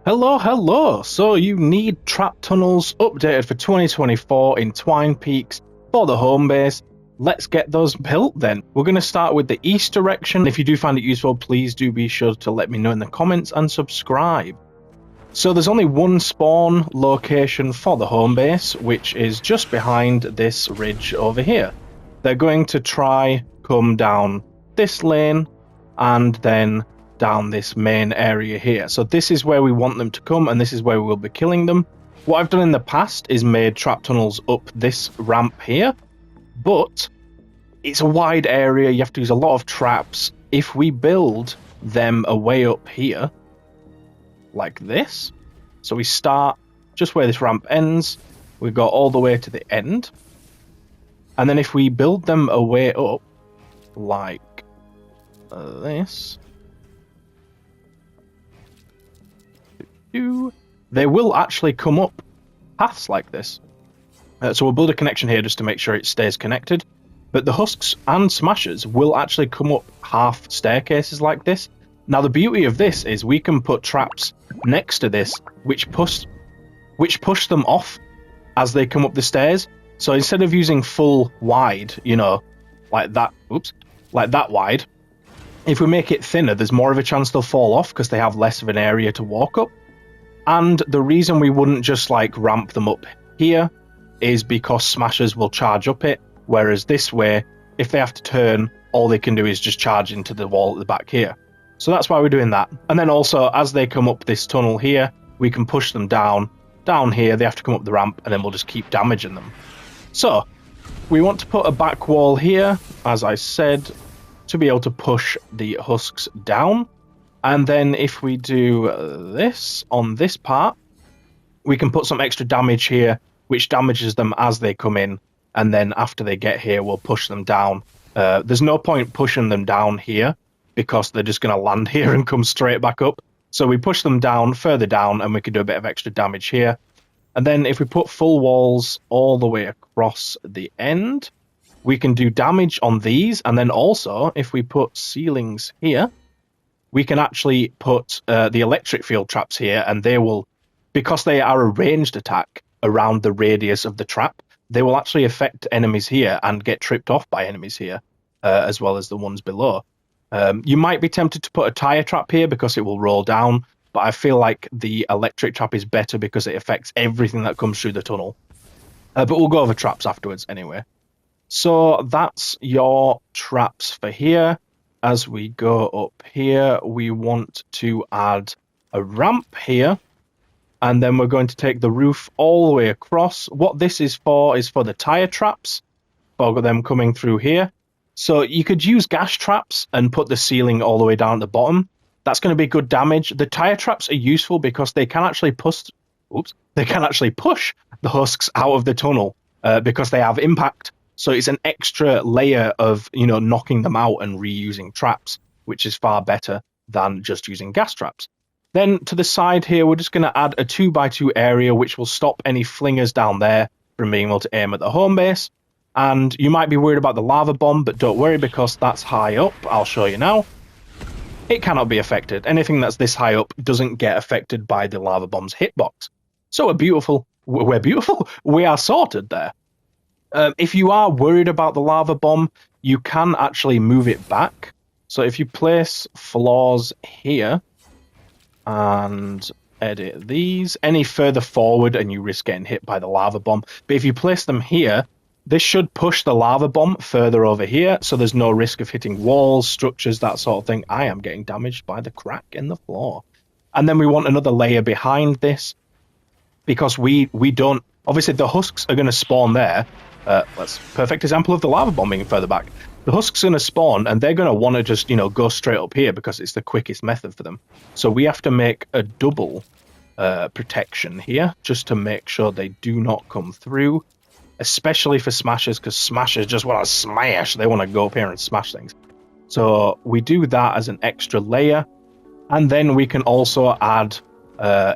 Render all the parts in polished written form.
Hello, hello! So you need trap tunnels updated for 2024 in Twine Peaks for the home base. Let's get those built then. We're going to start with the east direction. If you do find it useful, please do be sure to let me know in the comments and subscribe. So there's only one spawn location for the home base, which is just behind this ridge over here. They're going to try come down this lane and then down this main area here. So this is where we want them to come, and this is where we will be killing them. What I've done in the past is made trap tunnels up this ramp here, but it's a wide area. You have to use a lot of traps. If we build them a way up here, like this, so we start just where this ramp ends, we go all the way to the end, and then if we build them a way up, like this, they will actually come up paths like this. So we'll build a connection here just to make sure it stays connected. But the husks and smashers will actually come up half staircases like this. Now the beauty of this is we can put traps next to this which push them off as they come up the stairs. So instead of using full wide, you know, like that, like that wide, if we make it thinner, there's more of a chance they'll fall off because they have less of an area to walk up. And the reason we wouldn't just like ramp them up here is because smashers will charge up it, whereas this way, if they have to turn, all they can do is just charge into the wall at the back here. So that's why we're doing that. And then also, as they come up this tunnel here, we can push them down here, they have to come up the ramp, and then we'll just keep damaging them. So, we want to put a back wall here, as I said, to be able to push the husks down. And then if we do this on this part, we can put some extra damage here, which damages them as they come in. And then after they get here, we'll push them down. There's no point pushing them down here because they're just going to land here and come straight back up. So we push them down, further down, and we can do a bit of extra damage here. And then if we put full walls all the way across the end, we can do damage on these. And then also, if we put ceilings here, we can actually put the electric field traps here, and they will, because they are a ranged attack around the radius of the trap, they will actually affect enemies here and get tripped off by enemies here, as well as the ones below. You might be tempted to put a tire trap here because it will roll down, but I feel like the electric trap is better because it affects everything that comes through the tunnel. But we'll go over traps afterwards anyway. So that's your traps for here. As we go up here, we want to add a ramp here, and then we're going to take the roof all the way across. What this is for the tire traps, for them coming through here. So you could use gas traps and put the ceiling all the way down at the bottom. That's going to be good damage. The tire traps are useful because they can actually push the husks out of the tunnel because they have impact. So it's an extra layer of, you know, knocking them out and reusing traps, which is far better than just using gas traps. Then to the side here, we're just going to add a 2x2 area, which will stop any flingers down there from being able to aim at the home base. And you might be worried about the lava bomb, but don't worry because that's high up. I'll show you now. It cannot be affected. Anything that's this high up doesn't get affected by the lava bomb's hitbox. So we're beautiful. We are sorted there. If you are worried about the lava bomb, you can actually move it back. So if you place floors here and edit these, any further forward and you risk getting hit by the lava bomb. But if you place them here, this should push the lava bomb further over here, so there's no risk of hitting walls, structures, that sort of thing. I am getting damaged by the crack in the floor. And then we want another layer behind this because we don't... Obviously, the husks are going to spawn there. That's a perfect example of the lava bomb being further back. The husks are going to spawn, and they're going to want to just, you know, go straight up here because it's the quickest method for them. So we have to make a double protection here just to make sure they do not come through, especially for smashers, because smashers just want to smash. They want to go up here and smash things. So we do that as an extra layer, and then we can also add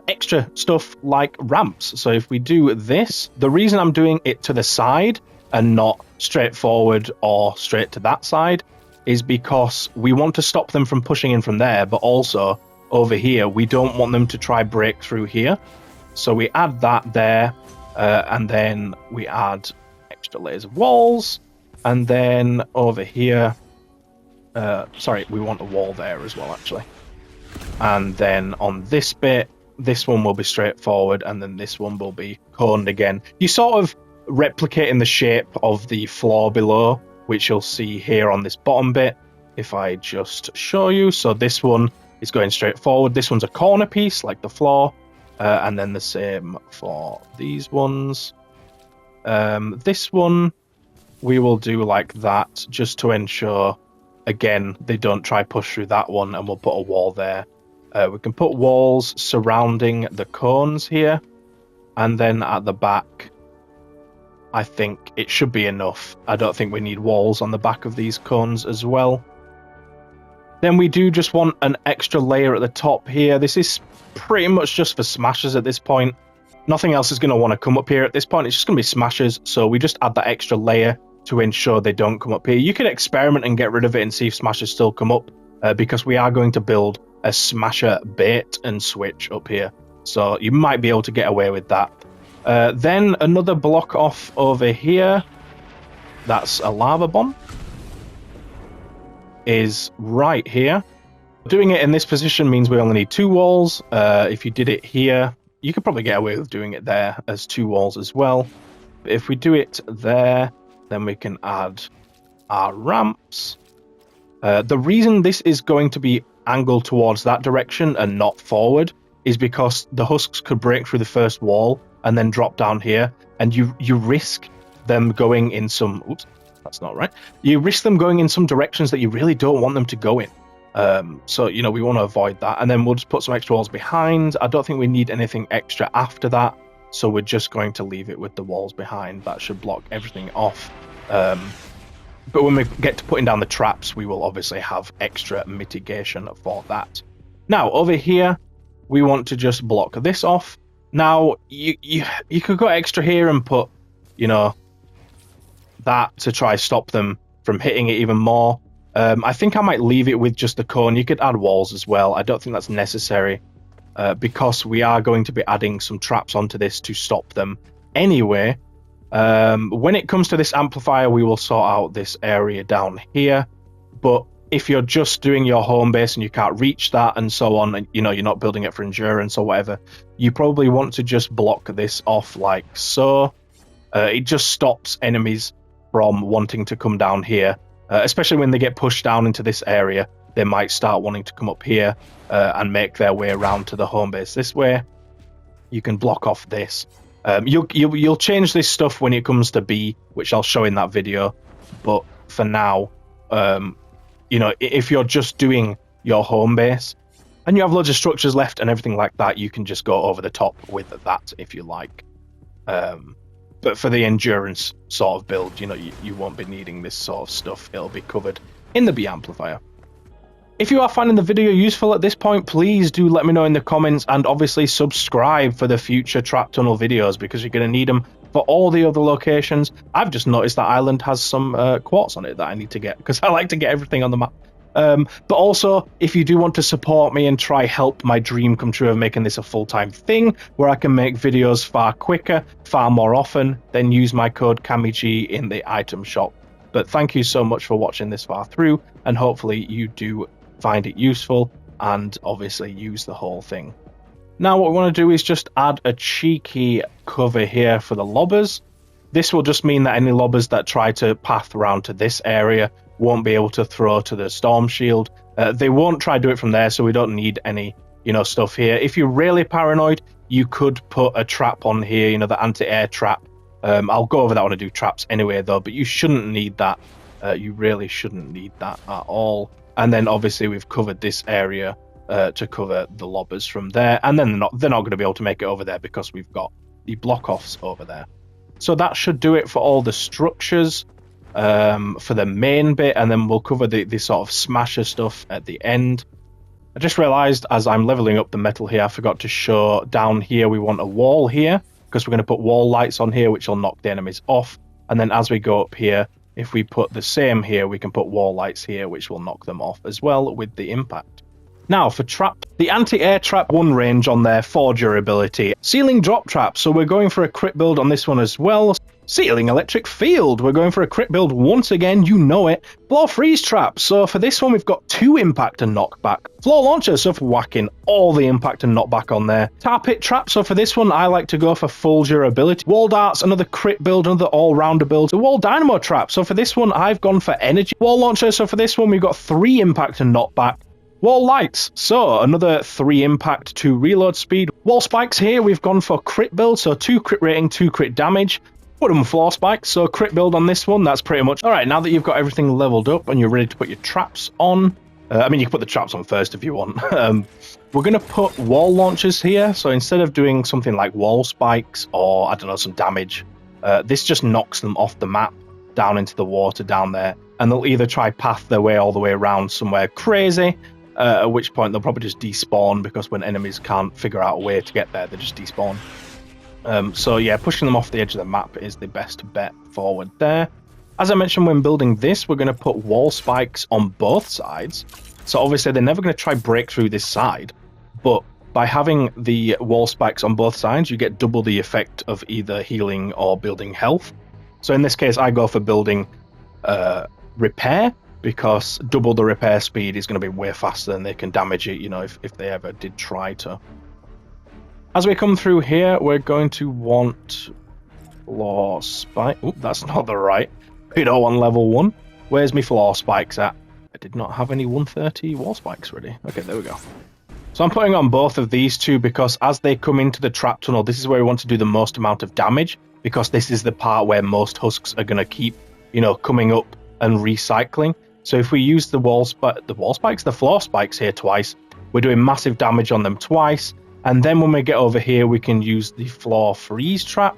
extra stuff like ramps. So if we do this, the reason I'm doing it to the side and not straight forward or straight to that side is because we want to stop them from pushing in from there, but also over here, we don't want them to try break through here. So we add that there, and then we add extra layers of walls. And then over here, sorry, we want a wall there as well, actually. And then on this bit, this one will be straightforward, and then this one will be coned again. You sort of replicating the shape of the floor below, which you'll see here on this bottom bit. If I just show you, so this one is going straight forward. This one's a corner piece, like the floor, and then the same for these ones. This one, we will do like that, just to ensure, again, they don't try push through that one, and we'll put a wall there. We can put walls surrounding the cones here, and then at the back, I think it should be enough. I don't think we need walls on the back of these cones as well. Then we do just want an extra layer at the top here. This is pretty much just for smashers at this point. Nothing else is going to want to come up here at this point. It's just going to be smashers, so we just add that extra layer to ensure they don't come up here. You can experiment and get rid of it and see if smashers still come up, because we are going to build a smasher bait and switch up here. So you might be able to get away with that. Then another block off over here. That's a lava bomb. Is right here. Doing it in this position means we only need 2 walls. If you did it here, you could probably get away with doing it there as 2 walls as well. But if we do it there, then we can add our ramps. The reason this is going to be angled towards that direction and not forward is because the husks could break through the first wall and then drop down here, and you risk them going in some... Oops, that's not right. You risk them going in some directions that you really don't want them to go in. So, you know, we want to avoid that. And then we'll just put some extra walls behind. I don't think we need anything extra after that. So we're just going to leave it with the walls behind. That should block everything off. But when we get to putting down the traps, we will obviously have extra mitigation for that. Now, over here, we want to just block this off. Now, you could go extra here and put, you know, that to try stop them from hitting it even more. I think I might leave it with just the cone. You could add walls as well. I don't think that's necessary, because we are going to be adding some traps onto this to stop them anyway. When it comes to this amplifier, we will sort out this area down here. But if you're just doing your home base and you can't reach that and so on, and you know you're not building it for endurance or whatever, you probably want to just block this off like so. It just stops enemies from wanting to come down here, especially when they get pushed down into this area. They might start wanting to come up here and make their way around to the home base this way. You can block off this. You'll change this stuff when it comes to B, which I'll show in that video. But for now, you know, if you're just doing your home base and you have loads of structures left and everything like that, you can just go over the top with that if you like. But for the endurance sort of build, you know, you won't be needing this sort of stuff. It'll be covered in the B amplifier. If you are finding the video useful at this point, please do let me know in the comments, and obviously subscribe for the future trap tunnel videos, because you're going to need them for all the other locations. I've just noticed that island has some quartz on it that I need to get, because I like to get everything on the map. But also, if you do want to support me and try help my dream come true of making this a full-time thing, where I can make videos far quicker, far more often, then use my code KamiG in the item shop. But thank you so much for watching this far through, and hopefully you do find it useful and obviously use the whole thing. Now what we want to do is just add a cheeky cover here for the lobbers. This will just mean that any lobbers that try to path around to this area won't be able to throw to the storm shield. They won't try to do it from there, so we don't need any, you know, stuff here. If you're really paranoid, you could put a trap on here, you know, the anti-air trap. I'll go over that when I do traps anyway, though, but you shouldn't need that. You really shouldn't need that at all. And then obviously we've covered this area to cover the lobbers from there, and then they're not going to be able to make it over there because we've got the block offs over there. So that should do it for all the structures for the main bit, and then we'll cover the sort of smasher stuff at the end. I just realized as I'm leveling up the metal here, I forgot to show down here we want a wall here, because we're going to put wall lights on here which will knock the enemies off. And then as we go up here, if we put the same here, we can put wall lights here which will knock them off as well with the impact. Now for trap, the anti-air trap 1 range on there for durability. Ceiling drop trap, so we're going for a crit build on this one as well. Ceiling electric field, we're going for a crit build once again, you know it. Floor freeze trap, so for this one we've got 2 impact and knockback. Floor launcher, so for whacking all the impact and knockback on there. Tar pit trap, so for this one I like to go for full durability. Wall darts, another crit build, another all-rounder build. The wall dynamo trap, so for this one I've gone for energy. Wall launcher, so for this one we've got 3 impact and knockback. Wall lights, so another 3 impact, 2 reload speed. Wall spikes here, we've gone for crit build, so 2 crit rating, 2 crit damage. Wooden floor spikes, so crit build on this one, that's pretty much... Alright, now that you've got everything leveled up and you're ready to put your traps on, I mean, you can put the traps on first if you want. We're going to put wall launchers here, so instead of doing something like wall spikes or, I don't know, some damage, this just knocks them off the map down into the water down there, and they'll either try path their way all the way around somewhere crazy, at which point they'll probably just despawn, because when enemies can't figure out a way to get there, they just despawn. So yeah, pushing them off the edge of the map is the best bet forward there. As I mentioned when building this, we're going to put wall spikes on both sides. So obviously they're never going to try break through this side, but by having the wall spikes on both sides, you get double the effect of either healing or building health. So in this case, I go for building repair, because double the repair speed is going to be way faster than they can damage it, you know, if they ever did try to. As we come through here, we're going to want floor spike. Oop, that's not the right. You know, on level 1. Where's my floor spikes at? I did not have any 130 wall spikes ready. Okay, there we go. So I'm putting on both of these two because as they come into the trap tunnel, this is where we want to do the most amount of damage, because this is the part where most husks are going to keep, you know, coming up and recycling. So if we use the floor spikes here twice, we're doing massive damage on them twice. And then when we get over here, we can use the floor freeze trap.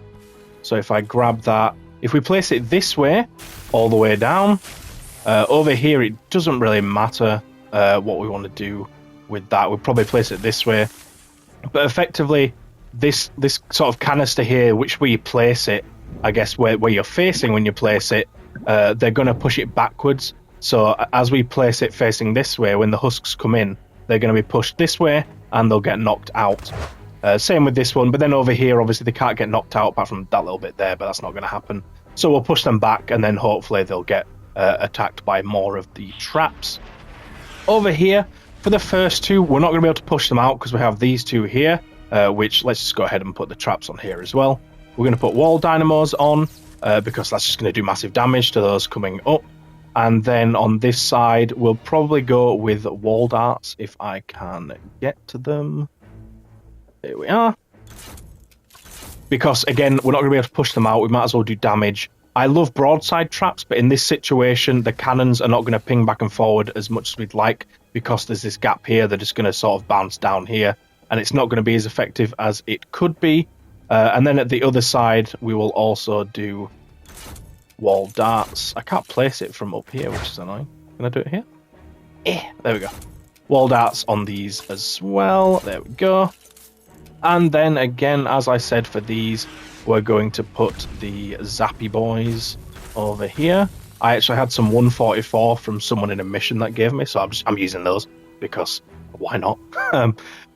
So if I grab that, if we place it this way, all the way down, over here, it doesn't really matter what we want to do with that. We'll probably place it this way. But effectively, this sort of canister here, which way you place it, I guess where you're facing when you place it, they're going to push it backwards. So as we place it facing this way, when the husks come in, they're going to be pushed this way and they'll get knocked out. Same with this one, but then over here, obviously they can't get knocked out apart from that little bit there, but that's not going to happen. So we'll push them back and then hopefully they'll get attacked by more of the traps. Over here, for the first two, we're not going to be able to push them out because we have these two here, which let's just go ahead and put the traps on here as well. We're going to put wall dynamos on because that's just going to do massive damage to those coming up. And then on this side, we'll probably go with wall darts if I can get to them. There we are. Because, again, we're not going to be able to push them out. We might as well do damage. I love broadside traps, but in this situation, the cannons are not going to ping back and forward as much as we'd like because there's this gap here. They're just going to sort of bounce down here, and it's not going to be as effective as it could be. And then at the other side, we will also do wall darts. I can't place it from up here, which is annoying. Can I do it here? There we go. Wall darts on these as well. There we go. And then again, as I said, for these, we're going to put the zappy boys over here. I actually had some 144 from someone in a mission that gave me, so I'm using those because why not?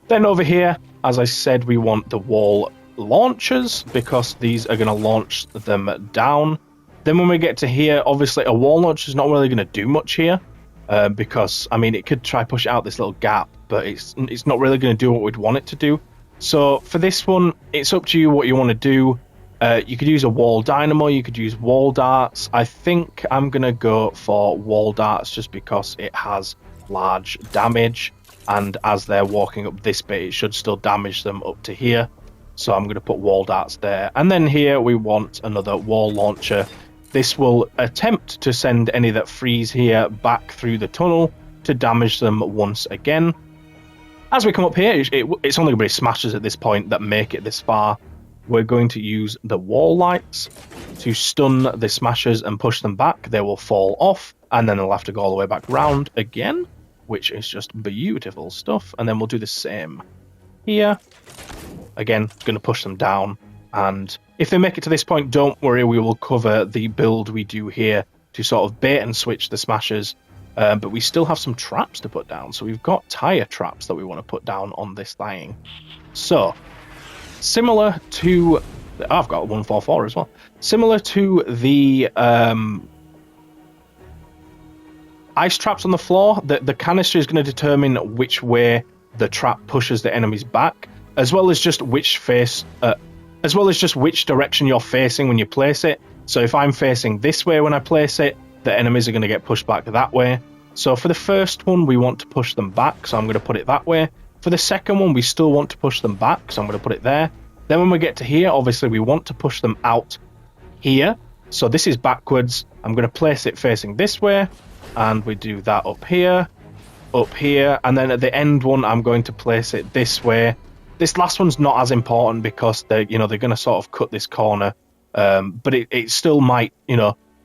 Then over here, as I said, we want the wall launchers because these are going to launch them down. Then when we get to here, obviously a wall launcher is not really going to do much here because, I mean, it could try push out this little gap, but it's not really going to do what we'd want it to do. So for this one, it's up to you what you want to do. You could use a wall dynamo, you could use wall darts. I think I'm going to go for wall darts just because it has large damage, and as they're walking up this bit, it should still damage them up to here. So I'm going to put wall darts there. And then here we want another wall launcher. This will attempt to send any that freeze here back through the tunnel to damage them once again. As we come up here, it's only going to be smashers at this point that make it this far. We're going to use the wall lights to stun the smashers and push them back. They will fall off, and then they'll have to go all the way back round again, which is just beautiful stuff. And then we'll do the same here. Again, it's going to push them down. And if they make it to this point, don't worry, we will cover the build we do here to sort of bait and switch the smashers But we still have some traps to put down. So we've got tire traps that we want to put down on this thing. So, similar to... I've got 144 as well. Similar to the ice traps on the floor, the canister is going to determine which way the trap pushes the enemies back, as well as just which direction you're facing when you place it. So if I'm facing this way when I place it, the enemies are going to get pushed back that way. So for the first one, we want to push them back, so I'm going to put it that way. For the second one, we still want to push them back, so I'm going to put it there. Then when we get to here, obviously we want to push them out here. So this is backwards. I'm going to place it facing this way, and we do that up here, and then at the end one, I'm going to place it this way. This last one's not as important because they're going to sort of cut this corner, but it still might,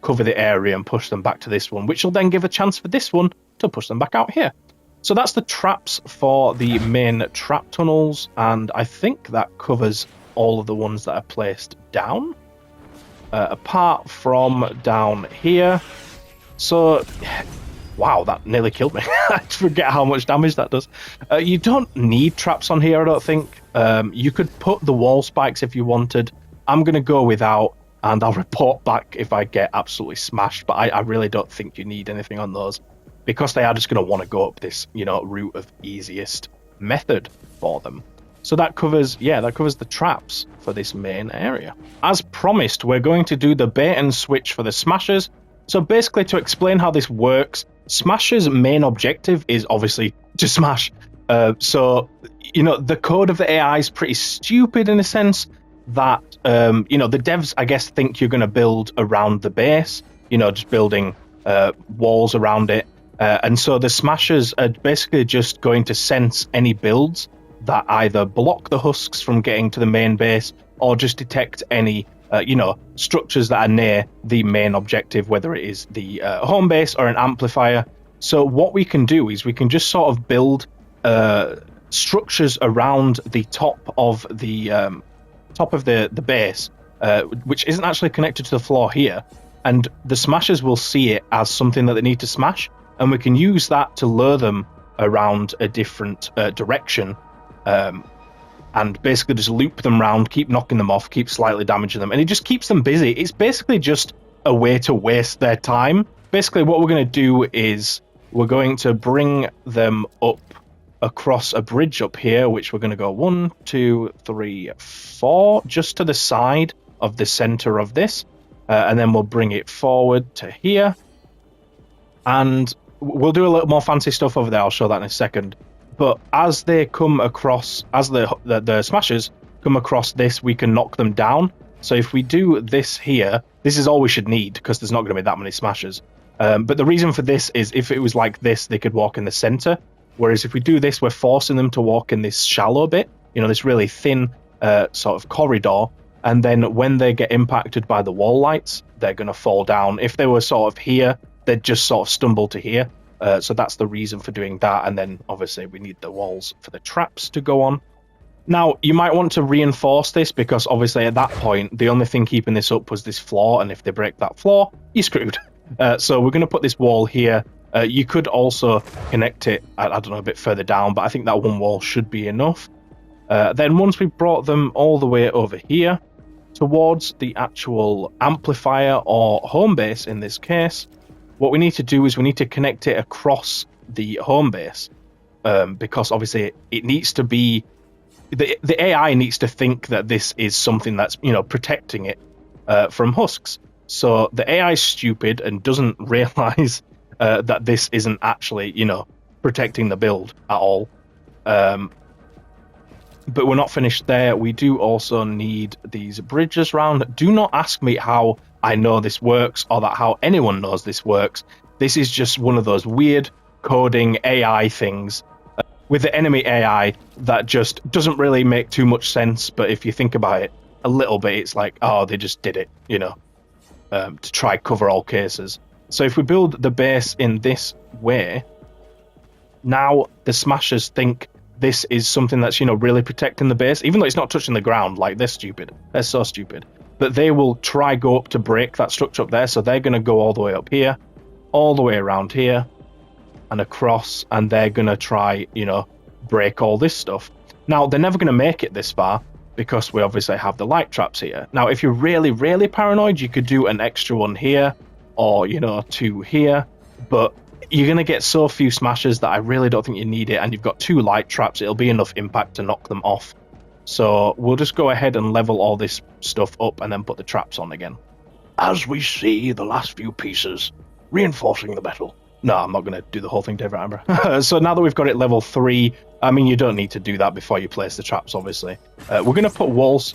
cover the area and push them back to this one, which will then give a chance for this one to push them back out here. So that's the traps for the main trap tunnels, and I think that covers all of the ones that are placed down, apart from down here. So, wow, that nearly killed me. I forget how much damage that does. You don't need traps on here, I don't think. You could put the wall spikes if you wanted. I'm going to go without, and I'll report back if I get absolutely smashed, but I really don't think you need anything on those, because they are just going to want to go up this, route of easiest method for them. So that covers the traps for this main area. As promised, we're going to do the bait and switch for the smashers. So basically, to explain how this works, Smash's main objective is obviously to smash. So the code of the AI is pretty stupid in a sense that, the devs, I guess, think you're going to build around the base, just building walls around it. And so the smashers are basically just going to sense any builds that either block the husks from getting to the main base or just detect any, structures that are near the main objective, whether it is the home base or an amplifier. So what we can do is we can just sort of build structures around the top of the base, which isn't actually connected to the floor here. And the smashers will see it as something that they need to smash, and we can use that to lure them around a different direction, and basically just loop them round, keep knocking them off, keep slightly damaging them, and it just keeps them busy. It's basically just a way to waste their time. Basically, what we're going to do is we're going to bring them up across a bridge up here, which we're going to go 1, 2, 3, 4, just to the side of the center of this, and then we'll bring it forward to here, and we'll do a little more fancy stuff over there. I'll show that in a second. But as they come across, as the smashers come across this, we can knock them down. So if we do this here, this is all we should need, because there's not going to be that many smashers. But the reason for this is if it was like this, they could walk in the center. Whereas if we do this, we're forcing them to walk in this shallow bit, this really thin sort of corridor. And then when they get impacted by the wall lights, they're going to fall down. If they were sort of here, they'd just sort of stumble to here. So that's the reason for doing that. And then obviously we need the walls for the traps to go on. Now, you might want to reinforce this, because obviously at that point, the only thing keeping this up was this floor. And if they break that floor, you're screwed. So we're going to put this wall here. You could also connect it, I don't know, a bit further down, but I think that one wall should be enough. Then once we've brought them all the way over here towards the actual amplifier or home base in this case, what we need to do is we need to connect it across the home base, because obviously it needs to be, the AI needs to think that this is something that's, protecting it from husks. So the AI is stupid and doesn't realize that this isn't actually, protecting the build at all. But we're not finished there. We do also need these bridges round. Do not ask me how I know this works, or that how anyone knows this works. This is just one of those weird coding AI things with the enemy AI that just doesn't really make too much sense. But if you think about it a little bit, it's like, oh, they just did it, to try cover all cases. So if we build the base in this way, now the smashers think this is something that's, really protecting the base, even though it's not touching the ground. Like, they're stupid. They're so stupid. But they will go up to break that structure up there, so they're going to go all the way up here, all the way around here, and across, and they're going to try, you know, break all this stuff. Now, they're never going to make it this far because we obviously have the light traps here. Now, if you're really, really paranoid, you could do an extra one here or, you know, 2 here, but you're going to get so few smashes that I really don't think you need it, and you've got 2 light traps. It'll be enough impact to knock them off. So we'll just go ahead and level all this stuff up and then put the traps on again. As we see the last few pieces reinforcing the metal. No, I'm not going to do the whole thing, David Amber. So now that we've got it level 3, I mean, you don't need to do that before you place the traps, obviously. We're going to put walls,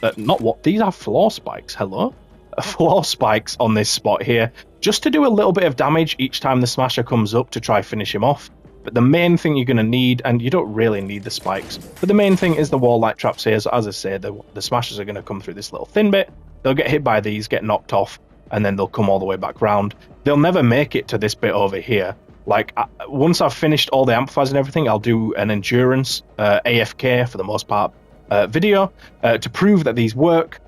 these are floor spikes, hello? Floor spikes on this spot here, just to do a little bit of damage each time the smasher comes up to try finish him off. But the main thing you're going to need, and you don't really need the spikes, but the main thing is the wall light traps here. So as I say, the smashers are going to come through this little thin bit. They'll get hit by these, get knocked off, and then they'll come all the way back round. They'll never make it to this bit over here. Like, once I've finished all the amplifiers and everything, I'll do an endurance, AFK for the most part, video to prove that these work.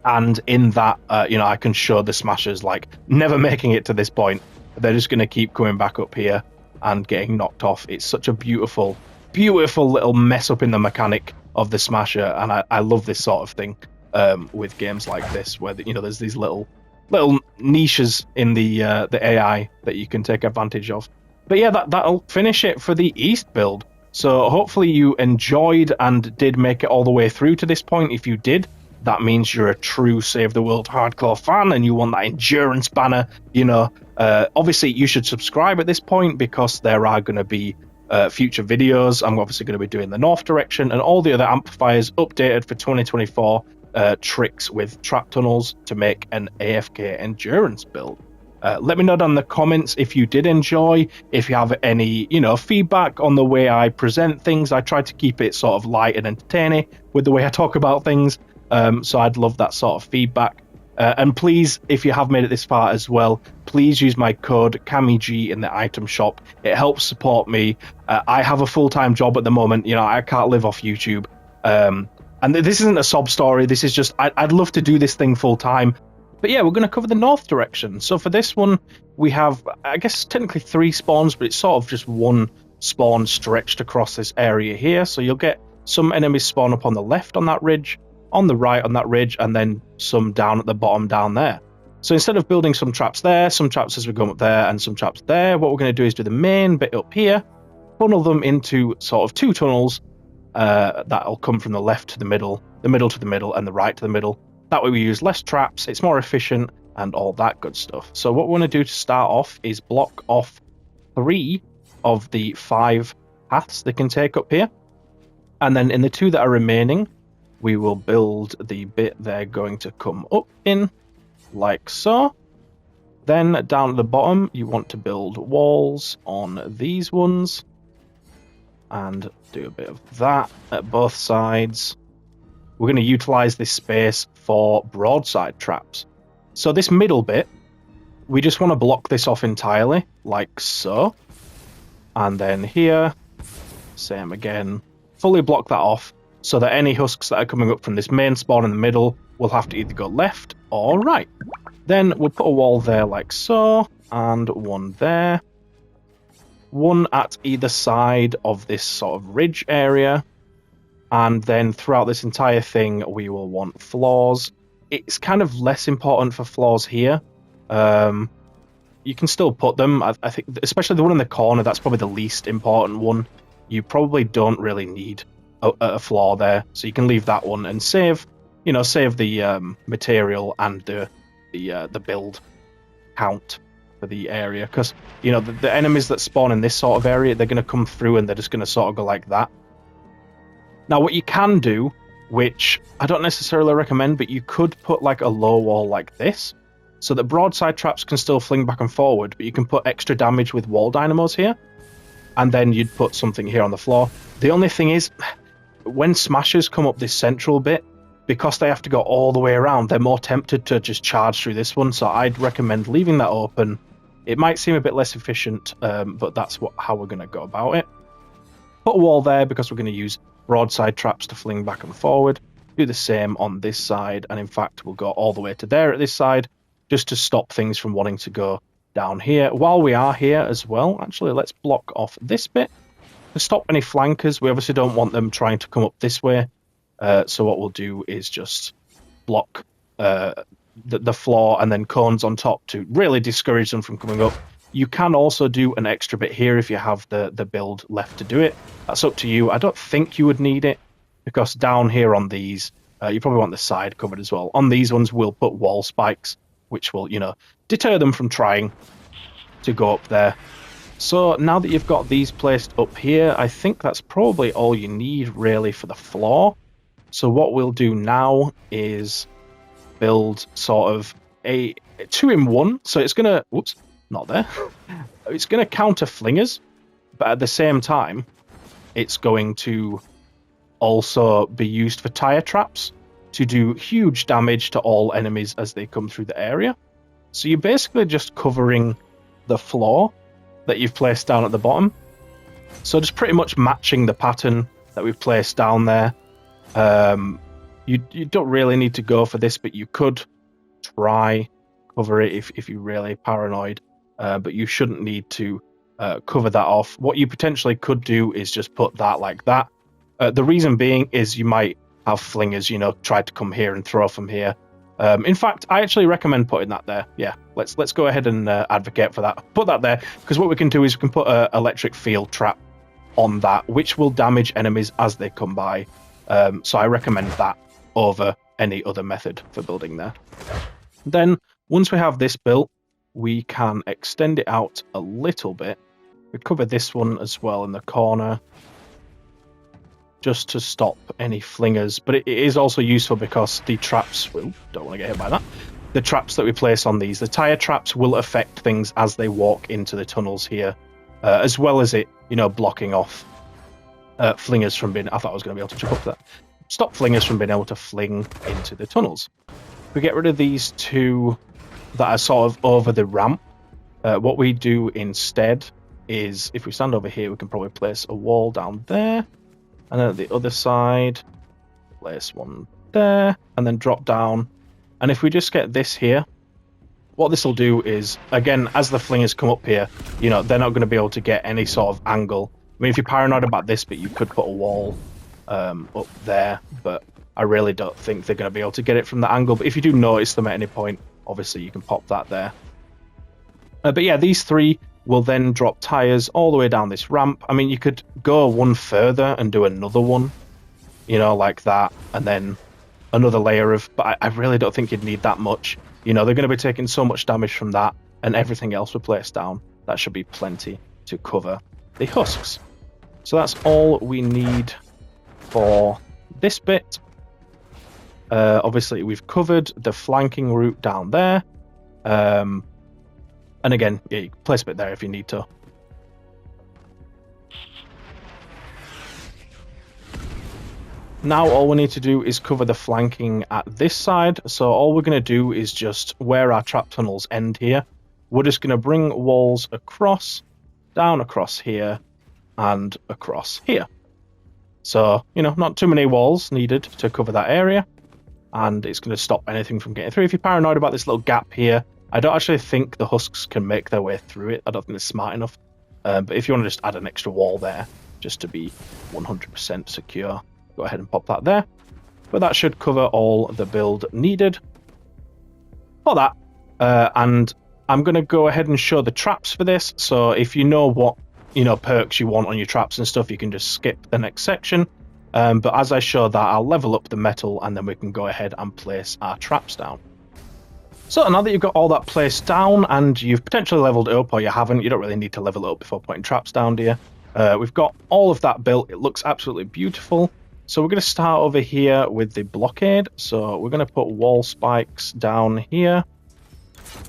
And in that, you know, I can show the smashers, like, never making it to this point. They're just going to keep coming back up here and getting knocked off. It's such a beautiful, beautiful little mess up in the mechanic of the smasher, and I love this sort of thing with games like this, where, you know, there's these little niches in the AI that you can take advantage of. But yeah, that'll finish it for the East build. So hopefully you enjoyed and did make it all the way through to this point. If you did, that means you're a true Save the World hardcore fan and you want that endurance banner. You know, obviously you should subscribe at this point because there are going to be future videos. I'm obviously going to be doing the North direction and all the other amplifiers updated for 2024 tricks with trap tunnels to make an AFK endurance build. Let me know down in the comments if you did enjoy, if you have any, you know, feedback on the way I present things. I try to keep it sort of light and entertaining with the way I talk about things. So I'd love that sort of feedback. And please, if you have made it this far as well, please use my code CAMIG in the item shop. It helps support me. I have a full-time job at the moment. You know, I can't live off YouTube. And this isn't a sob story. This is just, I'd love to do this thing full-time. But yeah, we're going to cover the North direction. So for this one, we have, I guess, technically 3 spawns, but it's sort of just one spawn stretched across this area here. So you'll get some enemies spawn up on the left on that ridge, on the right on that ridge, and then some down at the bottom down there. So instead of building some traps there, some traps as we go up there, and some traps there, what we're going to do is do the main bit up here, funnel them into sort of 2 tunnels that'll come from the left to the middle to the middle, and the right to the middle. That way we use less traps, it's more efficient, and all that good stuff. So what we're going to do to start off is block off 3 of the 5 paths they can take up here. And then in the 2 that are remaining, we will build the bit they're going to come up in, like so. Then down at the bottom, you want to build walls on these ones. And do a bit of that at both sides. We're going to utilize this space for broadside traps. So this middle bit, we just want to block this off entirely, like so. And then here, same again, fully block that off, so that any husks that are coming up from this main spawn in the middle will have to either go left or right. Then we'll put a wall there like so, and one there. One at either side of this sort of ridge area. And then throughout this entire thing, we will want floors. It's kind of less important for floors here. You can still put them. I think, especially the one in the corner, that's probably the least important one. You probably don't really need a floor there, so you can leave that one and save the material and the build count for the area, because you know the enemies that spawn in this sort of area, they're going to come through and they're just going to sort of go like that. Now what you can do, which I don't necessarily recommend, but you could put like a low wall like this, so that broadside traps can still fling back and forward, but you can put extra damage with wall dynamos here, and then you'd put something here on the floor. The only thing is, when smashers come up this central bit, because they have to go all the way around, they're more tempted to just charge through this one, so I'd recommend leaving that open. It might seem a bit less efficient, but that's how we're going to go about it. Put a wall there because we're going to use broadside traps to fling back and forward. Do the same on this side, and in fact we'll go all the way to there at this side, just to stop things from wanting to go down here. While we are here as well, actually, let's block off this bit to stop any flankers. We obviously don't want them trying to come up this way. So what we'll do is just block the floor and then cones on top to really discourage them from coming up. You can also do an extra bit here if you have the build left to do it. That's up to you. I don't think you would need it, because down here on these, you probably want the side covered as well. On these ones, we'll put wall spikes, which will, deter them from trying to go up there. So now that you've got these placed up here, I think that's probably all you need really for the floor. So what we'll do now is build sort of a 2-in-1. So it's gonna, whoops, not there. It's gonna counter flingers, but at the same time, it's going to also be used for tire traps to do huge damage to all enemies as they come through the area. So you're basically just covering the floor that you've placed down at the bottom. So just pretty much matching the pattern that we've placed down there. You don't really need to go for this, but you could try cover it if you're really paranoid. But you shouldn't need to cover that off. What you potentially could do is just put that like that. The reason being is you might have flingers, try to come here and throw from here. In fact, I actually recommend putting that there. Yeah, let's go ahead and advocate for that. Put that there, because what we can do is we can put an electric field trap on that, which will damage enemies as they come by. So I recommend that over any other method for building there. Then, once we have this built, we can extend it out a little bit. We cover this one as well in the corner, just to stop any flingers. But it is also useful because the traps will, don't want to get hit by that. The traps that we place on these, the tire traps will affect things as they walk into the tunnels here, as well as it, blocking off flingers from being, I thought I was going to be able to jump up that. Stop flingers from being able to fling into the tunnels. We get rid of these two that are sort of over the ramp. What we do instead is, if we stand over here, we can probably place a wall down there. And then at the other side, place one there, and then drop down. And if we just get this here, what this will do is, again, as the flingers come up here, they're not going to be able to get any sort of angle. I mean, if you're paranoid about this, but you could put a wall up there, but I really don't think they're going to be able to get it from the angle. But if you do notice them at any point, obviously you can pop that there. But yeah, these three will then drop tires all the way down this ramp. I mean, you could go one further and do another one, like that, and then another layer of, but I really don't think you'd need that much. They're going to be taking so much damage from that, and everything else we place down, that should be plenty to cover the husks. So that's all we need for this bit. Obviously, we've covered the flanking route down there. And again, yeah, you can place a bit there if you need to. Now all we need to do is cover the flanking at this side. So all we're going to do is just where our trap tunnels end here, we're just going to bring walls across, down across here, and across here. So, not too many walls needed to cover that area. And it's going to stop anything from getting through. If you're paranoid about this little gap here, I don't actually think the husks can make their way through it. I don't think they're smart enough. But if you want to just add an extra wall there, just to be 100% secure, go ahead and pop that there. But that should cover all the build needed for that. And I'm going to go ahead and show the traps for this. So if you know what perks you want on your traps and stuff, you can just skip the next section. But as I show that, I'll level up the metal and then we can go ahead and place our traps down. So now that you've got all that placed down and you've potentially leveled it up, or you haven't, you don't really need to level it up before putting traps down, do you? We've got all of that built. It looks absolutely beautiful. So we're going to start over here with the blockade. So we're going to put wall spikes down here.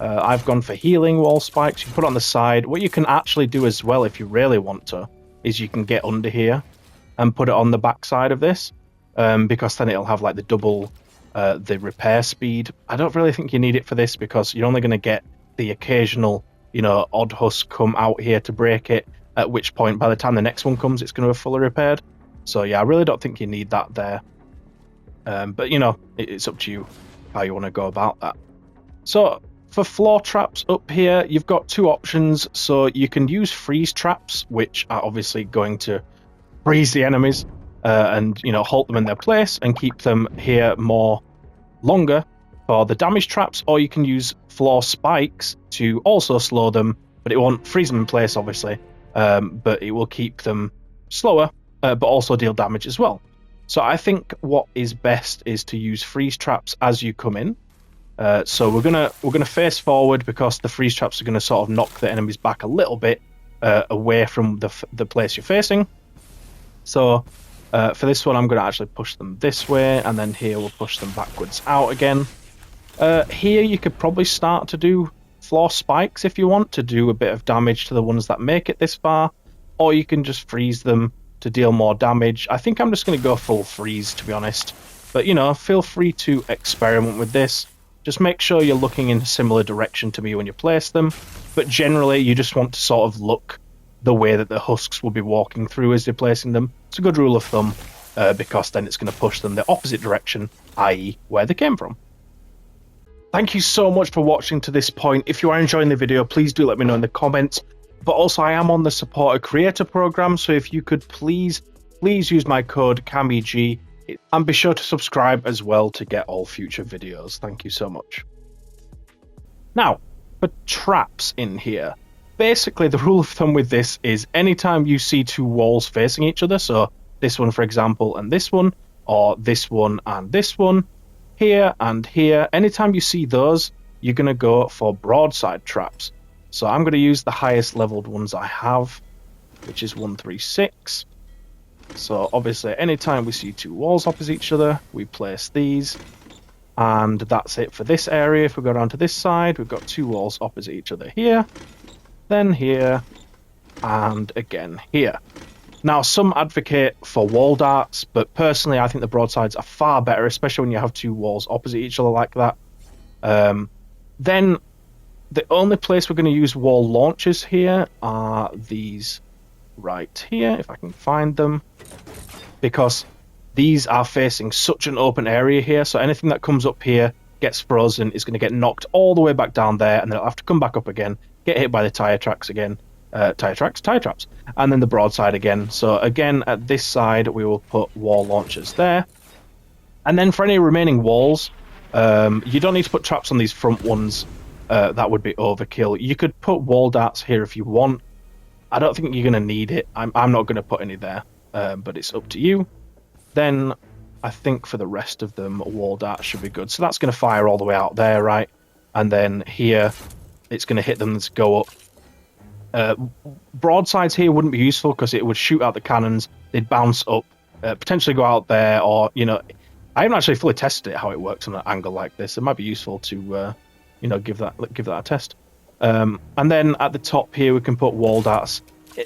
I've gone for healing wall spikes. You can put it on the side. What you can actually do as well, if you really want to, is you can get under here and put it on the back side of this, because then it'll have like the double the repair speed. I don't really think you need it for this because you're only going to get the occasional, odd husk come out here to break it, at which point by the time the next one comes, it's going to have fully repaired. So yeah, I really don't think you need that there. But it's up to you how you want to go about that. So For floor traps up here, you've got two options. So you can use freeze traps, which are obviously going to freeze the enemies and, you know, halt them in their place and keep them here more longer for the damage traps, or you can use floor spikes to also slow them, but it won't freeze them in place, obviously, but it will keep them slower, but also deal damage as well. So I think what is best is to use freeze traps as you come in. So we're gonna face forward because the freeze traps are gonna sort of knock the enemies back a little bit away from the place you're facing. So for this one, I'm going to actually push them this way, and then here we'll push them backwards out again. Here you could probably start to do floor spikes if you want to do a bit of damage to the ones that make it this far, or you can just freeze them to deal more damage. I think I'm just going to go full freeze, to be honest. But, you know, feel free to experiment with this. Just make sure you're looking in a similar direction to me when you place them. But generally, you just want to sort of look the way that the husks will be walking through as you're placing them. It's a good rule of thumb, because then it's going to push them the opposite direction, i.e. where they came from. Thank you so much for watching to this point. If you are enjoying the video, please do let me know in the comments. But also, I am on the Supporter Creator Program, so if you could please use my code CAMIG, and be sure to subscribe as well to get all future videos. Thank you so much. Now, for traps in here. Basically, the rule of thumb with this is anytime you see two walls facing each other, so this one, for example, and this one, or this one and this one, here and here, anytime you see those, you're going to go for broadside traps. So I'm going to use the highest leveled ones I have, which is 136. So obviously, anytime we see two walls opposite each other, we place these. And that's it for this area. If we go down to this side, we've got two walls opposite each other here, then here, and again here. Now, some advocate for wall darts, but personally, I think the broadsides are far better, especially when you have two walls opposite each other like that. Then, the only place we're going to use wall launchers here are these right here, if I can find them, because these are facing such an open area here, so anything that comes up here gets frozen, is going to get knocked all the way back down there, and then it'll have to come back up again, get hit by the tire traps, and then the broadside again. So again, at this side, we will put wall launchers there. And then for any remaining walls, you don't need to put traps on these front ones. That would be overkill. You could put wall darts here if you want. I don't think you're going to need it. I'm not going to put any there, but it's up to you. Then I think for the rest of them, wall darts should be good. So that's going to fire all the way out there, right? And then here, it's going to hit them to go up. Broadsides here wouldn't be useful because it would shoot out the cannons. They'd bounce up, potentially go out there, or, you know, I haven't actually fully tested it, how it works on an angle like this. It might be useful to, you know, give that a test. And then at the top here, we can put wall darts.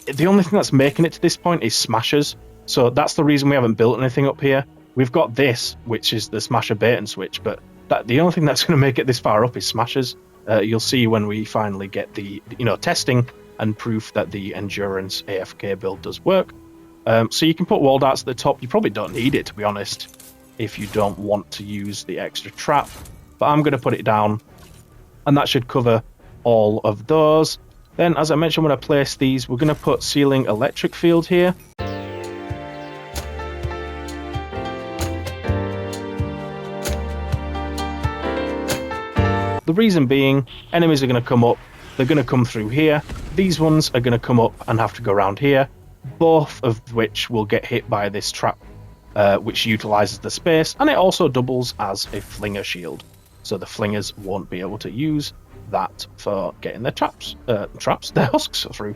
The only thing that's making it to this point is smashers. So that's the reason we haven't built anything up here. We've got this, which is the smasher bait and switch, but the only thing that's going to make it this far up is smashers. You'll see when we finally get the, you know, testing and proof that the Endurance AFK build does work. So you can put wall darts at the top. You probably don't need it, to be honest, if you don't want to use the extra trap. But I'm going to put it down, and that should cover all of those. Then, as I mentioned when I place these, we're going to put ceiling electric field here. The reason being, enemies are going to come up, they're going to come through here. These ones are going to come up and have to go around here, both of which will get hit by this trap, which utilizes the space, and it also doubles as a flinger shield. So the flingers won't be able to use that for getting their their husks through.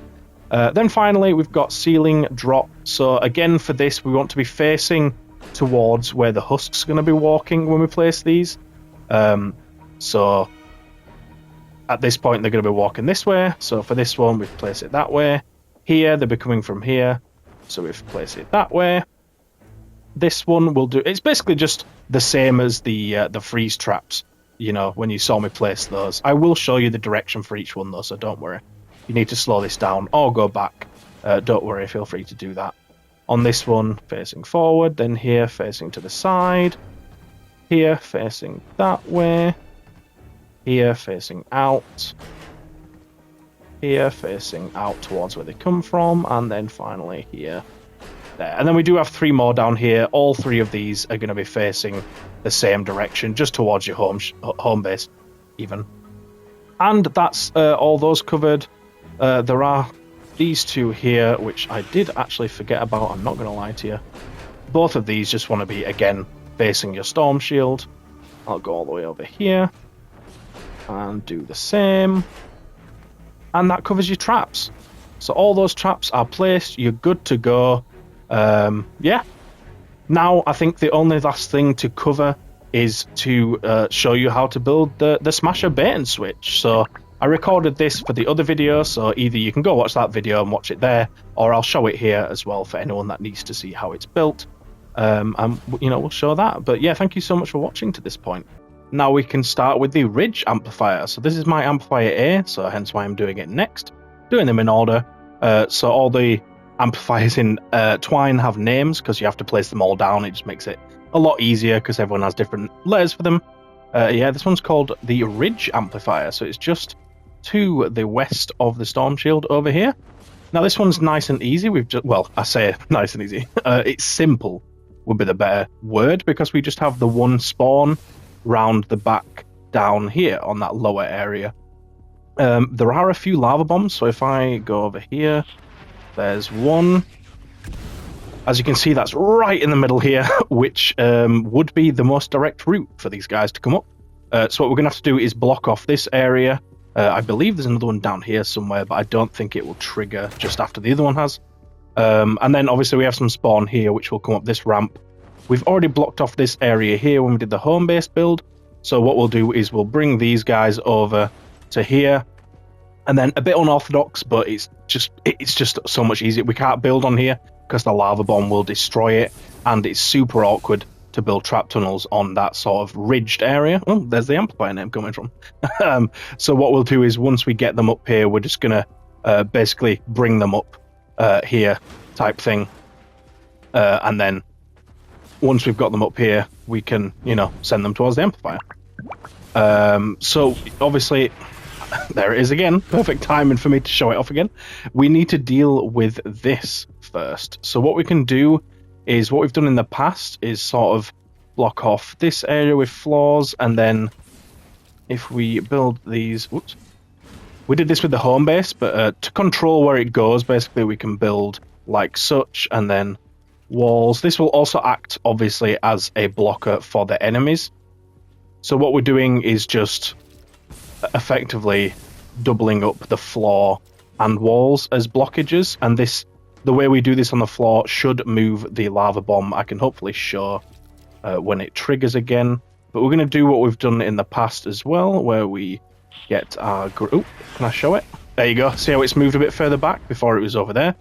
Then finally, we've got ceiling drop. So again, for this, we want to be facing towards where the husks are going to be walking when we place these. So at this point, they're going to be walking this way. So for this one, we've placed it that way. Here, they'll be coming from here. So we've placed it that way. This one will do... It's basically just the same as the freeze traps, you know, when you saw me place those. I will show you the direction for each one, though, so don't worry. You need to slow this down or go back. Don't worry, feel free to do that. On this one, facing forward. Then here, facing to the side. Here, facing that way. here facing out, here facing out towards where they come from, and then finally here, there. And then we do have 3 more down here. All 3 of these are going to be facing the same direction, just towards your home base, even. And that's all those covered. There are these 2 here, which I did actually forget about, I'm not going to lie to you. Both of these just want to be, again, facing your storm shield. I'll go all the way over here and do the same. And that covers your traps. So all those traps are placed, you're good to go. Yeah. Now, I think the only last thing to cover is to show you how to build the Smasher bait and switch. So I recorded this for the other video, so either you can go watch that video and watch it there, or I'll show it here as well for anyone that needs to see how it's built. And, you know, we'll show that. But yeah, thank you so much for watching to this point. Now we can start with the Ridge amplifier. So this is my amplifier A, so hence why I'm doing it next. Doing them in order. So all the amplifiers in Twine have names, because you have to place them all down. It just makes it a lot easier, because everyone has different letters for them. Yeah, this one's called the Ridge amplifier, so it's just to the west of the storm shield over here. Now this one's nice and easy. We've just, well, I say nice and easy. It's simple would be the better word, because we just have the one spawn round the back down here on that lower area. There are a few lava bombs, so if I go over here, there's one. As you can see, that's right in the middle here, which would be the most direct route for these guys to come up. So what we're going to have to do is block off this area. I believe there's another one down here somewhere, but I don't think it will trigger just after the other one has. And then obviously we have some spawn here, which will come up this ramp. We've already blocked off this area here when we did the home base build. So what we'll do is we'll bring these guys over to here. And then a bit unorthodox, but it's just so much easier. We can't build on here because the lava bomb will destroy it, and it's super awkward to build trap tunnels on that sort of ridged area. Oh, there's the amplifier name coming from. So what we'll do is once we get them up here, we're just going to basically bring them up here type thing. And then once we've got them up here, we can, you know, send them towards the amplifier. So obviously, there it is again. Perfect timing for me to show it off again. We need to deal with this first. So what we can do is what we've done in the past is sort of block off this area with floors, and then if we build these, whoops, we did this with the home base, but to control where it goes, basically we can build like such, and then walls. This will also act obviously as a blocker for the enemies. So what we're doing is just effectively doubling up the floor and walls as blockages, and this, the way we do this on the floor should move the lava bomb. I can hopefully show when it triggers again, but we're going to do what we've done in the past as well, where we get our can I show it? There you go. See how it's moved a bit further back before it was over there.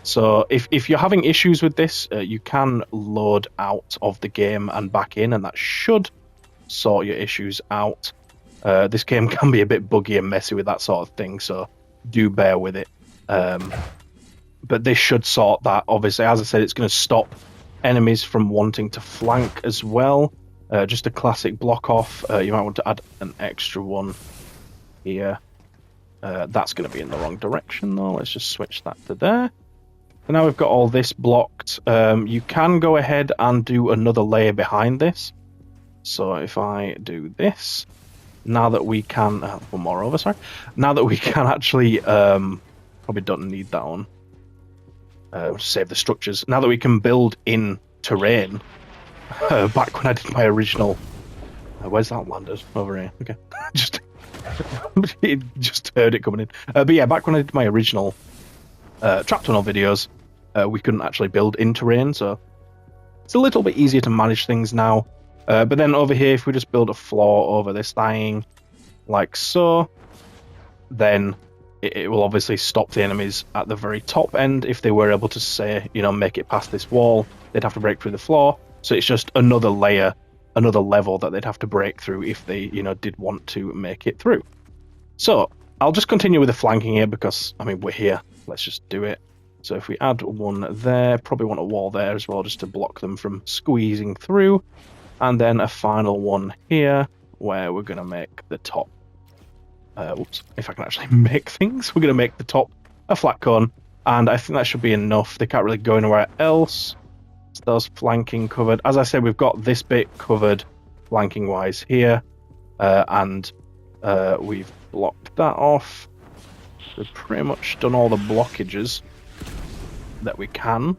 So if you're having issues with this, you can load out of the game and back in, and that should sort your issues out. This game can be a bit buggy and messy with that sort of thing, so do bear with it. But this should sort that. Obviously, as I said, it's going to stop enemies from wanting to flank as well. Just a classic block off. You might want to add an extra one here. That's going to be in the wrong direction though. Let's just switch that to there. So now we've got all this blocked. You can go ahead and do another layer behind this. So if I do this, now that we can, one more over, sorry. Now that we can actually, probably don't need that one. Save the structures. Now that we can build in terrain, back when I did my original, where's that landed? Over here. Okay, just heard it coming in. But yeah, back when I did my original trap tunnel videos, we couldn't actually build in terrain, so it's a little bit easier to manage things now. But then over here, if we just build a floor over this thing, like so, then it will obviously stop the enemies at the very top end. If they were able to, say, you know, make it past this wall, they'd have to break through the floor. So it's just another layer, another level that they'd have to break through if they, you know, did want to make it through. So I'll just continue with the flanking here because, I mean, we're here. Let's just do it. So if we add one there, probably want a wall there as well, just to block them from squeezing through. And then a final one here, where we're going to make the top Whoops, if I can actually make things. We're going to make the top a flat cone, and I think that should be enough. They can't really go anywhere else. So those flanking covered. As I said, we've got this bit covered flanking wise here, and we've blocked that off. We've pretty much done all the blockages that we can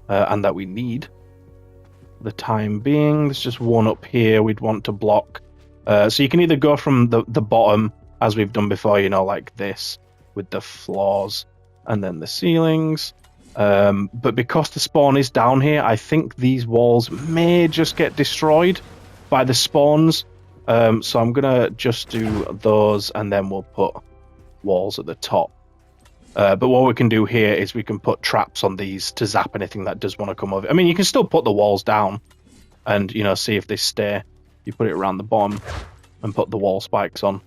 and that we need for the time being. There's just one up here we'd want to block. So you can either go from the bottom, as we've done before, you know, like this, with the floors and then the ceilings. But because the spawn is down here, I think these walls may just get destroyed by the spawns. So I'm going to just do those, and then we'll put walls at the top. But what we can do here is we can put traps on these to zap anything that does want to come over. I mean, you can still put the walls down and, you know, see if they stay. You put it around the bottom and put the wall spikes on.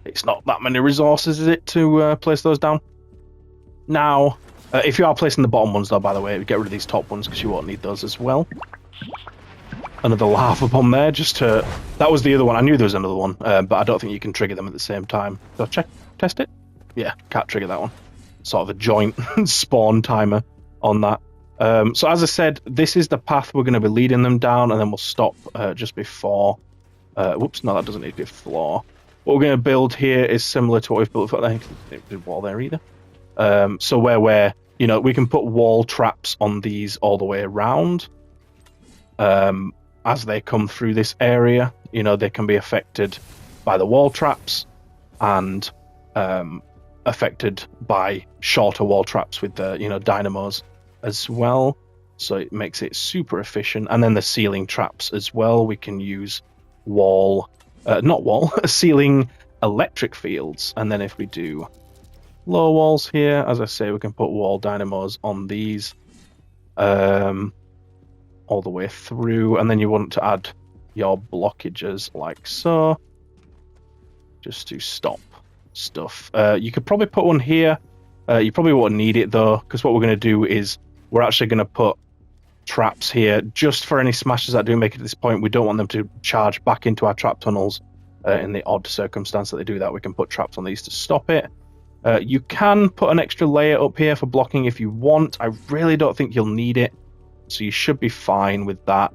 It's not that many resources, is it, to place those down? Now, if you are placing the bottom ones, though, by the way, get rid of these top ones because you won't need those as well. Another lava bomb there, just to... That was the other one. I knew there was another one, but I don't think you can trigger them at the same time. So test it? Yeah, can't trigger that one. Sort of a joint spawn timer on that. So as I said, this is the path we're going to be leading them down, and then we'll stop just before... whoops, no, that doesn't need to be a floor. What we're going to build here is similar to what we've built for... I think there's a wall there either. So where we're... You know, we can put wall traps on these all the way around. As they come through this area, you know, they can be affected by the wall traps and affected by shorter wall traps with the, you know, dynamos as well. So it makes it super efficient. And then the ceiling traps as well. We can use ceiling electric fields. And then if we do low walls here, as I say, we can put wall dynamos on these all the way through, and then you want to add your blockages like so, just to stop stuff. You could probably put one here. You probably won't need it though, because what we're going to do is we're actually going to put traps here just for any smashes that do make it to this point. We don't want them to charge back into our trap tunnels. In the odd circumstance that they do that, we can put traps on these to stop it. You can put an extra layer up here for blocking if you want. I really don't think you'll need it, so you should be fine with that.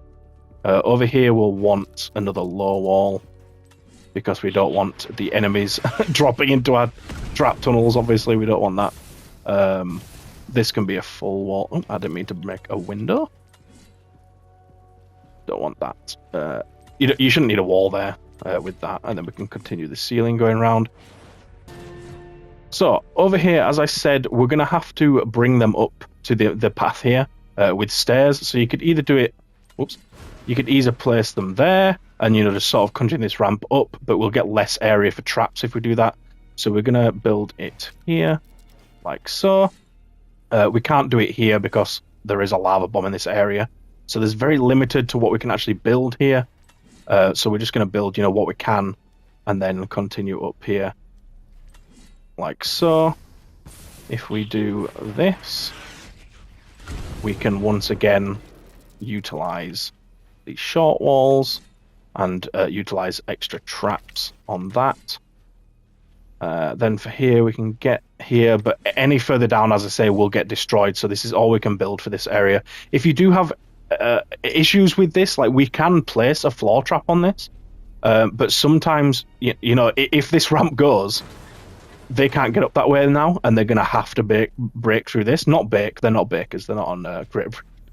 Over here we'll want another low wall, because we don't want the enemies dropping into our trap tunnels. Obviously we don't want that. This can be a full wall. Oh, I didn't mean to make a window. Don't want that. You shouldn't need a wall there with that, and then we can continue the ceiling going around. So over here, as I said, we're going to have to bring them up to the path here with stairs. So you could either do it, whoops, you could either place them there and, you know, just sort of continue this ramp up, but we'll get less area for traps if we do that. So we're going to build it here like so. We can't do it here because there is a lava bomb in this area. So there's very limited to what we can actually build here. So we're just going to build, you know, what we can and then continue up here. Like so. If we do this, we can once again utilize these short walls and utilize extra traps on that. Then for here, we can get here, but any further down, as I say, will get destroyed. So this is all we can build for this area. If you do have issues with this, like, we can place a floor trap on this, but sometimes, you know, if this ramp goes, they can't get up that way now, and they're going to have to break through this. Not bake, they're not bakers, they're not on Great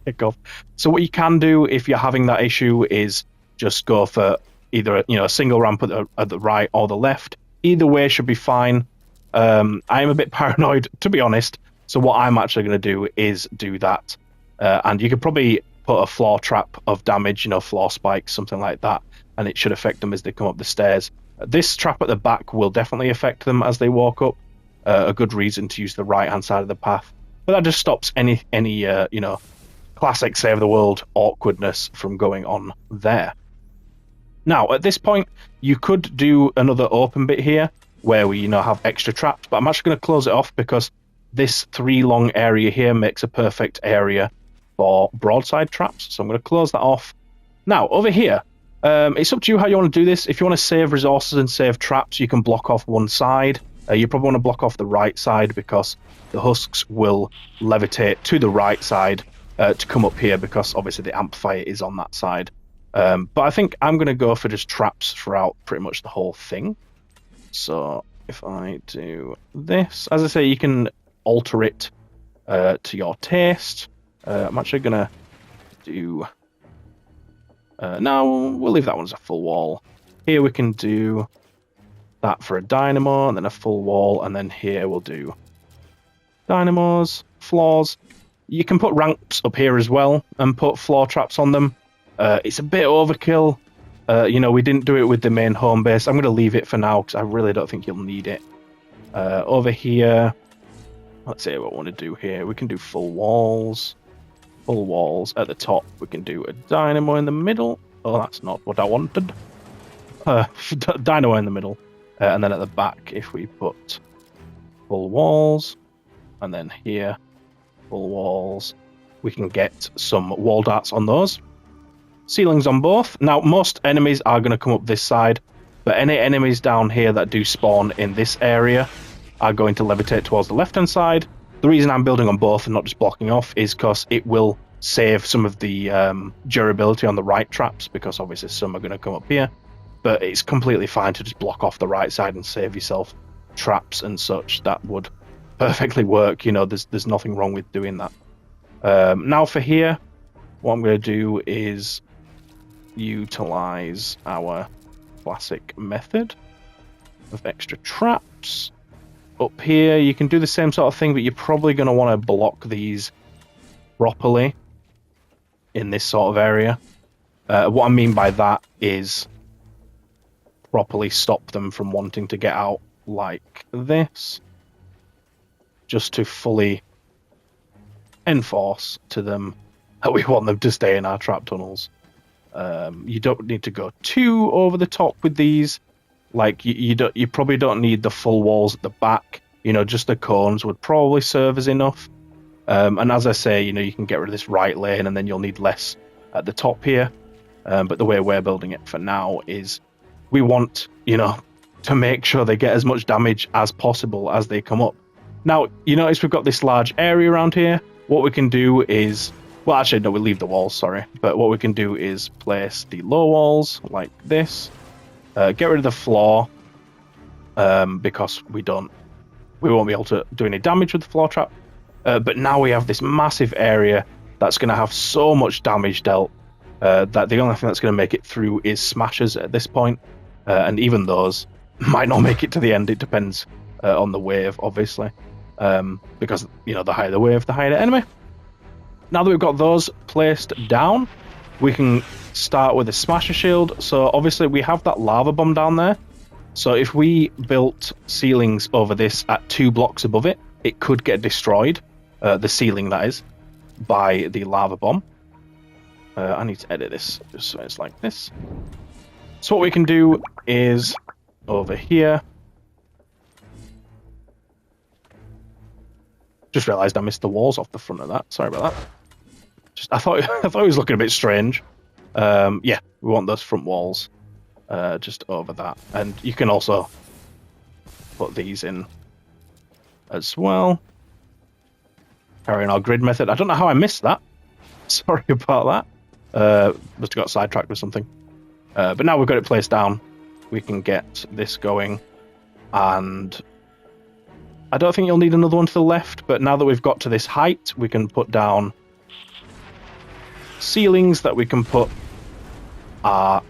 Kickoff. So what you can do if you're having that issue is just go for either, you know, a single ramp at the right or the left. Either way should be fine. I am a bit paranoid, to be honest, so what I'm actually going to do is do that. And you could probably put a floor trap of damage, you know, floor spikes, something like that, and it should affect them as they come up the stairs. This trap at the back will definitely affect them as they walk up. A good reason to use the right-hand side of the path. But that just stops any you know, classic Save the World awkwardness from going on there. Now, at this point, you could do another open bit here where we, you know, have extra traps, but I'm actually going to close it off because this 3 long area here makes a perfect area for broadside traps. So I'm going to close that off. Now, over here, It's up to you how you want to do this. If you want to save resources and save traps, you can block off one side. You probably want to block off the right side because the husks will levitate to the right side to come up here because obviously the amplifier is on that side. But I think I'm going to go for just traps throughout pretty much the whole thing. So if I do this, as I say, you can alter it to your taste. I'm actually going to do... no, we'll leave that one as a full wall. Here we can do that for a dynamo, and then a full wall, and then here we'll do dynamos, floors. You can put ramps up here as well, and put floor traps on them. It's a bit overkill. We didn't do it with the main home base. I'm going to leave it for now, because I really don't think you'll need it. Over here, let's see what I want to do here. We can do full walls. Full walls at the top. We can do a dynamo in the middle. Oh, that's not what I wanted. Dynamo in the middle. And then at the back, if we put full walls, and then here, full walls, we can get some wall darts on those. Ceilings on both. Now, most enemies are going to come up this side, but any enemies down here that do spawn in this area are going to levitate towards the left-hand side. The reason I'm building on both and not just blocking off is because it will save some of the durability on the right traps, because obviously some are going to come up here. But it's completely fine to just block off the right side and save yourself traps and such. That would perfectly work. There's nothing wrong with doing that. Now for here, what I'm going to do is utilize our classic method of extra traps. Up here, you can do the same sort of thing, but you're probably going to want to block these properly in this sort of area. What I mean by that is properly stop them from wanting to get out like this, just to fully enforce to them that we want them to stay in our trap tunnels. You don't need to go too over the top with these. Like you probably don't need the full walls at the back. Just the cones would probably serve as enough. And as I say, you can get rid of this right lane, and then you'll need less at the top here. But the way we're building it for now is we want, to make sure they get as much damage as possible as they come up. Now, you notice we've got this large area around here. What we can do is, well, actually, no, we'll leave the walls, sorry. But what we can do is place the low walls like this. Get rid of the floor, because we won't be able to do any damage with the floor trap. But now we have this massive area that's going to have so much damage dealt that the only thing that's going to make it through is smashers at this point. And even those might not make it to the end. It depends on the wave, obviously. Because, the higher the wave, the higher the enemy. Now that we've got those placed down, we can start with a smasher shield. So obviously we have that lava bomb down there. So if we built ceilings over this at 2 blocks above it, it could get destroyed. The ceiling, that is, by the lava bomb. I need to edit this just so it's like this. So what we can do is over here. Just realised I missed the walls off the front of that. Sorry about that. I thought it was looking a bit strange. Yeah, we want those front walls just over that, and you can also put these in as well. Carrying our grid method. I don't know how I missed that. Sorry about that. Must have got sidetracked with something. But now we've got it placed down, we can get this going, and I don't think you'll need another one to the left, but now that we've got to this height, we can put down ceilings that we can put our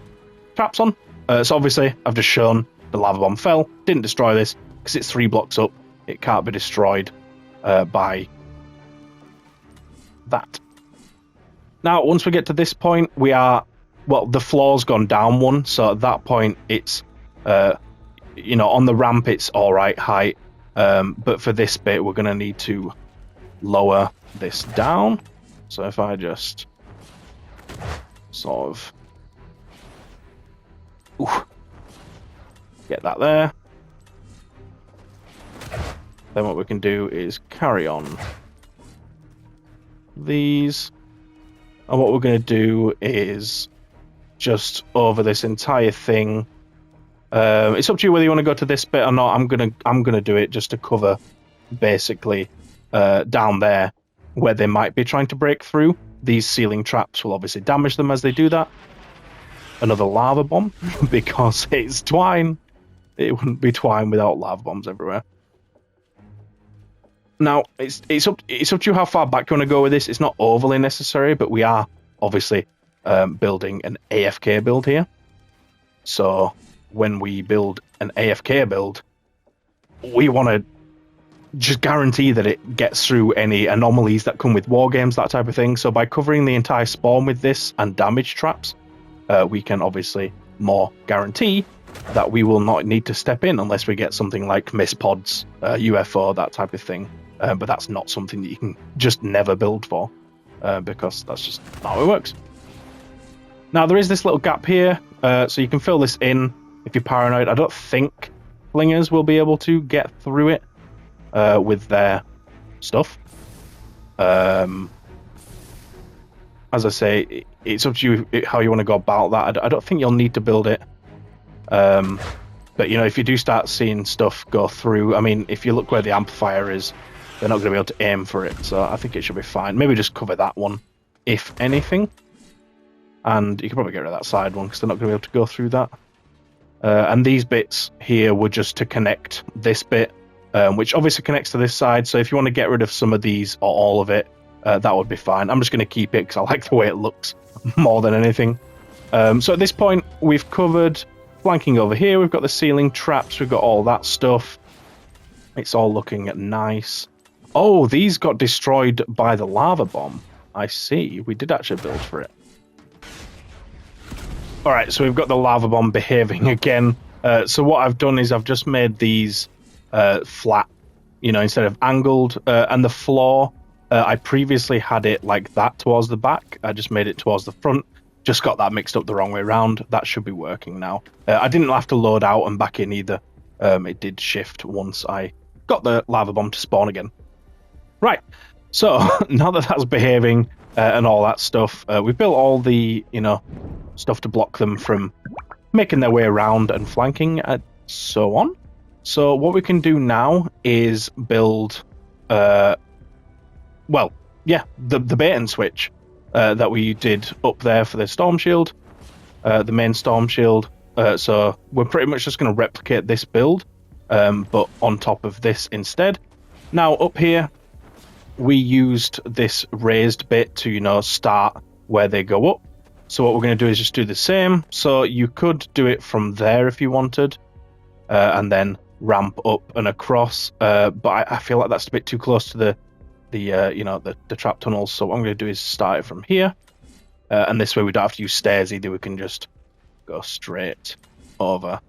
traps on. So obviously, I've just shown the lava bomb fell, didn't destroy this, because it's 3 blocks up, it can't be destroyed by that. Now, once we get to this point, we are, well, the floor's gone down 1, so at that point, it's, on the ramp, it's alright height, but for this bit, we're going to need to lower this down. So if I just sort of get that there, then what we can do is carry on these, and what we're going to do is just over this entire thing. It's up to you whether you want to go to this bit or not. I'm gonna do it just to cover basically down there where they might be trying to break through. These ceiling traps will obviously damage them as they do that. Another lava bomb because it's Twine. It wouldn't be Twine without lava bombs everywhere. Now it's up to you how far back you want to go with this. It's not overly necessary, but we are obviously building an AFK build here. So when we build an AFK build, we want to just guarantee that it gets through any anomalies that come with war games, that type of thing. So by covering the entire spawn with this and damage traps, we can obviously more guarantee that we will not need to step in unless we get something like mist pods, UFO, that type of thing. But that's not something that you can just never build for, because that's just not how it works. Now there is this little gap here, so you can fill this in if you're paranoid. I don't think flingers will be able to get through it with their stuff. As I say, it's up to you how you want to go about that. I don't think you'll need to build it. But, you know, if you do start seeing stuff go through, I mean, if you look where the amplifier is, they're not going to be able to aim for it. So I think it should be fine. Maybe just cover that one, if anything. And you can probably get rid of that side one because they're not going to be able to go through that. And these bits here were just to connect this bit, which obviously connects to this side. So if you want to get rid of some of these or all of it, that would be fine. I'm just going to keep it because I like the way it looks more than anything. So at this point, we've covered flanking over here. We've got the ceiling traps. We've got all that stuff. It's all looking nice. Oh, these got destroyed by the lava bomb. I see. We did actually build for it. All right, so we've got the lava bomb behaving again. So what I've done is I've just made these flat, you know, instead of angled. And the floor, I previously had it like that towards the back. I just made it towards the front. Just got that mixed up the wrong way around. That should be working now. I didn't have to load out and back in either. It did shift once I got the lava bomb to spawn again. Right, so now that that's behaving and all that stuff, we built all the, you know, stuff to block them from making their way around and flanking and so on. So what we can do now is build, the bait and switch that we did up there for the storm shield, the main storm shield. So we're pretty much just going to replicate this build, but on top of this instead. Now up here, we used this raised bit to, you know, start where they go up. So what we're going to do is just do the same. So you could do it from there if you wanted, and then ramp up and across. But I feel like that's a bit too close to the trap tunnels. So what I'm going to do is start it from here, and this way we don't have to use stairs either. We can just go straight over.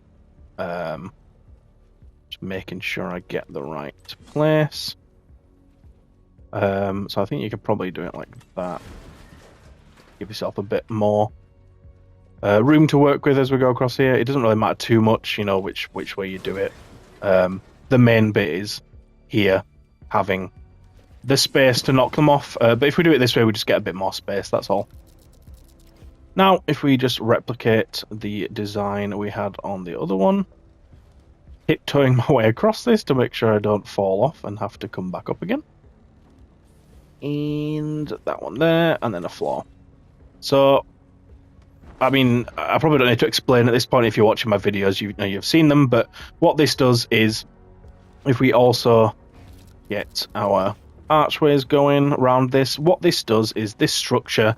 Just making sure I get the right place. So I think you could probably do it like that. Give yourself a bit more room to work with as we go across here. It doesn't really matter too much, you know, which way you do it. The main bit is here having the space to knock them off. But if we do it this way, we just get a bit more space, that's all. Now, if we just replicate the design we had on the other one, tiptoeing my way across this to make sure I don't fall off and have to come back up again. And that one there, and then a floor. So, I mean, I probably don't need to explain at this point. If you're watching my videos, you know you've seen them. But what this does is, if we also get our archways going around this, what this does is this structure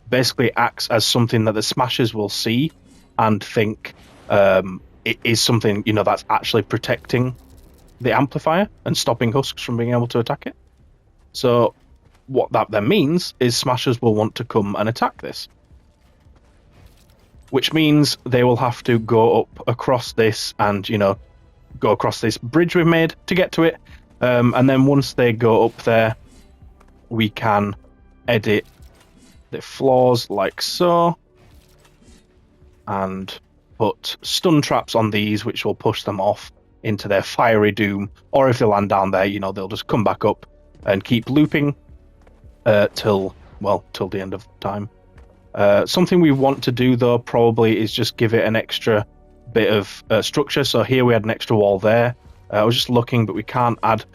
basically acts as something that the smashers will see and think it is something, you know, that's actually protecting the amplifier and stopping husks from being able to attack it. So what that then means is smashers will want to come and attack this, which means they will have to go up across this and, you know, go across this bridge we've made to get to it. And then once they go up there, we can edit the floors like so and put stun traps on these, which will push them off into their fiery doom. Or if they land down there, you know, they'll just come back up and keep looping till the end of time. Something we want to do though probably is just give it an extra bit of structure. So here we had an extra wall there. I was just looking, but we can't add.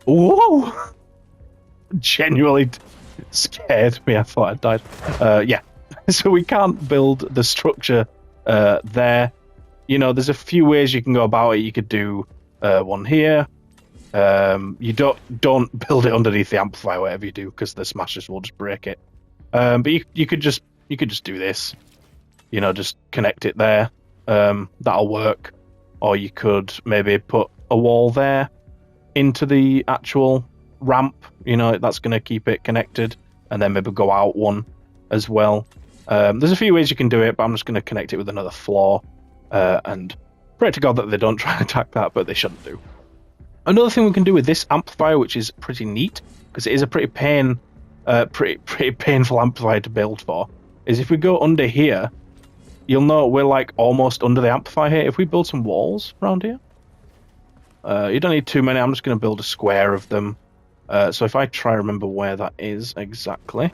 Whoa! Genuinely scared me. I thought I'd died. Yeah. So we can't build the structure there. You know, there's a few ways you can go about it. You could do one here. You don't build it underneath the amplifier, whatever you do, because the smashers will just break it. But you could just do this. You know, just connect it there. That'll work. Or you could maybe put a wall there into the actual ramp. You know, that's going to keep it connected, and then maybe go out one as well. There's a few ways you can do it, but I'm just going to connect it with another floor, and pray to God that they don't try and attack that, but they shouldn't do. Another thing we can do with this amplifier, which is pretty neat, because it is a pretty painful amplifier to build for, is if we go under here, you'll know we're like almost under the amplifier here. If we build some walls around here, you don't need too many. I'm just going to build a square of them. So if I try to remember where that is exactly.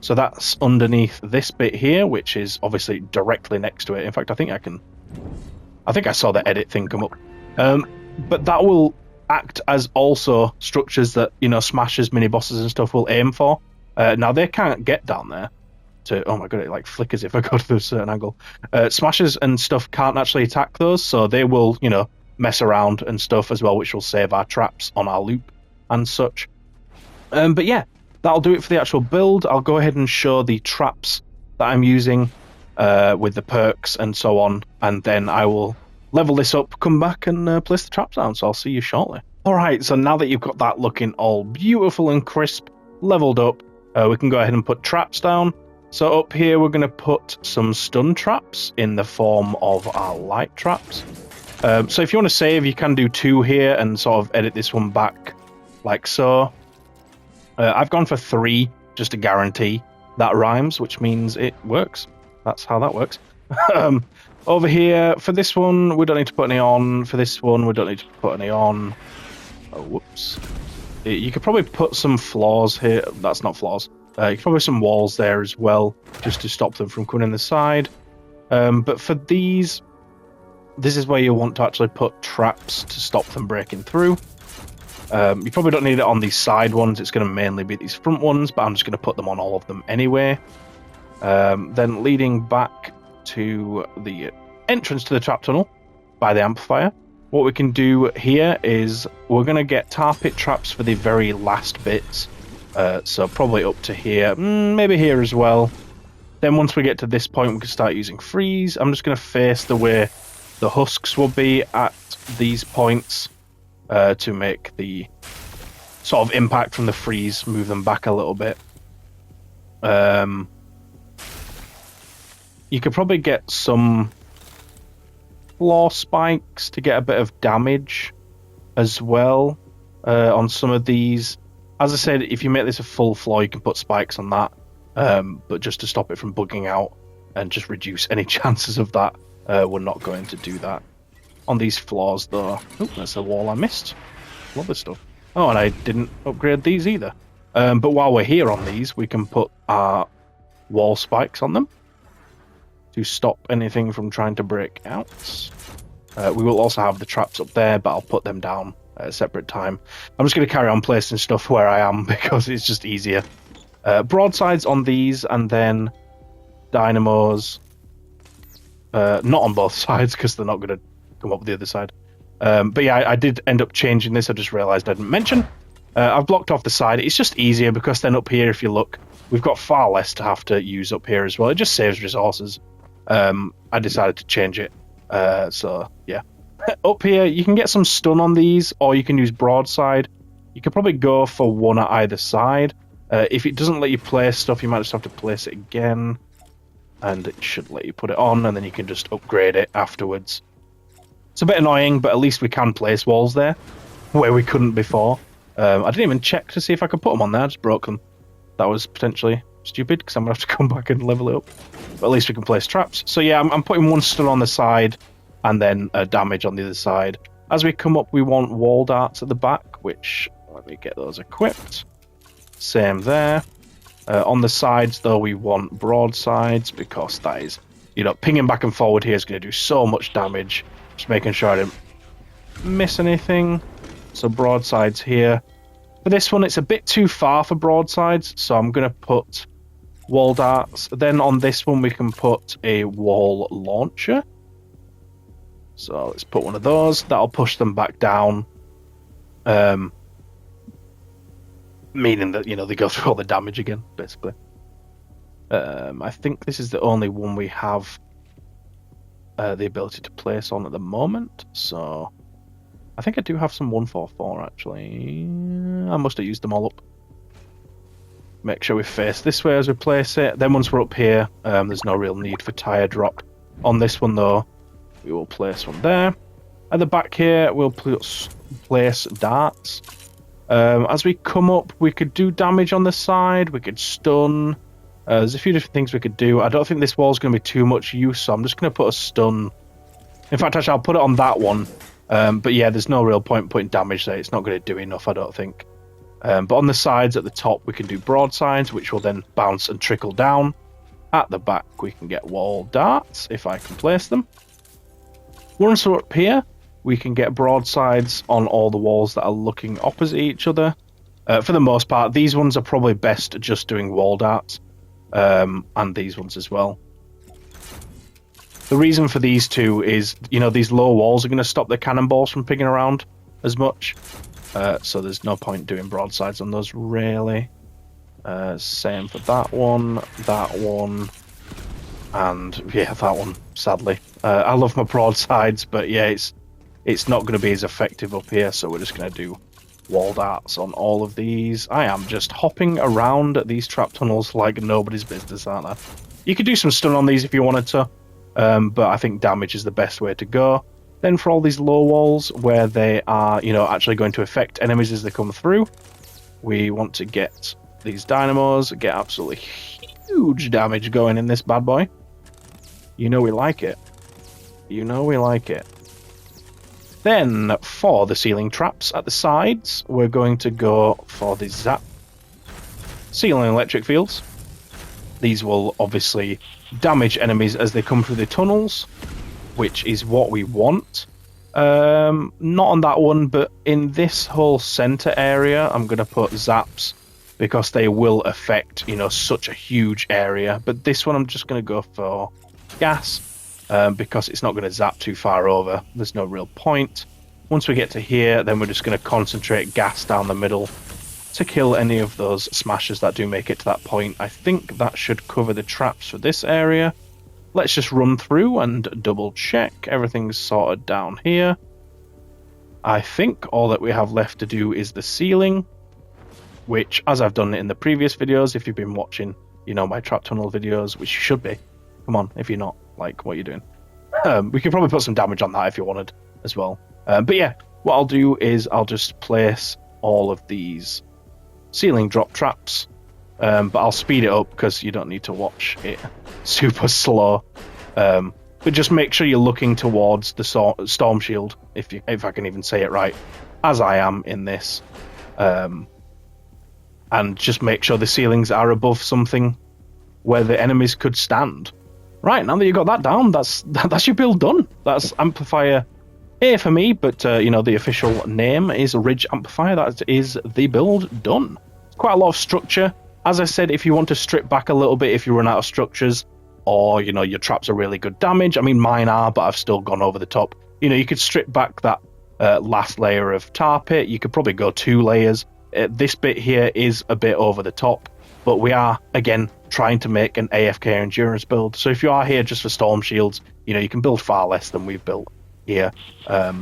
So that's underneath this bit here, which is obviously directly next to it. In fact, I think I saw the edit thing come up. But that will act as also structures that, you know, smashers, mini bosses and stuff will aim for. Now they can't get down there oh my god, it like flickers if I go to a certain angle. Smashers and stuff can't actually attack those, so they will, you know, mess around and stuff as well, which will save our traps on our loop and such. But yeah, that'll do it for the actual build. I'll go ahead and show the traps that I'm using with the perks and so on, and then I will level this up, come back and place the traps down, so I'll see you shortly. Alright, so now that you've got that looking all beautiful and crisp, leveled up, we can go ahead and put traps down. So up here we're going to put some stun traps in the form of our light traps. So if you want to save, you can do 2 here and sort of edit this one back like so. I've gone for 3 just to guarantee that rhymes, which means it works. That's how that works. Over here, for this one, we don't need to put any on. For this one, we don't need to put any on. Oh, whoops. You could probably put some floors here. That's not floors. You could probably put some walls there as well, just to stop them from coming in the side. But for these, this is where you want to actually put traps to stop them breaking through. You probably don't need it on these side ones. It's going to mainly be these front ones, but I'm just going to put them on all of them anyway. Then leading back to the entrance to the trap tunnel by the amplifier, what we can do here is we're going to get tar pit traps for the very last bits. So probably up to here, maybe here as well. Then once we get to this point, we can start using freeze. I'm just going to face the way the husks will be at these points to make the sort of impact from the freeze move them back a little bit. You could probably get some floor spikes to get a bit of damage as well on some of these. As I said, if you make this a full floor, you can put spikes on that, but just to stop it from bugging out and just reduce any chances of that, we're not going to do that. On these floors, though, oh, that's a wall I missed. Love this stuff. Oh, and I didn't upgrade these either. But while we're here on these, we can put our wall spikes on them to stop anything from trying to break out. We will also have the traps up there, but I'll put them down at a separate time. I'm just going to carry on placing stuff where I am because it's just easier. Broadsides on these, and then dynamos. Not on both sides because they're not going to come up the other side. But yeah, I did end up changing this. I just realized I didn't mention. I've blocked off the side. It's just easier because then up here, if you look, we've got far less to have to use up here as well. It just saves resources. I decided to change it. So yeah, up here you can get some stun on these, or you can use broadside. You could probably go for one at either side. If it doesn't let you place stuff, you might just have to place it again, and it should let you put it on, and then you can just upgrade it afterwards. It's a bit annoying, but at least we can place walls there where we couldn't before. I didn't even check to see if I could put them on there. I just broke them. That was potentially stupid because I'm gonna have to come back and level it up. But at least we can place traps. So yeah, I'm putting one stun on the side and then damage on the other side. As we come up, we want wall darts at the back, which let me get those equipped. Same there. On the sides, though, we want broadsides because that is, pinging back and forward here is going to do so much damage. Just making sure I didn't miss anything. So broadsides here. For this one, it's a bit too far for broadsides, so I'm going to put wall darts. Then on this one, we can put a wall launcher. So let's put one of those. That'll push them back down. Meaning that, they go through all the damage again, basically. I think this is the only one we have the ability to place on at the moment. So I think I do have some 144, actually. I must have used them all up. Make sure we face this way as we place it. Then once we're up here, there's no real need for tire drop. On this one, though, we will place one there. At the back here, we'll place darts. As we come up, we could do damage on the side. We could stun. There's a few different things we could do. I don't think this wall's going to be too much use, so I'm just going to put a stun. In fact, actually, I'll put it on that one. But yeah, there's no real point putting damage there. It's not going to do enough, I don't think. But on the sides at the top, we can do broadsides, which will then bounce and trickle down. At the back, we can get wall darts, if I can place them. Once we're up here, we can get broadsides on all the walls that are looking opposite each other. For the most part, these ones are probably best just doing wall darts. And these ones as well. The reason for these two is, these low walls are going to stop the cannonballs from picking around as much. So there's no point doing broadsides on those, really. Same for that one, and yeah, that one, sadly. I love my broadsides, but yeah, it's not going to be as effective up here, so we're just going to do wall darts on all of these. I am just hopping around these trap tunnels like nobody's business, aren't I? You could do some stun on these if you wanted to, but I think damage is the best way to go. Then for all these low walls where they are, actually going to affect enemies as they come through, we want to get these dynamos, get absolutely huge damage going in this bad boy. We like it. We like it. Then, for the ceiling traps at the sides, we're going to go for the zap ceiling electric fields. These will obviously damage enemies as they come through the tunnels, which is what we want. Not on that one, but in this whole center area, I'm going to put zaps because they will affect, such a huge area. But this one, I'm just going to go for gas. Because it's not going to zap too far over. There's no real point. Once we get to here, then we're just going to concentrate gas down the middle to kill any of those smashers that do make it to that point. I think that should cover the traps for this area. Let's just run through and double check. Everything's sorted down here. I think all that we have left to do is the ceiling, which, as I've done in the previous videos, if you've been watching, my trap tunnel videos, which you should be. Come on, if you're not, what are you doing? We could probably put some damage on that if you wanted as well. But yeah, what I'll do is I'll just place all of these ceiling drop traps. But I'll speed it up because you don't need to watch it super slow. But just make sure you're looking towards the storm shield, if I can even say it right, as I am in this. And just make sure the ceilings are above something where the enemies could stand. Right, now that you got that down, that's your build done. That's Amplifier A for me, but the official name is Ridge Amplifier. That is the build done. Quite a lot of structure. As I said, if you want to strip back a little bit, if you run out of structures, or your traps are really good damage. I mean, mine are, but I've still gone over the top. You could strip back that last layer of tar pit. You could probably go 2 layers. This bit here is a bit over the top. But we are, again, trying to make an AFK endurance build. So if you are here just for storm shields, you can build far less than we've built here. But,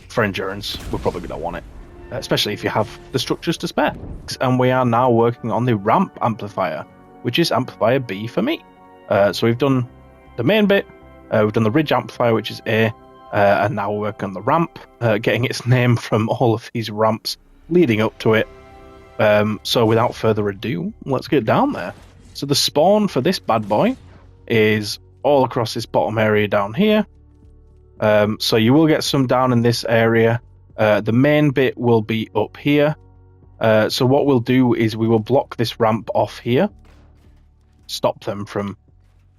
for endurance, we're probably going to want it. Especially if you have the structures to spare. And we are now working on the ramp amplifier, which is amplifier B for me. So we've done the main bit. We've done the ridge amplifier, which is A. And now we're working on the ramp, getting its name from all of these ramps leading up to it. So without further ado, let's get down there. So the spawn for this bad boy is all across this bottom area down here. So you will get some down in this area. The main bit will be up here. So what we'll do is we will block this ramp off here, stop them from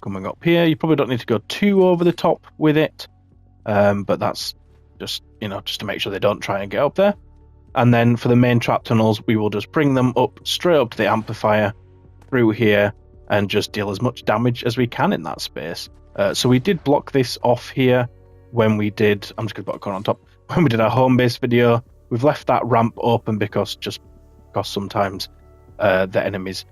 coming up here. You probably don't need to go too over the top with it, but that's just, just to make sure they don't try and get up there. And then for the main trap tunnels, we will just bring them up straight up to the amplifier through here and just deal as much damage as we can in that space. So we did block this off here when we did, I'm just going to put a cone on top, when we did our Homebase video. We've left that ramp open because sometimes the enemies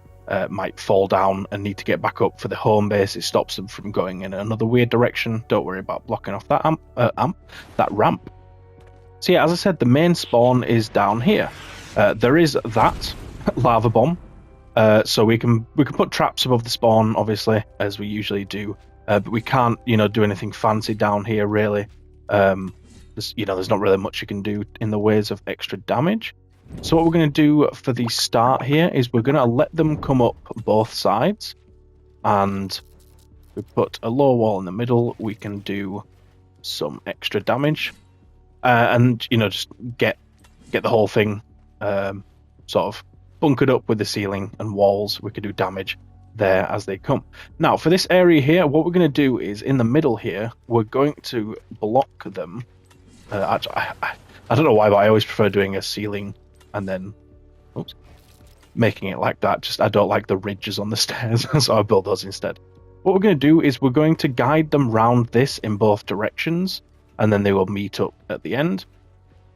might fall down and need to get back up for the Homebase. It stops them from going in another weird direction. Don't worry about blocking off that ramp. So yeah, as I said, the main spawn is down here. There is that lava bomb, so we can put traps above the spawn, obviously, as we usually do. But we can't, do anything fancy down here really. There's not really much you can do in the ways of extra damage. So what we're going to do for the start here is we're going to let them come up both sides, and we put a low wall in the middle. We can do some extra damage. And just get the whole thing sort of bunkered up with the ceiling and walls. We could do damage there as they come. Now for this area here, what we're going to do is in the middle here, we're going to block them. Actually, I don't know why, but I always prefer doing a ceiling and then making it like that. Just I don't like the ridges on the stairs, so I build those instead. What we're going to do is we're going to guide them round this in both directions, and then they will meet up at the end.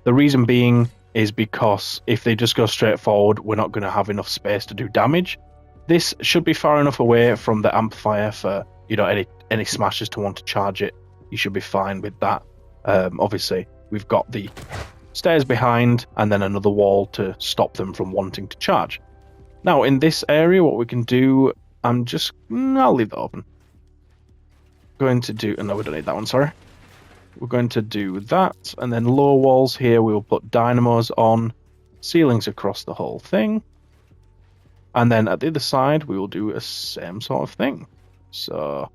The reason being is because if they just go straight forward, we're not going to have enough space to do damage. This should be far enough away from the amplifier for any smashers to want to charge it. You should be fine with that. Obviously, we've got the stairs behind and then another wall to stop them from wanting to charge. Now in this area, what we can do, I'll leave that open. Going to do, no, we don't need that one, sorry. We're going to do that, and then lower walls here, we will put dynamos on, ceilings across the whole thing. And then at the other side, we will do a same sort of thing. So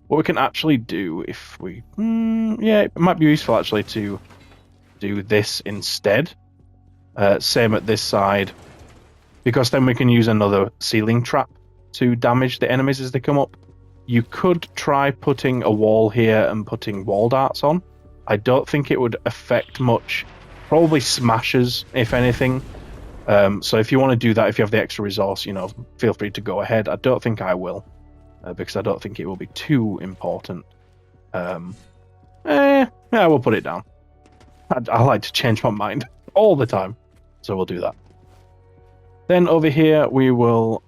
what we can actually do if we, it might be useful actually to do this instead. Same at this side, because then we can use another ceiling trap to damage the enemies as they come up. You could try putting a wall here and putting wall darts on. I don't think it would affect much. Probably smashers, if anything. So if you want to do that, if you have the extra resource, feel free to go ahead. I don't think I will, because I don't think it will be too important. Yeah, we'll put it down. I like to change my mind all the time, so we'll do that. Then over here, we will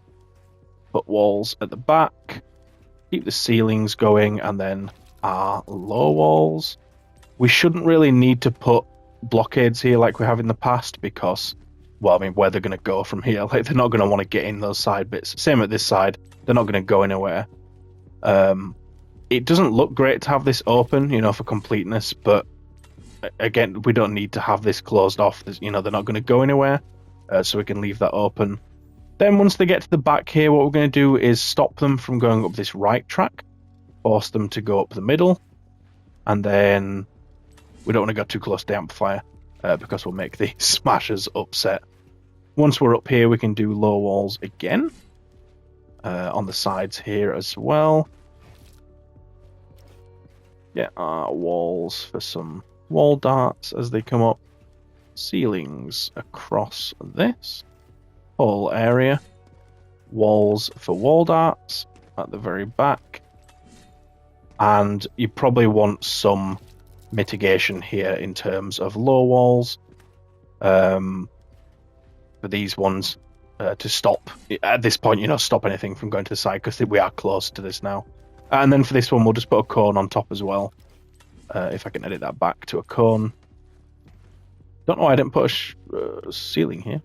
put walls at the back. Keep the ceilings going, and then our low walls. We shouldn't really need to put blockades here like we have in the past, because, well, I mean, where they're going to go from here? Like, they're not going to want to get in those side bits. Same at this side. They're not going to go anywhere. It doesn't look great to have this open, for completeness, but again, we don't need to have this closed off. They're not going to go anywhere, so we can leave that open. Then once they get to the back here, what we're going to do is stop them from going up this right track, force them to go up the middle, and then we don't want to go too close to the amplifier because we'll make the smashers upset. Once we're up here, we can do low walls again on the sides here as well. Get our walls for some wall darts as they come up. Ceilings across this whole area. Walls for wall darts at the very back. And you probably want some mitigation here in terms of low walls for these ones to stop, at this point, stop anything from going to the side, because we are close to this now. And then for this one, we'll just put a cone on top as well. If I can edit that back to a cone. Don't know why I didn't put a ceiling here.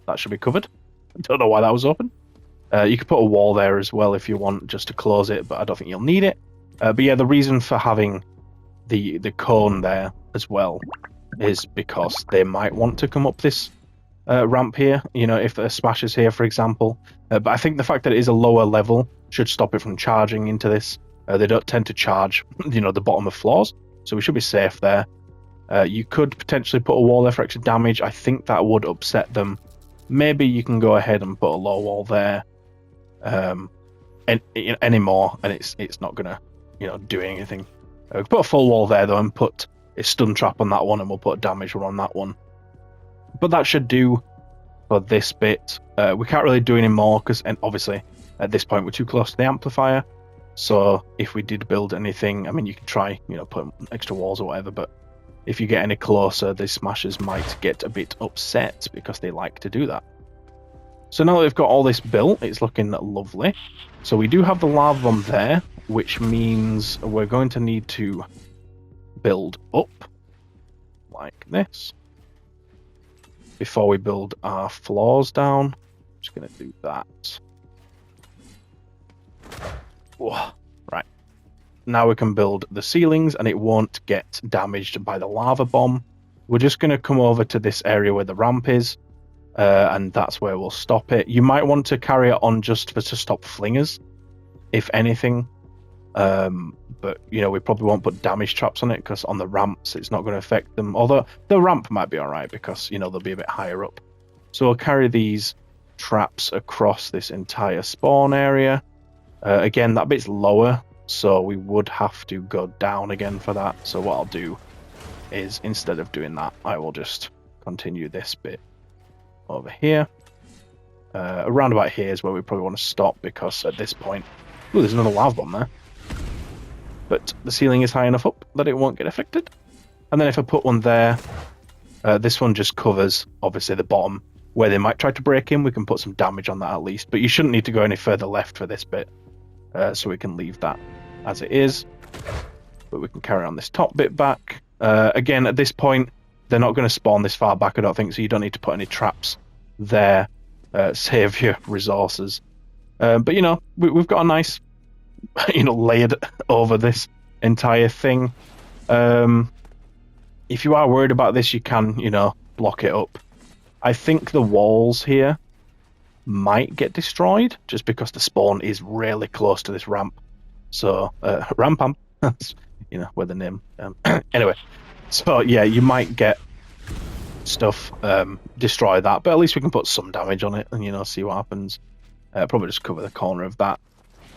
That should be covered. I don't know why that was open. You could put a wall there as well if you want, just to close it, but I don't think you'll need it. But yeah, the reason for having the cone there as well is because they might want to come up this ramp here, if a smash is here, for example. But I think the fact that it is a lower level should stop it from charging into this. They don't tend to charge, the bottom of floors, so we should be safe there. You could potentially put a wall there for extra damage. I think that would upset them. Maybe you can go ahead and put a low wall there anymore, and it's not gonna do anything. We put a full wall there though, and put a stun trap on that one, and we'll put a damage one on that one. But that should do for this bit. We can't really do any more because obviously at this point we're too close to the amplifier. So if we did build anything, I mean, you could try put extra walls or whatever, but if you get any closer, the smashers might get a bit upset because they like to do that. So now that we've got all this built, it's looking lovely. So we do have the lava bomb there, which means we're going to need to build up like this before we build our floors down. Just going to do that. Whoa. Right. Now we can build the ceilings and it won't get damaged by the lava bomb. We're just going to come over to this area where the ramp is, and that's where we'll stop it. You might want to carry it on just to stop flingers, if anything. But we probably won't put damage traps on it because on the ramps it's not going to affect them. Although the ramp might be alright because they'll be a bit higher up. So we'll carry these traps across this entire spawn area. Again, that bit's lower, so we would have to go down again for that. So what I'll do is, instead of doing that, I will just continue this bit over here. Around about here is where we probably want to stop, because at this point... Ooh, there's another lava bomb there. But the ceiling is high enough up that it won't get affected. And then if I put one there, this one just covers, obviously, the bottom. Where they might try to break in, we can put some damage on that at least. But you shouldn't need to go any further left for this bit. So we can leave that as it is. But we can carry on this top bit back. Again, at this point, they're not going to spawn this far back, I don't think, so you don't need to put any traps there. Save your resources. But, we've got a nice, layered over this entire thing. If you are worried about this, you can, block it up. I think the walls here might get destroyed just because the spawn is really close to this ramp. So, ramp, that's, where the name. Anyway, so yeah, you might get stuff destroy that, but at least we can put some damage on it and see what happens. Probably just cover the corner of that.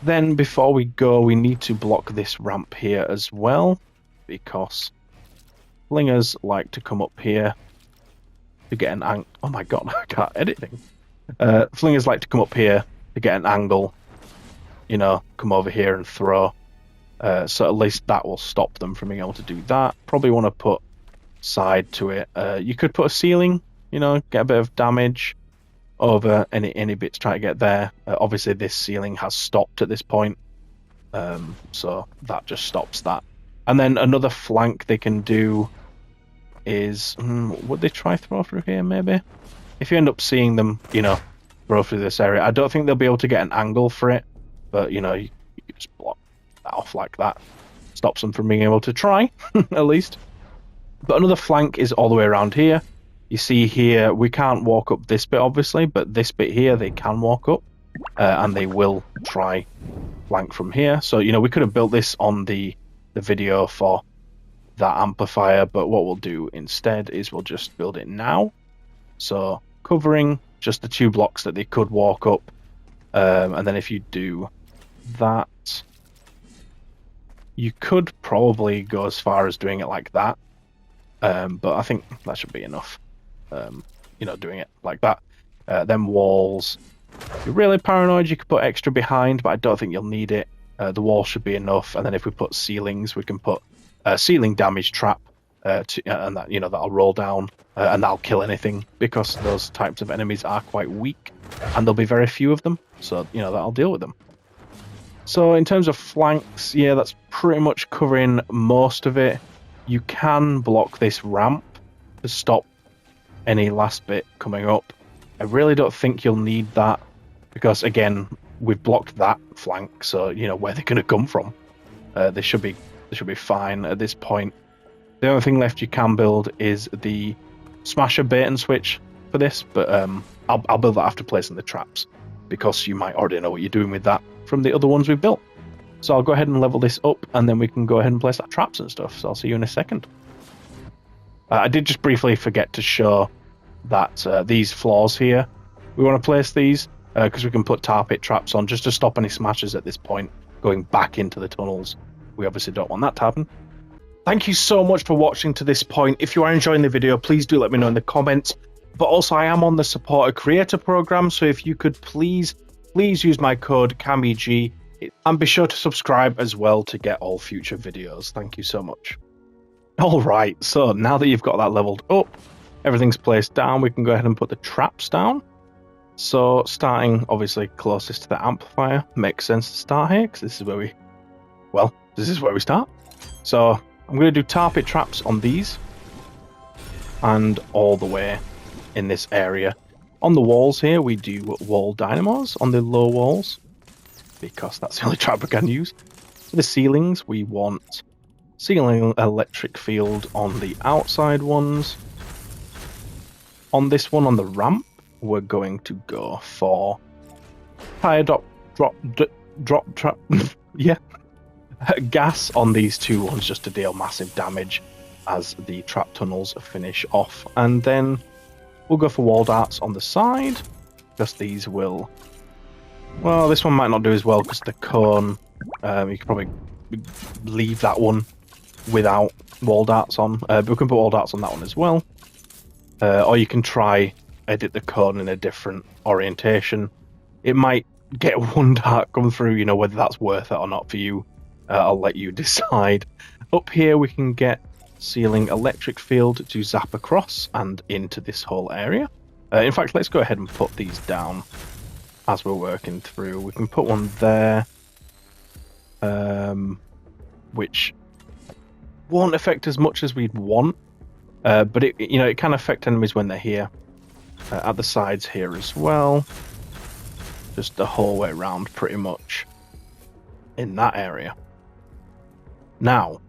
Then before we go, we need to block this ramp here as well, because flingers like to come up here to get an angle. Oh my god, I can't edit things. Flingers like to come up here to get an angle, come over here and throw. So at least that will stop them from being able to do that. Probably want to put side to it. You could put a ceiling, get a bit of damage over any bits trying to get there. Obviously this ceiling has stopped at this point, so that just stops that. And then another flank they can do is, would they try throw through here maybe? If you end up seeing them, throw through this area, I don't think they'll be able to get an angle for it, but you can just block that off like that. Stops them from being able to try, at least. But another flank is all the way around here. You see here, we can't walk up this bit obviously, but this bit here they can walk up, and they will try flank from here. So, we could have built this on the video for that amplifier, but what we'll do instead is we'll just build it now. So covering just the 2 blocks that they could walk up, and then if you do that, you could probably go as far as doing it like that, but I think that should be enough. Doing it like that. Then walls, if you're really paranoid, you could put extra behind, but I don't think you'll need it. The wall should be enough, and then if we put ceilings, we can put a ceiling damage trap, and that that'll roll down, and that'll kill anything, because those types of enemies are quite weak, and there'll be very few of them, so that'll deal with them. So in terms of flanks, yeah, that's pretty much covering most of it. You can block this ramp to stop any last bit coming up. I really don't think you'll need that, because again, we've blocked that flank, so where they're going to come from. They should be fine at this point. The only thing left you can build is the smasher bait and switch for this, but I'll build that after placing the traps, because you might already know what you're doing with that from the other ones we've built. So I'll go ahead and level this up, and then we can go ahead and place our traps and stuff. So I'll see you in a second. I did just briefly forget to show that these floors here, we want to place these because we can put tar pit traps on just to stop any smashes at this point going back into the tunnels. We obviously don't want that to happen. Thank you so much for watching to this point. If you are enjoying the video, please do let me know in the comments. But also, I am on the supporter creator program, so if you could please use my code CAMEG, and be sure to subscribe as well to get all future videos. Thank you so much. Alright, so now that you've got that leveled up, everything's placed down, we can go ahead and put the traps down. So starting obviously closest to the amplifier, makes sense to start here, because this is where we start. So I'm going to do tar pit traps on these, and all the way in this area. On the walls here, we do wall dynamos on the low walls, because that's the only trap we can use. For the ceilings, we want ceiling electric field on the outside ones. On this one, on the ramp, we're going to go for tire drop trap. Yeah. Gas on these two ones just to deal massive damage as the trap tunnels finish off. And then we'll go for wall darts on the side, because these will... Well, this one might not do as well because the cone, you could probably leave that one without wall darts on. But we can put wall darts on that one as well. Or you can try edit the cone in a different orientation. It might get one dart come through, you know, whether that's worth it or not for you. I'll let you decide. Up here we can get ceiling electric field to zap across and into this whole area. In fact, let's go ahead and put these down as we're working through. We can put one there, which won't affect as much as we'd want, but it can affect enemies when they're here. At the sides here as well, just the whole way around pretty much in that area. Now,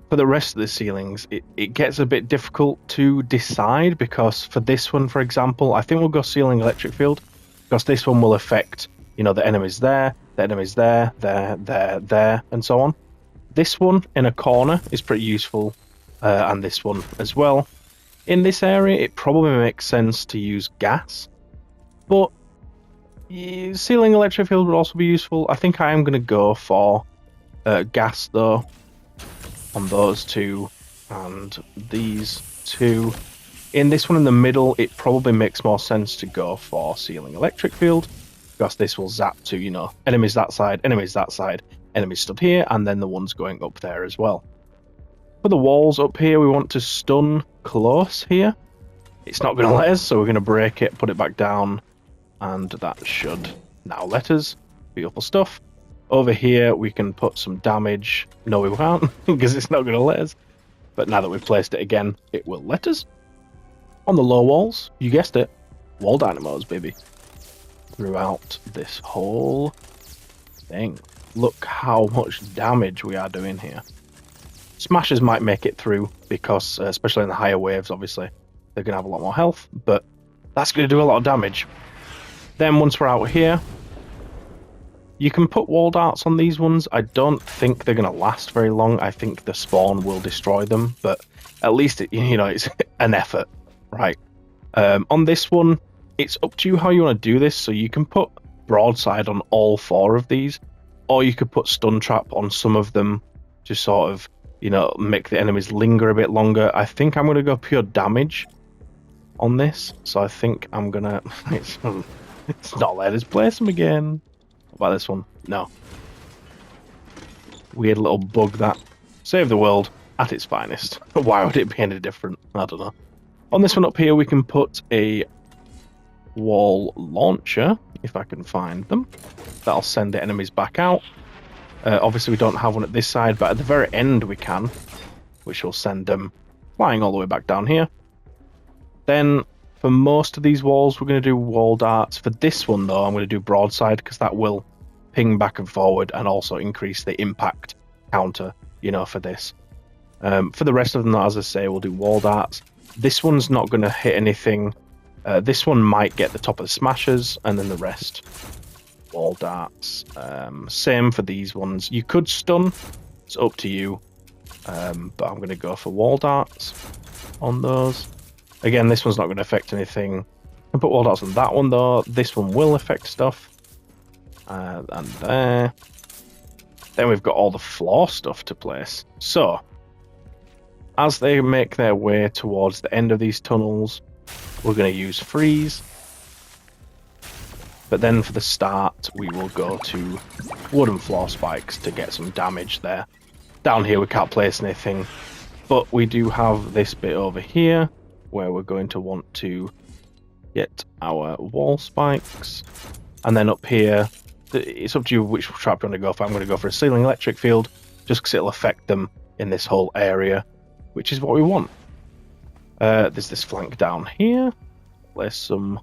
for the rest of the ceilings, it gets a bit difficult to decide, because for this one, for example, I think we'll go ceiling electric field, because this one will affect, the enemies there, the enemies there, there, and so on. This one in a corner is pretty useful, and this one as well. In this area, it probably makes sense to use gas, but ceiling electric field would also be useful. I think I am going to go for gas, though, on those two and these two. In this one in the middle, it probably makes more sense to go for ceiling electric field, because this will zap to, enemies that side, enemies stood here, and then the ones going up there as well. For the walls up here, we want to stun close here. It's not going to let us, so we're going to break it, put it back down, and that should now let us. Beautiful stuff. Over here, we can put some damage. No, we can't, because it's not going to let us. But now that we've placed it again, it will let us. On the low walls, you guessed it, wall dynamos, baby. Throughout this whole thing. Look how much damage we are doing here. Smashers might make it through, because, especially in the higher waves, obviously, they're going to have a lot more health, but that's going to do a lot of damage. Then once we're out here, you can put wall darts on these ones. I don't think they're going to last very long. I think the spawn will destroy them, but at least it's an effort, right? On this one, it's up to you how you want to do this. So you can put broadside on all 4 of these, or you could put stun trap on some of them to sort of, make the enemies linger a bit longer. I think I'm going to go pure damage on this. So I think I'm going to... It's not let us place them again. What about this one? No. Weird little bug that. Save the world at its finest. Why would it be any different? I don't know. On this one up here, we can put a wall launcher, if I can find them. That'll send the enemies back out. Obviously, we don't have one at this side, but at the very end we can, which will send them flying all the way back down here. Then, for most of these walls, we're going to do wall darts. For this one, though, I'm going to do broadside, because that will ping back and forward and also increase the impact counter, for this. For the rest of them, as I say, we'll do wall darts. This one's not going to hit anything. This one might get the top of the smashers, and then the rest wall darts. Same for these ones. You could stun, it's up to you, but I'm going to go for wall darts. on those. Again, this one's not going to affect anything. I can put wall darts on that one though. This one will affect stuff. And there. Then we've got all the floor stuff to place. So, as they make their way towards the end of these tunnels, we're going to use freeze. But then for the start, we will go to wooden floor spikes to get some damage there. Down here we can't place anything, but we do have this bit over here where we're going to want to get our wall spikes. And then up here, it's up to you which trap you want to go for. I'm going to go for a ceiling electric field, just because it'll affect them in this whole area, which is what we want. There's this flank down here. Place some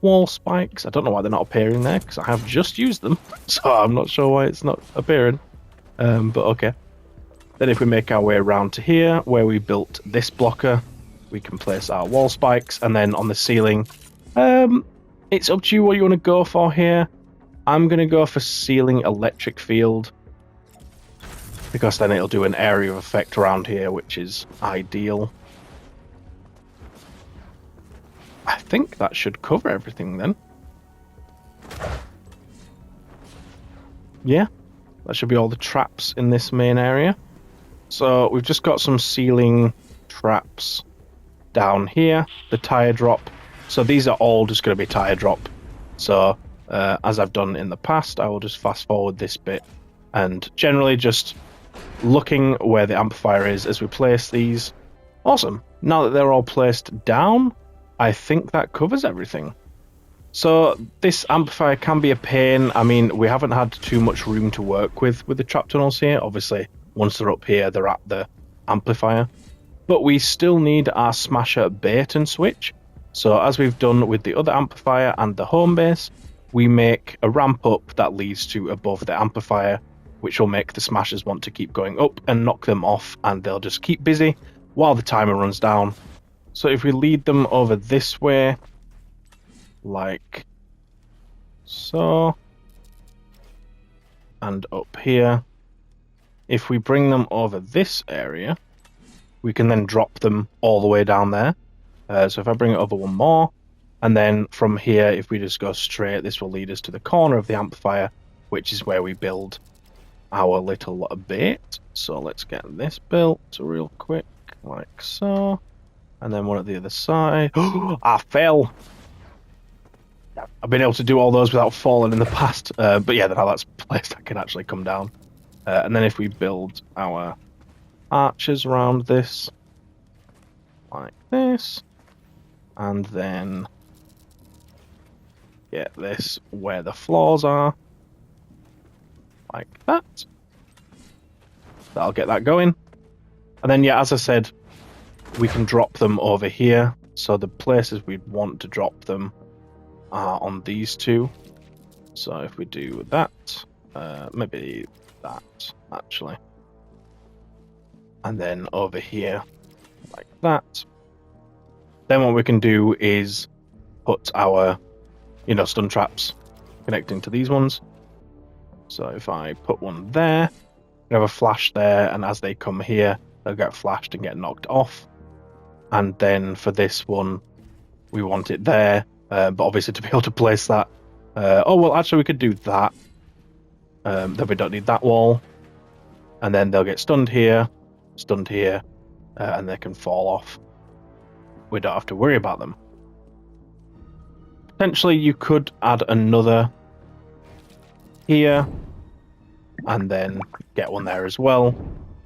wall spikes. I don't know why they're not appearing there, because I have just used them, so I'm not sure why it's not appearing. But okay. Then if we make our way around to here, where we built this blocker, we can place our wall spikes, and then on the ceiling, it's up to you what you want to go for here. I'm going to go for ceiling electric field, because then it'll do an area of effect around here, which is ideal. I think that should cover everything then. Yeah, that should be all the traps in this main area. So we've just got some ceiling traps down here, the tire drop. So these are all just going to be tire drop. So as I've done in the past, I will just fast forward this bit and generally just looking where the amplifier is as we place these. Awesome. Now that they're all placed down, I think that covers everything. So this amplifier can be a pain. I mean, we haven't had too much room to work with the trap tunnels here. Obviously, once they're up here, they're at the amplifier. But we still need our smasher bait and switch. So as we've done with the other amplifier and the Homebase, we make a ramp up that leads to above the amplifier, which will make the smashers want to keep going up and knock them off, and they'll just keep busy while the timer runs down. So if we lead them over this way, like so, and up here, if we bring them over this area, we can then drop them all the way down there. So if I bring it over one more, and then from here, if we just go straight, this will lead us to the corner of the amplifier, which is where we build our little bait. So let's get this built real quick, like so. And then one at the other side. I fell! I've been able to do all those without falling in the past. But yeah, now that's placed, I can actually come down. And then if we build our arches around this, like this, and then get this where the floors are, like that. That'll get that going. And then, yeah, as I said, we can drop them over here. So the places we'd want to drop them are on these two. So if we do that, maybe that, actually. And then over here, like that. Then what we can do is put our, stun traps connecting to these ones. So if I put one there, we have a flash there, and as they come here, they'll get flashed and get knocked off. And then for this one, we want it there, but obviously to be able to place that, actually we could do that. Then we don't need that wall. And then they'll get stunned here, and they can fall off. We don't have to worry about them. Potentially you could add another here, and then get one there as well,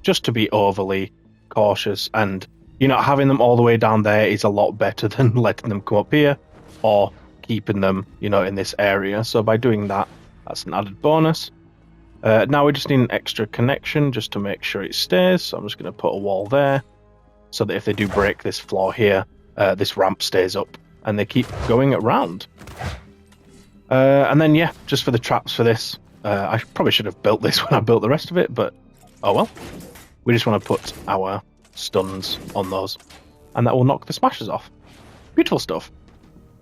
just to be overly cautious. And having them all the way down there is a lot better than letting them come up here or keeping them in this area. So by doing that, that's an added bonus. Now we just need an extra connection just to make sure it stays. So I'm just going to put a wall there so that if they do break this floor here, this ramp stays up and they keep going around. And then, yeah, just for the traps for this, I probably should have built this when I built the rest of it, but oh well. We just want to put our stuns on those, and that will knock the smashers off. Beautiful stuff.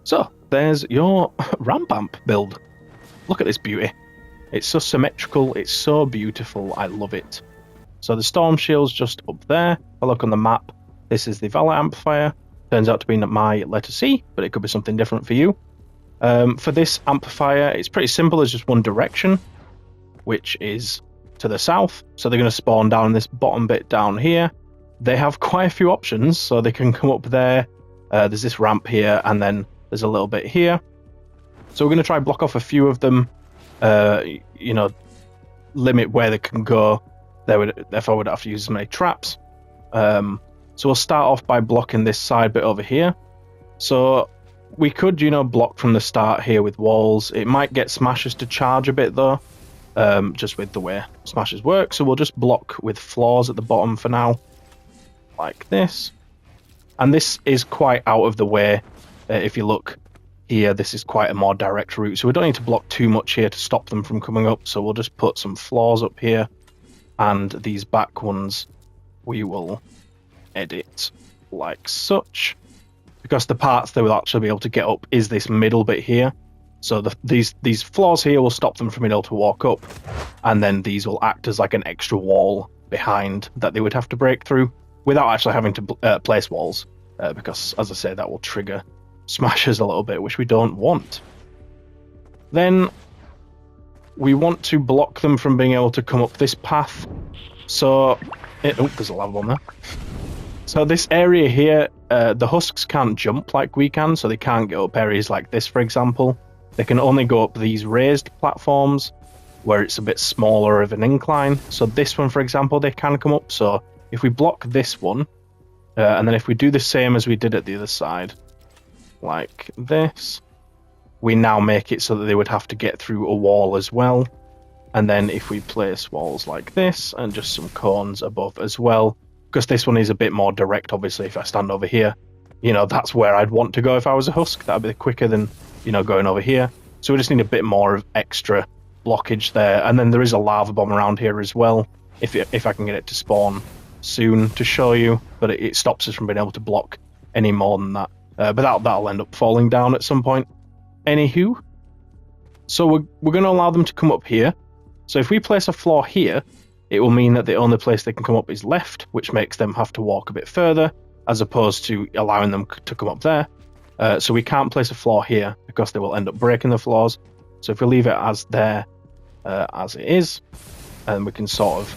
So, there's your ramp amp build. Look at this beauty. It's so symmetrical, it's so beautiful, I love it. So the storm shield's just up there. If I look on the map, This is the Valor Amplifier. Turns out to be my letter C, but it could be something different for you. For this amplifier, it's pretty simple. There's just one direction, which is to the south. So they're going to spawn down this bottom bit down here. They have quite a few options, so they can come up there. There's this ramp here, and then there's a little bit here. So we're going to try block off a few of them, limit where they can go. Therefore, we'd have to use as many traps. So we'll start off by blocking this side bit over here. So we could, block from the start here with walls. It might get smashers to charge a bit, though, just with the way smashers work. So we'll just block with floors at the bottom for now, like this. And this is quite out of the way. If you look here, this is quite a more direct route, so we don't need to block too much here to stop them from coming up. So we'll just put some floors up here, and these back ones we will edit like such, because the parts they will actually be able to get up is this middle bit here. So these floors here will stop them from being able to walk up, and then these will act as like an extra wall behind that they would have to break through without actually having to place walls, because, as I say, that will trigger smashers a little bit, which we don't want. Then we want to block them from being able to come up this path. So, there's a lava bomb there. So this area here, the husks can't jump like we can, so they can't get up areas like this, for example. They can only go up these raised platforms where it's a bit smaller of an incline. So this one, for example, they can come up. So if we block this one, and then if we do the same as we did at the other side, like this, we now make it so that they would have to get through a wall as well. And then if we place walls like this and just some cones above as well, because this one is a bit more direct, obviously. If I stand over here, that's where I'd want to go if I was a husk. That'd be quicker than going over here. So we just need a bit more of extra blockage there. And then there is a lava bomb around here as well, if I can get it to spawn soon to show you, but it stops us from being able to block any more than that. But that'll end up falling down at some point. Anywho, so we're going to allow them to come up here. So if we place a floor here, it will mean that the only place they can come up is left, which makes them have to walk a bit further, as opposed to allowing them to come up there. So we can't place a floor here because they will end up breaking the floors. So if we leave it as there, as it is, and we can sort of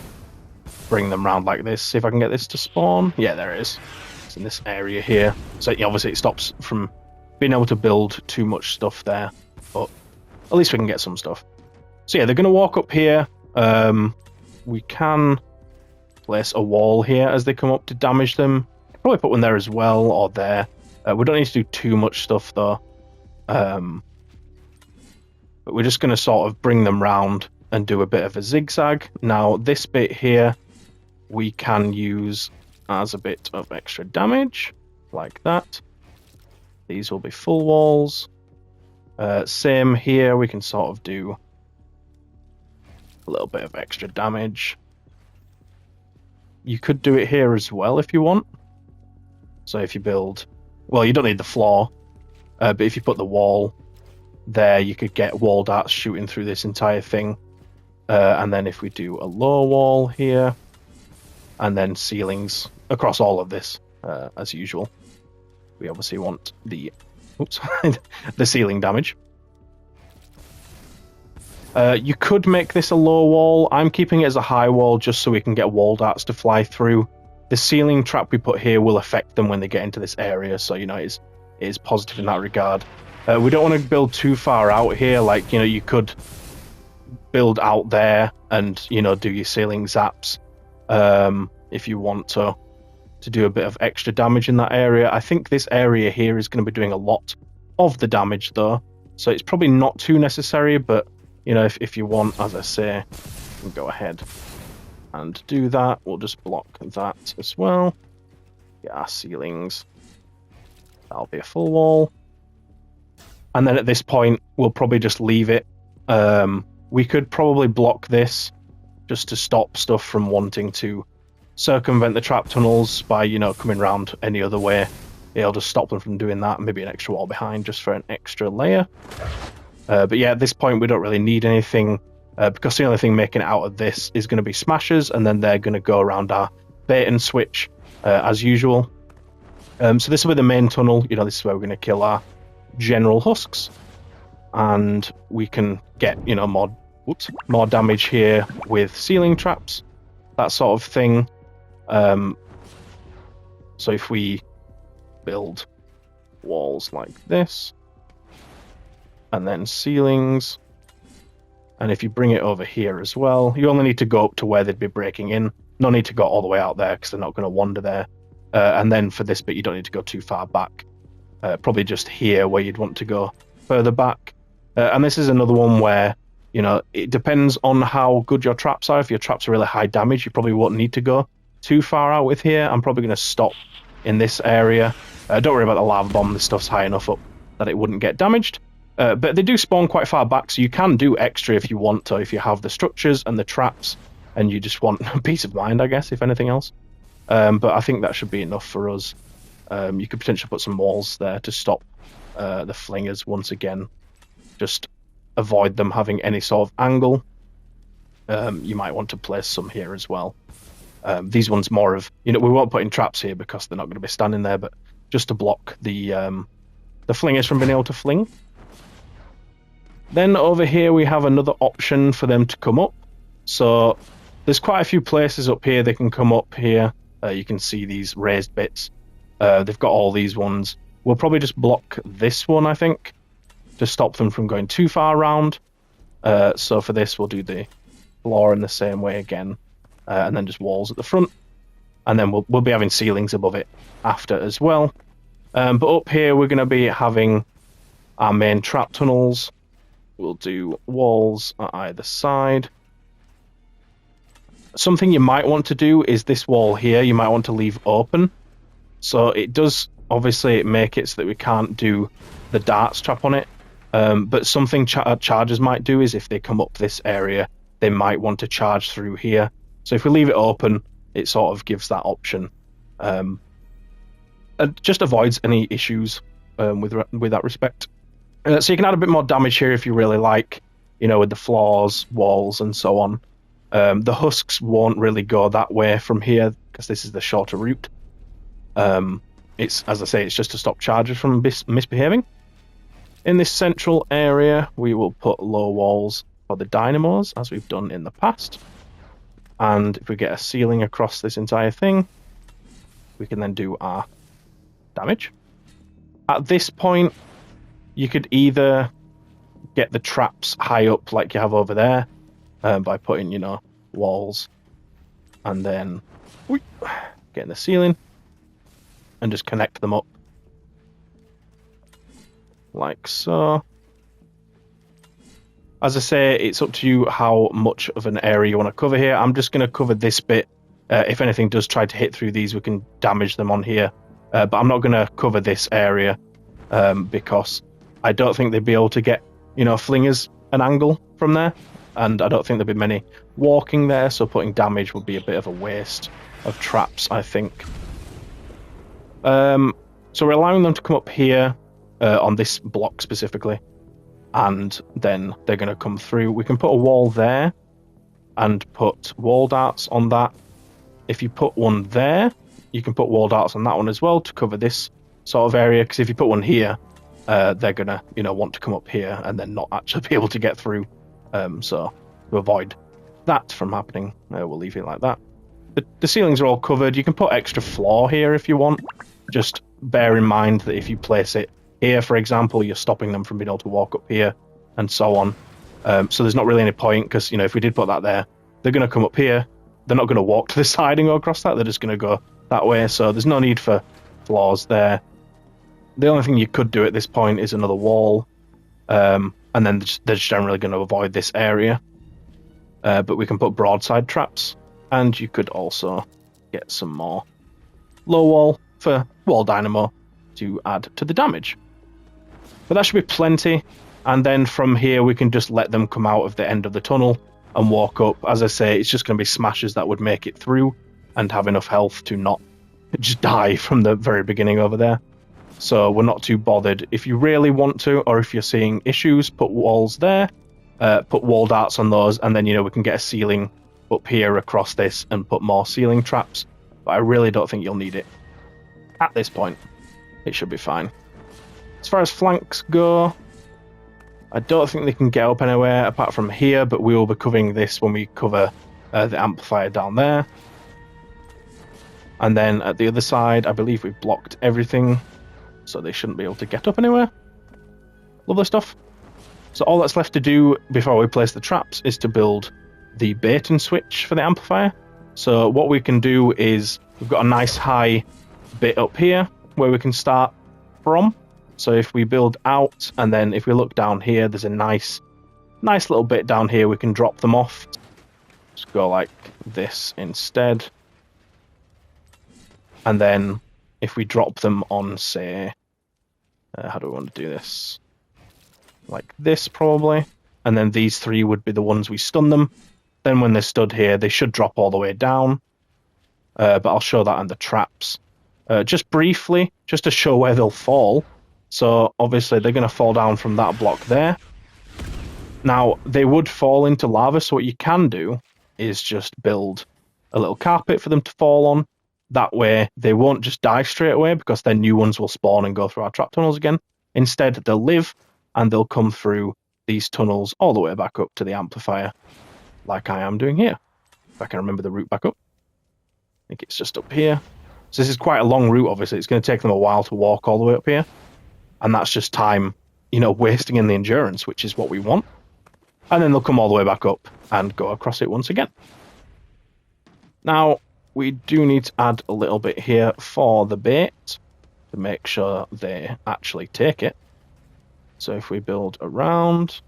bring them around like this. See if I can get this to spawn. Yeah, there it is. It's in this area here. So obviously it stops from being able to build too much stuff there, but at least we can get some stuff. So yeah, they're going to walk up here. We can place a wall here as they come up to damage them. Probably put one there as well, or there. We don't need to do too much stuff though. But we're just going to sort of bring them round and do a bit of a zigzag. Now this bit here we can use as a bit of extra damage, like that. These will be full walls. Same here, we can sort of do a little bit of extra damage. You could do it here as well if you want. So if you build, well, you don't need the floor, but if you put the wall there, you could get wall darts shooting through this entire thing. And then if we do a low wall here, and then ceilings across all of this, as usual. We obviously want the the ceiling damage. You could make this a low wall. I'm keeping it as a high wall just so we can get wall darts to fly through. The ceiling trap we put here will affect them when they get into this area, so it is positive in that regard. We don't want to build too far out here. Like, you could build out there and do your ceiling zaps if you want to do a bit of extra damage in that area. I think this area here is going to be doing a lot of the damage though, so it's probably not too necessary, but if you want, as I say, you can go ahead and do that. We'll just block that as well. Get our ceilings. That'll be a full wall. And then at this point, we'll probably just leave it. We could probably block this just to stop stuff from wanting to circumvent the trap tunnels by, coming around any other way. It'll just stop them from doing that, and maybe an extra wall behind just for an extra layer. But yeah, at this point, we don't really need anything, because the only thing making it out of this is going to be smashers, and then they're going to go around our bait and switch as usual. So this will be the main tunnel. You know, this is where we're going to kill our general husks, and we can get, you know, more damage here with ceiling traps, that sort of thing. So if we build walls like this, and then ceilings, and if you bring it over here as well, you only need to go up to where they'd be breaking in. No need to go all the way out there because they're not going to wander there. And then for this bit, you don't need to go too far back. Probably just here where you'd want to go further back. And this is another one where, you know, it depends on how good your traps are. If your traps are really high damage, you probably won't need to go too far out with here. I'm probably going to stop in this area. Don't worry about the lava bomb. This stuff's high enough up that it wouldn't get damaged. But they do spawn quite far back, so you can do extra if you want to, if you have the structures and the traps, and you just want peace of mind, I guess, if anything else. But I think that should be enough for us. You could potentially put some walls there to stop the flingers once again. Just avoid them having any sort of angle. You might want to place some here as well. These ones more of, you know, we won't put in traps here because they're not going to be standing there, but just to block the flingers from being able to fling. Then over here we have another option for them to come up. So there's quite a few places up here they can come up here. You can see these raised bits. They've got all these ones. We'll probably just block this one, I think, to stop them from going too far around. So for this, we'll do the floor in the same way again, and then just walls at the front. And then we'll be having ceilings above it after as well. But up here, we're going to be having our main trap tunnels. We'll do walls at either side. Something you might want to do is this wall here, you might want to leave open. So it does obviously make it so that we can't do the darts trap on it. But something chargers might do is if they come up this area, they might want to charge through here. So if we leave it open, it sort of gives that option. It just avoids any issues with that respect. So you can add a bit more damage here if you really like, you know, with the floors, walls, and so on. The husks won't really go that way from here because this is the shorter route. It's, as I say, it's just to stop chargers from misbehaving. In this central area, we will put low walls for the dynamos, as we've done in the past. And if we get a ceiling across this entire thing, we can then do our damage. At this point, you could either get the traps high up like you have over there, by putting, you know, walls, and then getting the ceiling, and just connect them up like so. As I say, it's up to you how much of an area you want to cover here. I'm just going to cover this bit. If anything does try to hit through these, we can damage them on here. But I'm not going to cover this area because I don't think they'd be able to get, you know, flingers an angle from there. And I don't think there'd be many walking there, so putting damage would be a bit of a waste of traps, I think. So we're allowing them to come up here on this block specifically, and then they're going to come through. We can put a wall there and put wall darts on that. If you put one there, you can put wall darts on that one as well to cover this sort of area, because if you put one here, they're going to, you know, want to come up here and then not actually be able to get through. So to avoid that from happening, we'll leave it like that. The ceilings are all covered. You can put extra floor here if you want. Just bear in mind that if you place it here, for example, you're stopping them from being able to walk up here and so on. So there's not really any point, because, you know, if we did put that there, they're going to come up here. They're not going to walk to the side and go across that. They're just going to go that way. So there's no need for floors there. The only thing you could do at this point is another wall. And then they're just generally going to avoid this area. But we can put broadside traps. And you could also get some more low wall for wall dynamo to add to the damage. But that should be plenty. And then from here, we can just let them come out of the end of the tunnel and walk up. As I say, it's just going to be smashers that would make it through and have enough health to not just die from the very beginning over there. So we're not too bothered. If you really want to, or if you're seeing issues, put walls there, put wall darts on those, and then, you know, we can get a ceiling up here across this and put more ceiling traps. But I really don't think you'll need it at this point. it should be fine. As far as flanks go, I don't think they can get up anywhere apart from here, but we will be covering this when we cover the amplifier down there. And then at the other side, I believe we've blocked everything, so they shouldn't be able to get up anywhere. Lovely stuff. So all that's left to do before we place the traps is to build the bait and switch for the amplifier. So what we can do is, we've got a nice high bit up here where we can start from. So if we build out, and then if we look down here, there's a nice little bit down here we can drop them off. Just go like this instead. And then if we drop them on, say, how do we want to do this? Like this probably. And then these three would be the ones we stun them. Then when they're stood here, they should drop all the way down. But I'll show that in the traps. Just briefly, just to show where they'll fall. So obviously they're going to fall down from that block there. Now, they would fall into lava, so what you can do is just build a little carpet for them to fall on. That way, they won't just die straight away, because then new ones will spawn and go through our trap tunnels again. Instead, they'll live, and they'll come through these tunnels all the way back up to the amplifier, like I am doing here. If I can remember the route back up. I think it's just up here. So this is quite a long route, obviously. It's going to take them a while to walk all the way up here. And that's just time, wasting in the endurance, which is what we want. And then they'll come all the way back up and go across it once again. Now, we do need to add a little bit here for the bait to make sure they actually take it. So if we build around,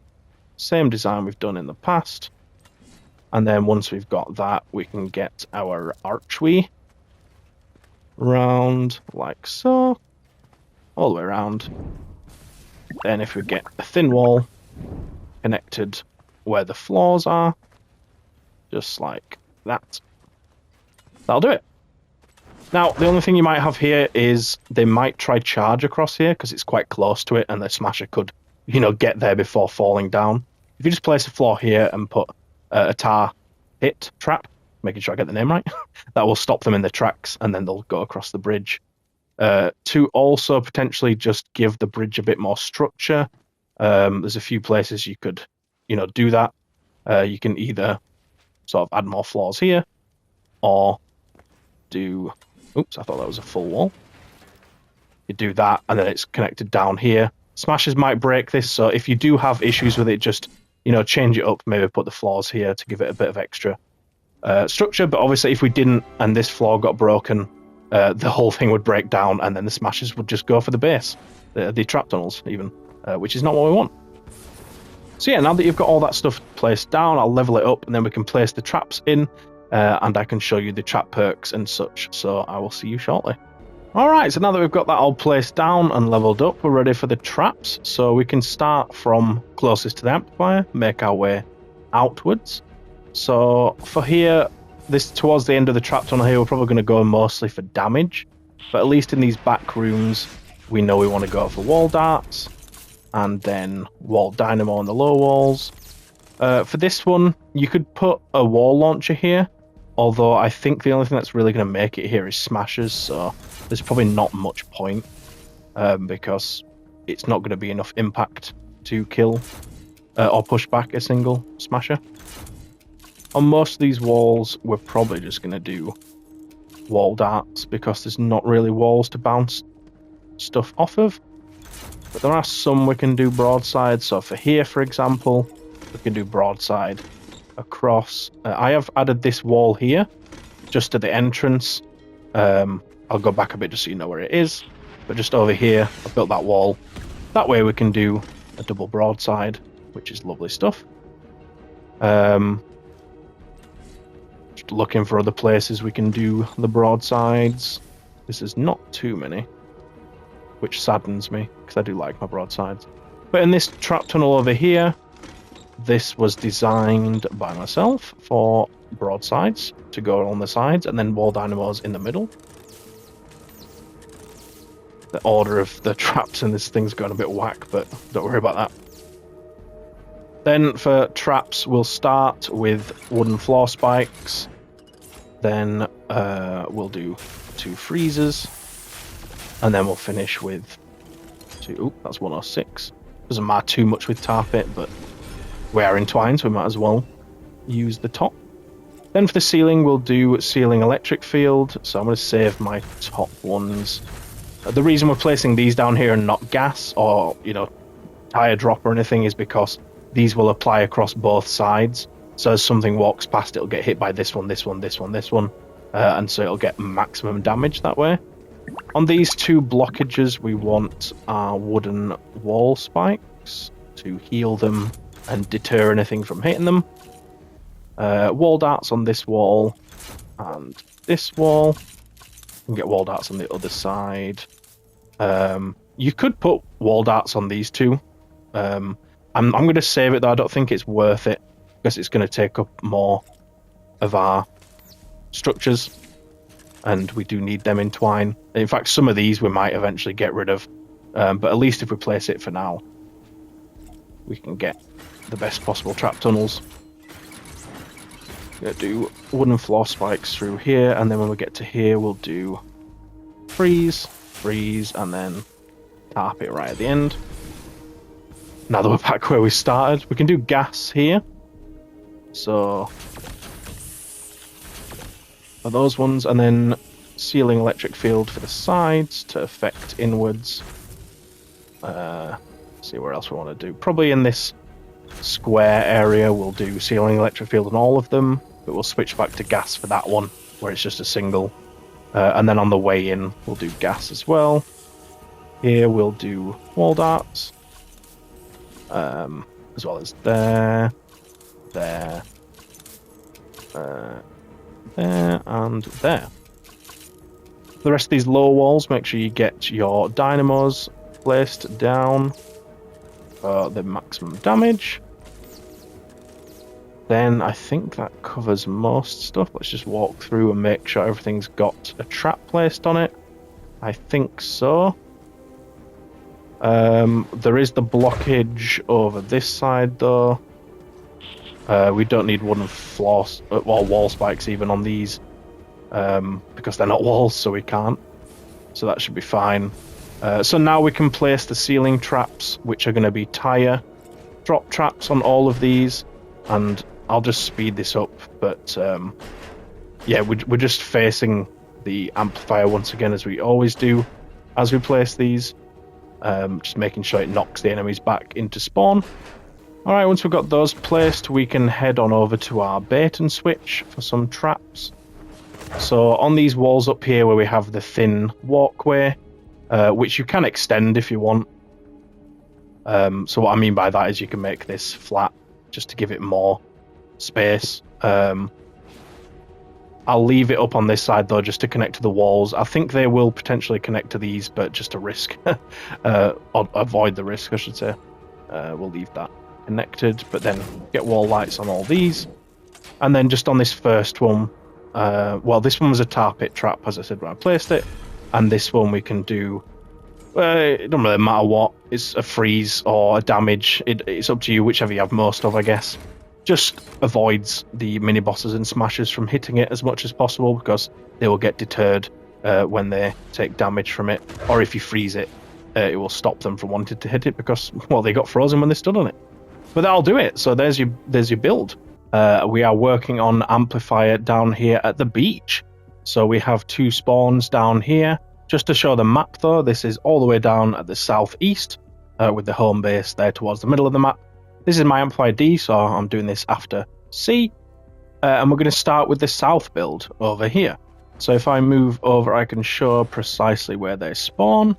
same design we've done in the past. And then once we've got that, we can get our archway round like so. All the way around. Then if we get a thin wall connected where the floors are, just like that, that'll do it. Now, the only thing you might have here is they might try charge across here because it's quite close to it, and the smasher could, get there before falling down. If you just place a floor here and put a tar hit trap, making sure I get the name right, that will stop them in the tracks, and then they'll go across the bridge. To also potentially just give the bridge a bit more structure. There's a few places you could, do that. You can either sort of add more floors here, or do... Oops, I thought that was a full wall. You do that, and then it's connected down here. Smashers might break this, so if you do have issues with it, just, change it up. Maybe put the floors here to give it a bit of extra structure. But obviously, if we didn't, and this floor got broken, the whole thing would break down, and then the smashers would just go for the base, the trap tunnels even, which is not what we want. So yeah, now that you've got all that stuff placed down, I'll level it up, and then we can place the traps in, and I can show you the trap perks and such. So I will see you shortly. Alright, so now that we've got that all placed down and leveled up, we're ready for the traps. So we can start from closest to the amplifier, make our way outwards. So for here, this towards the end of the trap tunnel here, we're probably going to go mostly for damage. But at least in these back rooms, we know we want to go for wall darts, and then wall dynamo on the low walls. For this one, you could put a wall launcher here, although I think the only thing that's really going to make it here is smashers, so there's probably not much point, because it's not going to be enough impact to kill or push back a single smasher. On most of these walls, we're probably just going to do wall darts, because there's not really walls to bounce stuff off of. But there are some we can do broadside, so for here, for example, we can do broadside across. I have added this wall here, just to the entrance. I'll go back a bit just so you know where it is. But just over here, I've built that wall. That way we can do a double broadside, which is lovely stuff. Just looking for other places we can do the broadsides. This is not too many, which saddens me, because I do like my broadsides. But in this trap tunnel over here, this was designed by myself for broadsides to go on the sides, and then wall dynamos in the middle. The order of the traps in this thing's going a bit whack, but don't worry about that. Then for traps, we'll start with wooden floor spikes. Then we'll do 2 freezers. And then we'll finish with two. Oop, that's 106. Doesn't matter too much with tar pit, but we are entwined, so we might as well use the top. Then for the ceiling, we'll do ceiling electric field. So I'm going to save my top ones. The reason we're placing these down here and not gas or, tire drop or anything is because these will apply across both sides. So as something walks past, it'll get hit by this one, this one, this one, this one. And so it'll get maximum damage that way. On these two blockages, we want our wooden wall spikes to heal them and deter anything from hitting them. Wall darts on this wall and this wall. You can get wall darts on the other side. You could put wall darts on these two. I'm going to save it though. I don't think it's worth it because it's going to take up more of our structures, and we do need them in twine. In fact, some of these we might eventually get rid of, but at least if we place it for now, we can get the best possible trap tunnels. We're going to do wooden floor spikes through here, and then when we get to here, we'll do freeze, and then tarp it right at the end. Now that we're back where we started, we can do gas here. So, for those ones, and then ceiling electric field for the sides to affect inwards. See where else we want to do. Probably in this square area, we'll do ceiling electric field on all of them, but we'll switch back to gas for that one, where it's just a single. And then on the way in, we'll do gas as well. Here we'll do wall darts, as well as there, and there. The rest of these low walls, make sure you get your dynamos placed down for the maximum damage. Then I think that covers most stuff. Let's just walk through and make sure everything's got a trap placed on it. I think so. There is the blockage over this side though. We don't need wooden floors or wall spikes even on these, because they're not walls, so we can't. So that should be fine. So now we can place the ceiling traps, which are going to be tire drop traps on all of these, and I'll just speed this up. But yeah, we're just facing the amplifier once again, as we always do as we place these. Just making sure it knocks the enemies back into spawn. Alright, once we've got those placed, we can head on over to our bait and switch for some traps. So on these walls up here where we have the thin walkway, which you can extend if you want. So what I mean by that is you can make this flat just to give it more space. I'll leave it up on this side though, just to connect to the walls. I think they will potentially connect to these, but just to risk, or avoid the risk, I should say. We'll leave that connected, but then get wall lights on all these. And then just on this first one, well, this one was a tar pit trap, as I said when I placed it. And this one we can do, it doesn't really matter what. It's a freeze or a damage. It's up to you, whichever you have most of, I guess. Just avoids the mini bosses and smashers from hitting it as much as possible, because they will get deterred when they take damage from it. Or if you freeze it, it will stop them from wanting to hit it because, well, they got frozen when they stood on it. But that'll do it. So there's your build. We are working on Amplifier down here at the beach. So we have two spawns down here. Just to show the map though, this is all the way down at the southeast, with the home base there towards the middle of the map. This is my Amplifier D, so I'm doing this after C. And we're going to start with the south build over here. So if I move over, I can show precisely where they spawn,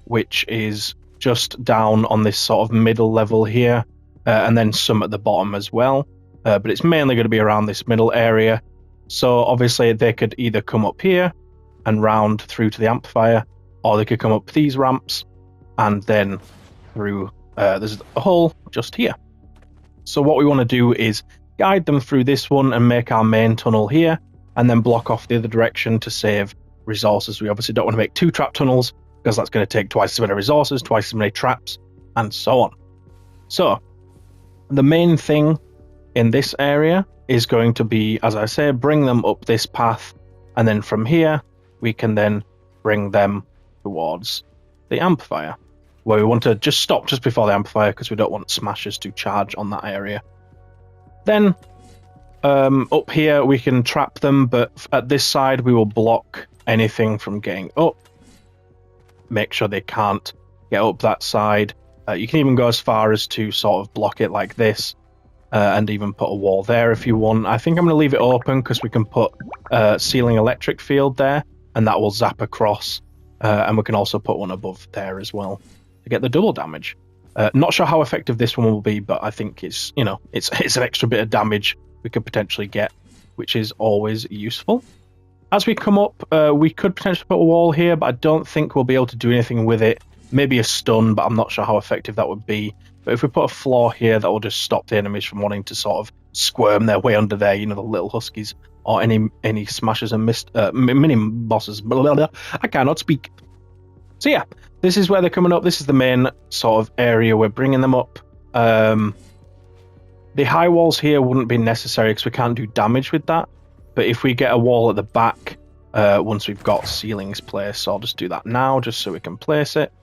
which is just down on this sort of middle level here, and then some at the bottom as well. But it's mainly going to be around this middle area. So obviously they could either come up here and round through to the amplifier, or they could come up these ramps and then through. There's a hole just here. So what we want to do is guide them through this one and make our main tunnel here, and then block off the other direction to save resources. We obviously don't want to make two trap tunnels, because that's going to take twice as many resources, twice as many traps, and so on. So the main thing in this area is going to be, as I say, bring them up this path, and then from here we can then bring them towards the amplifier, where we want to just stop just before the amplifier because we don't want smashers to charge on that area. Then up here we can trap them, but at this side we will block anything from getting up. Make sure they can't get up that side. You can even go as far as to sort of block it like this, and even put a wall there if you want. I think I'm going to leave it open because we can put ceiling electric field there, and that will zap across. And we can also put one above there as well to get the double damage. Not sure how effective this one will be, but I think it's, you know, it's an extra bit of damage we could potentially get, which is always useful. As we come up, we could potentially put a wall here, but I don't think we'll be able to do anything with it. Maybe a stun, but I'm not sure how effective that would be. But if we put a floor here, that will just stop the enemies from wanting to sort of squirm their way under there, you know, the little huskies, or any smashers and mini bosses. Blah, blah, blah. I cannot speak. So yeah, this is where they're coming up. This is the main sort of area we're bringing them up. The high walls here wouldn't be necessary because we can't do damage with that. But if we get a wall at the back, once we've got ceilings placed, so I'll just do that now, just so we can place it.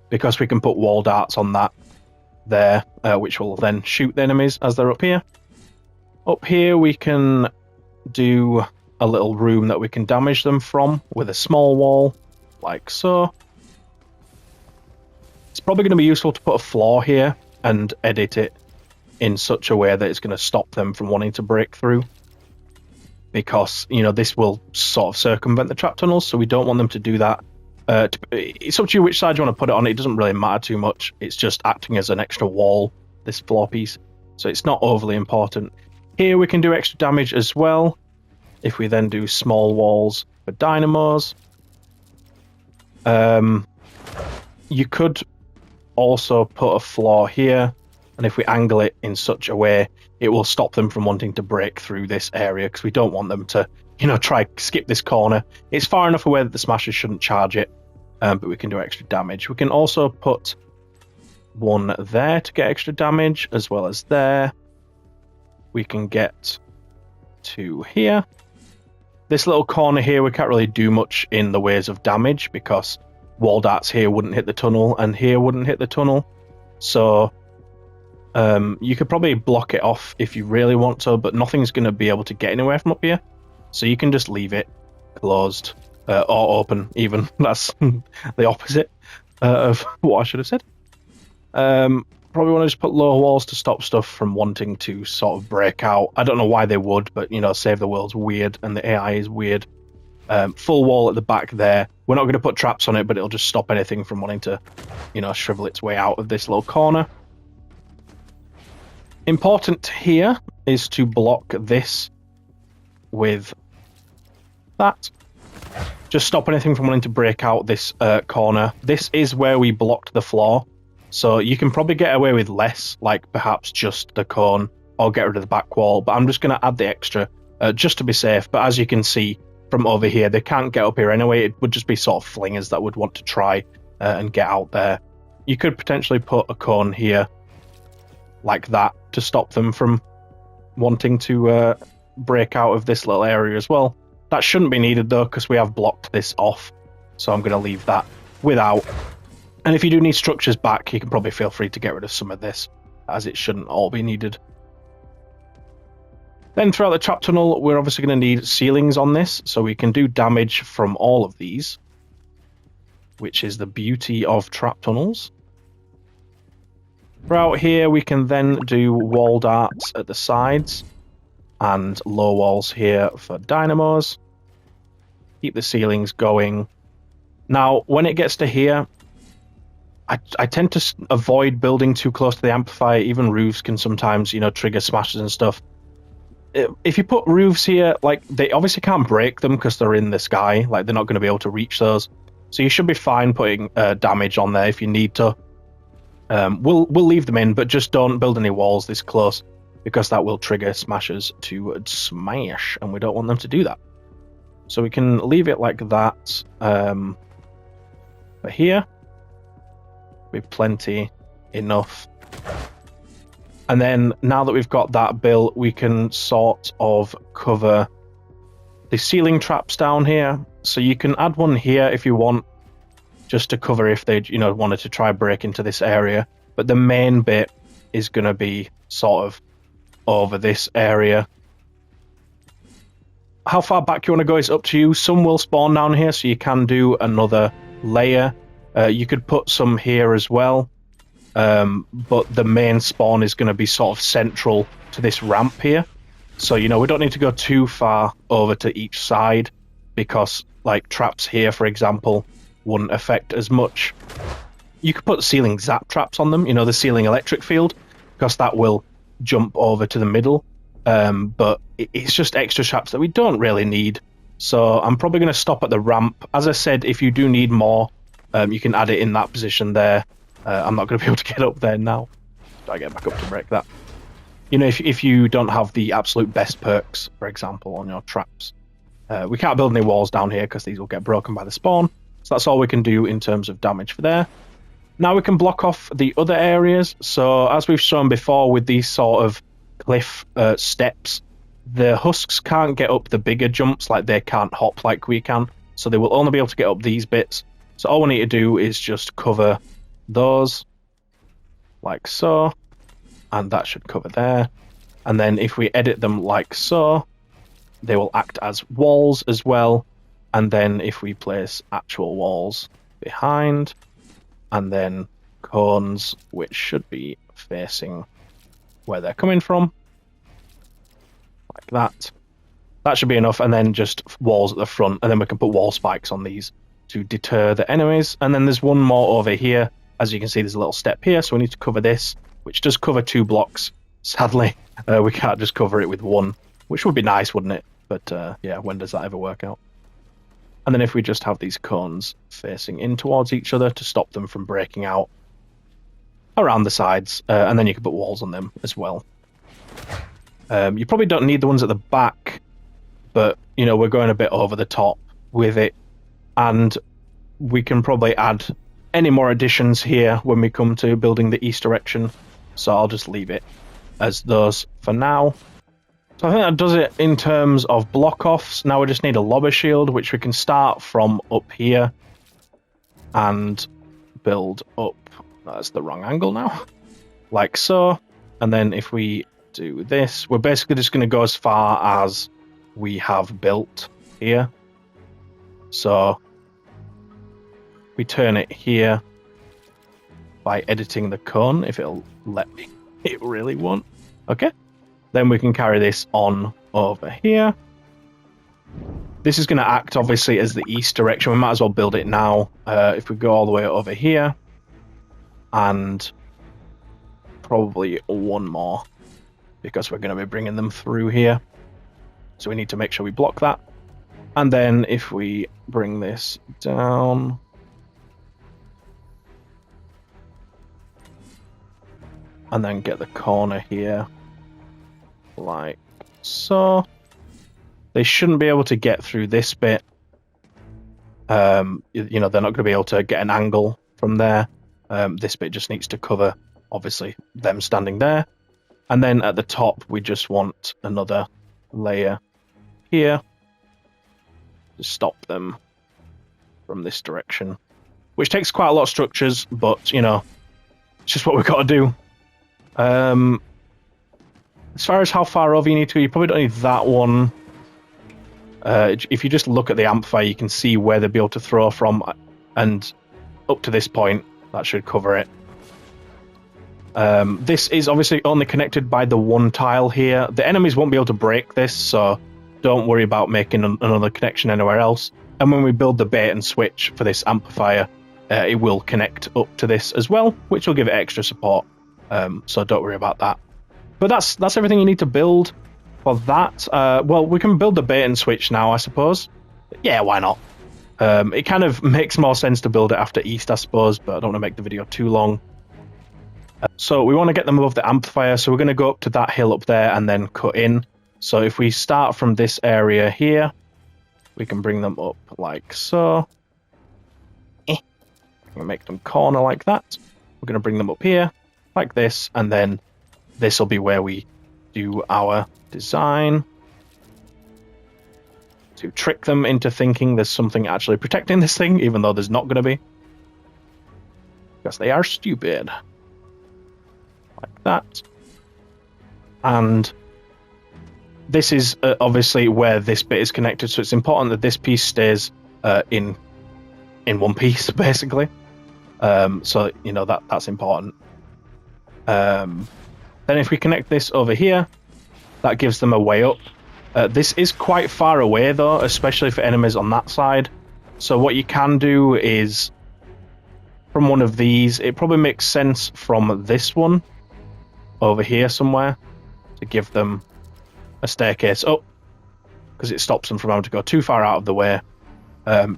Because we can put wall darts on that there, which will then shoot the enemies as they're up here. Up here we can do a little room that we can damage them from with a small wall, like so. It's probably going to be useful to put a floor here and edit it in such a way that it's going to stop them from wanting to break through. Because, you know, this will sort of circumvent the trap tunnels, so we don't want them to do that. It's up to you which side you want to put it on. It doesn't really matter too much. It's just acting as an extra wall, this floor piece. So it's not overly important. Here we can do extra damage as well. If we then do small walls for dynamos. You could also put a floor here. And if we angle it in such a way, it will stop them from wanting to break through this area. Because we don't want them to, you know, try skip this corner. It's far enough away that the smashers shouldn't charge it. But we can do extra damage. We can also put one there to get extra damage, as well as there. We can get two here. This little corner here, we can't really do much in the ways of damage, because wall darts here wouldn't hit the tunnel, and here wouldn't hit the tunnel. So you could probably block it off if you really want to, but nothing's going to be able to get anywhere from up here. So you can just leave it closed. Or open, even. That's the opposite of what I should have said. Probably want to just put lower walls to stop stuff from wanting to sort of break out. I don't know why they would, but, you know, Save the World's weird, and the AI is weird. Full wall at the back there. We're not going to put traps on it, but it'll just stop anything from wanting to, you know, shrivel its way out of this little corner. Important here is to block this with that. Just stop anything from wanting to break out this corner. This is where we blocked the floor. So you can probably get away with less, like perhaps just the cone, or get rid of the back wall. But I'm just going to add the extra, just to be safe. But as you can see from over here, they can't get up here anyway. It would just be sort of flingers that would want to try and get out there. You could potentially put a cone here, like that, to stop them from wanting to break out of this little area as well. That shouldn't be needed though, because we have blocked this off. So I'm going to leave that without. And if you do need structures back, you can probably feel free to get rid of some of this, as it shouldn't all be needed. Then throughout the trap tunnel, we're obviously going to need ceilings on this, so we can do damage from all of these, which is the beauty of trap tunnels. Throughout here, we can then do wall darts at the sides, and low walls here for dynamos. Keep the ceilings going. Now, when it gets to here, I tend to avoid building too close to the amplifier. Even roofs can sometimes, you know, trigger smashes and stuff. If you put roofs here, like, they obviously can't break them because they're in the sky. Like, they're not going to be able to reach those. So you should be fine putting damage on there if you need to. We'll leave them in, but just don't build any walls this close, because that will trigger smashers to smash, and we don't want them to do that. So we can leave it like that. But here, we've plenty enough. And then, now that we've got that built, we can sort of cover the ceiling traps down here. So you can add one here if you want. just to cover if they, you know, wanted to try break into this area. But the main bit is going to be sort of over this area. How far back you want to go is up to you. Some will spawn down here, so you can do another layer. You could put some here as well, but the main spawn is going to be sort of central to this ramp here. So, you know, we don't need to go too far over to each side, because, like, traps here, for example, wouldn't affect as much. You could put ceiling zap traps on them, you know, the ceiling electric field, because that will jump over to the middle. But it's just extra traps that we don't really need. So I'm probably going to stop at the ramp. As I said, if you do need more, you can add it in that position there. I'm not going to be able to get up there now. I get back up to break that. You know, if you don't have the absolute best perks, for example, on your traps. We can't build any walls down here because these will get broken by the spawn. So that's all we can do in terms of damage for there. Now we can block off the other areas. So as we've shown before with these sort of cliff steps, the husks can't get up the bigger jumps, like they can't hop like we can. So they will only be able to get up these bits. So all we need to do is just cover those, like so. And that should cover there. And then if we edit them like so, they will act as walls as well. And then if we place actual walls behind, and then cones, which should be facing where they're coming from, like that. That should be enough, and then just walls at the front, and then we can put wall spikes on these to deter the enemies. And then there's one more over here. As you can see, there's a little step here, so we need to cover this, which does cover 2 blocks. Sadly, we can't just cover it with 1, which would be nice, wouldn't it? But yeah, when does that ever work out? And then if we just have these cones facing in towards each other to stop them from breaking out around the sides, and then you can put walls on them as well. You probably don't need the ones at the back, but, you know, we're going a bit over the top with it, and we can probably add any more additions here when we come to building the east direction, so I'll just leave it as those for now. So I think that does it in terms of block-offs. Now we just need a lobber shield, which we can start from up here and build up. That's the wrong angle now. Like so. And then if we do this, we're basically just going to go as far as we have built here. So we turn it here by editing the cone, if it'll let me. It really won't. Okay. Then we can carry this on over here. This is going to act, obviously, as the east direction. We might as well build it now. If we go all the way over here. And probably one more, because we're going to be bringing them through here. So we need to make sure we block that. And then if we bring this down, and then get the corner here, like so. They shouldn't be able to get through this bit. You know, they're not going to be able to get an angle from there. This bit just needs to cover, obviously, them standing there. And then at the top, we just want another layer here to stop them from this direction. Which takes quite a lot of structures, but, you know, it's just what we've got to do. As far as how far over you need to go, you probably don't need that one. If you just look at the amplifier, you can see where they'll be able to throw from, and up to this point, that should cover it. This is obviously only connected by the one tile here. The enemies won't be able to break this, so don't worry about making another connection anywhere else. And when we build the bait and switch for this amplifier, it will connect up to this as well, which will give it extra support. So don't worry about that. But that's everything you need to build for that. Well, we can build the bait and switch now, I suppose. Yeah, why not? It kind of makes more sense to build it after East, I suppose, but I don't want to make the video too long. So we want to get them above the amplifier, so we're going to go up to that hill up there and then cut in. So if we start from this area here, we can bring them up like so. We're going to make them corner like that. We're going to bring them up here like this, and then this will be where we do our design to trick them into thinking there's something actually protecting this thing, even though there's not going to be. because they are stupid. Like that. And this is obviously where this bit is connected, so it's important that this piece stays in one piece, basically. So, you know, that's important. Then if we connect this over here, that gives them a way up. This is quite far away, though, especially for enemies on that side. So what you can do is, from one of these, it probably makes sense from this one over here somewhere to give them a staircase up, because it stops them from having to go too far out of the way,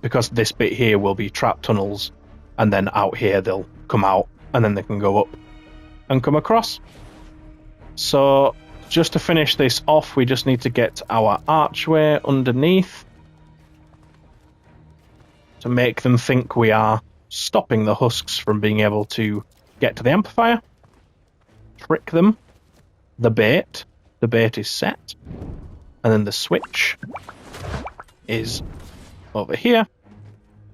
because this bit here will be trap tunnels, and then out here they'll come out, and then they can go up and come across. So just to finish this off, we just need to get our archway underneath to make them think we are stopping the husks from being able to get to the amplifier. Trick them. The bait is set, and then the switch is over here.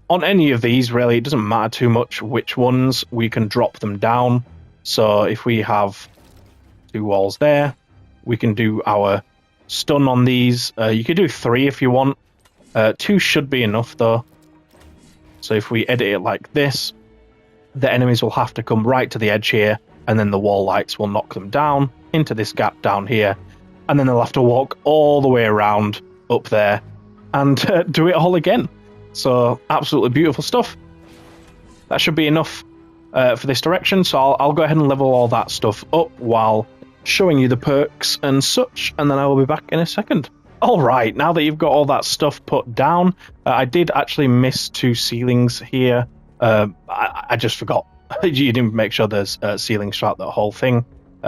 On any of these, really, it doesn't matter too much which ones, we can drop them down. So if we have 2 walls there, we can do our stun on these. You could do 3 if you want. 2 should be enough, though. So if we edit it like this, the enemies will have to come right to the edge here, and then the wall lights will knock them down into this gap down here, and then they'll have to walk all the way around up there and do it all again. So absolutely beautiful stuff. That should be enough for this direction, so I'll go ahead and level all that stuff up while showing you the perks and such, and then I will be back in a second. Alright, now that you've got all that stuff put down, I did actually miss 2 ceilings here. I just forgot. You didn't make sure there's ceilings throughout the whole thing,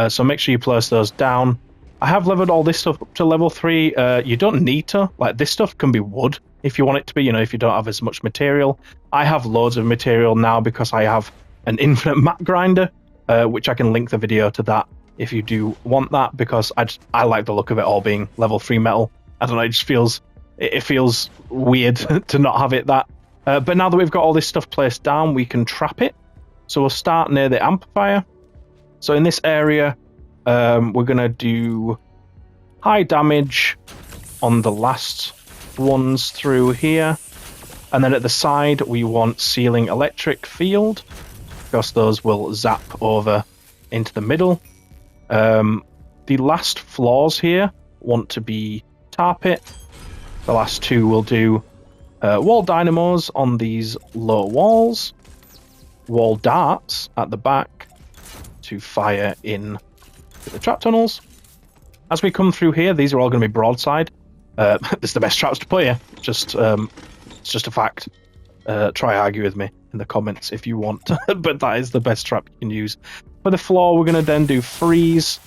so make sure you place those down. I have leveled all this stuff up to level 3. You don't need to. Like, this stuff can be wood if you want it to be, you know, if you don't have as much material. I have loads of material now because I have an infinite map grinder, which I can link the video to that if you do want that, because I like the look of it all being level 3 metal. I don't know, it feels weird to not have it that. But now that we've got all this stuff placed down, we can trap it. So we'll start near the amplifier. So in this area, we're going to do high damage on the last ones through here. And then at the side, we want ceiling electric field, because those will zap over into the middle. The last floors here want to be tar pit. The last 2 will do wall dynamos on these low walls, wall darts at the back to fire in the trap tunnels. As we come through here, these are all going to be broadside. This is the best traps to put here. It's just a fact. Try argue with me in the comments if you want, but that is the best trap you can use. For the floor, we're going to then do freeze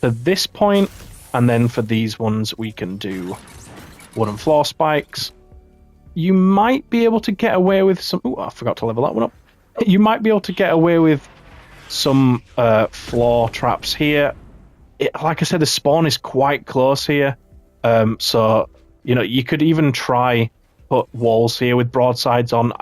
to this point, and then for these ones, we can do wooden floor spikes. You might be able to get away with some... Oh, I forgot to level that one up. You might be able to get away with some floor traps here. Like I said, the spawn is quite close here. So, you know, you could even try put walls here with broadsides on.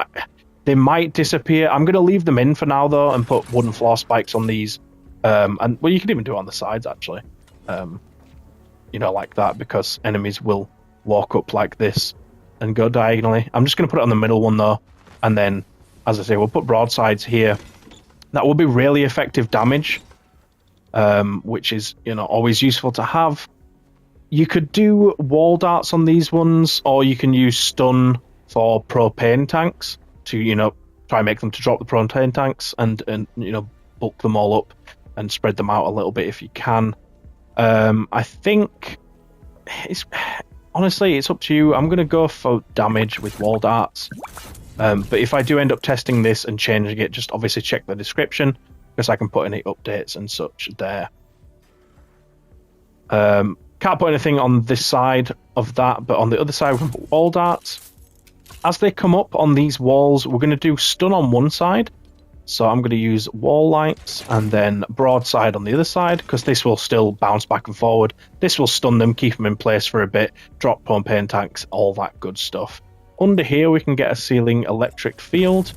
They might disappear. I'm going to leave them in for now, though, and put wooden floor spikes on these. And, well, you can even do it on the sides, actually. You know, like that, because enemies will walk up like this and go diagonally. I'm just going to put it on the middle one, though. And then, as I say, we'll put broadsides here. That will be really effective damage, which is, you know, always useful to have. You could do wall darts on these ones, or you can use stun for propane tanks to, you know, try and make them to drop the propane tanks and you know, bulk them all up and spread them out a little bit if you can. I think honestly, it's up to you. I'm going to go for damage with wall darts. But if I do end up testing this and changing it, just obviously check the description, because I can put any updates and such there. Can't put anything on this side of that, but on the other side, we can put wall darts. As they come up on these walls, we're going to do stun on one side. So I'm going to use wall lights and then broadside on the other side, because this will still bounce back and forward. This will stun them, keep them in place for a bit, drop propane tanks, all that good stuff. Under here, we can get a ceiling electric field.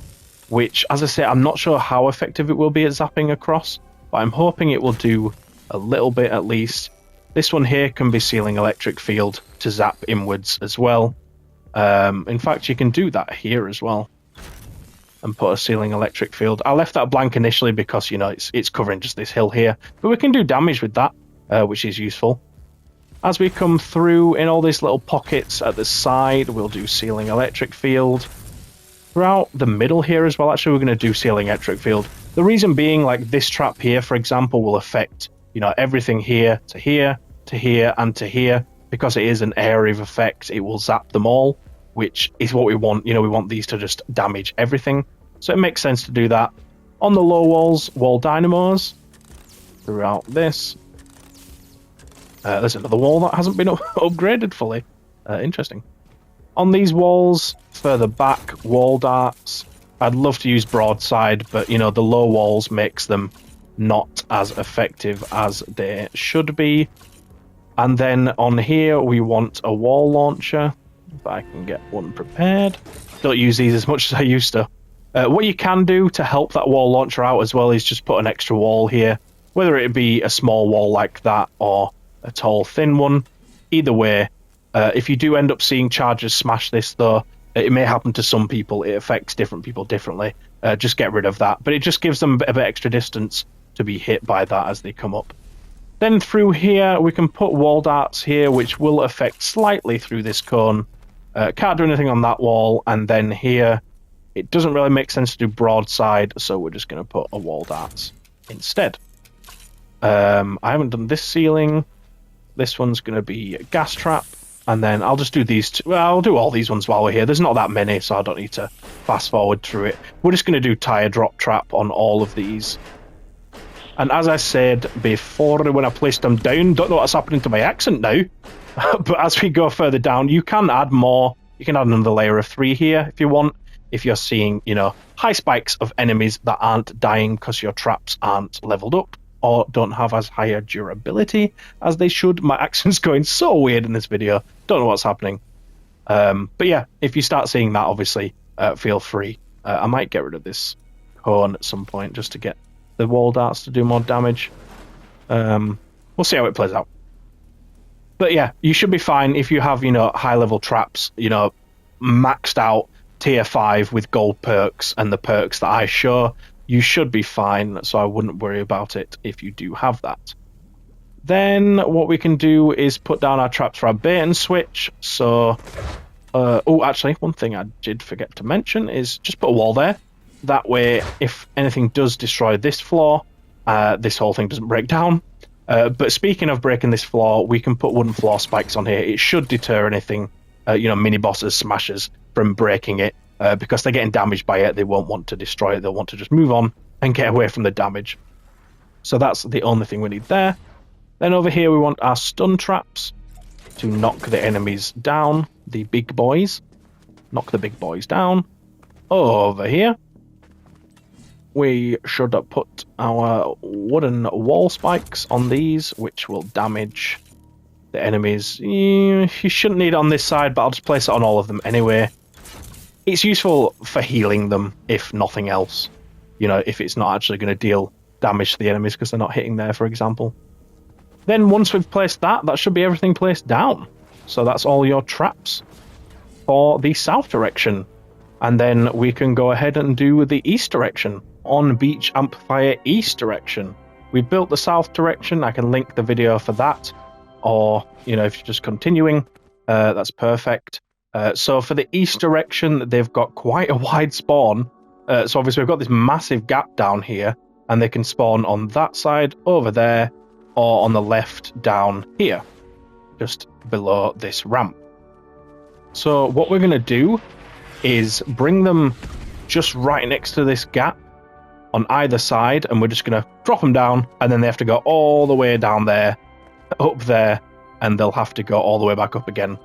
which, as I say, I'm not sure how effective it will be at zapping across, but I'm hoping it will do a little bit at least. This one here can be sealing electric field to zap inwards as well. In fact, you can do that here as well and put a sealing electric field. I left that blank initially because, you know, it's covering just this hill here, but we can do damage with that, which is useful. As we come through in all these little pockets at the side, we'll do sealing electric field. Throughout the middle here as well, actually, we're going to do sealing electric field. The reason being, like, this trap here, for example, will affect, you know, everything here to here, to here, and to here. Because it is an area of effect, it will zap them all, which is what we want. You know, we want these to just damage everything. So it makes sense to do that. On the low walls, wall dynamos. Throughout this. There's another wall that hasn't been upgraded fully. Interesting. On these walls, further back, wall darts. I'd love to use broadside, but, you know, the low walls makes them not as effective as they should be. And then on here, we want a wall launcher. If I can get one prepared. Don't use these as much as I used to. What you can do to help that wall launcher out as well is just put an extra wall here. Whether it be a small wall like that or a tall, thin one. Either way, if you do end up seeing charges smash this, though, it may happen to some people. It affects different people differently. Just get rid of that. But it just gives them a bit extra distance to be hit by that as they come up. Then through here, we can put wall darts here, which will affect slightly through this cone. Can't do anything on that wall. And then here, it doesn't really make sense to do broadside, so we're just going to put a wall darts instead. I haven't done this ceiling. This one's going to be a gas trap. And then I'll just do these two. Well, I'll do all these ones while we're here. There's not that many, so I don't need to fast forward through it. We're just going to do tire drop trap on all of these. And as I said before when I placed them down, don't know what's happening to my accent now, but as we go further down, you can add more. You can add another layer of 3 here if you want. If you're seeing, you know, high spikes of enemies that aren't dying because your traps aren't leveled up or don't have as higher durability as they should. My accent's going so weird in this video. Don't know what's happening. But yeah, if you start seeing that, obviously, feel free. I might get rid of this cone at some point just to get the wall darts to do more damage. We'll see how it plays out. But yeah, you should be fine if you have, you know, high level traps, you know, maxed out tier 5 with gold perks and the perks that I show. You should be fine, so I wouldn't worry about it if you do have that. Then what we can do is put down our traps for our bait and switch. So, oh, actually, one thing I did forget to mention is just put a wall there. That way, if anything does destroy this floor, this whole thing doesn't break down. But speaking of breaking this floor, we can put wooden floor spikes on here. It should deter anything, you know, mini bosses, smashers from breaking it. Because they're getting damaged by it, they won't want to destroy it. They'll want to just move on and get away from the damage. So that's the only thing we need there. Then over here, we want our stun traps to knock the enemies down, the big boys. Knock the big boys down. Over here, we should put our wooden wall spikes on these, which will damage the enemies. You shouldn't need it on this side, but I'll just place it on all of them anyway. It's useful for healing them, if nothing else. You know, if it's not actually going to deal damage to the enemies because they're not hitting there, for example. Then once we've placed that, that should be everything placed down. So that's all your traps for the south direction. And then we can go ahead and do the east direction. On beach amplifier east direction. We built the south direction. I can link the video for that. Or, you know, if you're just continuing, that's perfect. So for the east direction, they've got quite a wide spawn. So obviously we've got this massive gap down here, and they can spawn on that side, over there, or on the left down here, just below this ramp. So what we're going to do is bring them just right next to this gap on either side, and we're just going to drop them down, and then they have to go all the way down there, up there, and they'll have to go all the way back up again.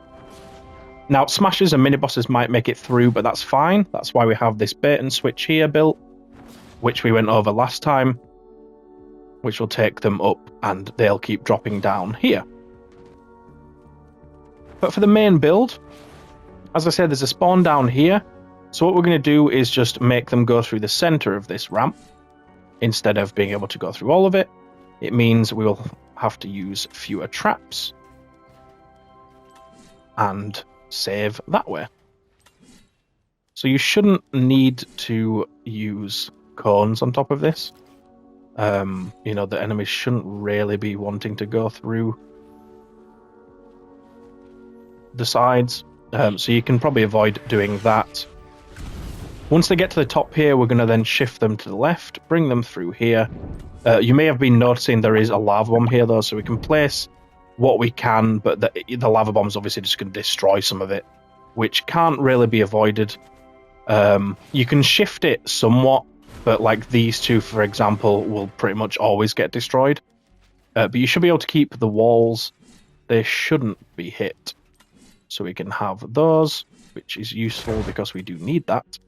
Now, smashers and mini-bosses might make it through, but that's fine. That's why we have this bait and switch here built, which we went over last time, which will take them up, and they'll keep dropping down here. But for the main build, as I said, there's a spawn down here, So what we're going to do is just make them go through the center of this ramp instead of being able to go through all of it. It means we will have to use fewer traps and save that way. So you shouldn't need to use cones on top of this. You know, the enemies shouldn't really be wanting to go through the sides. So you can probably avoid doing that. Once they get to the top here, we're going to then shift them to the left, bring them through here. You may have been noticing there is a lava bomb here, though, so we can place what we can, but the lava bomb is obviously just going to destroy some of it, which can't really be avoided. You can shift it somewhat, but like these two, for example, will pretty much always get destroyed. But you should be able to keep the walls. They shouldn't be hit. So we can have those, which is useful because we do need that.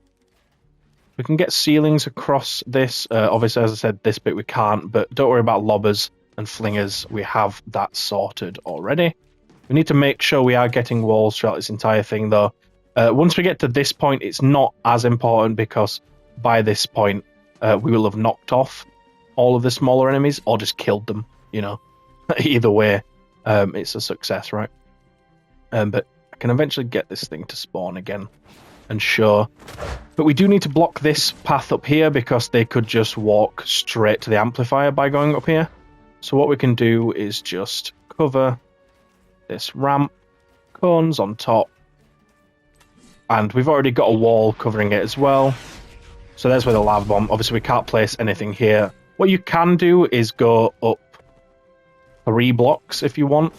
We can get ceilings across this. Obviously, as I said, this bit we can't, but don't worry about lobbers and flingers. We have that sorted already. We need to make sure we are getting walls throughout this entire thing, though. Once we get to this point, it's not as important because by this point, we will have knocked off all of the smaller enemies or just killed them, you know. Either way, it's a success, right? But I can eventually get this thing to spawn again and show. But we do need to block this path up here because they could just walk straight to the amplifier by going up here. So what we can do is just cover this ramp, cones on top, and we've already got a wall covering it as well. So there's where the lava bomb. Obviously, we can't place anything here. What you can do is go up 3 blocks if you want.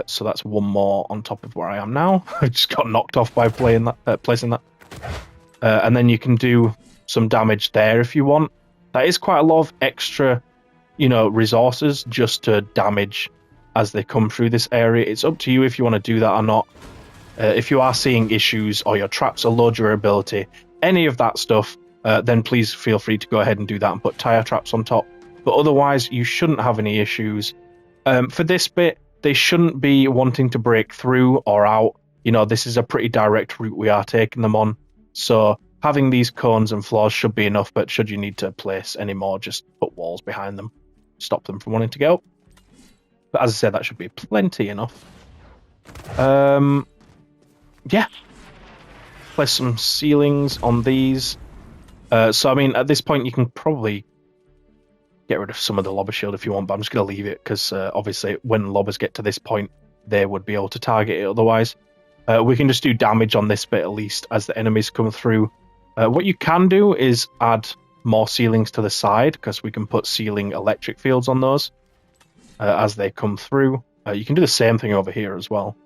So that's one more on top of where I am now. I just got knocked off by placing that. And then you can do some damage there if you want. That is quite a lot of extra, you know, resources just to damage as they come through this area. It's up to you if you want to do that or not. If you are seeing issues or your traps are low durability, any of that stuff, then please feel free to go ahead and do that and put tire traps on top. But otherwise, you shouldn't have any issues. For this bit, they shouldn't be wanting to break through or out. You know, this is a pretty direct route we are taking them on. So having these cones and floors should be enough, but should you need to place any more, just put walls behind them. Stop them from wanting to go. But as I said, that should be plenty enough. Yeah. Place some ceilings on these. So, I mean, at this point, you can probably get rid of some of the lobber shield if you want, but I'm just going to leave it because obviously when lobbers get to this point, they would be able to target it otherwise. We can just do damage on this bit at least as the enemies come through. What you can do is add more ceilings to the side because we can put ceiling electric fields on those as they come through. You can do the same thing over here as well.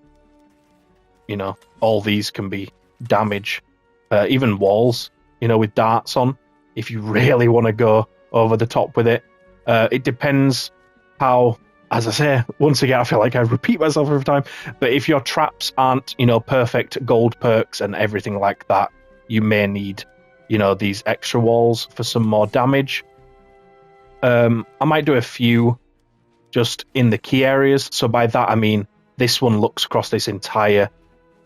You know, all these can be damage. Even walls, you know, with darts on, if you really want to go over the top with it. It depends how, as I say, once again, I feel like I repeat myself every time, but if your traps aren't, you know, perfect gold perks and everything like that, you may need, you know, these extra walls for some more damage. I might do a few just in the key areas. So by that, I mean, this one looks across this entire,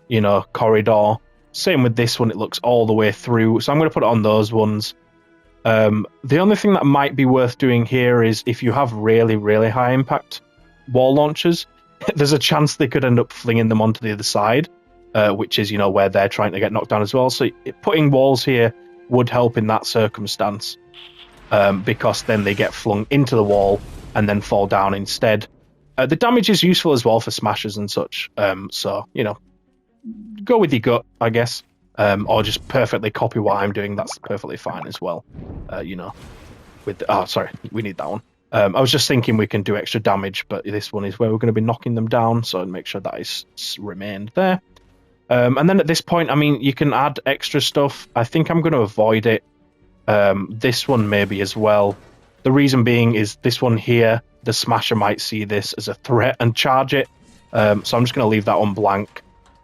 you know, corridor. Same with this one, it looks all the way through. So I'm going to put it on those ones. The only thing that might be worth doing here is if you have really, really high impact wall launchers, there's a chance they could end up flinging them onto the other side, which is, you know, where they're trying to get knocked down as well. So putting walls here would help in that circumstance, because then they get flung into the wall and then fall down instead. The damage is useful as well for smashers and such. So, you know, go with your gut, I guess. Or just perfectly copy what I'm doing. That's perfectly fine as well. You know, with sorry, we need that one. I was just thinking we can do extra damage, but this one is where we're going to be knocking them down, so make sure that is remained there. And then at this point, I mean, you can add extra stuff. I think I'm going to avoid it. This one maybe as well. The reason being is this one here, the smasher might see this as a threat and charge it. So I'm just going to leave that one blank,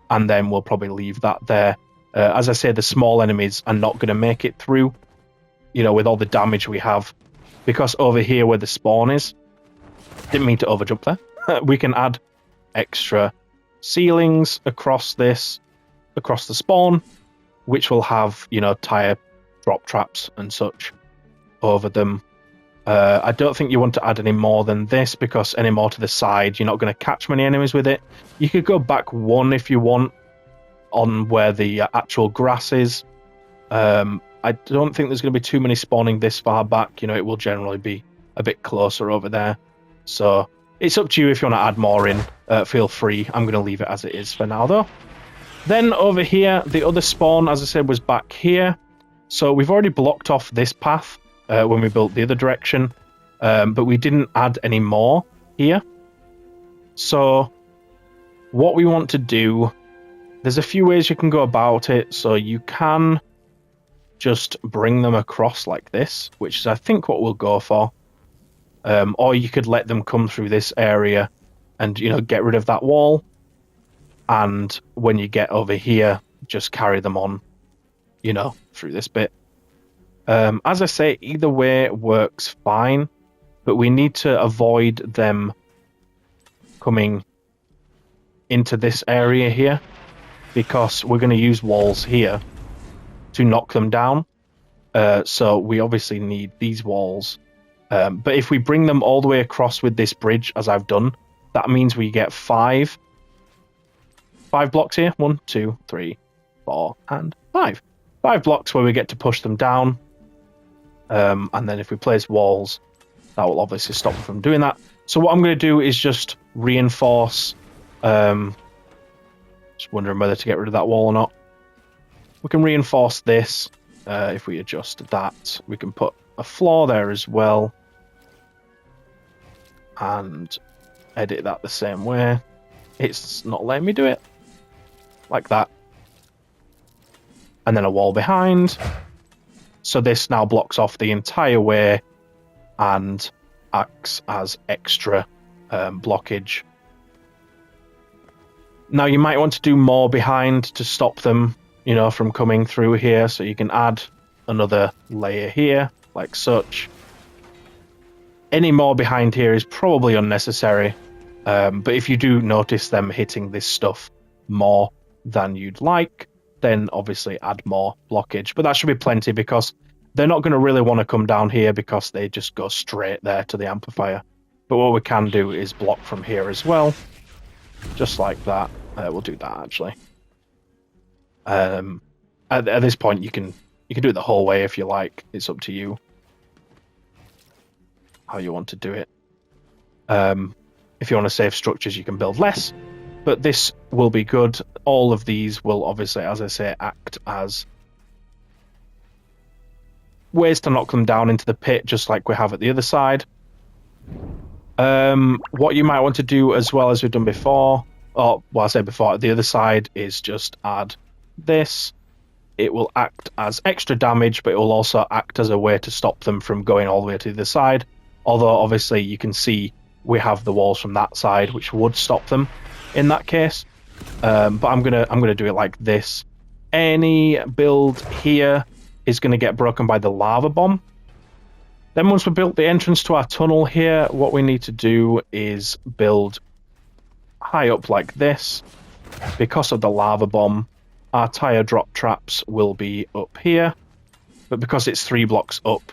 and then we'll probably leave that there. As I say, the small enemies are not going to make it through, you know, with all the damage we have. Because over here where the spawn is, didn't mean to overjump there, we can add extra ceilings across this. across the spawn, which will have, you know, tire drop traps and such over them. I don't think you want to add any more than this, because any more to the side, you're not going to catch many enemies with it. You could go back one if you want on where the actual grass is. I don't think there's going to be too many spawning this far back. You know, it will generally be a bit closer over there. So it's up to you if you want to add more in. Feel free. I'm going to leave it as it is for now, though. Then over here, the other spawn, as I said, was back here. So we've already blocked off this path when we built the other direction, but we didn't add any more here. So what we want to do, there's a few ways you can go about it. So you can just bring them across like this, which is I think what we'll go for. Or you could let them come through this area and, you know, get rid of that wall. And when you get over here, just carry them on, you know, through this bit. As I say, either way works fine, but we need to avoid them coming into this area here, because we're going to use walls here to knock them down. So we obviously need these walls. But if we bring them all the way across with this bridge, as I've done, that means we get five blocks here. 1, 2, 3, 4, and 5. 5 blocks where we get to push them down. And then if we place walls, that will obviously stop them from doing that. So what I'm going to do is just reinforce. Just wondering whether to get rid of that wall or not. We can reinforce this. If we adjust that, we can put a floor there as well. And edit that the same way. It's not letting me do it. Like that. And then a wall behind. So this now blocks off the entire way and acts as extra blockage. Now you might want to do more behind to stop them, you know, from coming through here. So you can add another layer here, like such. Any more behind here is probably unnecessary. But if you do notice them hitting this stuff more than you'd like, then obviously add more blockage. But that should be plenty, because they're not going to really want to come down here because they just go straight there to the amplifier. But what we can do is block from here as well. Just like that. We'll do that, actually. At this point, you can do it the whole way if you like. It's up to you how you want to do it. If you want to save structures, you can build less. But this will be good. All of these will obviously, as I say, act as ways to knock them down into the pit, just like we have at the other side. What you might want to do as well, as we've done before, or well, I said before, at the other side, is just add this. It will act as extra damage, but it will also act as a way to stop them from going all the way to the other side. Although obviously you can see we have the walls from that side, which would stop them in that case. But I'm gonna do it like this. Any build here is gonna get broken by the lava bomb. Then once we've built the entrance to our tunnel here, what we need to do is build high up like this. Because of the lava bomb, our tire drop traps will be up here. But because it's 3 blocks up,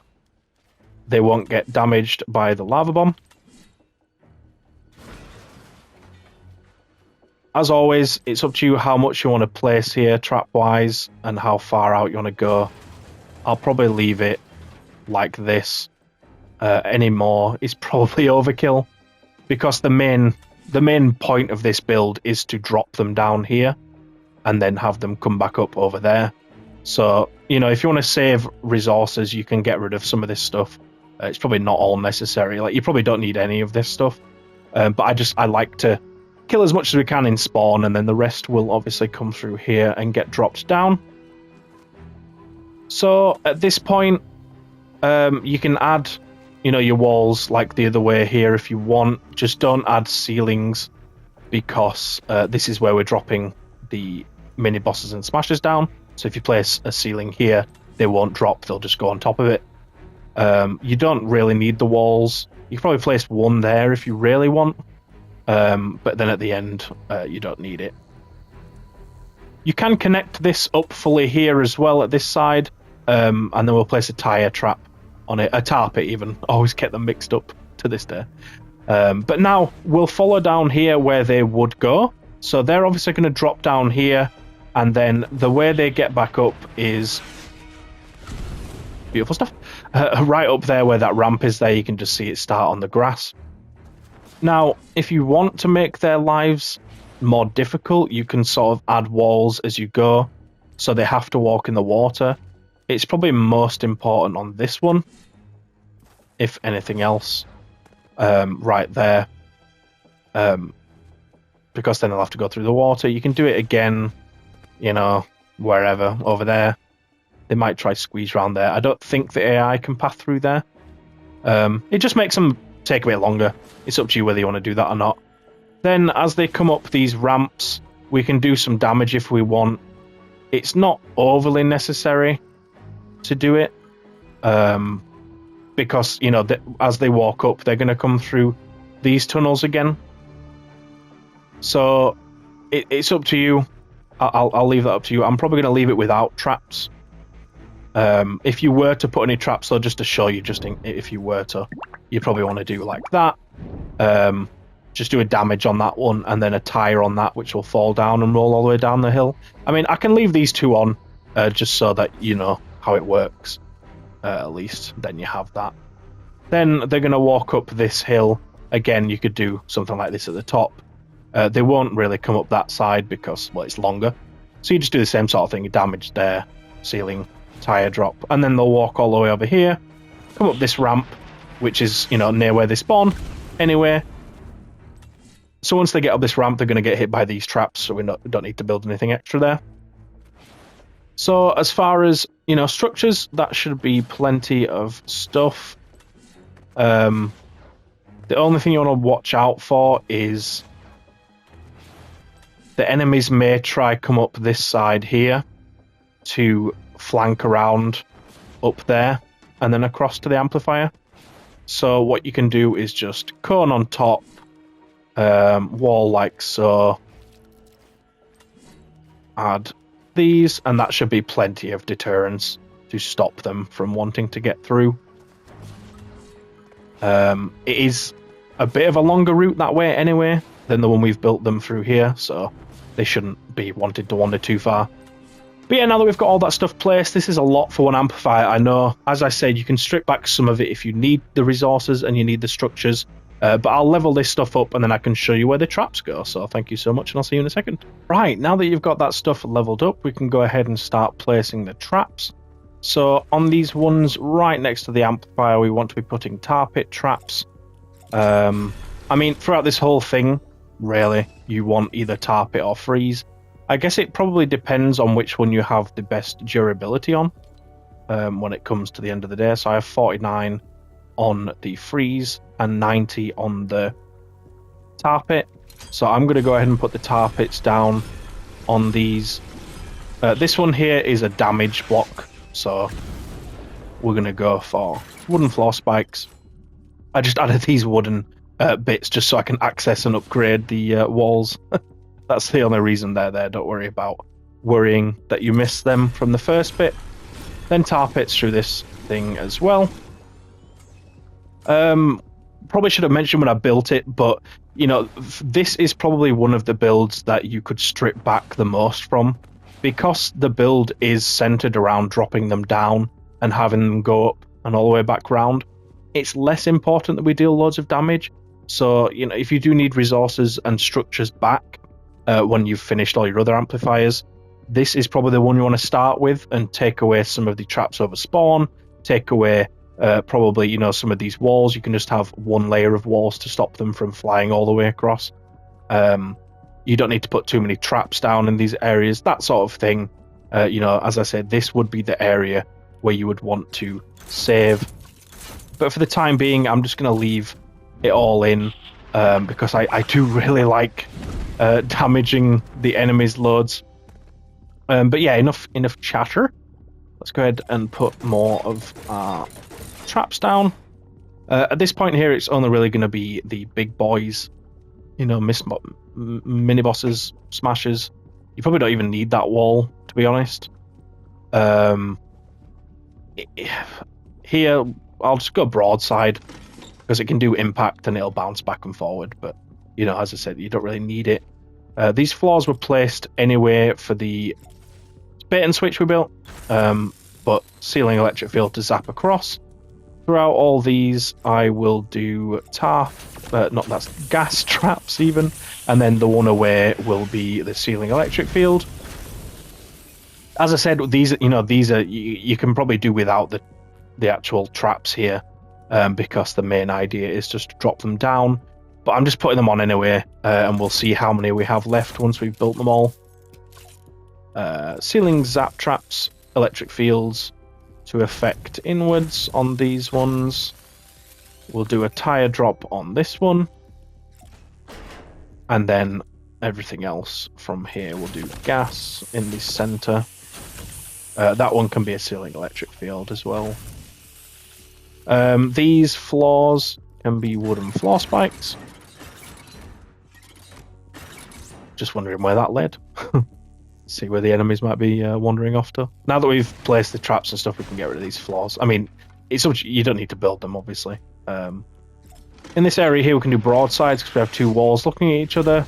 they won't get damaged by the lava bomb. As always, it's up to you how much you want to place here trap-wise and how far out you want to go. I'll probably leave it like this. Any more is probably overkill, because the main point of this build is to drop them down here and then have them come back up over there. So, you know, if you want to save resources, you can get rid of some of this stuff. It's probably not all necessary. Like, you probably don't need any of this stuff. But I like to kill as much as we can in spawn, and then the rest will obviously come through here and get dropped down. So at this point, you can add, you know, your walls like the other way here if you want. Just don't add ceilings, because this is where we're dropping the mini bosses and smashers down. So if you place a ceiling here, they won't drop, they'll just go on top of it. You don't really need the walls. You can probably place one there if you really want. But then at the end, you don't need it. You can connect this up fully here as well at this side, and then we'll place a tire trap on it, a tar pit even. Always get them mixed up to this day. But now we'll follow down here where they would go. So they're obviously going to drop down here, and then the way they get back up is beautiful stuff. Right up there where that ramp is there, you can just see it start on the grass. Now, if you want to make their lives more difficult, you can sort of add walls as you go, so they have to walk in the water. It's probably most important on this one, if anything else, right there, because then they'll have to go through the water. You can do it again, you know, wherever, over there. They might try squeeze around there. I don't think the AI can pass through there. It just makes them take a bit longer. It's up to you whether you want to do that or not. Then as they come up these ramps, we can do some damage if we want. It's not overly necessary to do it, because, you know, as they walk up, they're going to come through these tunnels again. So it's up to you. I'll leave that up to you. I'm probably going to leave it without traps. If you were to put any traps, though, just to show you, if you were to, you probably want to do like that. Just do a damage on that one, and then a tire on that, which will fall down and roll all the way down the hill. I mean, I can leave these two on, just so that you know how it works. At least, then you have that. Then they're going to walk up this hill. Again, you could do something like this at the top. They won't really come up that side because, well, it's longer. So you just do the same sort of thing. Damage there, ceiling, tire drop, and then they'll walk all the way over here, come up this ramp, which is, you know, near where they spawn anyway. So once they get up this ramp, they're going to get hit by these traps, so we don't need to build anything extra there. So as far as, you know, structures, that should be plenty of stuff. The only thing you want to watch out for is the enemies may try come up this side here to flank around up there and then across to the amplifier. So what you can do is just cone on top, wall like so, add these, and that should be plenty of deterrence to stop them from wanting to get through. It is a bit of a longer route that way anyway than the one we've built them through here, so they shouldn't be wanted to wander too far. But yeah, now that we've got all that stuff placed, this is a lot for one amplifier, I know. As I said, you can strip back some of it if you need the resources and you need the structures. But I'll level this stuff up and then I can show you where the traps go. So thank you so much, and I'll see you in a second. Right, now that you've got that stuff leveled up, we can go ahead and start placing the traps. So on these ones right next to the amplifier, we want to be putting tar pit traps. I mean, throughout this whole thing, really, you want either tar pit or freeze. I guess it probably depends on which one you have the best durability on when it comes to the end of the day. So I have 49 on the freeze and 90 on the tar pit. So I'm going to go ahead and put the tar pits down on these. This one here is a damage block, so we're going to go for wooden floor spikes. I just added these wooden bits just so I can access and upgrade the walls. That's the only reason they're there. Don't worry about worrying that you missed them from the first bit. Then tar pits through this thing as well. Probably should have mentioned when I built it, but you know, this is probably one of the builds that you could strip back the most from, because the build is centered around dropping them down and having them go up and all the way back round. It's less important that we deal loads of damage. So, you know, if you do need resources and structures back when you've finished all your other amplifiers, this is probably the one you want to start with and take away some of the traps over spawn, take away probably, you know, some of these walls. You can just have one layer of walls to stop them from flying all the way across. You don't need to put too many traps down in these areas, that sort of thing. You know, as I said, this would be the area where you would want to save. But for the time being, I'm just going to leave it all in because I do really like damaging the enemies loads. But yeah, enough chatter. Let's go ahead and put more of our traps down. At this point here, it's only really going to be the big boys, you know, mini bosses, smashers, You probably don't even need that wall, to be honest. Here, I'll just go broadside, because it can do impact and it'll bounce back and forward. But, you know, as I said, you don't really need it. These floors were placed anyway for the bait and switch we built, but ceiling electric field to zap across. Throughout all these, I will do that's gas traps even, and then the one away will be the ceiling electric field. As I said, these are you can probably do without the actual traps here, because the main idea is just to drop them down. But I'm just putting them on anyway, and we'll see how many we have left once we've built them all. Ceiling zap traps, electric fields to affect inwards on these ones. We'll do a tire drop on this one. And then everything else from here we'll do gas in the center. That one can be a ceiling electric field as well. These floors can be wooden floor spikes. Just wondering where that led. See where the enemies might be wandering off to. Now that we've placed the traps and stuff, we can get rid of these floors. I mean, you don't need to build them, obviously. In this area here, we can do broadsides because we have two walls looking at each other.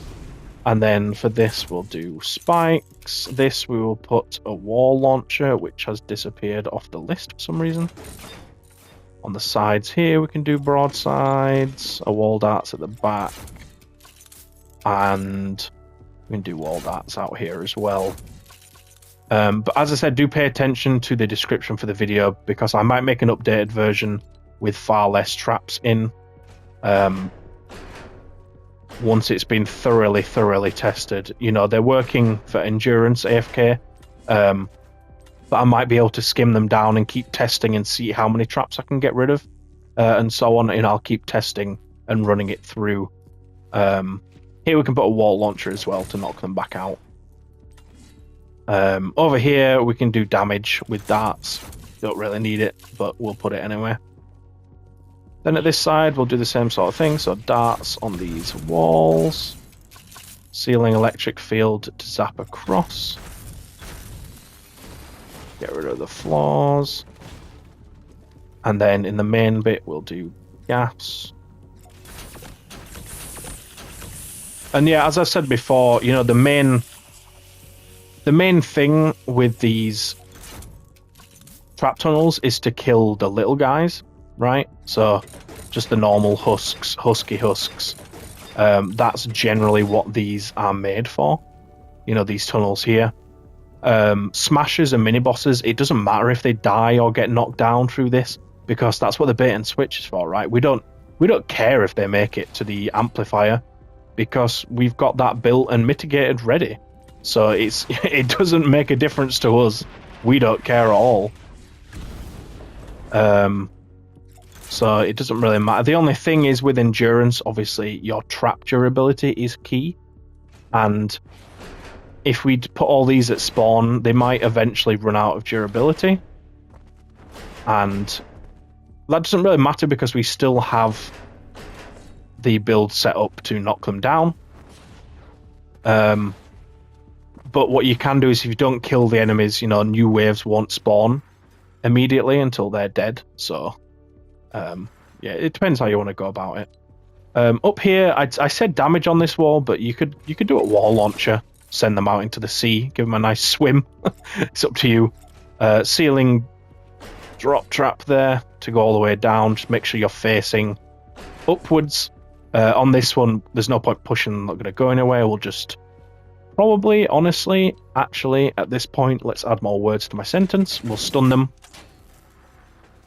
And then for this, we'll do spikes. This, we will put a wall launcher, which has disappeared off the list for some reason. On the sides here, we can do broadsides, a wall darts at the back, and we can do wall darts out here as well. But as I said, do pay attention to the description for the video, because I might make an updated version with far less traps in. Once it's been thoroughly tested. You know, they're working for Endurance AFK, but I might be able to skim them down and keep testing and see how many traps I can get rid of, and so on, and I'll keep testing and running it through. Here we can put a wall launcher as well to knock them back out. Over here we can do damage with darts. Don't really need it, but we'll put it anyway. Then at this side we'll do the same sort of thing, so darts on these walls. Ceiling electric field to zap across. Get rid of the floors. And then in the main bit we'll do gas. And yeah, as I said before, you know, the main thing with these trap tunnels is to kill the little guys, right? So just the normal husky husks. That's generally what these are made for. You know, these tunnels here. Smashers and mini bosses, it doesn't matter if they die or get knocked down through this, because that's what the bait and switch is for, right? We don't care if they make it to the amplifier, because we've got that built and mitigated ready. So it doesn't make a difference to us. We don't care at all. So it doesn't really matter. The only thing is with endurance, obviously your trap durability is key, and if we put all these at spawn, they might eventually run out of durability, and that doesn't really matter because we still have the build set up to knock them down. But what you can do is, if you don't kill the enemies, you know, new waves won't spawn immediately until they're dead. So yeah, it depends how you want to go about it. Up here, I said damage on this wall, but you could do a wall launcher, send them out into the sea, give them a nice swim. It's up to you. Ceiling drop trap there to go all the way down. Just make sure you're facing upwards. On this one, there's no point pushing them, not going to go anywhere. We'll just probably, honestly, actually, at this point, let's add more words to my sentence. We'll stun them,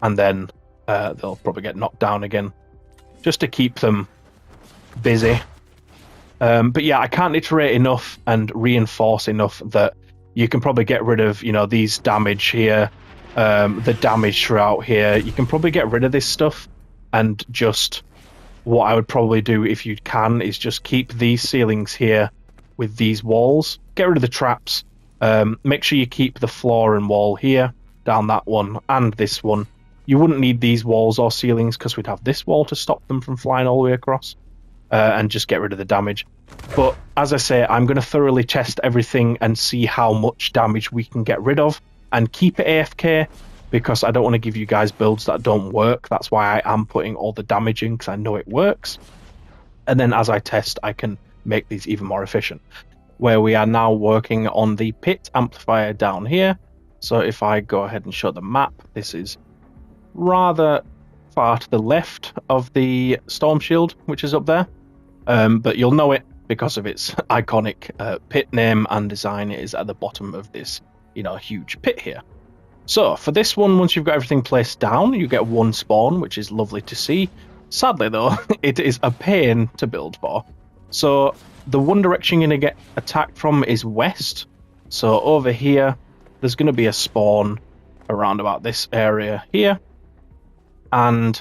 and then they'll probably get knocked down again, just to keep them busy. But yeah, I can't iterate enough and reinforce enough that you can probably get rid of, you know, these damage here, the damage throughout here. You can probably get rid of this stuff, and just what I would probably do if you can is just keep these ceilings here with these walls. Get rid of the traps. Make sure you keep the floor and wall here, down that one, and this one. You wouldn't need these walls or ceilings because we'd have this wall to stop them from flying all the way across. And just get rid of the damage. But as I say, I'm going to thoroughly test everything and see how much damage we can get rid of and keep it AFK, because I don't want to give you guys builds that don't work. That's why I am putting all the damage in, because I know it works. And then as I test, I can make these even more efficient. Where we are now working on the pit amplifier down here. So if I go ahead and show the map, this is rather far to the left of the storm shield, which is up there. But you'll know it because of its iconic pit name and design. It is at the bottom of this, huge pit here. So for this one, once you've got everything placed down, you get one spawn, which is lovely to see. Sadly though, it is a pain to build for. So the one direction you're going to get attacked from is west. So over here, there's going to be a spawn around about this area here. And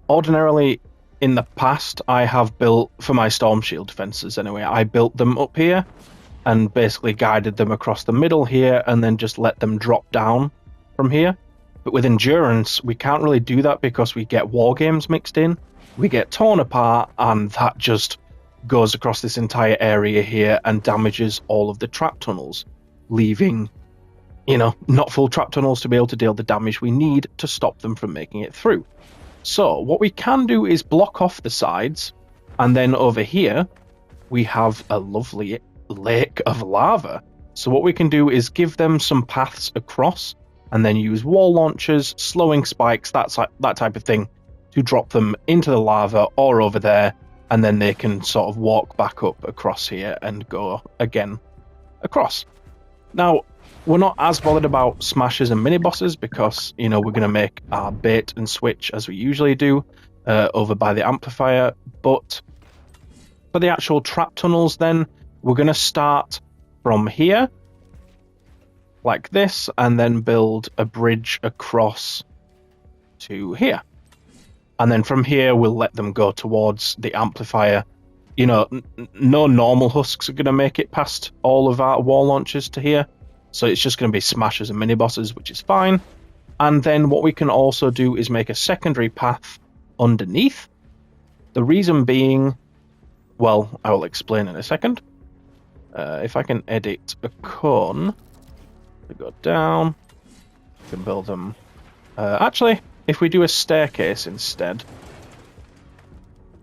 ordinarily, in the past, I have built, for my storm shield defenses anyway, I built them up here and basically guided them across the middle here and then just let them drop down from here. But with Endurance, we can't really do that because we get war games mixed in. We get torn apart, and that just goes across this entire area here and damages all of the trap tunnels, leaving, not full trap tunnels to be able to deal the damage we need to stop them from making it through. So what we can do is block off the sides, and then over here we have a lovely lake of lava. So what we can do is give them some paths across, and then use wall launchers, slowing spikes, that type of thing, to drop them into the lava or over there, and then they can sort of walk back up across here and go again across. Now, we're not as bothered about smashes and mini bosses because, we're going to make our bait and switch as we usually do over by the amplifier. But for the actual trap tunnels then, we're going to start from here, like this, and then build a bridge across to here. And then from here, we'll let them go towards the amplifier. No normal husks are going to make it past all of our wall launchers to here. So it's just going to be smashers and mini bosses, which is fine. And then what we can also do is make a secondary path underneath. The reason being, well, I will explain in a second. If I can edit a cone, we go down, we can build them. Actually, if we do a staircase instead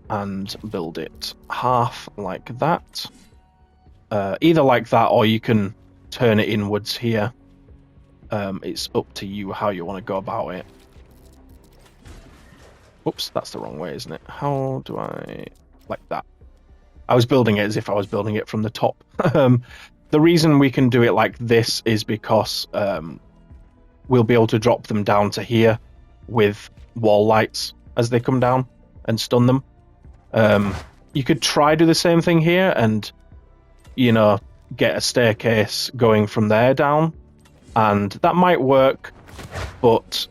and build it half like that, either like that or you can turn it inwards here. It's up to you how you want to go about it. Oops, that's the wrong way, isn't it? How do I... like that. I was building it as if I was building it from the top. The reason we can do it like this is because we'll be able to drop them down to here with wall lights as they come down and stun them. You could try do the same thing here and, get a staircase going from there down, and that might work, but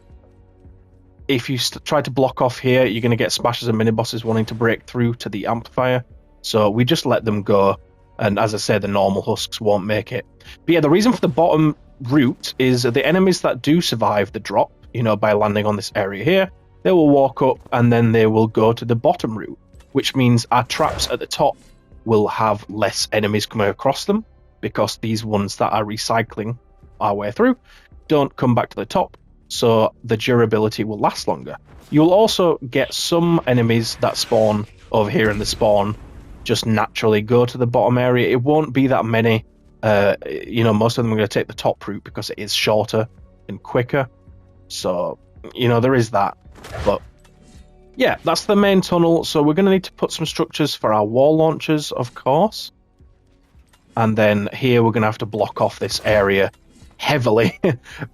if you try to block off here, you're going to get smashers and mini bosses wanting to break through to the amplifier, so we just let them go, and as I said, the normal husks won't make it. But yeah, the reason for the bottom route is the enemies that do survive the drop, by landing on this area here, they will walk up and then they will go to the bottom route, which means our traps at the top will have less enemies coming across them, because these ones that are recycling our way through don't come back to the top, so the durability will last longer. You'll also get some enemies that spawn over here in the spawn just naturally go to the bottom area. It won't be that many. Most of them are going to take the top route because it is shorter and quicker. So, there is that. But yeah, that's the main tunnel. So we're going to need to put some structures for our wall launchers, of course. And then here we're going to have to block off this area heavily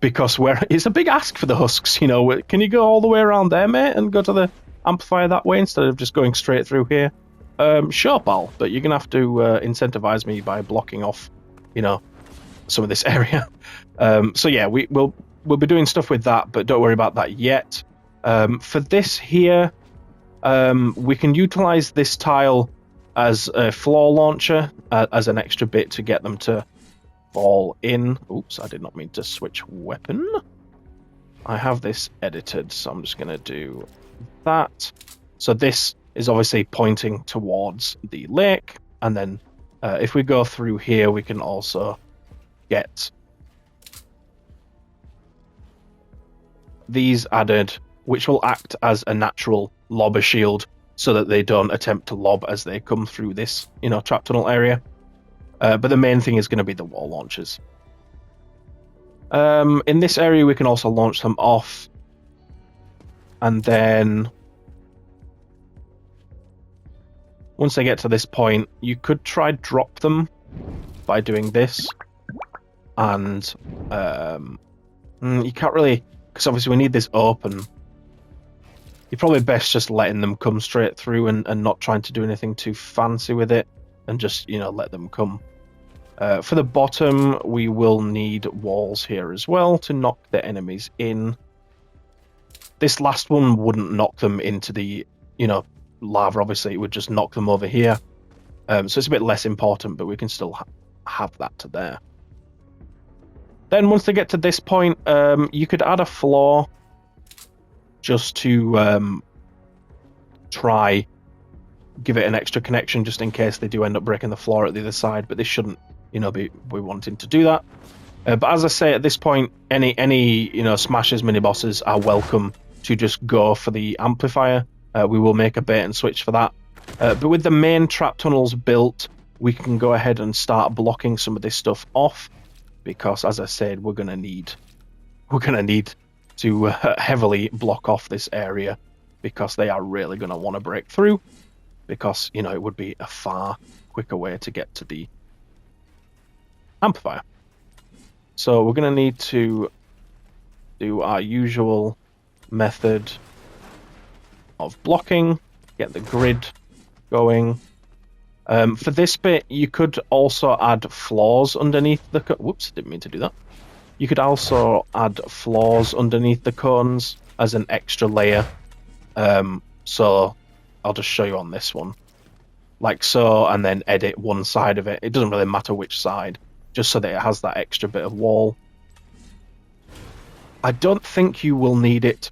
because it's a big ask for the husks. Can you go all the way around there, mate, and go to the amplifier that way instead of just going straight through here? Sure, pal, but you're going to have to incentivize me by blocking off, some of this area. So yeah, we'll be doing stuff with that, but don't worry about that yet. For this here, we can utilize this tile as a floor launcher, as an extra bit to get them to fall in. Oops, I did not mean to switch weapon. I have this edited, so I'm just going to do that. So this is obviously pointing towards the lake, And then if we go through here, we can also get these added, which will act as a natural lobber shield so that they don't attempt to lob as they come through this, trap tunnel area. But the main thing is going to be the wall launchers. In this area, we can also launch them off. And then once they get to this point, you could try drop them by doing this. And you can't really, because obviously we need this open. You're probably best just letting them come straight through and not trying to do anything too fancy with it, and just, let them come. For the bottom, we will need walls here as well to knock the enemies in. This last one wouldn't knock them into the, lava, obviously. It would just knock them over here. So it's a bit less important, but we can still have that to there. Then once they get to this point, you could add a floor just to try give it an extra connection, just in case they do end up breaking the floor at the other side. But this shouldn't, be wanting to do that. But as I say, at this point, any smashers, mini bosses are welcome to just go for the amplifier. We will make a bait and switch for that. But with the main trap tunnels built, we can go ahead and start blocking some of this stuff off, because as I said, we're gonna need to heavily block off this area, because they are really gonna want to break through, because it would be a far quicker way to get to the amplifier. So we're gonna need to do our usual method of blocking, get the grid going. For this bit, you could also add floors underneath the... Whoops, didn't mean to do that. You could also add floors underneath the cones as an extra layer. So I'll just show you on this one. Like so, and then edit one side of it. It doesn't really matter which side, just so that it has that extra bit of wall. I don't think you will need it.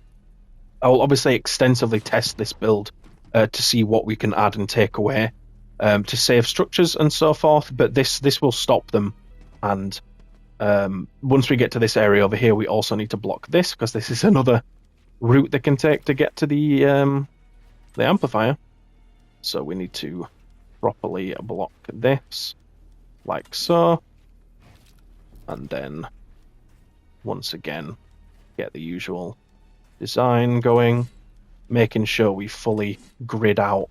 I will obviously extensively test this build to see what we can add and take away to save structures and so forth, but this will stop them. And once we get to this area over here, we also need to block this, because this is another route they can take to get to the amplifier. So we need to properly block this, like so. And then, once again, get the usual design going, making sure we fully grid out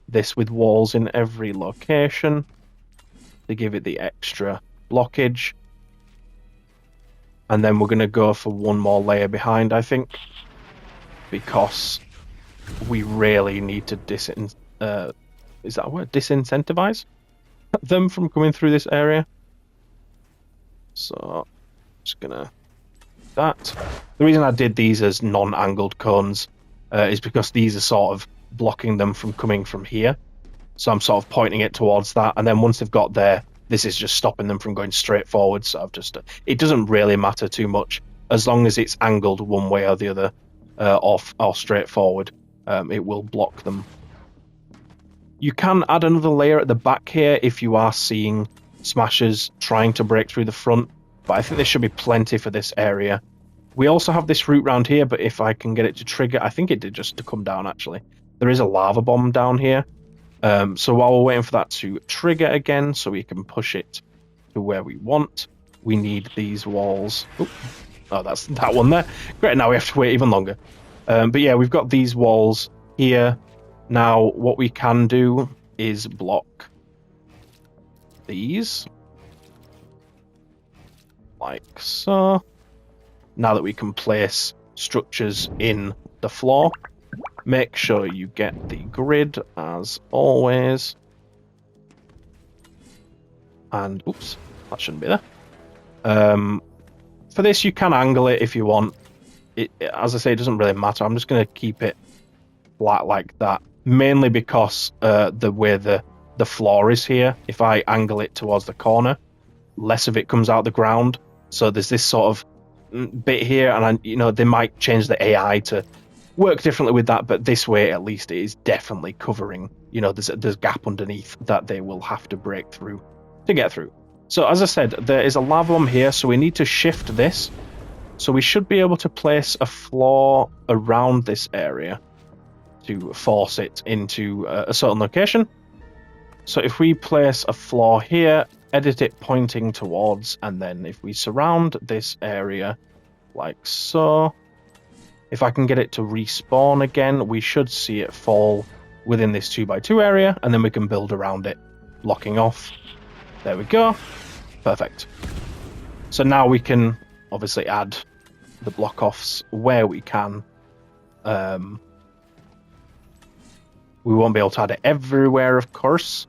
this with walls in every location to give it the extra blockage. And then we're going to go for one more layer behind, I think, because we really need to is that a word? Disincentivize them from coming through this area. So, just gonna do that. The reason I did these as non-angled cones is because these are sort of blocking them from coming from here. So I'm sort of pointing it towards that, and then once they've got there, this is just stopping them from going straight forward. So I've just, it doesn't really matter too much as long as it's angled one way or the other, or straight forward. It will block them. You can add another layer at the back here if you are seeing smashers trying to break through the front, but I think there should be plenty for this area. We also have this route round here, but if I can get it to trigger, I think it did just to come down actually. There is a lava bomb down here. So while we're waiting for that to trigger again, so we can push it to where we want, we need these walls. Oh, that's that one there. Great, now we have to wait even longer. But yeah, we've got these walls here. Now, what we can do is block these. Like so. Now that we can place structures in the floor, make sure you get the grid as always. And, oops, that shouldn't be there. For this, you can angle it if you want. As I say, it doesn't really matter. I'm just going to keep it flat like that. Mainly because the way the floor is here, if I angle it towards the corner, less of it comes out the ground. So there's this sort of bit here, and they might change the AI to work differently with that, but this way at least it is definitely covering you know, there's a gap underneath that they will have to break through to get through. So as I said, there is a lava bomb here, so we need to shift this. So we should be able to place a floor around this area to force it into a certain location. So if we place a floor here, edit it pointing towards, and then if we surround this area like so, if I can get it to respawn again, we should see it fall within this 2x2 area, and then we can build around it, blocking off. There we go. Perfect. So now we can obviously add the block offs where we can. We won't be able to add it everywhere, of course.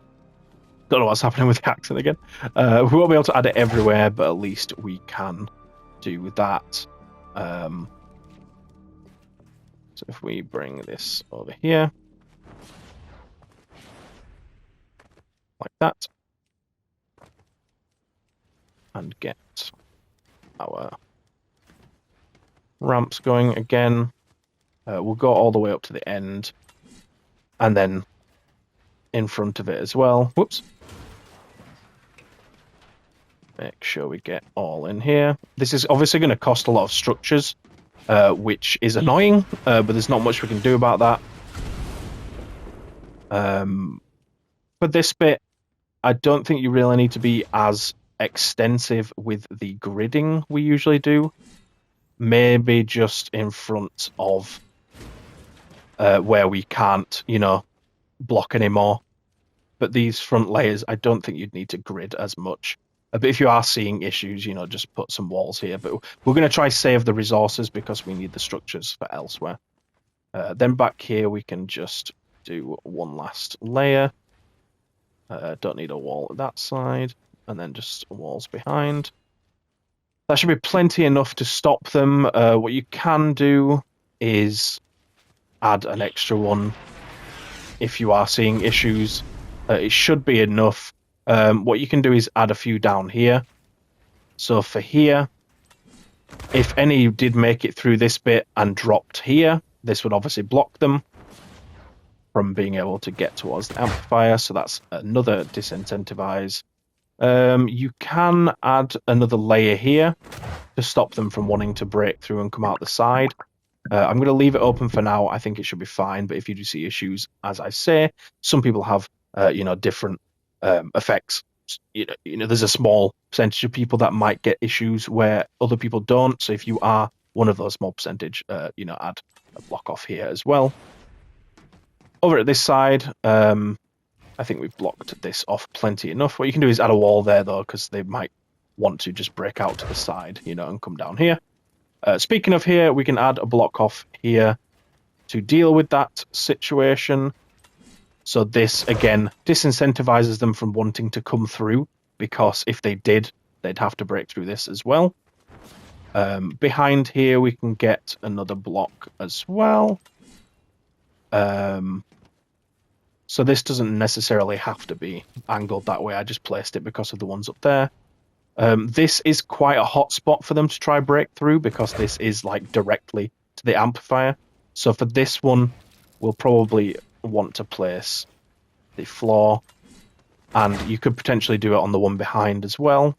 Don't know what's happening with the accent again. We won't be able to add it everywhere, but at least we can do that. So if we bring this over here, like that, and get our ramps going again, we'll go all the way up to the end, and then in front of it as well. Whoops. Make sure we get all in here. This is obviously going to cost a lot of structures, which is annoying, but there's not much we can do about that. For this bit, I don't think you really need to be as extensive with the gridding we usually do. Maybe just in front of where we can't, you know, block anymore. But these front layers, I don't think you'd need to grid as much. But if you are seeing issues, you know, just put some walls here. But we're going to try save the resources because we need the structures for elsewhere. Then back here, we can just do one last layer. Don't need a wall at that side. And then just walls behind. That should be plenty enough to stop them. What you can do is add an extra one if you are seeing issues. It should be enough. What you can do is add a few down here. So for here, if any did make it through this bit and dropped here, this would obviously block them from being able to get towards the amplifier. So that's another disincentivize. You can add another layer here to stop them from wanting to break through and come out the side. I'm going to leave it open for now. I think it should be fine. But if you do see issues, as I say, some people have, you know, different effects. You know, there's a small percentage of people that might get issues where other people don't. So if you are one of those small percentage, you know, add a block off here as well. Over at this side, I think we've blocked this off plenty enough. What you can do is add a wall there, though, because they might want to just break out to the side, you know, and come down here. Speaking of here, we can add a block off here to deal with that situation. So this, again, disincentivizes them from wanting to come through, because if they did, they'd have to break through this as well. Behind here, we can get another block as well. So this doesn't necessarily have to be angled that way. I just placed it because of the ones up there. This is quite a hot spot for them to try break through, because this is like directly to the amplifier. So for this one, we'll probably want to place the floor, and you could potentially do it on the one behind as well,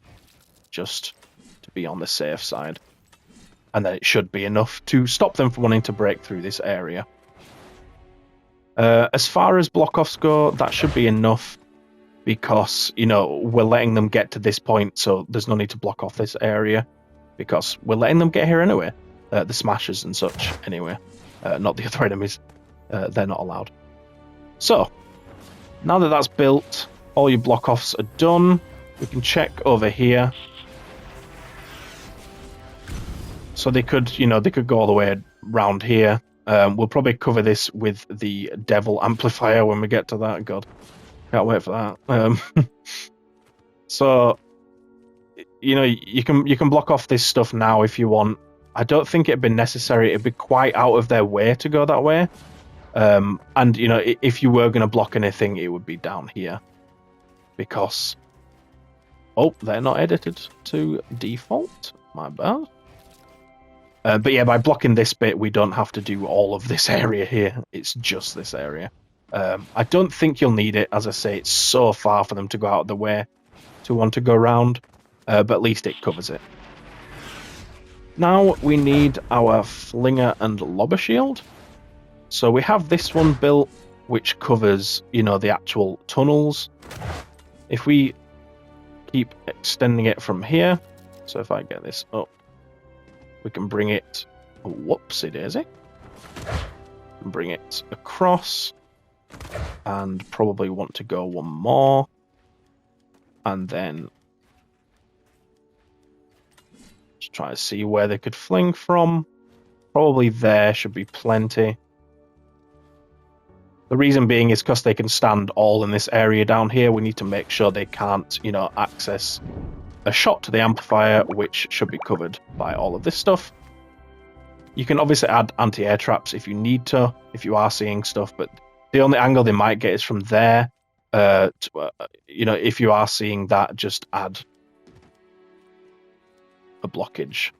just to be on the safe side. And then it should be enough to stop them from wanting to break through this area. As far as block-offs go, that should be enough, because, you know, we're letting them get to this point, so there's no need to block off this area, because we're letting them get here anyway. The smashers and such, anyway. Not the other enemies. They're not allowed. So, now that that's built, all your block-offs are done. We can check over here. So they could, you know, they could go all the way around here. We'll probably cover this with the devil amplifier when we get to that. God, can't wait for that. So, you know, you can block off this stuff now if you want. I don't think it'd be necessary. It'd be quite out of their way to go that way. And, you know, if you were going to block anything, it would be down here. Because... oh, they're not edited to default. My bad. But yeah, by blocking this bit, we don't have to do all of this area here. It's just this area. I don't think you'll need it. As I say, it's so far for them to go out of the way to want to go around, but at least it covers it. Now we need our Flinger and Lobber Shield. So we have this one built, which covers, you know, the actual tunnels. If we keep extending it from here, so if I get this up, we can bring it, whoopsie daisy, bring it across, and probably want to go one more, and then just try to see where they could fling from. Probably there should be plenty. The reason being is because they can stand all in this area down here. We need to make sure they can't, you know, access a shot to the amplifier, which should be covered by all of this stuff. You can obviously add anti-air traps if you need to, if you are seeing stuff, but the only angle they might get is from there. You know, if you are seeing that, just add a blockage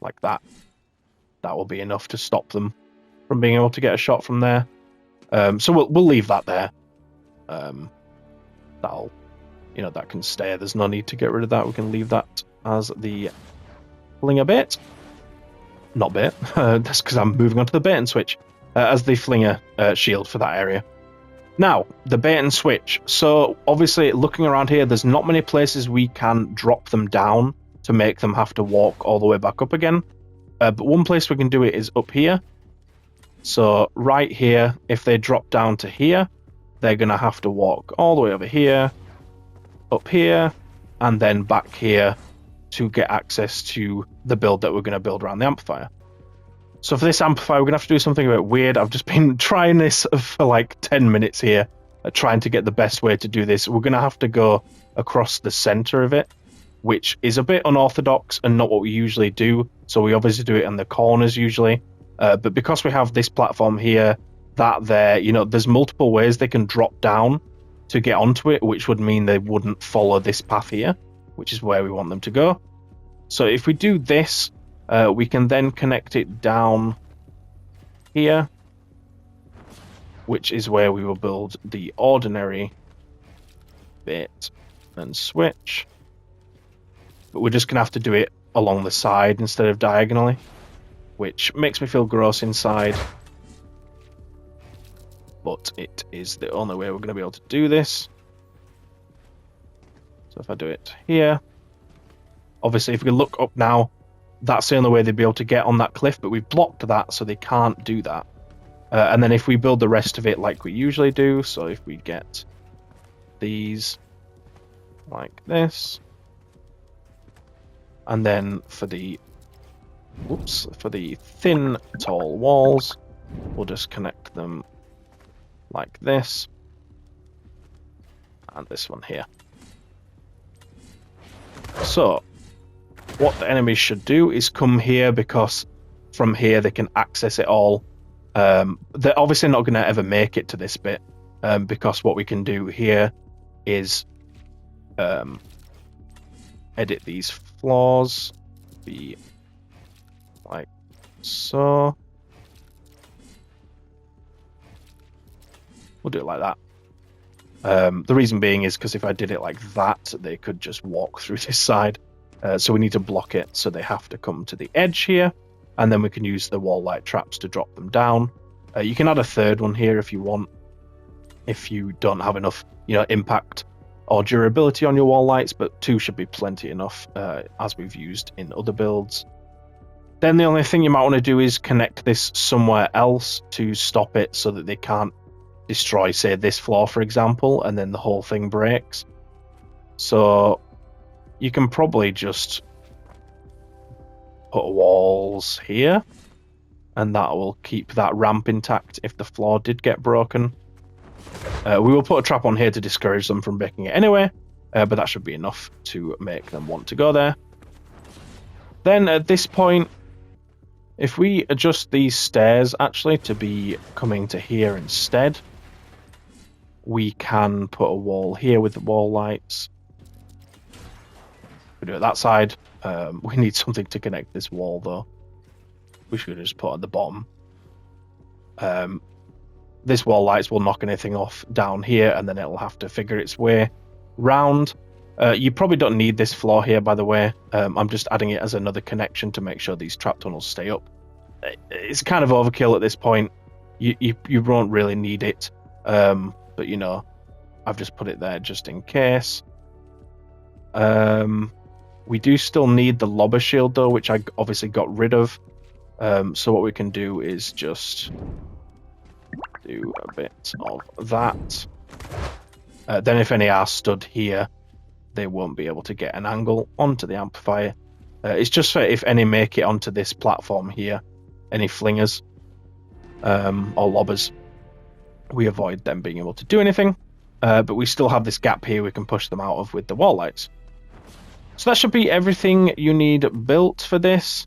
like that. That will be enough to stop them from being able to get a shot from there. So we'll leave that there. That'll, you know, that can stay. There's no need to get rid of that. We can leave that as the flinger bait. Not bait. That's because I'm moving on to the bait and switch as the flinger shield for that area. Now, the bait and switch. So obviously, looking around here, there's not many places we can drop them down to make them have to walk all the way back up again. But one place we can do it is up here. So right here, if they drop down to here, they're going to have to walk all the way over here, up here, and then back here to get access to the build that we're going to build around the amplifier. So for this amplifier, we're going to have to do something a bit weird. I've just been trying this for like 10 minutes here, trying to get the best way to do this. We're going to have to go across the center of it, which is a bit unorthodox and not what we usually do. So we obviously do it in the corners usually. But because we have this platform here, that there, you know, there's multiple ways they can drop down to get onto it, which would mean they wouldn't follow this path here, which is where we want them to go. So if we do this, we can then connect it down here, which is where we will build the ordinary bait and switch. But we're just going to have to do it along the side instead of diagonally, which makes me feel gross inside. But it is the only way we're going to be able to do this. So if I do it here, obviously if we look up now, that's the only way they'd be able to get on that cliff, but we've blocked that so they can't do that. And then if we build the rest of it like we usually do, so if we get these like this, and then for the thin tall walls, we'll just connect them like this, and this one here. So what the enemies should do is come here, because from here they can access it all. They're obviously not going to ever make it to this bit, because what we can do here is edit these floors, be like so. We'll do it like that. The reason being is because if I did it like that, they could just walk through this side. So we need to block it, so they have to come to the edge here, and then we can use the wall light traps to drop them down. You can add a third one here if you want, if you don't have enough, you know, impact or durability on your wall lights, but 2 should be plenty enough, as we've used in other builds. Then the only thing you might want to do is connect this somewhere else to stop it so that they can't destroy, say, this floor, for example, and then the whole thing breaks. So you can probably just put walls here, and that will keep that ramp intact if the floor did get broken. We will put a trap on here to discourage them from breaking it anyway, but that should be enough to make them want to go there. Then at this point, if we adjust these stairs actually to be coming to here instead, we can put a wall here with the wall lights. We do it that side. We need something to connect this wall though. We should just put at the bottom. this wall lights will knock anything off down here, and then it'll have to figure its way round. You probably don't need this floor here, by the way. I'm just adding it as another connection to make sure these trap tunnels stay up. It's kind of overkill at this point. You won't really need it, but you know, I've just put it there just in case. We do still need the lobber shield though, which I obviously got rid of. So what we can do is just do a bit of that. Then if any are stood here, they won't be able to get an angle onto the amplifier. It's just for if any make it onto this platform here, any flingers or lobbers, we avoid them being able to do anything. But we still have this gap here we can push them out of with the wall lights. So that should be everything you need built for this.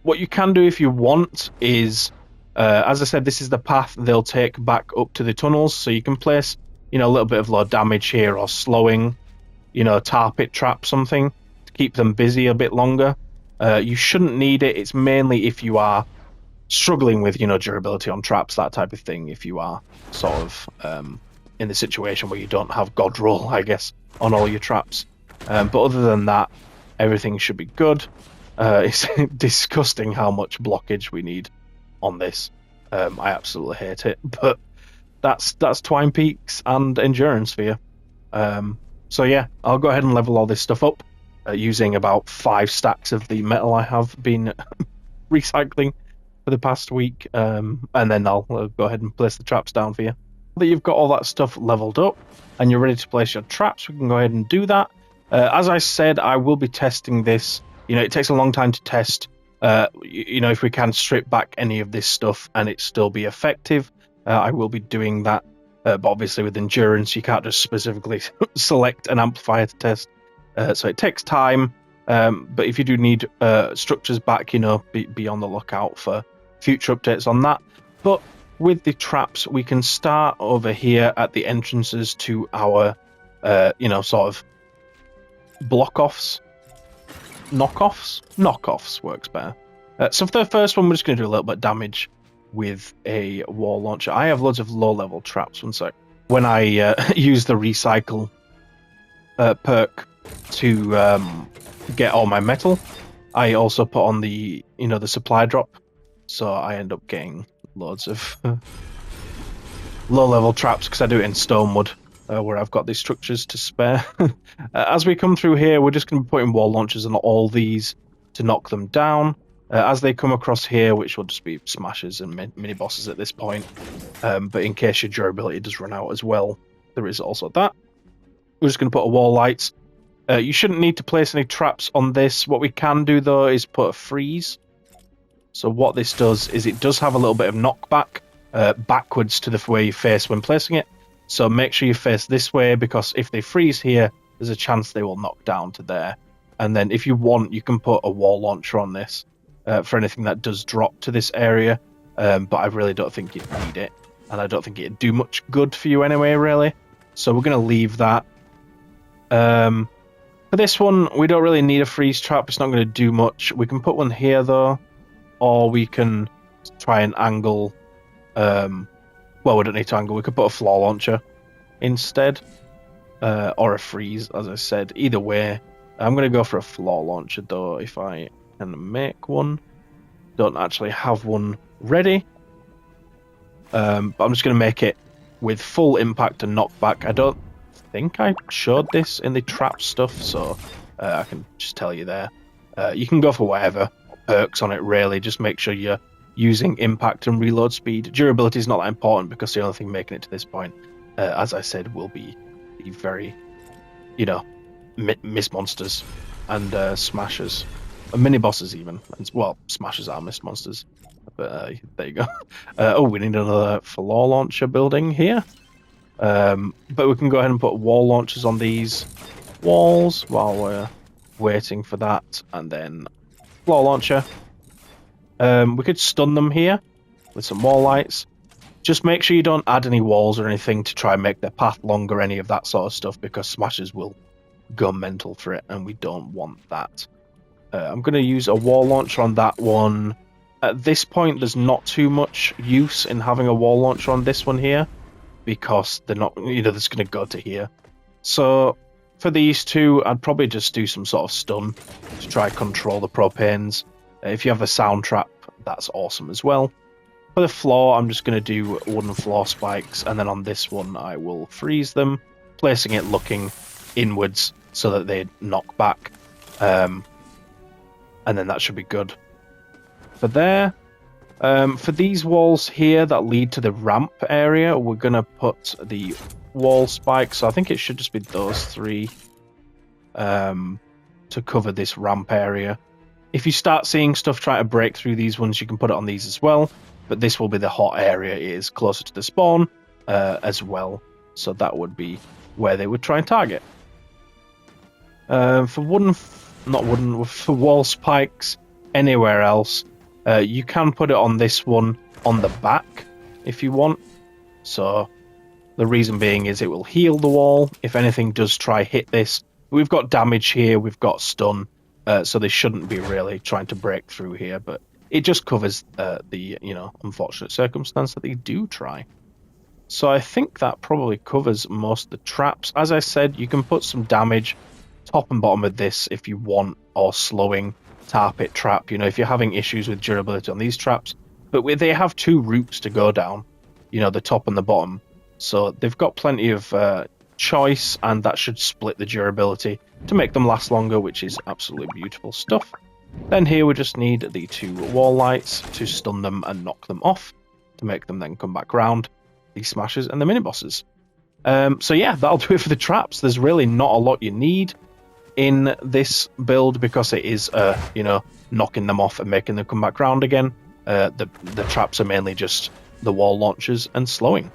What you can do if you want is, as I said, this is the path they'll take back up to the tunnels. So you can place, you know, a little bit of low damage here or slowing, you know, tar pit trap something to keep them busy a bit longer. You shouldn't need it. It's mainly if you are struggling with, you know, durability on traps, that type of thing. If you are sort of in the situation where you don't have God roll, I guess, on all your traps. But other than that, everything should be good. It's disgusting how much blockage we need on this. I absolutely hate it, but that's Twine Peaks and Endurance for you. So yeah, I'll go ahead and level all this stuff up using about 5 stacks of the metal I have been recycling for the past week, and then I'll go ahead and place the traps down for you. Now that you've got all that stuff leveled up and you're ready to place your traps, we can go ahead and do that. As I said, I will be testing this. You know, it takes a long time to test. You know, if we can strip back any of this stuff and it still be effective, I will be doing that. But obviously with Endurance, you can't just specifically select an amplifier to test. So it takes time. But if you do need structures back, you know, be on the lookout for future updates on that. But with the traps, we can start over here at the entrances to our, you know, sort of block-offs. Knockoffs works better. So for the first one, we're just going to do a little bit of damage with a wall launcher. I have loads of low-level traps. One sec. When I use the recycle perk to get all my metal, I also put on the, you know, the supply drop. So I end up getting loads of low-level traps because I do it in stonewood, where I've got these structures to spare. As we come through here, we're just going to be putting wall launchers on all these to knock them down. As they come across here, which will just be smashes and mini bosses at this point, but in case your durability does run out as well, there is also that. We're just going to put a wall lights. You shouldn't need to place any traps on this. What we can do though is put a freeze. So what this does is it does have a little bit of knockback backwards to the way you face when placing it. So make sure you face this way, because if they freeze here, there's a chance they will knock down to there. And then if you want, you can put a wall launcher on this for anything that does drop to this area. But I really don't think you'd need it. And I don't think it'd do much good for you anyway, really. So we're going to leave that. For this one, we don't really need a freeze trap. It's not going to do much. We can put one here, though. Or we can try and angle... well, we don't need to angle. We could put a floor launcher instead. Or a freeze, as I said. Either way, I'm going to go for a floor launcher, though, if I can make one. Don't actually have one ready. But I'm just going to make it with full impact and knockback. I don't think I showed this in the trap stuff, so I can just tell you there. You can go for whatever perks on it, really. Just make sure you're using impact and reload speed. Durability is not that important, because the only thing making it to this point, as I said, will be the very, you know, miss monsters and smashers. Mini bosses even. Well, smashers are mist monsters. But there you go. Oh, we need another floor launcher building here. But we can go ahead and put wall launchers on these walls while we're waiting for that. And then floor launcher. We could stun them here with some wall lights. Just make sure you don't add any walls or anything to try and make their path longer, any of that sort of stuff, because smashers will go mental for it, and we don't want that. I'm going to use a wall launcher on that one. At this point, there's not too much use in having a wall launcher on this one here, because they're not, they're just going to go to here. So for these two, I'd probably just do some sort of stun to try and control the propanes. If you have a sound trap, that's awesome as well. For the floor, I'm just going to do wooden floor spikes, and then on this one, I will freeze them, placing it looking inwards so that they knock back. And then that should be good. For there, for these walls here that lead to the ramp area, we're going to put the wall spikes. So I think it should just be those three to cover this ramp area. If you start seeing stuff try to break through these ones, you can put it on these as well. But this will be the hot area. It is closer to the spawn as well. So that would be where they would try and target. For wall spikes, anywhere else, you can put it on this one on the back if you want. So the reason being is it will heal the wall if anything does try hit this. We've got damage here, we've got stun, so they shouldn't be really trying to break through here, but it just covers the unfortunate circumstance that they do try. So I think that probably covers most of the traps. As I said, you can put some damage top and bottom of this if you want, or slowing, tar pit trap, if you're having issues with durability on these traps. But they have two routes to go down, the top and the bottom. So they've got plenty of choice, and that should split the durability to make them last longer, which is absolutely beautiful stuff. Then here we just need the two wall lights to stun them and knock them off, to make them then come back round, the smashers and the mini bosses. So yeah, that'll do it for the traps. There's really not a lot you need in this build, because it is knocking them off and making them come back round again. The traps are mainly just the wall launchers and slowing.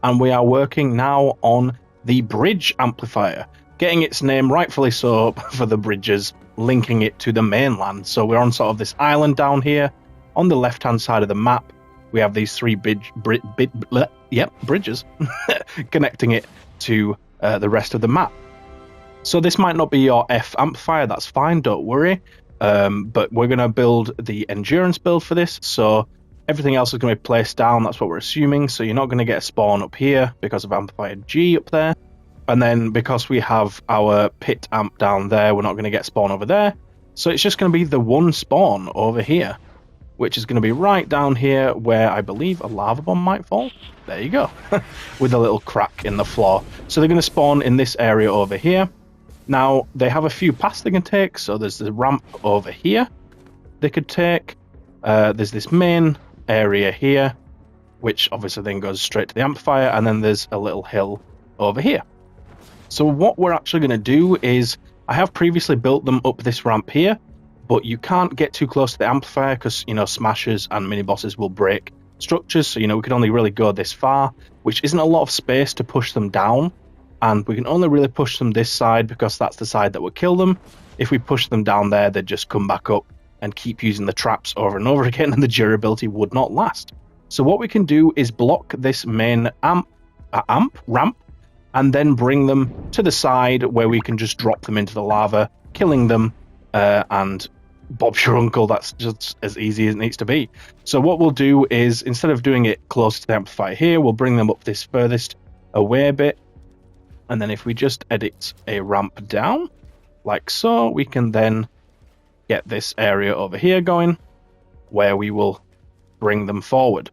And we are working now on the bridge amplifier, getting its name rightfully so for the bridges, linking it to the mainland. So we're on sort of this island down here. On the left hand side of the map, we have these three bridges connecting it to the rest of the map. So this might not be your F amplifier, that's fine, don't worry. But we're going to build the endurance build for this, so everything else is going to be placed down, that's what we're assuming. So you're not going to get a spawn up here because of amplifier G up there. And then because we have our pit amp down there, we're not going to get spawn over there. So it's just going to be the one spawn over here, which is going to be right down here where I believe a lava bomb might fall. There you go, with a little crack in the floor. So they're going to spawn in this area over here. Now, they have a few paths they can take. So there's the ramp over here they could take. There's this main area here, which obviously then goes straight to the amplifier. And then there's a little hill over here. So what we're actually going to do is, I have previously built them up this ramp here, but you can't get too close to the amplifier because, smashers and mini bosses will break structures. So, we can only really go this far, which isn't a lot of space to push them down. And we can only really push them this side because that's the side that will kill them. If we push them down there, they'd just come back up and keep using the traps over and over again, and the durability would not last. So what we can do is block this main ramp, and then bring them to the side where we can just drop them into the lava, killing them, and Bob's your uncle. That's just as easy as it needs to be. So what we'll do is, instead of doing it close to the amplifier here, we'll bring them up this furthest away bit. And then if we just edit a ramp down, like so, we can then get this area over here going, where we will bring them forward.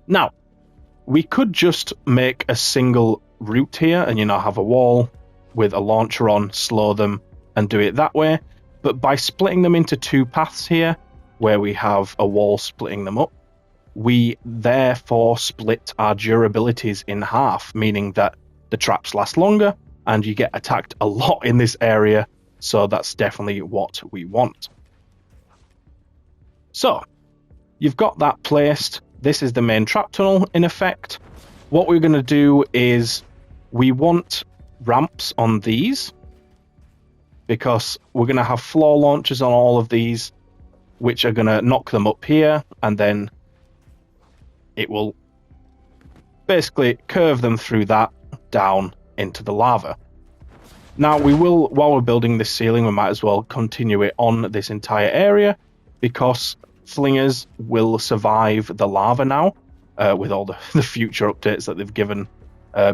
Now, we could just make a single route here and, have a wall with a launcher on, slow them, and do it that way. But by splitting them into two paths here, where we have a wall splitting them up, we therefore split our durabilities in half, meaning that the traps last longer and you get attacked a lot in this area. So that's definitely what we want. So you've got that placed. This is the main trap tunnel in effect. What we're going to do is, we want ramps on these because we're going to have floor launchers on all of these, which are going to knock them up here, and then it will basically curve them through that down into the lava. Now we will, while we're building this ceiling, we might as well continue it on this entire area, because flingers will survive the lava now, with all the future updates that they've given,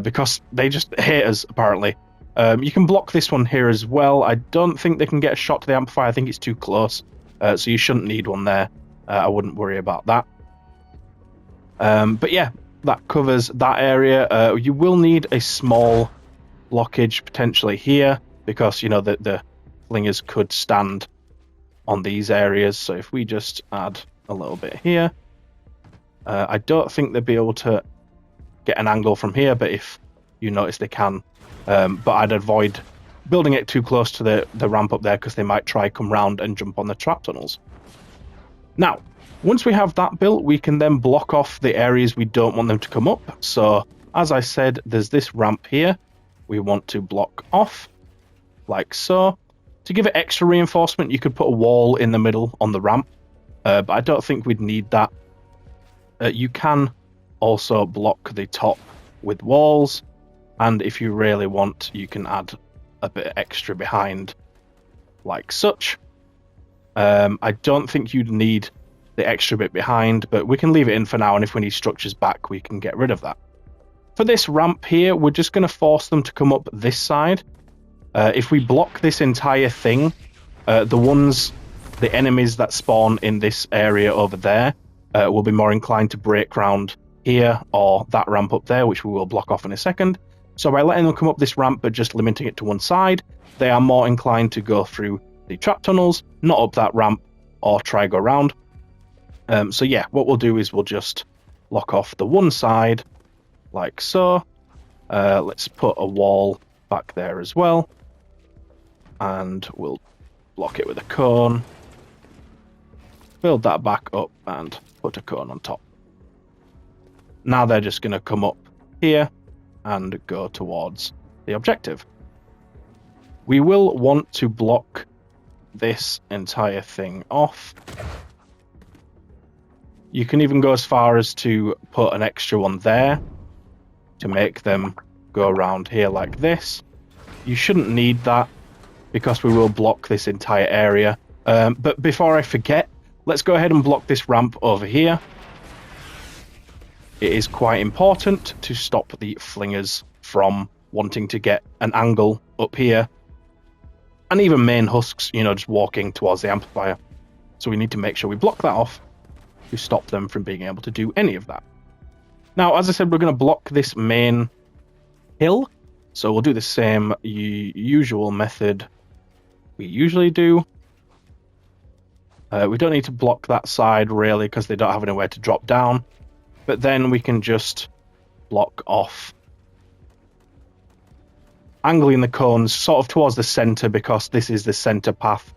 because they just hate us, apparently. You can block this one here as well. I don't think they can get a shot to the amplifier. I think it's too close, so you shouldn't need one there. I wouldn't worry about that. But yeah, that covers that area. You will need a small blockage potentially here, because you know that the flingers could stand on these areas. So if we just add a little bit here, I don't think they'll be able to get an angle from here, but if you notice they can. But I'd avoid building it too close to the ramp up there, because they might try come round and jump on the trap tunnels. Now, once we have that built, we can then block off the areas we don't want them to come up. So, as I said, there's this ramp here we want to block off, like so. To give it extra reinforcement, you could put a wall in the middle on the ramp, but I don't think we'd need that. You can also block the top with walls, and if you really want, you can add a bit extra behind, like such. I don't think you'd need the extra bit behind, but we can leave it in for now, and if we need structures back, we can get rid of that. For this ramp here, we're just going to force them to come up this side. If we block this entire thing, the enemies that spawn in this area over there will be more inclined to break round here or that ramp up there, which we will block off in a second. So by letting them come up this ramp but just limiting it to one side, they are more inclined to go through the trap tunnels, not up that ramp, or try go round. So yeah, what we'll do is we'll just block off the one side, like so. Let's put a wall back there as well, and we'll block it with a cone. Build that back up and put a cone on top. Now they're just going to come up here and go towards the objective. We will want to block this entire thing off. You can even go as far as to put an extra one there to make them go around here like this. You shouldn't need that, because we will block this entire area. But before I forget, let's go ahead and block this ramp over here. It is quite important to stop the flingers from wanting to get an angle up here, and even main husks, you know, just walking towards the amplifier. So we need to make sure we block that off to stop them from being able to do any of that. Now, as I said, we're going to block this main hill, so we'll do the same usual method we usually do. We don't need to block that side really, because they don't have anywhere to drop down, but then we can just block off, angling the cones sort of towards the center, because this is the center path.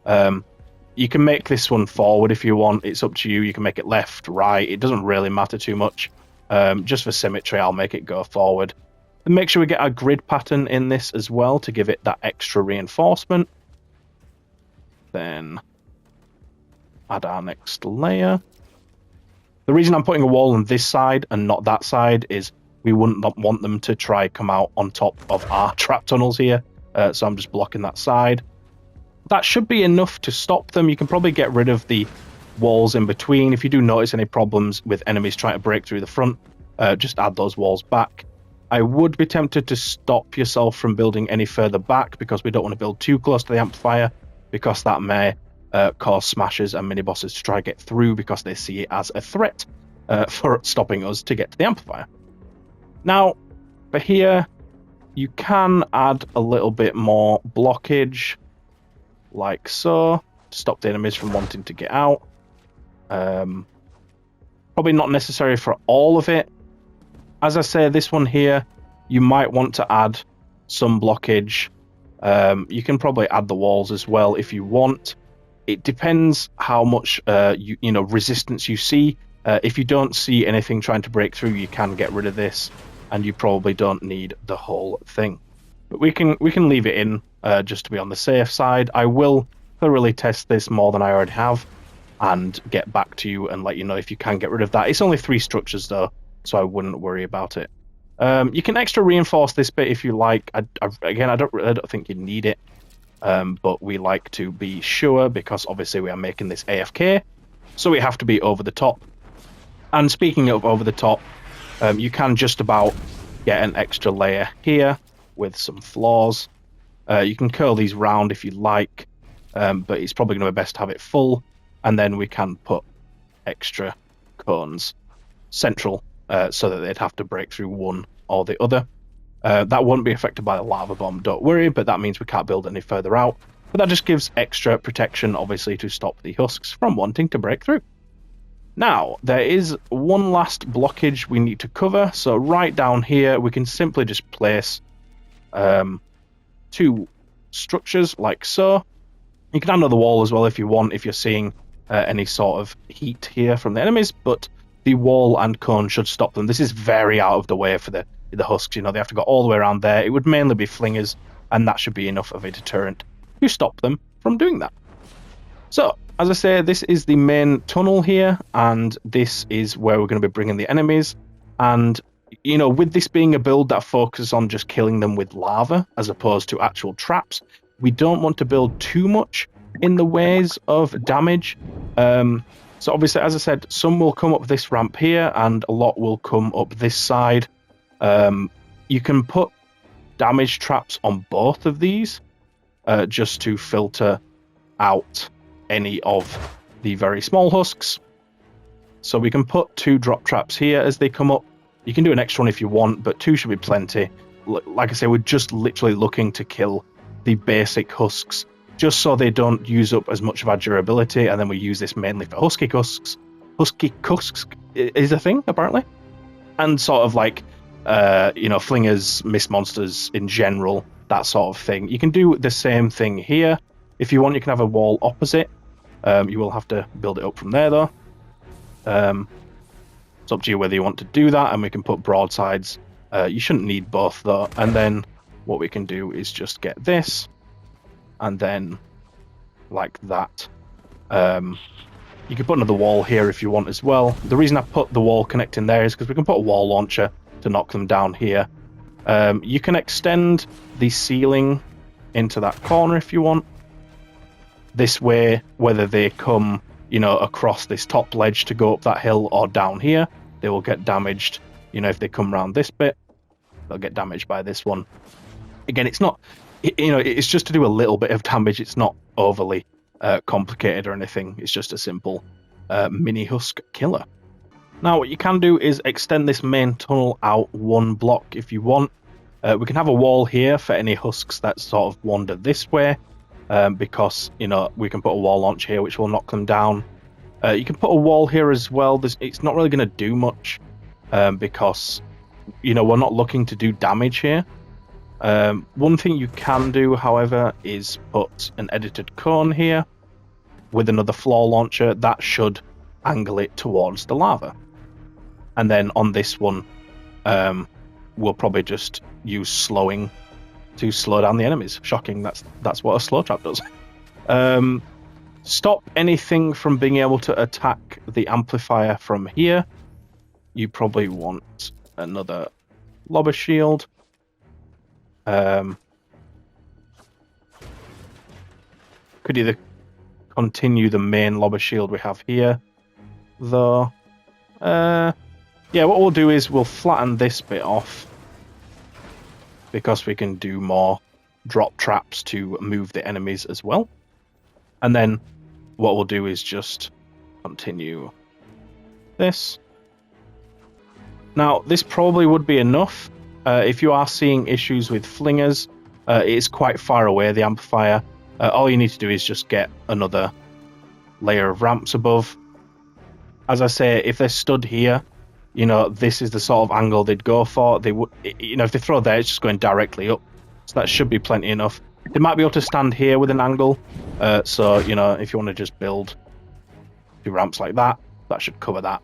You can make this one forward if you want. It's up to you. You can make it left, right. It doesn't really matter too much. Just for symmetry, I'll make it go forward. And make sure we get our grid pattern in this as well to give it that extra reinforcement. Then add our next layer. The reason I'm putting a wall on this side and not that side is we wouldn't want them to try come out on top of our trap tunnels here. So I'm just blocking that side. That should be enough to stop them. You can probably get rid of the walls in between. If you do notice any problems with enemies trying to break through the front, just add those walls back. I would be tempted to stop yourself from building any further back, because we don't want to build too close to the amplifier, because that may cause smashers and mini bosses to try to get through, because they see it as a threat for stopping us to get to the amplifier. Now, for here, you can add a little bit more blockage, like so, to stop the enemies from wanting to get out. Probably not necessary for all of it. As I say, this one here, you might want to add some blockage. You can probably add the walls as well if you want. It depends how much you know resistance you see. If you don't see anything trying to break through, you can get rid of this, and you probably don't need the whole thing. But we can leave it in just to be on the safe side. I will thoroughly test this more than I already have, and get back to you and let you know if you can get rid of that. It's only 3 structures though, so I wouldn't worry about it. You can extra reinforce this bit if you like. Again, I don't think you need it, but we like to be sure, because obviously we are making this AFK. So we have to be over the top. And speaking of over the top, you can just about get an extra layer here with some floors. You can curl these round if you like, but it's probably going to be best to have it full. And then we can put extra cones central so that they'd have to break through one or the other. That won't be affected by the lava bomb, don't worry, but that means we can't build any further out. But that just gives extra protection, obviously, to stop the husks from wanting to break through. Now, there is one last blockage we need to cover. So right down here, we can simply just place 2 structures like so. You can add another wall as well if you want, if you're seeing any sort of heat here from the enemies, but the wall and cone should stop them. This is very out of the way for the husks. You know, they have to go all the way around there. It would mainly be flingers, and that should be enough of a deterrent to stop them from doing that. So, as I say, this is the main tunnel here, and this is where we're going to be bringing the enemies. And, you know, with this being a build that focuses on just killing them with lava as opposed to actual traps, we don't want to build too much in the ways of damage. So obviously, as I said, some will come up this ramp here, and a lot will come up this side. You can put damage traps on both of these just to filter out any of the very small husks. So we can put 2 drop traps here as they come up. You can do an extra one if you want, but 2 should be plenty. Like I say, we're just literally looking to kill the basic husks just so they don't use up as much of our durability, and then we use this mainly for husky husks. Husky husks is a thing, apparently. And sort of like, you know, flingers, mist monsters in general, that sort of thing. You can do the same thing here. If you want, you can have a wall opposite. You will have to build it up from there, though. It's up to you whether you want to do that, and we can put broadsides. You shouldn't need both, though. And then what we can do is just get this, and then like that. You can put another wall here if you want as well. The reason I put the wall connecting there is because we can put a wall launcher to knock them down here. You can extend the ceiling into that corner if you want. This way, whether they come, you know, across this top ledge to go up that hill or down here, they will get damaged. You know, if they come around this bit, they'll get damaged by this one. Again, it's not, you know, it's just to do a little bit of damage. It's not overly complicated or anything. It's just a simple mini husk killer. Now, what you can do is extend this main tunnel out 1 block if you want. We can have a wall here for any husks that sort of wander this way, because, you know, we can put a wall launch here which will knock them down. You can put a wall here as well. It's not really going to do much because, you know, we're not looking to do damage here. One thing you can do, however, is put an edited cone here with another floor launcher. That should angle it towards the lava. And then on this one, we'll probably just use slowing to slow down the enemies. Shocking, that's what a slow trap does. Stop anything from being able to attack the amplifier from here. You probably want another lobber shield. Could either continue the main lobber shield we have here, though. Yeah, what we'll do is we'll flatten this bit off because we can do more drop traps to move the enemies as well. And then what we'll do is just continue this. Now, this probably would be enough. If you are seeing issues with flingers, it is quite far away, the amplifier. All you need to do is just get another layer of ramps above. As I say, if they're stood here, you know, this is the sort of angle they'd go for. They would, you know, if they throw there, it's just going directly up. So that should be plenty enough. They might be able to stand here with an angle. So, you know, if you want to just build 2 ramps like that, that should cover that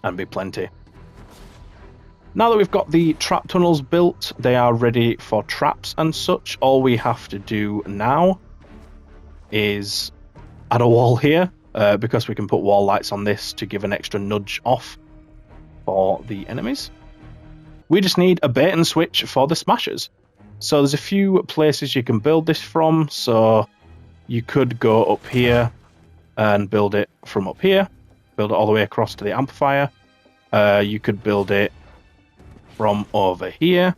and be plenty. Now that we've got the trap tunnels built, they are ready for traps and such. All we have to do now is add a wall here, because we can put wall lights on this to give an extra nudge off for the enemies. We just need a bait and switch for the smashers. So there's a few places you can build this from. So you could go up here and build it from up here. Build it all the way across to the amplifier. You could build it from over here.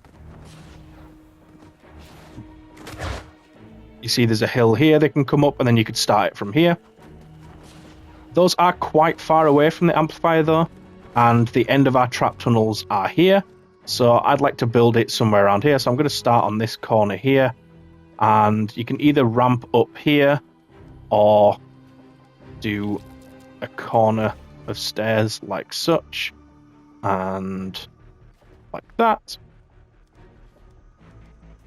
You see there's a hill here they can come up, and then you could start it from here. Those are quite far away from the amplifier though, and the end of our trap tunnels are here. So I'd like to build it somewhere around here. So I'm going to start on this corner here, and you can either ramp up here or do a corner of stairs like such, and like that,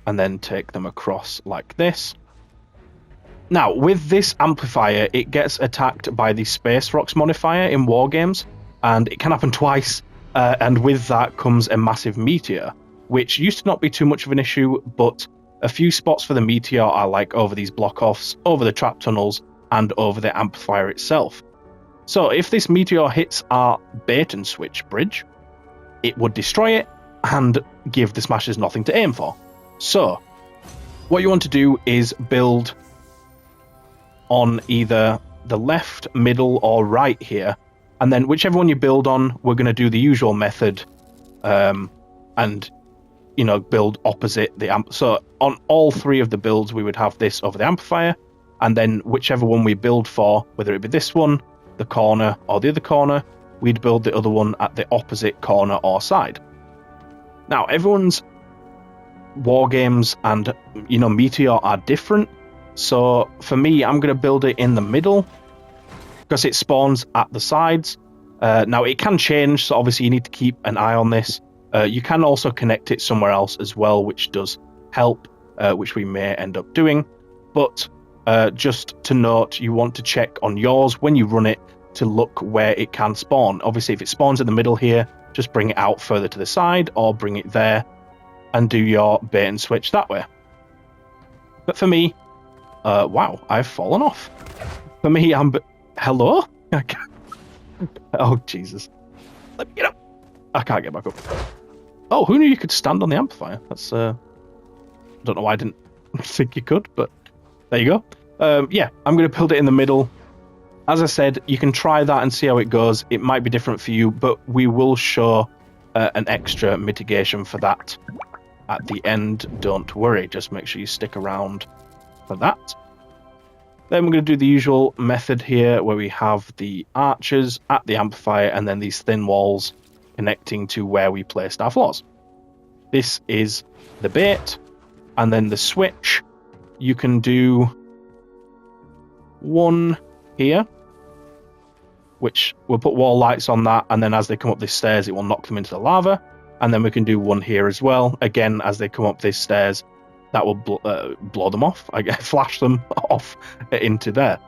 and then take them across like this. Now, with this amplifier, it gets attacked by the Space Rocks modifier in Wargames, and it can happen twice, and with that comes a massive meteor, which used to not be too much of an issue, but a few spots for the meteor are like over these block-offs, over the trap tunnels, and over the amplifier itself. So if this meteor hits our bait and switch bridge, it would destroy it and give the smashers nothing to aim for. So what you want to do is build on either the left, middle, or right here, and then whichever one you build on, we're going to do the usual method, and build opposite the amp. So on all three of the builds, we would have this over the amplifier, and then whichever one we build for, whether it be this one, the corner, or the other corner, we'd build the other one at the opposite corner or side. Now, everyone's Wargames and Meteor are different. So for me, I'm going to build it in the middle because it spawns at the sides. Now it can change, so obviously you need to keep an eye on this. You can also connect it somewhere else as well, which does help, which we may end up doing. But just to note, you want to check on yours when you run it to look where it can spawn. Obviously, if it spawns in the middle here, just bring it out further to the side or bring it there and do your bait and switch that way. But for me, wow, I've fallen off. For me, hello? I can't... Oh, Jesus. Let me get up. I can't get back up. Oh, who knew you could stand on the amplifier? That's, I don't know why I didn't think you could, but there you go. Yeah, I'm going to build it in the middle. As I said, you can try that and see how it goes. It might be different for you, but we will show an extra mitigation for that at the end. Don't worry, just make sure you stick around for that. Then we're going to do the usual method here where we have the archers at the amplifier and then these thin walls connecting to where we placed our floors. This is the bait, and then the switch. You can do one here, which will put wall lights on that, and then as they come up these stairs, it will knock them into the lava. And then we can do one here as well. Again, as they come up these stairs, that will blow them off, I guess, flash them off into there.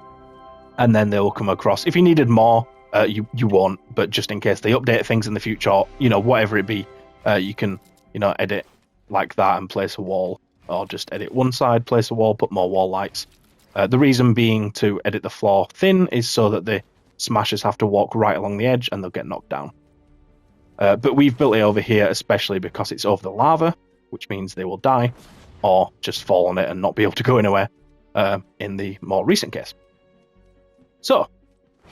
And then they will come across. If you needed more, you won't, but just in case they update things in the future, whatever it be, you can, edit like that and place a wall, or just edit one side, place a wall, put more wall lights. The reason being to edit the floor thin is so that the smashers have to walk right along the edge and they'll get knocked down. But we've built it over here, especially because it's over the lava, which means they will die or just fall on it and not be able to go anywhere in the more recent case. So,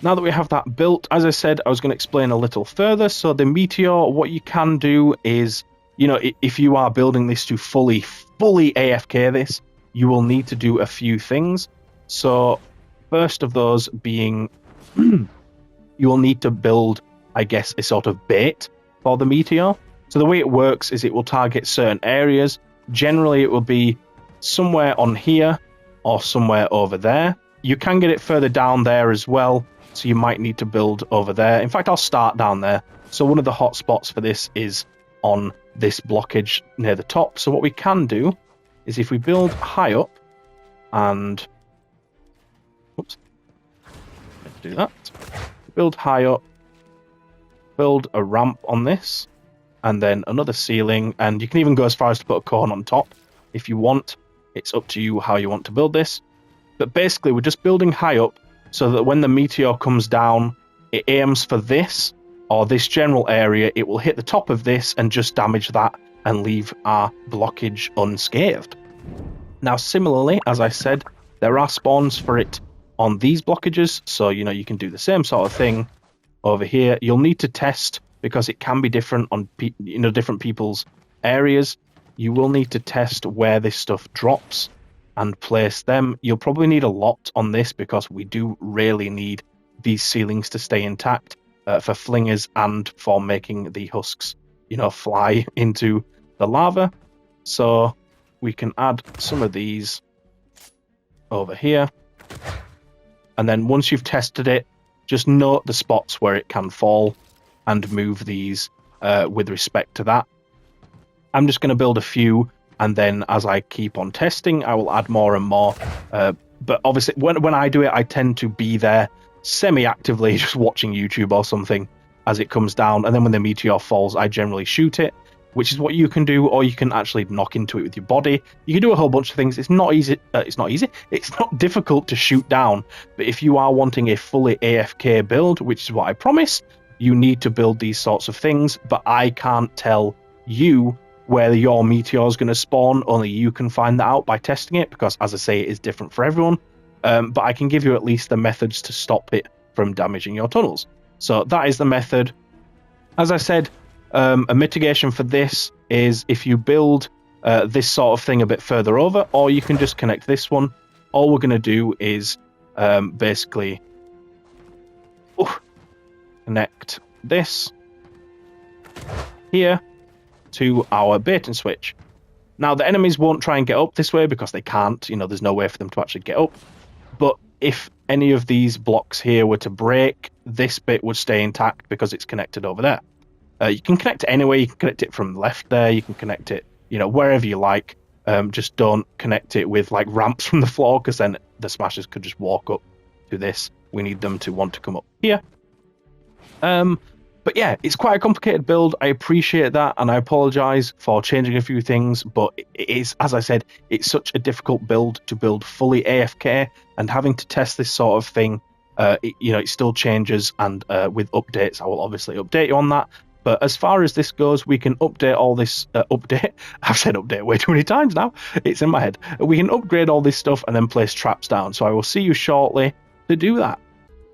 now that we have that built, as I said, I was going to explain a little further. So the meteor, what you can do is, if you are building this to fully AFK this, you will need to do a few things. So first of those being, you will need to build, I guess, a sort of bait for the meteor. So the way it works is it will target certain areas. Generally, it will be somewhere on here or somewhere over there. You can get it further down there as well, so you might need to build over there. In fact, I'll start down there. So one of the hot spots for this is on this blockage near the top. So what we can do is if we build high up and... Oops. Let's do that. Build high up, build a ramp on this, and then another ceiling, and you can even go as far as to put a cone on top if you want. It's up to you how you want to build this. But basically, we're just building high up so that when the meteor comes down, it aims for this, or this general area. It will hit the top of this and just damage that and leave our blockage unscathed. Now, similarly, as I said, there are spawns for it on these blockages. So, you know, you can do the same sort of thing over here. You'll need to test because it can be different on different people's areas. You will need to test where this stuff drops and place them. You'll probably need a lot on this because we do really need these ceilings to stay intact for flingers and for making the husks, you know, fly into the lava. So we can add some of these over here. And then once you've tested it, just note the spots where it can fall and move these with respect to that. I'm just going to build a few, and then as I keep on testing, I will add more and more. But obviously, when I do it, I tend to be there semi-actively, just watching YouTube or something as it comes down. And then when the meteor falls, I generally shoot it, which is what you can do, or you can actually knock into it with your body. You can do a whole bunch of things. It's not easy. It's not difficult to shoot down. But if you are wanting a fully AFK build, which is what I promise, you need to build these sorts of things. But I can't tell you where your meteor is going to spawn. Only you can find that out by testing it, because as I say, it is different for everyone. But I can give you at least the methods to stop it from damaging your tunnels. So that is the method. As I said, a mitigation for this is if you build this sort of thing a bit further over, or you can just connect this one. All we're going to do is basically connect this here to our bait and switch. Now, the enemies won't try and get up this way because they can't. You know, there's no way for them to actually get up. But if any of these blocks here were to break, this bit would stay intact because it's connected over there. You can connect it anyway. You can connect it from the left there. You can connect it, you know, wherever you like. Just don't connect it with like ramps from the floor, because then the smashers could just walk up to this. We need them to want to come up here. But yeah, it's quite a complicated build. I appreciate that, and I apologize for changing a few things, but it is, as I said, it's such a difficult build to build fully AFK, and having to test this sort of thing, it still changes, and with updates, I will obviously update you on that. But as far as this goes, we can update all this, I've said update way too many times now, it's in my head. We can upgrade all this stuff and then place traps down, so I will see you shortly to do that.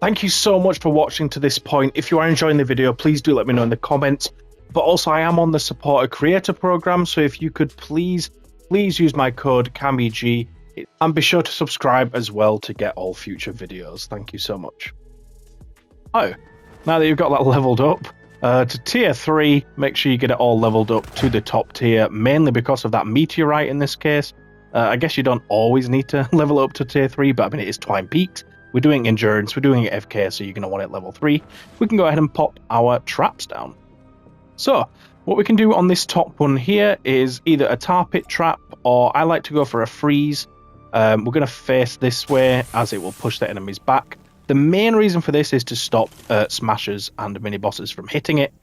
Thank you so much for watching to this point. If you are enjoying the video, please do let me know in the comments. But also, I am on the Supporter Creator program, so if you could please use my code CAMIG, and be sure to subscribe as well to get all future videos. Thank you so much. Oh, now that you've got that leveled up, to tier 3, make sure you get it all leveled up to the top tier, mainly because of that meteorite in this case. I guess you don't always need to level up to tier 3, but I mean, it is Twine Peaks. We're doing Endurance, we're doing FK, so you're going to want it level 3. We can go ahead and pop our traps down. So, what we can do on this top one here is either a tar pit trap, or I like to go for a freeze. We're going to face this way, as it will push the enemies back. The main reason for this is to stop smashers and mini-bosses from hitting it.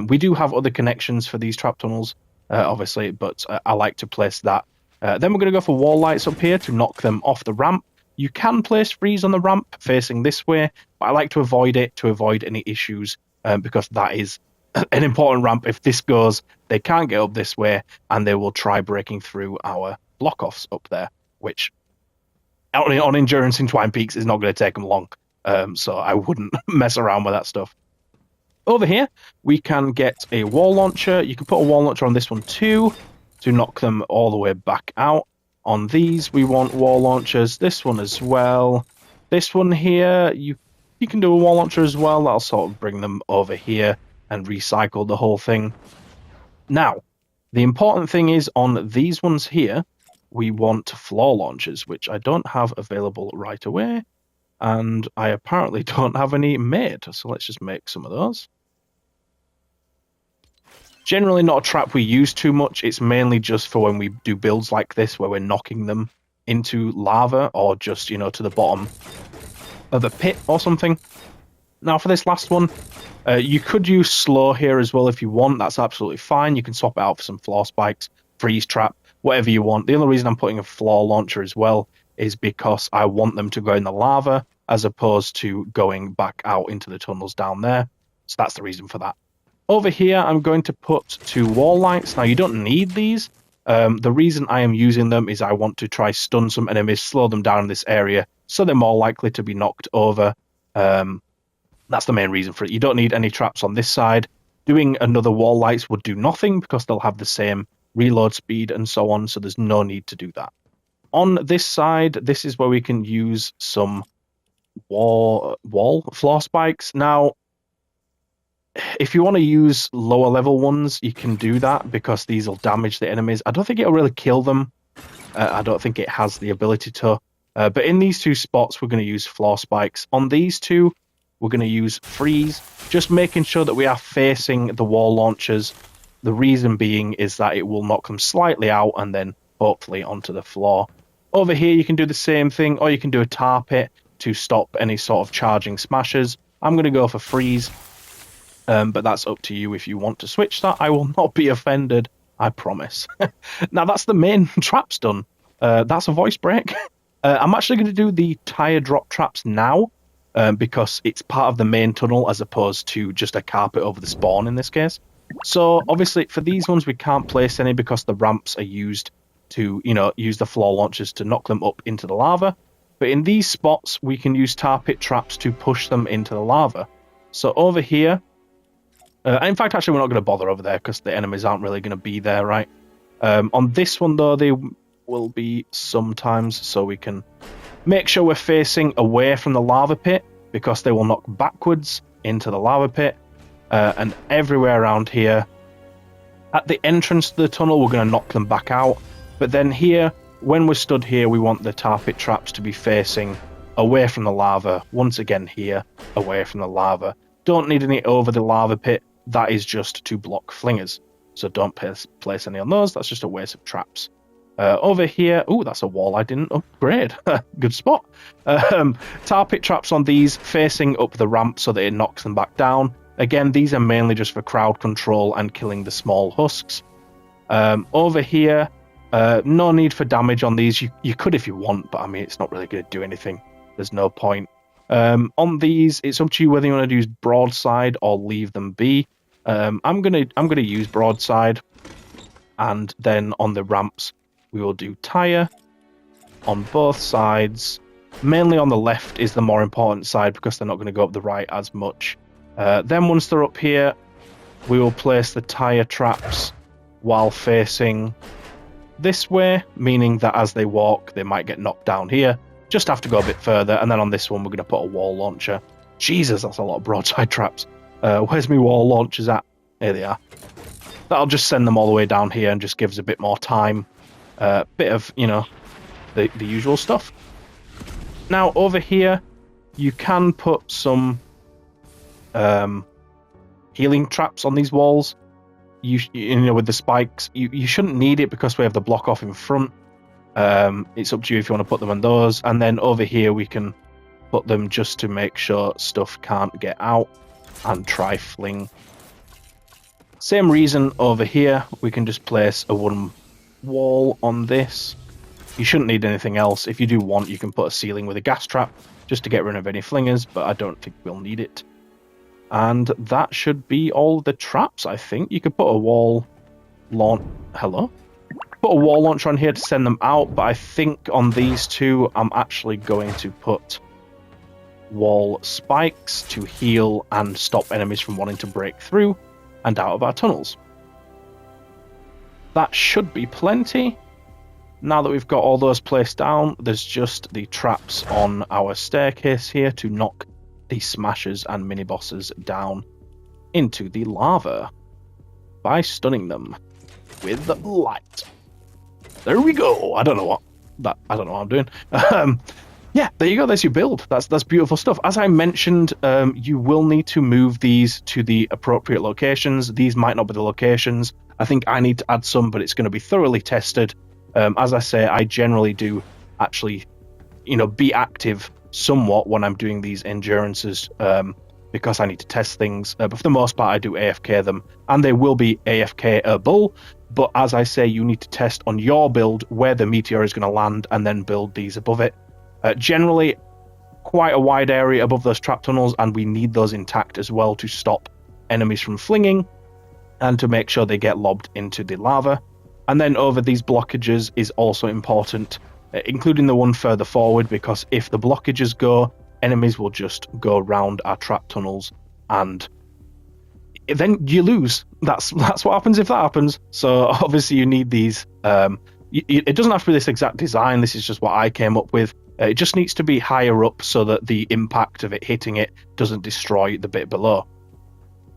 We do have other connections for these trap tunnels, obviously, but I like to place that. Then we're going to go for wall lights up here to knock them off the ramp. You can place freeze on the ramp facing this way, but I like to avoid it to avoid any issues, because that is an important ramp. If this goes, they can't get up this way, and they will try breaking through our block-offs up there, which on Endurance in Twine Peaks is not going to take them long, so I wouldn't mess around with that stuff. Over here, we can get a wall launcher. You can put a wall launcher on this one too, to knock them all the way back out. On these, we want wall launchers. This one as well. This one here, you can do a wall launcher as well. That'll sort of bring them over here and recycle the whole thing. Now, the important thing is on these ones here, we want floor launchers, which I don't have available right away. And I apparently don't have any made. So let's just make some of those. Generally not a trap we use too much. It's mainly just for when we do builds like this, where we're knocking them into lava, or just, you know, to the bottom of a pit or something. Now for this last one, you could use slow here as well if you want. That's absolutely fine. You can swap it out for some floor spikes, freeze trap, whatever you want. The only reason I'm putting a floor launcher as well is because I want them to go in the lava as opposed to going back out into the tunnels down there. So that's the reason for that. Over here, I'm going to put 2 wall lights. Now, you don't need these, The reason I am using them is I want to try stun some enemies, slow them down in this area, so they're more likely to be knocked over. That's the main reason for it. You don't need any traps on this side. Doing another wall lights would do nothing because they'll have the same reload speed and so on, so there's no need to do that. On this side, this is where we can use some wall floor spikes. Now, if you want to use lower level ones, you can do that because these will damage the enemies. I don't think it'll really kill them. I don't think it has the ability to. But in these two spots, we're going to use floor spikes. On these two, we're going to use freeze, just making sure that we are facing the wall launchers. The reason being is that it will knock them slightly out and then hopefully onto the floor. Over here, you can do the same thing, or you can do a tar pit to stop any sort of charging smashers. I'm going to go for freeze, but that's up to you if you want to switch that. I will not be offended, I promise. Now, that's the main traps done. That's a voice break. I'm actually going to do the tire drop traps now, because it's part of the main tunnel as opposed to just a carpet over the spawn in this case. So obviously for these ones we can't place any because the ramps are used to, use the floor launchers to knock them up into the lava. But in these spots we can use tar pit traps to push them into the lava. So over here, in fact actually we're not going to bother over there because the enemies aren't really going to be there, right? On this one though they will be sometimes, so we can make sure we're facing away from the lava pit because they will knock backwards into the lava pit. And everywhere around here, at the entrance to the tunnel, we're going to knock them back out. But then here, when we're stood here, we want the tar pit traps to be facing away from the lava. Once again here, away from the lava. Don't need any over the lava pit. That is just to block flingers. So don't place any on those. That's just a waste of traps. Over here, oh, that's a wall I didn't upgrade. Good spot. Tar pit traps on these facing up the ramp so that it knocks them back down. Again, these are mainly just for crowd control and killing the small husks. Over here, no need for damage on these. You could if you want, but I mean, it's not really going to do anything. There's no point. On these, it's up to you whether you want to use broadside or leave them be. I'm gonna use broadside, and then on the ramps, we will do tire on both sides. Mainly on the left is the more important side because they're not going to go up the right as much. Then once they're up here, we will place the tire traps while facing this way, meaning that as they walk, they might get knocked down here. Just have to go a bit further, and then on this one, we're going to put a wall launcher. Jesus, that's a lot of broadside traps. Where's my wall launchers at? Here they are. That'll just send them all the way down here and just gives a bit more time. Bit of, the usual stuff. Now, over here, you can put some healing traps on these walls. With the spikes, you shouldn't need it because we have the block off in front. It's up to you if you want to put them on those. And then over here, we can put them just to make sure stuff can't get out and try fling. Same reason over here, we can just place a wooden wall on this. You shouldn't need anything else. If you do want, you can put a ceiling with a gas trap just to get rid of any flingers, but I don't think we'll need it. And that should be all the traps, I think. You could put a wall launch... Hello? Put a wall launcher on here to send them out, but I think on these two, I'm actually going to put wall spikes to heal and stop enemies from wanting to break through and out of our tunnels. That should be plenty. Now that we've got all those placed down, there's just the traps on our staircase here to knock the smashers and mini-bosses down into the lava by stunning them with light. There we go. I don't know what I'm doing. Yeah, there you go. There's your build. That's beautiful stuff. As I mentioned, you will need to move these to the appropriate locations. These might not be the locations. I think I need to add some, but it's going to be thoroughly tested. As I say, I generally do actually, be active somewhat when I'm doing these endurances, because I need to test things. But for the most part, I do AFK them, and they will be AFK-able. But as I say, you need to test on your build where the meteor is going to land, and then build these above it. Generally, quite a wide area above those trap tunnels, and we need those intact as well to stop enemies from flinging and to make sure they get lobbed into the lava. And then over these blockages is also important, including the one further forward, because if the blockages go, enemies will just go around our trap tunnels, and then you lose. That's what happens if that happens. So obviously you need these. It doesn't have to be this exact design. This is just what I came up with. It just needs to be higher up so that the impact of it hitting it doesn't destroy the bit below.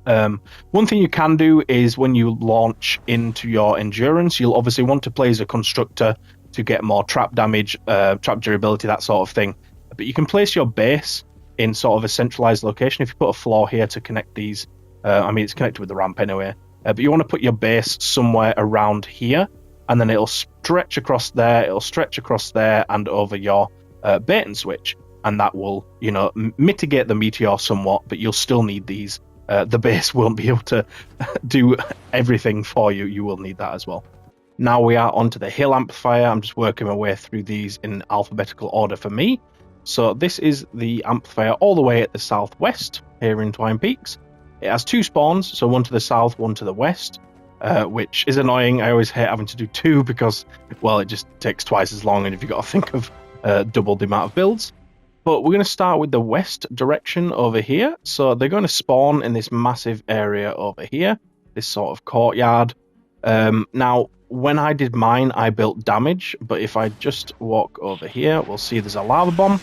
One thing you can do is when you launch into your endurance, you'll obviously want to play as a constructor to get more trap damage, trap durability, that sort of thing. But you can place your base in sort of a centralized location. If you put a floor here to connect these, it's connected with the ramp anyway, but you want to put your base somewhere around here, and then it'll stretch across there, and over your bait and switch, and that will, mitigate the meteor somewhat, but you'll still need these. The base won't be able to do everything for you. You will need that as well. Now we are onto the hill amplifier. I'm just working my way through these in alphabetical order for me. So this is the amplifier all the way at the southwest here in Twine Peaks. It has two spawns, so one to the south, one to the west, which is annoying. I always hate having to do two because, well, it just takes twice as long, and if you've got to think of double the amount of builds. But we're going to start with the west direction over here. So they're going to spawn in this massive area over here, this sort of courtyard. Now, when I did mine, I built damage, but if I just walk over here, we'll see there's a lava bomb.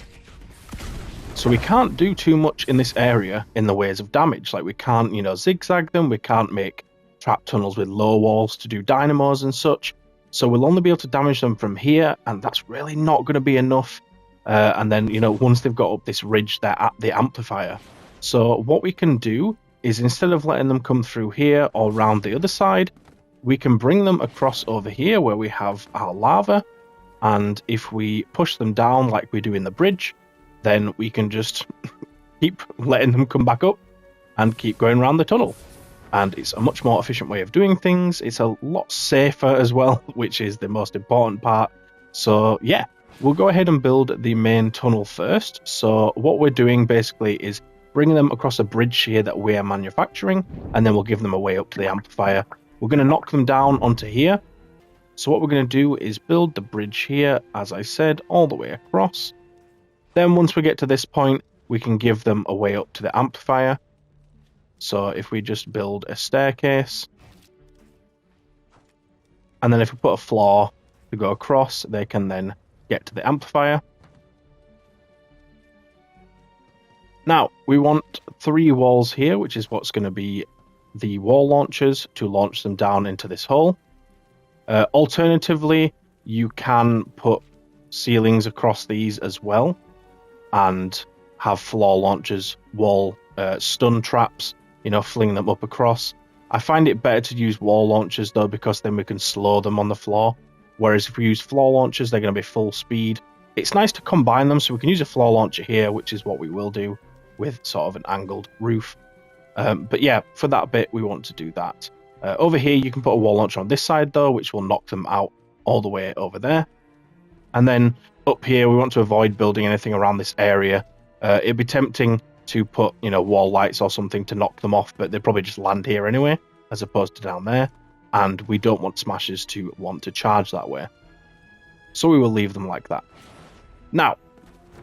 So we can't do too much in this area in the ways of damage. Like we can't, zigzag them. We can't make trap tunnels with low walls to do dynamos and such. So we'll only be able to damage them from here, and that's really not going to be enough. And then, once they've got up this ridge, they're at the amplifier. So what we can do is, instead of letting them come through here or round the other side, we can bring them across over here where we have our lava. And if we push them down like we do in the bridge, then we can just keep letting them come back up and keep going around the tunnel. And it's a much more efficient way of doing things. It's a lot safer as well, which is the most important part. So yeah. We'll go ahead and build the main tunnel first. So what we're doing basically is bringing them across a bridge here that we are manufacturing, and then we'll give them a way up to the amplifier. We're going to knock them down onto here. So what we're going to do is build the bridge here, as I said, all the way across. Then once we get to this point, we can give them a way up to the amplifier. So if we just build a staircase, and then if we put a floor to go across, they can then get to the amplifier. Now, we want 3 walls here, which is what's going to be the wall launchers to launch them down into this hole. Alternatively, you can put ceilings across these as well and have floor launchers, wall stun traps, fling them up across. I find it better to use wall launchers though, because then we can slow them on the floor. Whereas if we use floor launchers, they're going to be full speed. It's nice to combine them, so we can use a floor launcher here, which is what we will do with sort of an angled roof. But yeah, for that bit, we want to do that. Over here, you can put a wall launcher on this side, though, which will knock them out all the way over there. And then up here, we want to avoid building anything around this area. It'd be tempting to put, wall lights or something to knock them off, but they'd probably just land here anyway, as opposed to down there. And we don't want smashers to want to charge that way. So we will leave them like that. Now,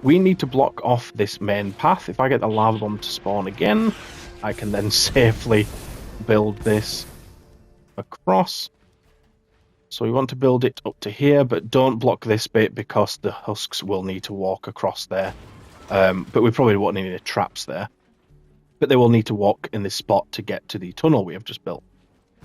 we need to block off this main path. If I get the lava bomb to spawn again, I can then safely build this across. So we want to build it up to here, but don't block this bit because the husks will need to walk across there. But we probably won't need any traps there. But they will need to walk in this spot to get to the tunnel we have just built.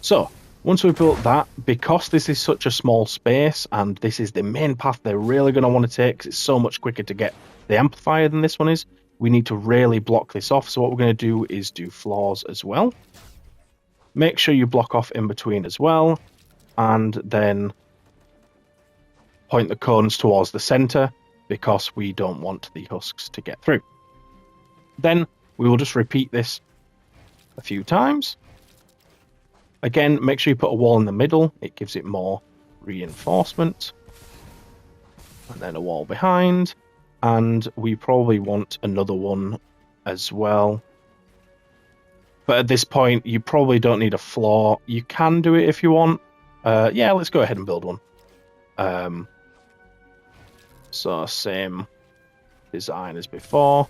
So, once we've built that, because this is such a small space and this is the main path they're really going to want to take, because it's so much quicker to get the amplifier than this one is, we need to really block this off. So what we're going to do is do floors as well. Make sure you block off in between as well, and then point the cones towards the center, because we don't want the husks to get through. Then we will just repeat this a few times. Again, make sure you put a wall in the middle. It gives it more reinforcement. And then a wall behind. And we probably want another one as well. But at this point, you probably don't need a floor. You can do it if you want. Yeah, let's go ahead and build one. So same design as before.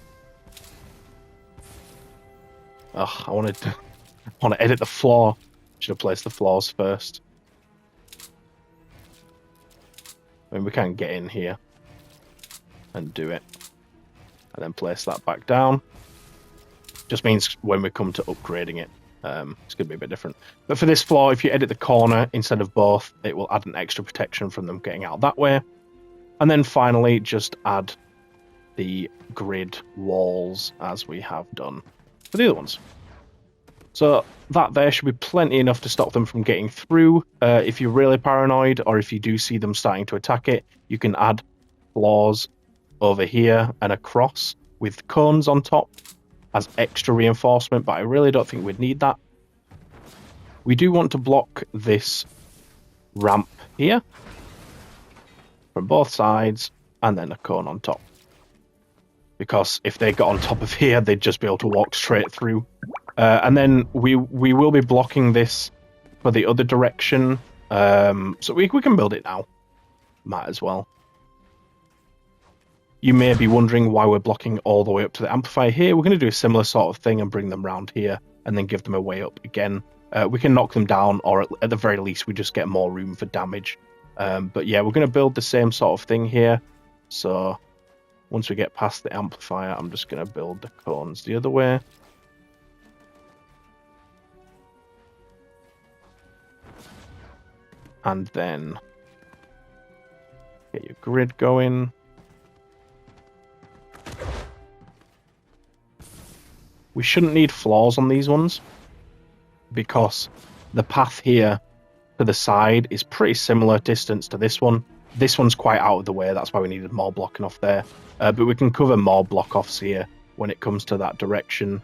Ugh, I want to edit the floor. Should have placed the floors first. I mean, we can get in here and do it, and then place that back down. Just means when we come to upgrading it, it's going to be a bit different. But for this floor, if you edit the corner instead of both, it will add an extra protection from them getting out that way. And then finally, just add the grid walls as we have done for the other ones. So that there should be plenty enough to stop them from getting through. If you're really paranoid, or if you do see them starting to attack it, you can add floors over here and across with cones on top as extra reinforcement, but I really don't think we'd need that. We do want to block this ramp here from both sides, and then a cone on top. Because if they got on top of here, they'd just be able to walk straight through. And then we will be blocking this for the other direction. So we can build it now. Might as well. You may be wondering why we're blocking all the way up to the amplifier here. We're going to do a similar sort of thing and bring them round here and then give them a way up again. We can knock them down, or at the very least we just get more room for damage. But yeah, we're going to build the same sort of thing here. So once we get past the amplifier, I'm just going to build the cones the other way. And then get your grid going. We shouldn't need floors on these ones because the path here to the side is pretty similar distance to this one. This one's quite out of the way, that's why we needed more blocking off there. But we can cover more block-offs here when it comes to that direction.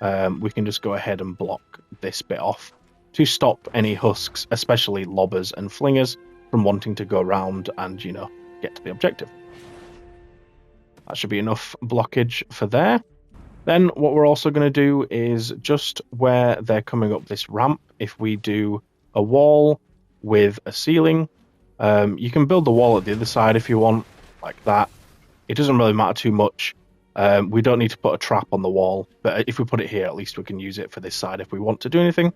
We can just go ahead and block this bit off to stop any husks, especially lobbers and flingers, from wanting to go around and, you know, get to the objective. That should be enough blockage for there. Then what we're also going to do is just where they're coming up this ramp, if we do a wall with a ceiling, you can build the wall at the other side if you want, like that. It doesn't really matter too much. We don't need to put a trap on the wall, but if we put it here, at least we can use it for this side if we want to do anything.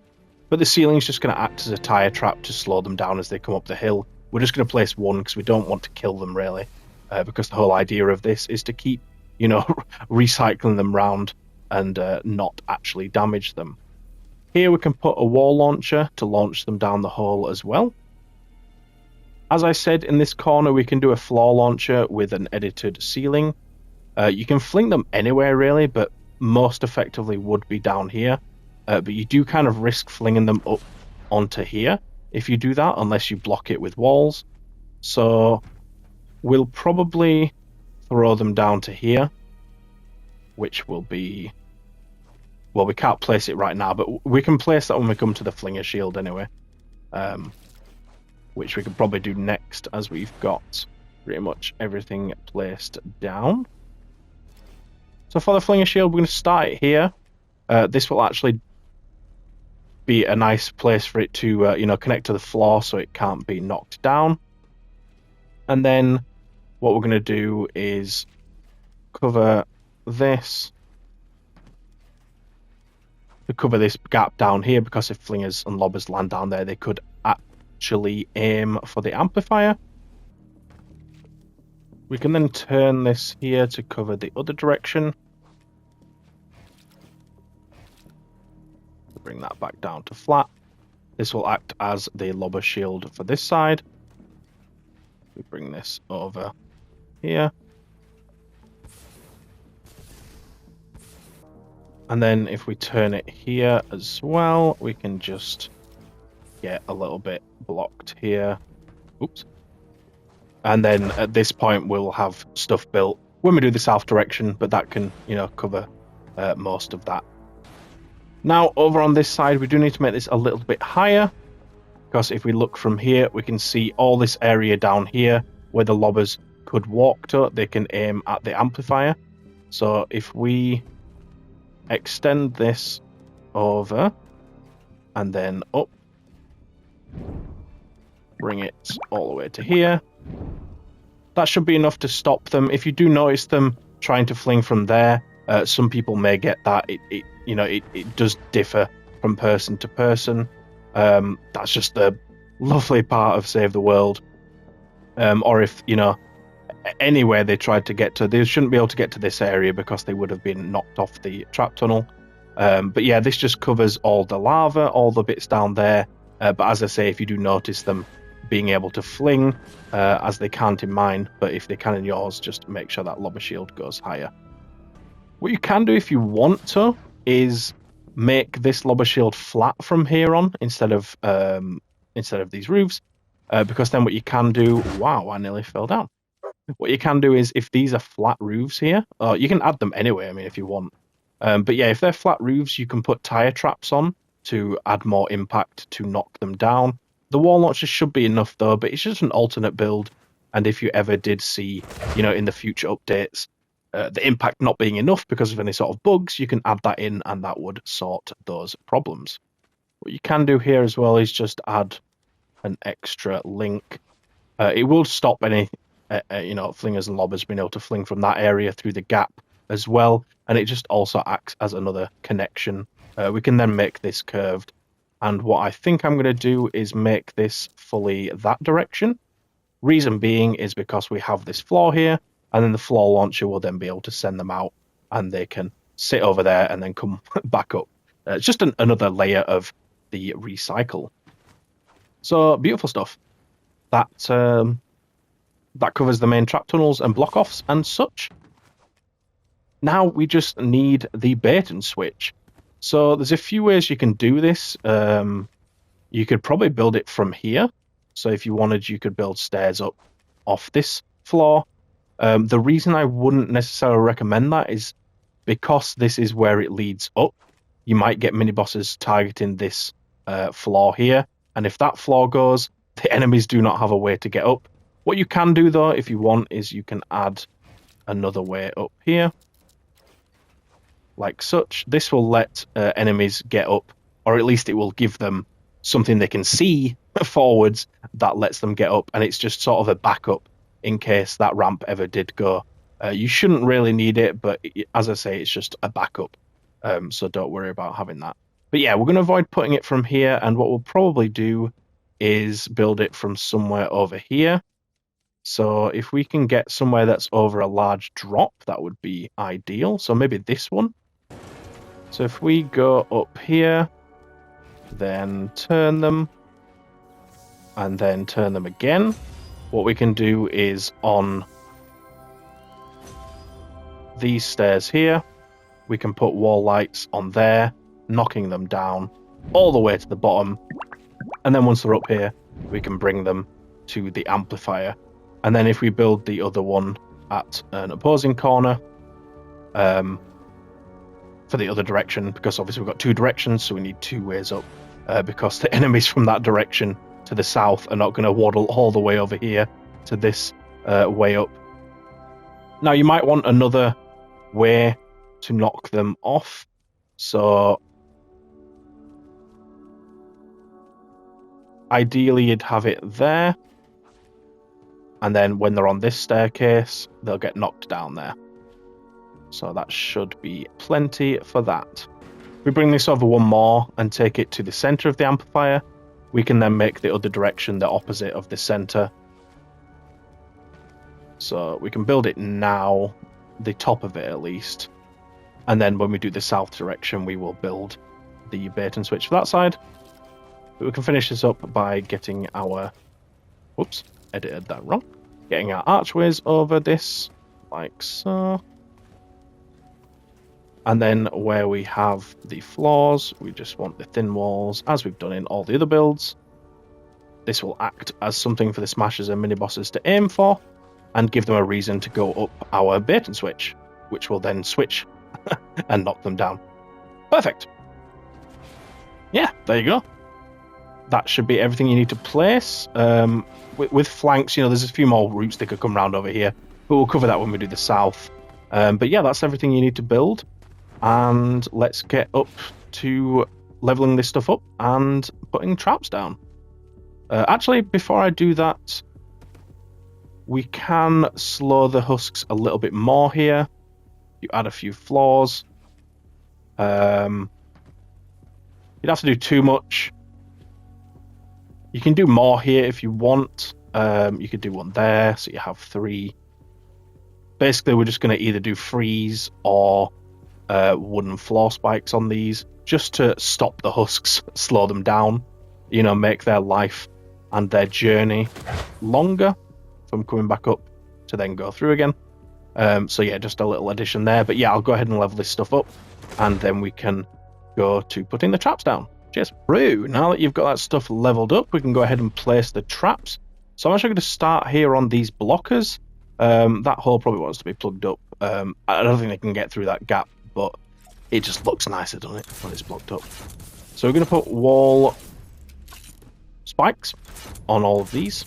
But the ceiling's just going to act as a tire trap to slow them down as they come up the hill. We're just going to place one because we don't want to kill them, really, because the whole idea of this is to keep, you know, recycling them round and not actually damage them. Here we can put a wall launcher to launch them down the hole as well. As I said, in this corner we can do a floor launcher with an edited ceiling. You can fling them anywhere really, but most effectively would be down here. But you do kind of risk flinging them up onto here if you do that, unless you block it with walls. So we'll probably throw them down to here, which will be... well, we can't place it right now, but we can place that when we come to the flinger shield anyway. Which we could probably do next, as we've got pretty much everything placed down. So for the flinger shield, we're going to start it here. This will actually be a nice place for it to, you know, connect to the floor so it can't be knocked down. And then what we're going to do is cover this to cover this gap down here, because if flingers and lobbers land down there, they could actually aim for the amplifier. We can then turn this here to cover the other direction. Bring that back down to flat. This will act as the lobber shield for this side. We bring this over here. And then if we turn it here as well, we can just get a little bit blocked here. Oops. And then at this point, we'll have stuff built when we do the south direction, but that can, you know, cover most of that. Now, over on this side, we do need to make this a little bit higher, because if we look from here, we can see all this area down here where the lobbers could walk to. They can aim at the amplifier. So if we extend this over and then up, bring it all the way to here. That should be enough to stop them. If you do notice them trying to fling from there, some people may get that. It does differ from person to person. That's just the lovely part of Save the World. Or if, anywhere they tried to get to, they shouldn't be able to get to this area because they would have been knocked off the trap tunnel. But yeah, this just covers all the lava, all the bits down there. But as I say, if you do notice them being able to fling, as they can't in mine, but if they can in yours, just make sure that lava shield goes higher. What you can do if you want to is make this lava shield flat from here on instead of these roofs, because then what you can do, wow, I nearly fell down. What you can do is if these are flat roofs here, you can add them anyway, I mean, if you want. But yeah, if they're flat roofs, you can put tire traps on to add more impact to knock them down. The wall launchers should be enough though, but it's just an alternate build. And if you ever did see, in the future updates, the impact not being enough because of any sort of bugs, you can add that in and that would sort those problems. What you can do here as well is just add an extra link. It will stop any, flingers and lobbers being able to fling from that area through the gap as well. And it just also acts as another connection. We can then make this curved. And what I think I'm going to do is make this fully that direction. Reason being is because we have this floor here, and then the floor launcher will then be able to send them out, and they can sit over there and then come back up. It's just another layer of the recycle. So beautiful stuff. That covers the main trap tunnels and block offs and such. Now we just need the bait and switch. So there's a few ways you can do this. You could probably build it from here. So if you wanted, you could build stairs up off this floor. The reason I wouldn't necessarily recommend that is because this is where it leads up. You might get mini bosses targeting this floor here. And if that floor goes, the enemies do not have a way to get up. What you can do though, if you want, is you can add another way up here. Like such. This will let enemies get up, or at least it will give them something they can see forwards that lets them get up, and it's just sort of a backup in case that ramp ever did go. You shouldn't really need it, but as I say, it's just a backup, so don't worry about having that. But yeah, we're going to avoid putting it from here, and what we'll probably do is build it from somewhere over here. So if we can get somewhere that's over a large drop, that would be ideal. So maybe this one. So if we go up here, then turn them, and then turn them again, what we can do is on these stairs here, we can put wall lights on there, knocking them down all the way to the bottom. And then once they're up here, we can bring them to the amplifier. And then if we build the other one at an opposing corner, for the other direction, because obviously we've got two directions, so we need two ways up, because the enemies from that direction to the south are not going to waddle all the way over here to this way up. Now you might want another way to knock them off, so ideally you'd have it there, and then when they're on this staircase, they'll get knocked down there. So that should be plenty for that. If we bring this over one more and take it to the center of the amplifier, we can then make the other direction the opposite of the center. So we can build it now, the top of it at least. And then when we do the south direction, we will build the bait and switch for that side. But we can finish this up by getting our... Whoops, edited that wrong. Getting our archways over this, like so. And then where we have the floors, we just want the thin walls, as we've done in all the other builds. This will act as something for the smashers and mini-bosses to aim for, and give them a reason to go up our bait and switch, which will then switch and knock them down. Perfect. Yeah, there you go. That should be everything you need to place. With flanks, there's a few more routes they could come around over here, but we'll cover that when we do the south. But yeah, that's everything you need to build. And let's get up to leveling this stuff up and putting traps down. Actually, before I do that, we can slow the husks a little bit more here. You add a few floors. You don't have to do too much. You can do more here if you want. You could do one there, so you have 3. Basically, we're just going to either do freeze or wooden floor spikes on these, just to stop the husks, slow them down, you know, make their life and their journey longer from coming back up to then go through again. So yeah, just a little addition there. But yeah, I'll go ahead and level this stuff up, and then we can go to putting the traps down. Cheers. Brew. Now that you've got that stuff leveled up, we can go ahead and place the traps. So I'm actually going to start here on these blockers. That hole probably wants to be plugged up. I don't think they can get through that gap, but it just looks nicer, doesn't it, when it's blocked up. So we're going to put wall spikes on all of these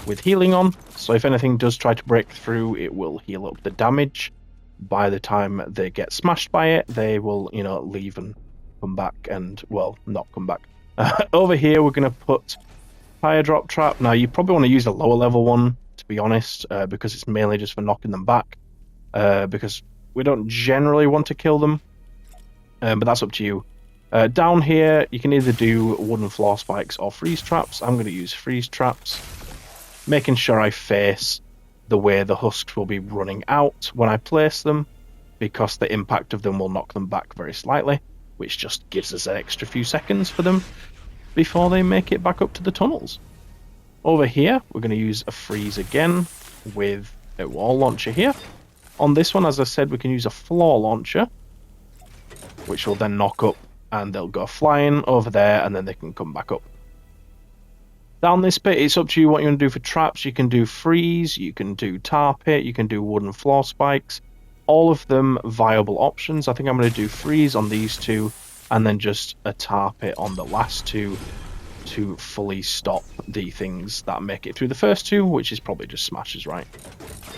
with healing on. So if anything does try to break through, it will heal up the damage. By the time they get smashed by it, they will, you know, leave and come back and, well, not come back. Over here, we're going to put fire drop trap. Now, you probably want to use a lower level one, to be honest, because it's mainly just for knocking them back. Because we don't generally want to kill them, but that's up to you. Down here, you can either do wooden floor spikes or freeze traps. I'm going to use freeze traps, making sure I face the way the husks will be running out when I place them, because the impact of them will knock them back very slightly, which just gives us an extra few seconds for them before they make it back up to the tunnels. Over here, we're going to use a freeze again with a wall launcher here. On this one, as I said, we can use a floor launcher, which will then knock up, and they'll go flying over there, and then they can come back up. Down this bit, it's up to you what you want to do for traps. You can do freeze, you can do tar pit, you can do wooden floor spikes. All of them viable options. I think I'm going to do freeze on these 2, and then just a tar pit on the last 2 to fully stop the things that make it through the first 2, which is probably just smashes right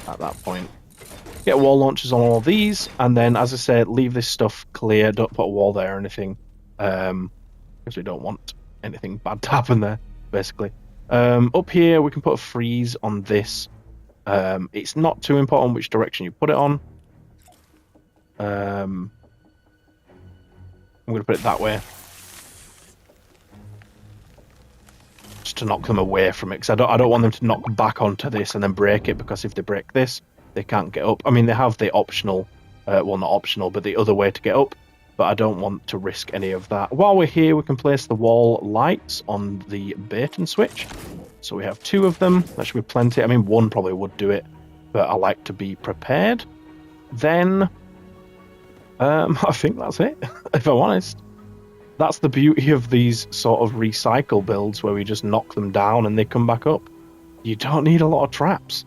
at that point. Get wall launchers on all of these, and then, as I said, leave this stuff clear. Don't put a wall there or anything, because we don't want anything bad to happen there, basically. Up here, we can put a freeze on this. It's not too important which direction you put it on. I'm going to put it that way, just to knock them away from it, because I don't want them to knock back onto this and then break it, because if they break this, they can't get up. I mean, they have the optional, well, not optional, but the other way to get up, but I don't want to risk any of that. While we're here, we can place the wall lights on the bait and switch. So we have 2 of them. That should be plenty. I mean, 1 probably would do it, but I like to be prepared. Then, I think that's it, if I'm honest. That's the beauty of these sort of recycle builds, where we just knock them down and they come back up. You don't need a lot of traps.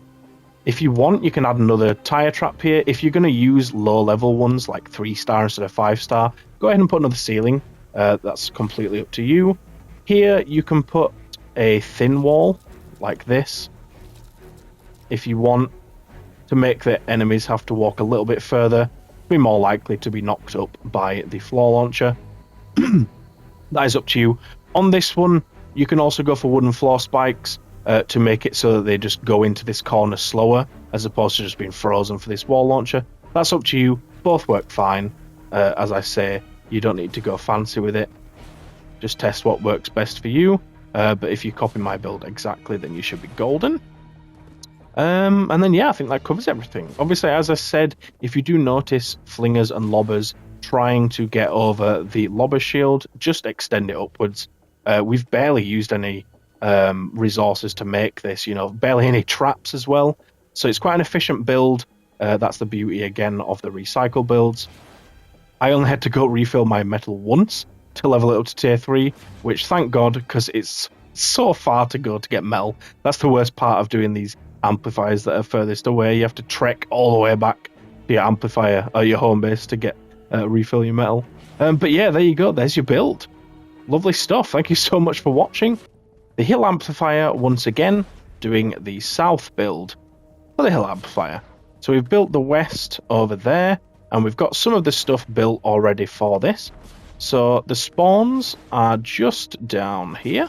If you want, you can add another tire trap here. If you're going to use low-level ones, like 3-star instead of 5-star, go ahead and put another ceiling. That's completely up to you. Here, you can put a thin wall, like this, if you want to make the enemies have to walk a little bit further, be more likely to be knocked up by the floor launcher. That is up to you. On this one, you can also go for wooden floor spikes, to make it so that they just go into this corner slower, as opposed to just being frozen for this wall launcher. That's up to you. Both work fine. As I say, you don't need to go fancy with it. Just test what works best for you. But if you copy my build exactly, then you should be golden. And then, yeah, I think that covers everything. Obviously, as I said, if you do notice flingers and lobbers trying to get over the lobber shield, just extend it upwards. We've barely used any resources to make this, you know, barely any traps as well, so it's quite an efficient build. That's the beauty again of the recycle builds. I only had to go refill my metal once to level it up to tier 3, which thank god, because it's so far to go to get metal. That's the worst part of doing these amplifiers that are furthest away. You have to trek all the way back to your amplifier or your home base to get refill your metal. But yeah, there you go, there's your build. Lovely stuff. Thank you so much for watching. The hill amplifier, once again, doing the south build for the hill amplifier. So we've built the west over there, and we've got some of the stuff built already for this. So the spawns are just down here.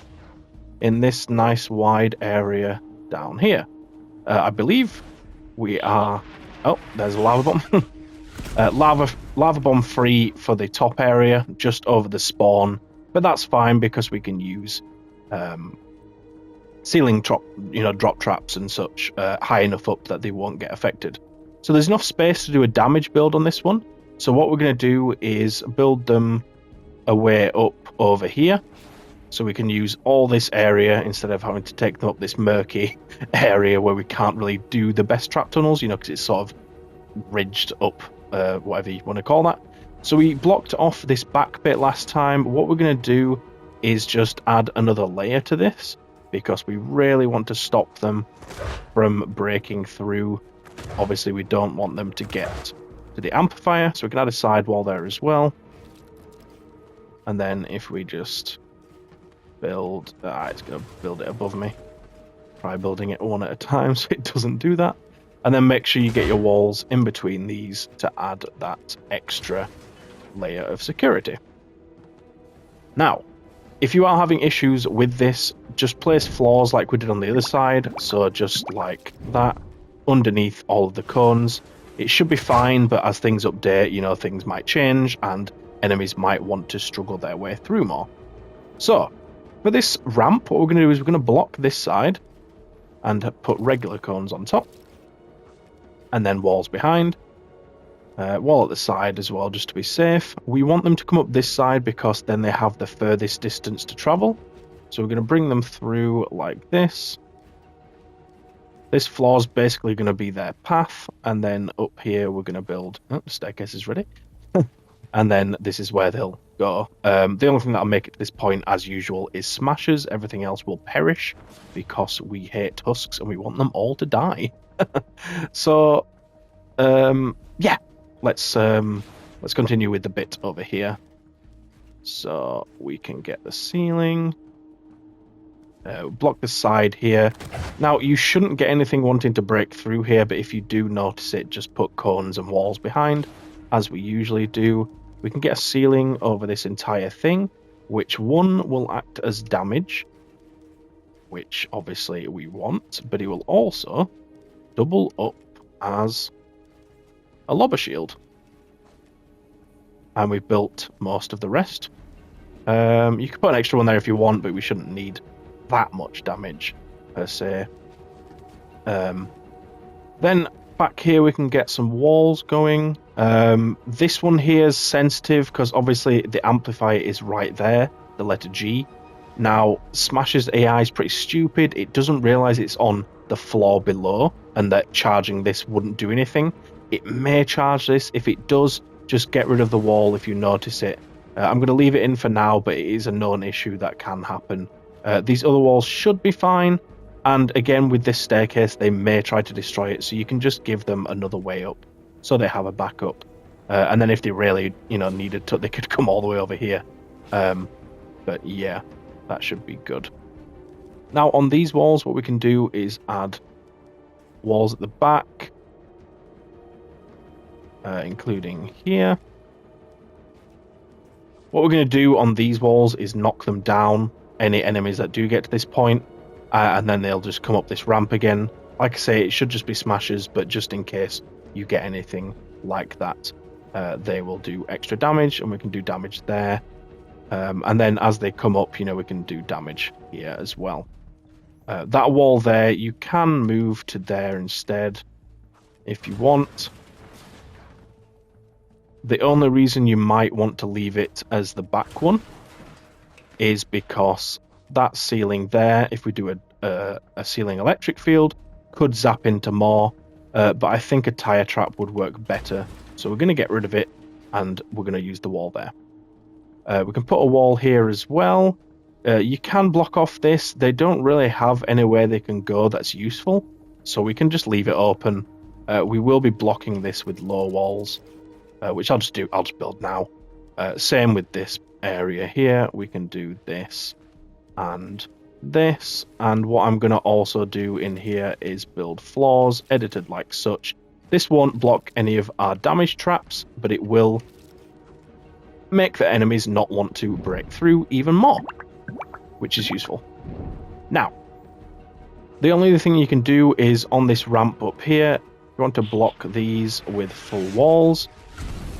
in this nice wide area down here. I believe we are... Oh, there's a lava bomb. Lava bomb free for the top area, just over the spawn, but that's fine because we can use ceiling drop traps and such high enough up that they won't get affected. So there's enough space to do a damage build on this one. So what we're going to do is build them a way up over here, so we can use all this area instead of having to take them up this murky area where we can't really do the best trap tunnels, because it's sort of ridged up, whatever you want to call that. So we blocked off this back bit last time. What we're going to do is just add another layer to this, because we really want to stop them from breaking through. Obviously, we don't want them to get to the amplifier, so we can add a sidewall there as well. And then if we just build... it's going to build it above me. Try building it one at a time so it doesn't do that. And then make sure you get your walls in between these to add that extra layer of security. Now, if you are having issues with this, just place floors like we did on the other side. So just like that, underneath all of the cones. It should be fine, but as things update, things might change and enemies might want to struggle their way through more. So, for this ramp, what we're going to do is we're going to block this side and put regular cones on top. And then walls behind. Wall at the side as well, just to be safe. We want them to come up this side because then they have the furthest distance to travel. So we're going to bring them through like this. This floor is basically going to be their path. And then up here we're going to build... Oh, the staircase is ready. And then this is where they'll go. The only thing that'll make it to this point, as usual, is smashers. Everything else will perish because we hate husks and we want them all to die. So, yeah, let's continue with the bit over here. So we can get the ceiling. Block the side here. Now, you shouldn't get anything wanting to break through here, but if you do notice it, just put cones and walls behind, as we usually do. We can get a ceiling over this entire thing, which one will act as damage, which obviously we want, but it will also double up as a lobber shield. And we've built most of the rest. You can put an extra one there if you want, but we shouldn't need that much damage per se. Then back here we can get some walls going. This one here is sensitive because obviously the amplifier is right there, the letter G. Now, Smash's AI is pretty stupid. It doesn't realize it's on the floor below and that charging this wouldn't do anything. It may charge this. If it does, just get rid of the wall if you notice it. I'm going to leave it in for now, but it is a known issue that can happen. These other walls should be fine. And again, with this staircase, they may try to destroy it, so you can just give them another way up, so they have a backup. And then if they really, needed to, they could come all the way over here. But yeah, that should be good. Now, on these walls, what we can do is add walls at the back, including here. What we're going to do on these walls is knock them down, any enemies that do get to this point. And then they'll just come up this ramp again. Like I say, it should just be smashers, but just in case you get anything like that, they will do extra damage, and we can do damage there. And then as they come up, we can do damage here as well. That wall there, you can move to there instead if you want. The only reason you might want to leave it as the back one is because that ceiling there, if we do a ceiling electric field, could zap into more, but I think a tire trap would work better. So we're going to get rid of it, and we're going to use the wall there. We can put a wall here as well. You can block off this. They don't really have anywhere they can go that's useful, so we can just leave it open. We will be blocking this with low walls, which I'll just build now. Same with this area here. We can do this and this, and what I'm going to also do in here is build floors edited like such. This won't block any of our damage traps, but it will make the enemies not want to break through even more, which is useful. Now, the only other thing you can do is on this ramp up here, you want to block these with full walls.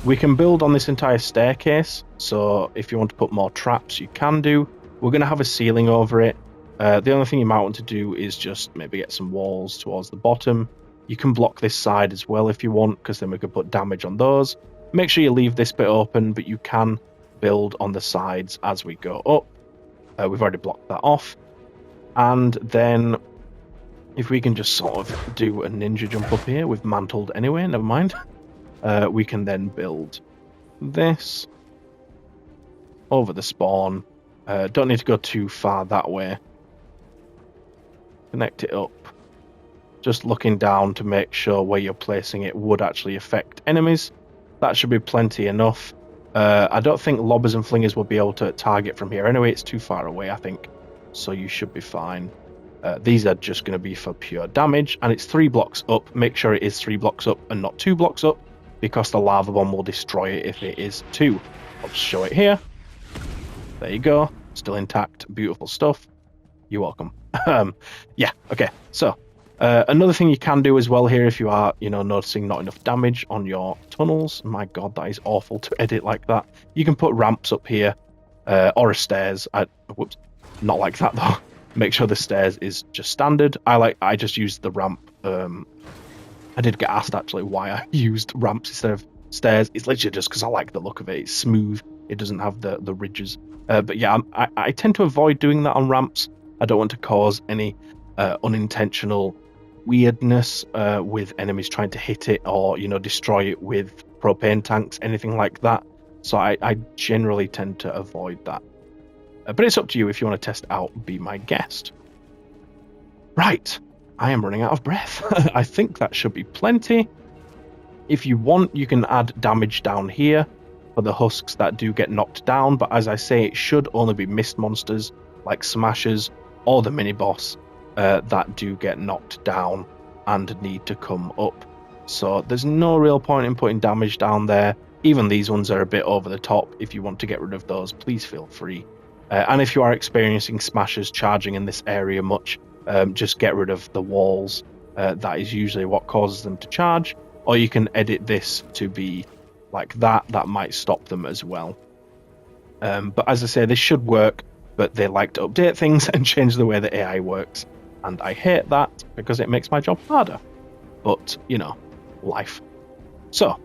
We can build on this entire staircase, so if you want to put more traps, you can do. We're going to have a ceiling over it. The only thing you might want to do is just maybe get some walls towards the bottom. You can block this side as well if you want, because then we could put damage on those. Make sure you leave this bit open, but you can build on the sides as we go up. We've already blocked that off. And then if we can just sort of do a ninja jump up here, we've mantled anyway, never mind. We can then build this over the spawn. Don't need to go too far that way. Connect it up. Just looking down to make sure where you're placing it would actually affect enemies. That should be plenty enough. I don't think lobbers and flingers will be able to target from here. Anyway, it's too far away, I think. So you should be fine. These are just going to be for pure damage. And it's 3 blocks up. Make sure it is 3 blocks up and not 2 blocks up, because the lava bomb will destroy it if it is 2. I'll just show it here. There you go. Still intact. Beautiful stuff. You're welcome. Yeah, okay. So, another thing you can do as well here, if you are, noticing not enough damage on your tunnels. My god, that is awful to edit like that. You can put ramps up here, or a stairs. Whoops. Not like that, though. Make sure the stairs is just standard. I just used the ramp. I did get asked, actually, why I used ramps instead of stairs. It's literally just because I like the look of it. It's smooth. It doesn't have the ridges. But yeah, I tend to avoid doing that on ramps. I don't want to cause any unintentional weirdness with enemies trying to hit it or, destroy it with propane tanks, anything like that. So I generally tend to avoid that. But it's up to you if you want to test it out, be my guest. Right, I am running out of breath. I think that should be plenty. If you want, you can add damage down here for the husks that do get knocked down, but as I say, it should only be mist monsters like smashers or the mini boss that do get knocked down and need to come up. So there's no real point in putting damage down there. Even these ones are a bit over the top. If you want to get rid of those, please feel free. And if you are experiencing smashers charging in this area much, just get rid of the walls. That is usually what causes them to charge. Or you can edit this to be like that. That might stop them as well. But as I say, this should work, but they like to update things and change the way the AI works. And I hate that because it makes my job harder. But, life. So,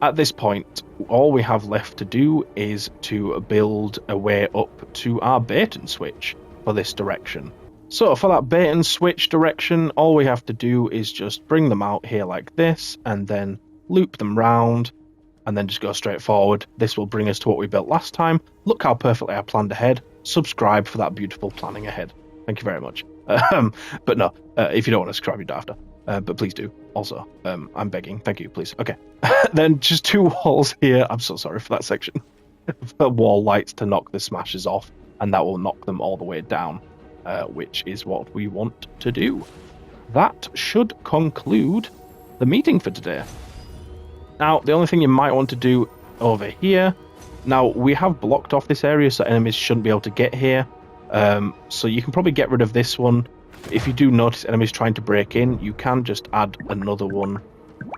at this point, all we have left to do is to build a way up to our bait and switch for this direction. So for that bait and switch direction, all we have to do is just bring them out here like this, and then loop them round, and then just go straight forward. This will bring us to what we built last time. Look how perfectly I planned ahead. Subscribe for that beautiful planning ahead. Thank you very much. But no, if you don't want to subscribe, you don't have to. But please do. Also, I'm begging. Thank you, please. Okay. Then just 2 walls here. I'm so sorry for that section. For wall lights to knock the smashers off, and that will knock them all the way down, which is what we want to do. That should conclude the meeting for today. Now, the only thing you might want to do over here, now we have blocked off this area so enemies shouldn't be able to get here. So you can probably get rid of this one. If you do notice enemies trying to break in, you can just add another one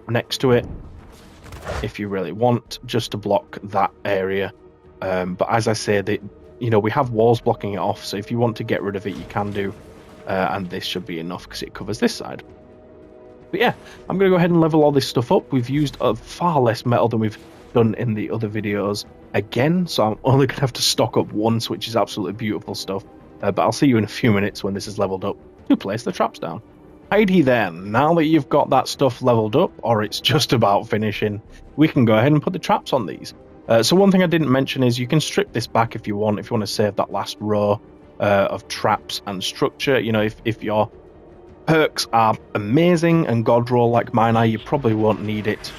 next to it if you really want, just to block that area. But as I say, we have walls blocking it off, so if you want to get rid of it, you can do. And this should be enough because it covers this side. But yeah, I'm going to go ahead and level all this stuff up. We've used far less metal than we've done in the other videos again, so I'm only going to have to stock up once, which is absolutely beautiful stuff. But I'll see you in a few minutes when this is leveled up to place the traps down. Righty then, now that you've got that stuff leveled up, or it's just about finishing, we can go ahead and put the traps on these. So one thing I didn't mention is you can strip this back if you want to save that last row of traps and structure. If your perks are amazing and god roll like mine are, you probably won't need it.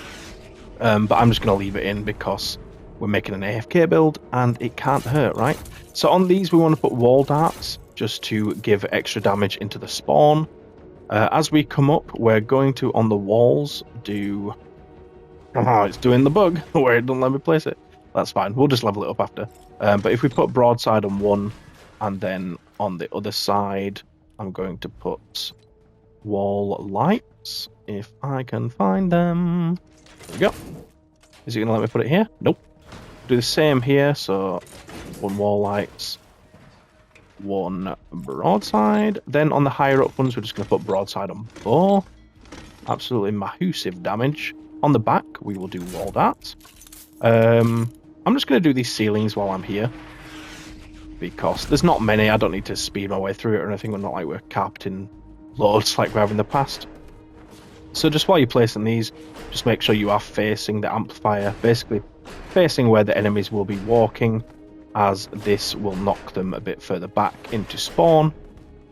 But I'm just going to leave it in because we're making an AFK build and it can't hurt, right? So on these we want to put wall darts just to give extra damage into the spawn. As we come up, we're going to, on the walls, do... Oh, it's doing the bug where it doesn't let me place it. That's fine. We'll just level it up after. But if we put broadside on one and then on the other side, I'm going to put wall lights, if I can find them. There we go. Is it going to let me put it here? Nope. Do the same here, so one wall lights, one broadside. Then on the higher up ones, we're just going to put broadside on both. Absolutely massive damage. On the back, we will do wall darts. I'm just going to do these ceilings while I'm here, because there's not many. I don't need to speed my way through it or anything. We're not like we're carpeting loads like we have in the past. So just while you're placing these, just make sure you are facing the amplifier, basically facing where the enemies will be walking, as this will knock them a bit further back into spawn,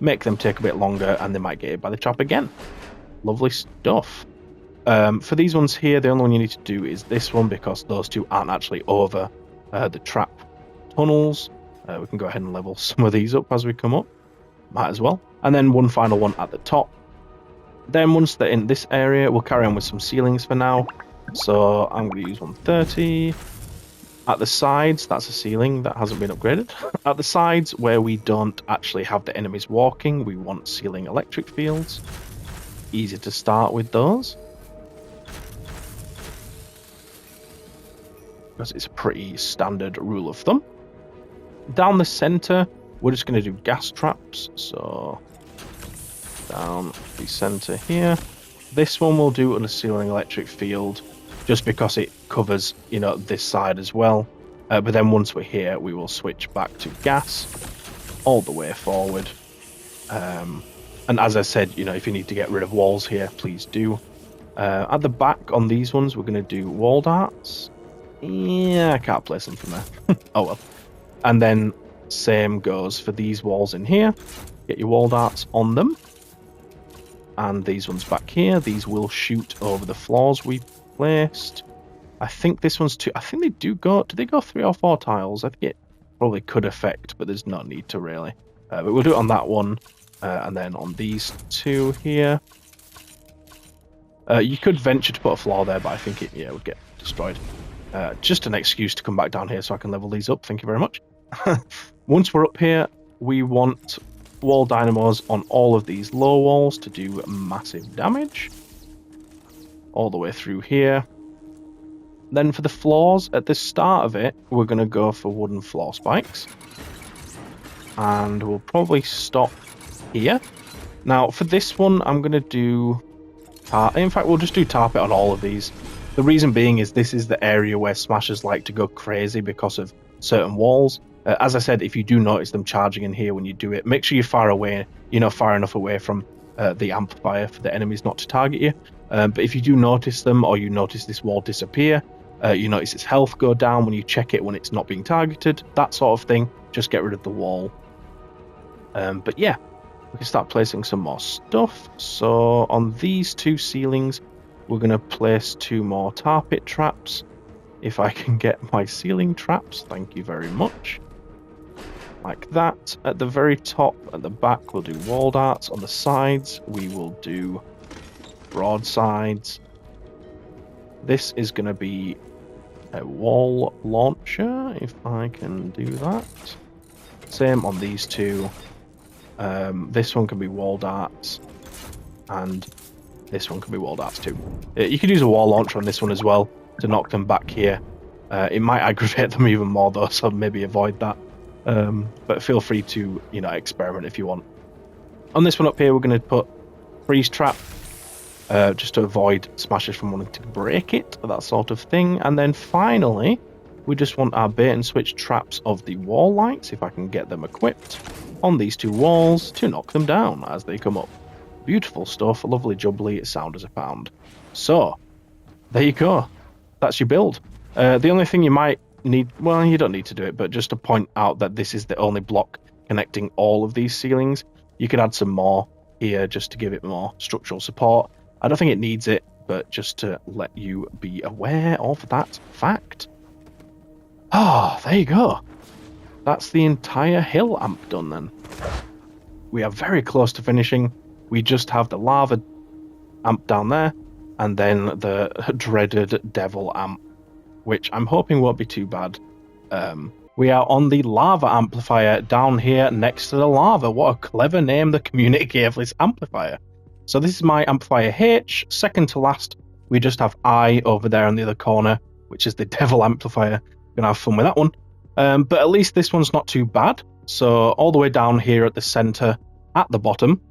make them take a bit longer, and they might get hit by the trap again. Lovely stuff. For these ones here, the only one you need to do is this one, because those two aren't actually over the trap tunnels. We can go ahead and level some of these up as we come up. Might as well. And then one final one at the top. Then once they're in this area, we'll carry on with some ceilings for now. So I'm going to use 130. At the sides, that's a ceiling that hasn't been upgraded. At the sides, where we don't actually have the enemies walking, we want ceiling electric fields. Easy to start with those, because it's a pretty standard rule of thumb. Down the center, we're just going to do gas traps. So down the center here, this one we'll do on a ceiling electric field, just because it covers, you know, this side as well. But then once we're here, we will switch back to gas all the way forward. And as I said, you know, if you need to get rid of walls here, please do. At the back on these ones, we're going to do wall darts. Yeah, I can't place them from there. Oh well. And then same goes for these walls in here. Get your wall darts on them. And these ones back here, these will shoot over the floors we placed. I think this one's two. I think they do go. Do they go 3 or 4 tiles? I think it probably could affect, but there's no need to really. But we'll do it on that one. And then on these two here. You could venture to put a floor there, but I think it would get destroyed. Just an excuse to come back down here so I can level these up. Thank you very much. Once we're up here, we want wall dynamos on all of these low walls to do massive damage. All the way through here. Then for the floors, at the start of it, we're going to go for wooden floor spikes. And we'll probably stop here. Now, for this one, I'm going to do... in fact, we'll just do tarp it on all of these. The reason being is this is the area where smashers like to go crazy because of certain walls. As I said, if you do notice them charging in here when you do it, make sure you're far away, far enough away from the amplifier for the enemies not to target you. But if you do notice them, or you notice this wall disappear, you notice its health go down when you check it when it's not being targeted, that sort of thing, just get rid of the wall. But yeah, we can start placing some more stuff. So on these two ceilings, we're going to place 2 more tar pit traps. If I can get my ceiling traps, thank you very much. Like that. At the very top, at the back, we'll do wall darts. On the sides, we will do broadsides. This is going to be a wall launcher, if I can do that. Same on these two. This one can be wall darts, and this one can be wall darts too. You could use a wall launcher on this one as well to knock them back here. It might aggravate them even more though, so maybe avoid that. But feel free to, experiment if you want. On this one up here, we're going to put freeze trap, just to avoid smashers from wanting to break it, that sort of thing. And then finally, we just want our bait and switch traps of the wall lights, if I can get them equipped, on these 2 walls to knock them down as they come up. Beautiful stuff, lovely jubbly, sound as a pound. So, there you go. That's your build. The only thing you might need, well, you don't need to do it, but just to point out that this is the only block connecting all of these ceilings. You could add some more here just to give it more structural support. I don't think it needs it, but just to let you be aware of that fact. There you go. That's the entire hill amp done then. We are very close to finishing. We just have the lava amp down there, and then the dreaded devil amp, which I'm hoping won't be too bad. we are on the lava amplifier down here next to the lava. What a clever name the community gave this amplifier. So this is my amplifier H. Second to last, we just have I over there in the other corner, which is the devil amplifier. Gonna have fun with that one. But at least this one's not too bad. So all the way down here at the center, at the bottom,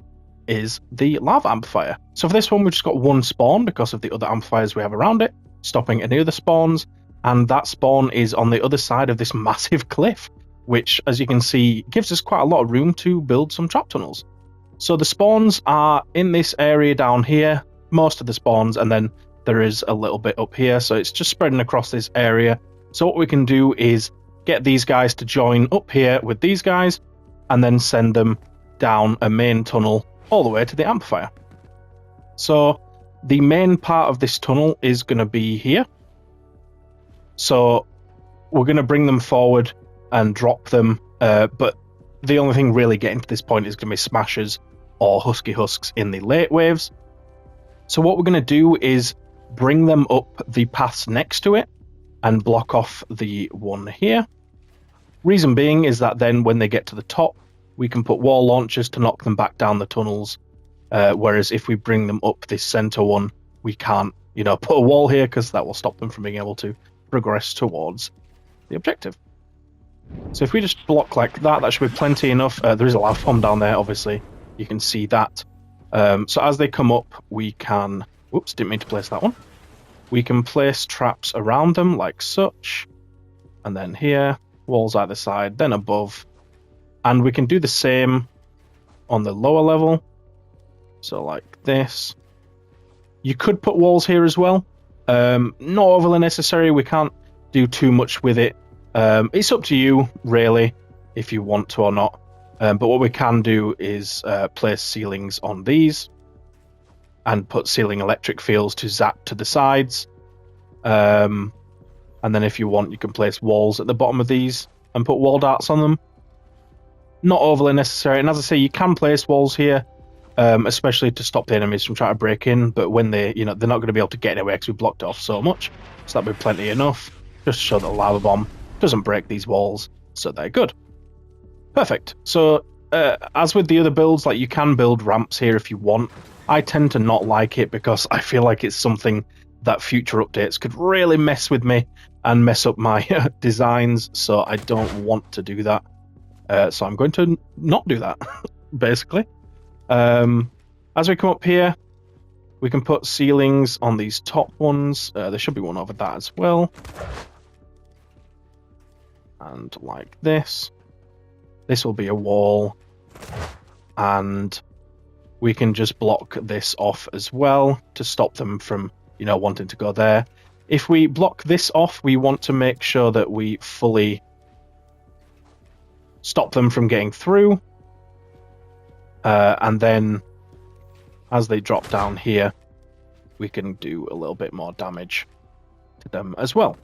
is the lava amplifier. So for this one, we've just got one spawn because of the other amplifiers we have around it, stopping any other spawns. And that spawn is on the other side of this massive cliff, which, as you can see, gives us quite a lot of room to build some trap tunnels. So the spawns are in this area down here, most of the spawns, and then there is a little bit up here. So it's just spreading across this area. So what we can do is get these guys to join up here with these guys, and then send them down a main tunnel all the way to the amplifier. So the main part of this tunnel is going to be here. So we're going to bring them forward and drop them, but the only thing really getting to this point is going to be smashers or husky husks in the late waves. So what we're going to do is bring them up the paths next to it and block off the one here. Reason being is that then when they get to the top, we can put wall launchers to knock them back down the tunnels, whereas if we bring them up this center one, we can't, put a wall here because that will stop them from being able to progress towards the objective. So if we just block like that, that should be plenty enough. There is a lava bomb down there, obviously. You can see that. So as they come up, we can... Whoops, didn't mean to place that one. We can place traps around them like such. And then here, walls either side, then above. And we can do the same on the lower level. So like this. You could put walls here as well. Not overly necessary. We can't do too much with it. It's up to you, really, if you want to or not. But what we can do is place ceilings on these and put ceiling electric fields to zap to the sides. And then if you want, you can place walls at the bottom of these and put wall darts on them. Not overly necessary. And as I say, you can place walls here, especially to stop the enemies from trying to break in. But when they're not going to be able to get anywhere because we blocked it off so much. So that'll be plenty enough. Just to show that the lava bomb doesn't break these walls, so they're good. Perfect. So as with the other builds, like you can build ramps here if you want. I tend to not like it because I feel like it's something that future updates could really mess with me and mess up my designs, so I don't want to do that. So I'm going to not do that, basically. As we come up here, we can put ceilings on these top ones. There should be one over that as well. And like this. This will be a wall. And we can just block this off as well to stop them from, wanting to go there. If we block this off, we want to make sure that we fully stop them from getting through. And then as they drop down here, we can do a little bit more damage to them as well.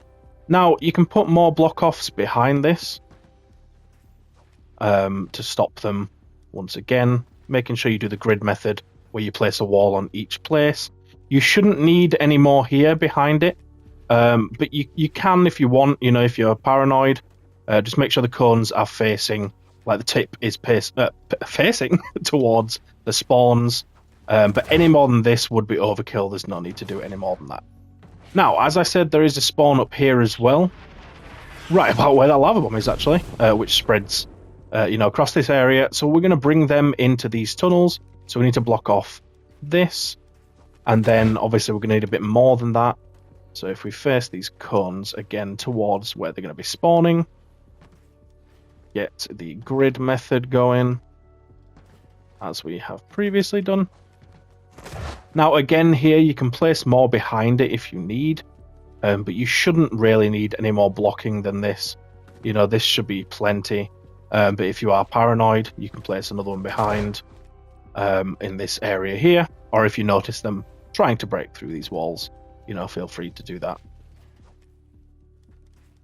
Now, you can put more block-offs behind this to stop them once again, making sure you do the grid method where you place a wall on each place. You shouldn't need any more here behind it, but you can if you want, if you're paranoid. Just make sure the cones are facing, like the tip is facing towards the spawns. But any more than this would be overkill. There's no need to do any more than that. Now, as I said, there is a spawn up here as well. Right about where that lava bomb is, actually, which spreads, across this area. So we're going to bring them into these tunnels. So we need to block off this. And then, obviously, we're going to need a bit more than that. So if we face these cones again towards where they're going to be spawning, get the grid method going, as we have previously done. Now, again, here you can place more behind it if you need, but you shouldn't really need any more blocking than this. This should be plenty, but if you are paranoid, you can place another one behind in this area here, or if you notice them trying to break through these walls, feel free to do that.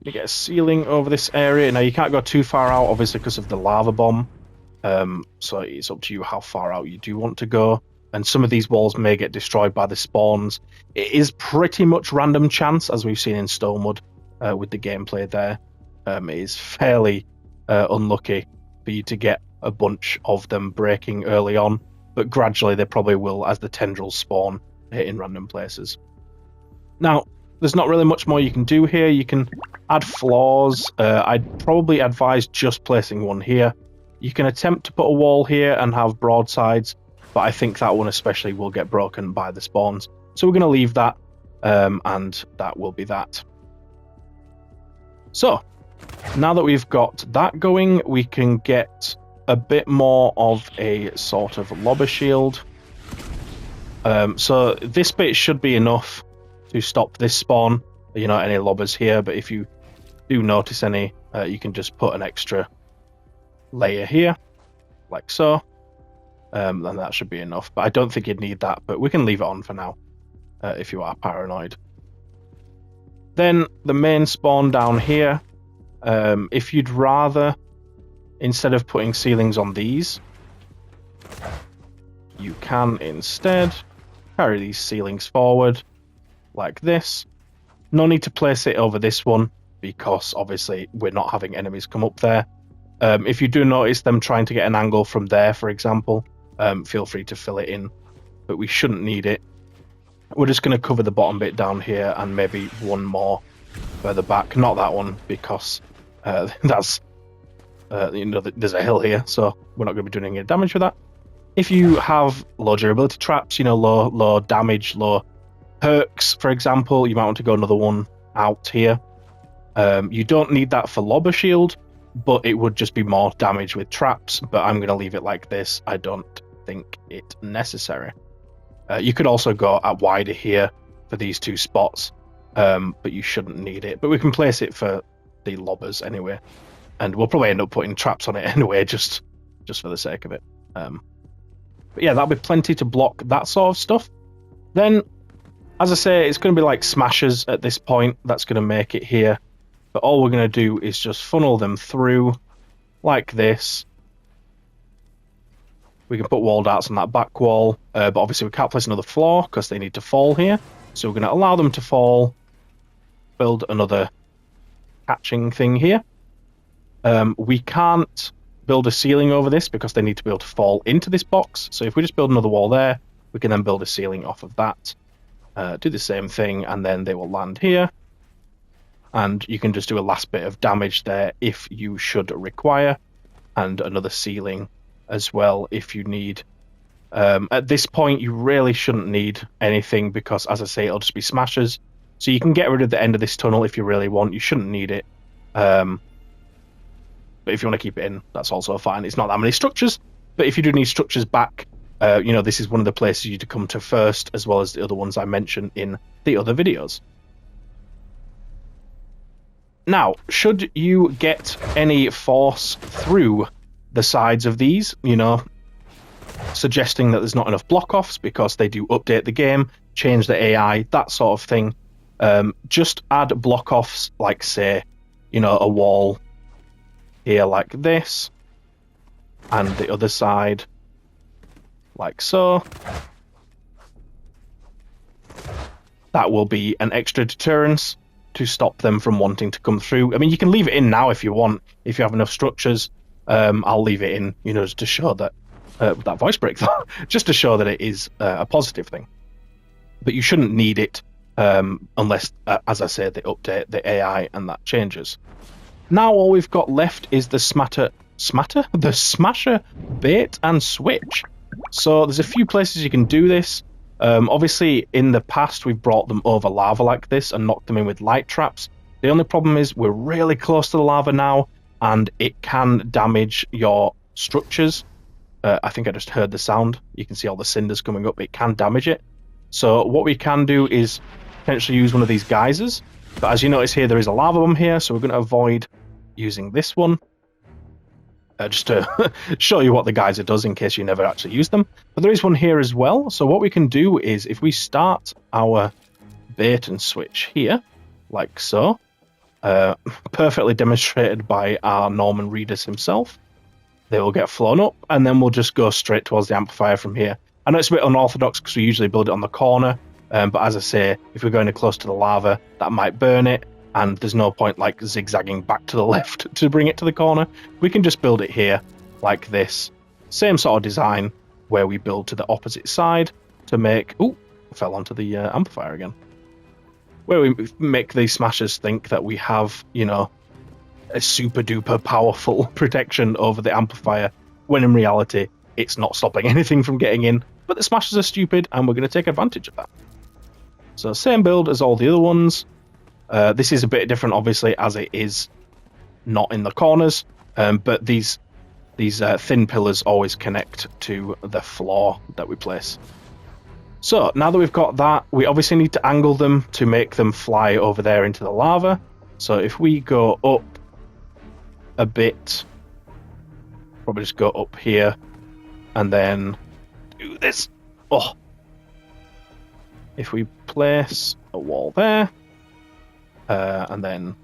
You get a ceiling over this area. Now, you can't go too far out, obviously, because of the lava bomb, so it's up to you how far out you do want to go. And some of these walls may get destroyed by the spawns. It is pretty much random chance, as we've seen in Stonewood with the gameplay there. It is fairly unlucky for you to get a bunch of them breaking early on, but gradually they probably will as the tendrils spawn in random places. Now, there's not really much more you can do here. You can add floors. I'd probably advise just placing one here. You can attempt to put a wall here and have broadsides, but I think that one especially will get broken by the spawns. So we're going to leave that, and that will be that. So, now that we've got that going, we can get a bit more of a sort of lobber shield. So this bit should be enough to stop this spawn. Any lobbers here, but if you do notice any, you can just put an extra layer here, like so. Then that should be enough, but I don't think you'd need that, but we can leave it on for now, if you are paranoid. Then the main spawn down here, if you'd rather, instead of putting ceilings on these, you can instead carry these ceilings forward, like this. No need to place it over this one, because obviously we're not having enemies come up there. If you do notice them trying to get an angle from there, for example, feel free to fill it in, but we shouldn't need it. We're just going to cover the bottom bit down here and maybe one more further back. Not that one, because that's there's a hill here, so we're not going to be doing any damage with that. If you have low durability traps, low damage, low perks, for example, you might want to go another one out here. You don't need that for lobber shield, but it would just be more damage with traps, but I'm going to leave it like this. I don't think it necessary. You could also go at wider here for these two spots, but you shouldn't need it. But we can place it for the lobbers anyway, and we'll probably end up putting traps on it anyway, just for the sake of it. But yeah, that'll be plenty to block that sort of stuff. Then, as I say, it's going to be like smashers at this point. That's going to make it here. But all we're going to do is just funnel them through like this. We can put wall darts on that back wall, but obviously we can't place another floor because they need to fall here. So we're going to allow them to fall, build another catching thing here. We can't build a ceiling over this because they need to be able to fall into this box. So if we just build another wall there, we can then build a ceiling off of that. Do the same thing, and then they will land here. And you can just do a last bit of damage there if you should require, and another ceiling as well if you need. At this point, you really shouldn't need anything because, as I say, it'll just be smashers. So you can get rid of the end of this tunnel if you really want. You shouldn't need it. But if you want to keep it in, that's also fine. It's not that many structures, but if you do need structures back, this is one of the places you to come to first, as well as the other ones I mentioned in the other videos. Now, should you get any force through the sides of these, suggesting that there's not enough block-offs because they do update the game, change the AI, that sort of thing, just add block-offs like, say, a wall here like this, and the other side like so. That will be an extra deterrence to stop them from wanting to come through. I mean, you can leave it in now if you want, if you have enough structures. I'll leave it in, just to show that that voice break, just to show that it is a positive thing. But you shouldn't need it unless, as I say, they update the AI and that changes. Now all we've got left is the smasher bait and switch. So there's a few places you can do this. Obviously, in the past, we've brought them over lava like this and knocked them in with light traps. The only problem is we're really close to the lava now, and it can damage your structures. I think I just heard the sound. You can see all the cinders coming up. It can damage it. So what we can do is potentially use one of these geysers. But as you notice here, there is a lava bomb here, so we're going to avoid using this one. Just to show you what the geyser does in case you never actually use them. But there is one here as well. So what we can do is if we start our bait and switch here, like so, perfectly demonstrated by our Norman Reedus himself, they will get flown up, and then we'll just go straight towards the amplifier from here. I know it's a bit unorthodox because we usually build it on the corner, but as I say, if we're going close to the lava, that might burn it. and there's no point like zigzagging back to the left to bring it to the corner. We can just build it here like this. Same sort of design where we build to the opposite side to make... Ooh, fell onto the amplifier again. Where we make these smashers think that we have, you know, a super duper powerful protection over the amplifier, when in reality it's not stopping anything from getting in. But the smashers are stupid, and we're going to take advantage of that. So same build as all the other ones. This is a bit different, obviously, as it is not in the corners. But these thin pillars always connect to the floor that we place. So now that we've got that, we obviously need to angle them to make them fly over there into the lava. So if we go up a bit, probably just go up here, and then do this. Oh, if we place a wall there, and then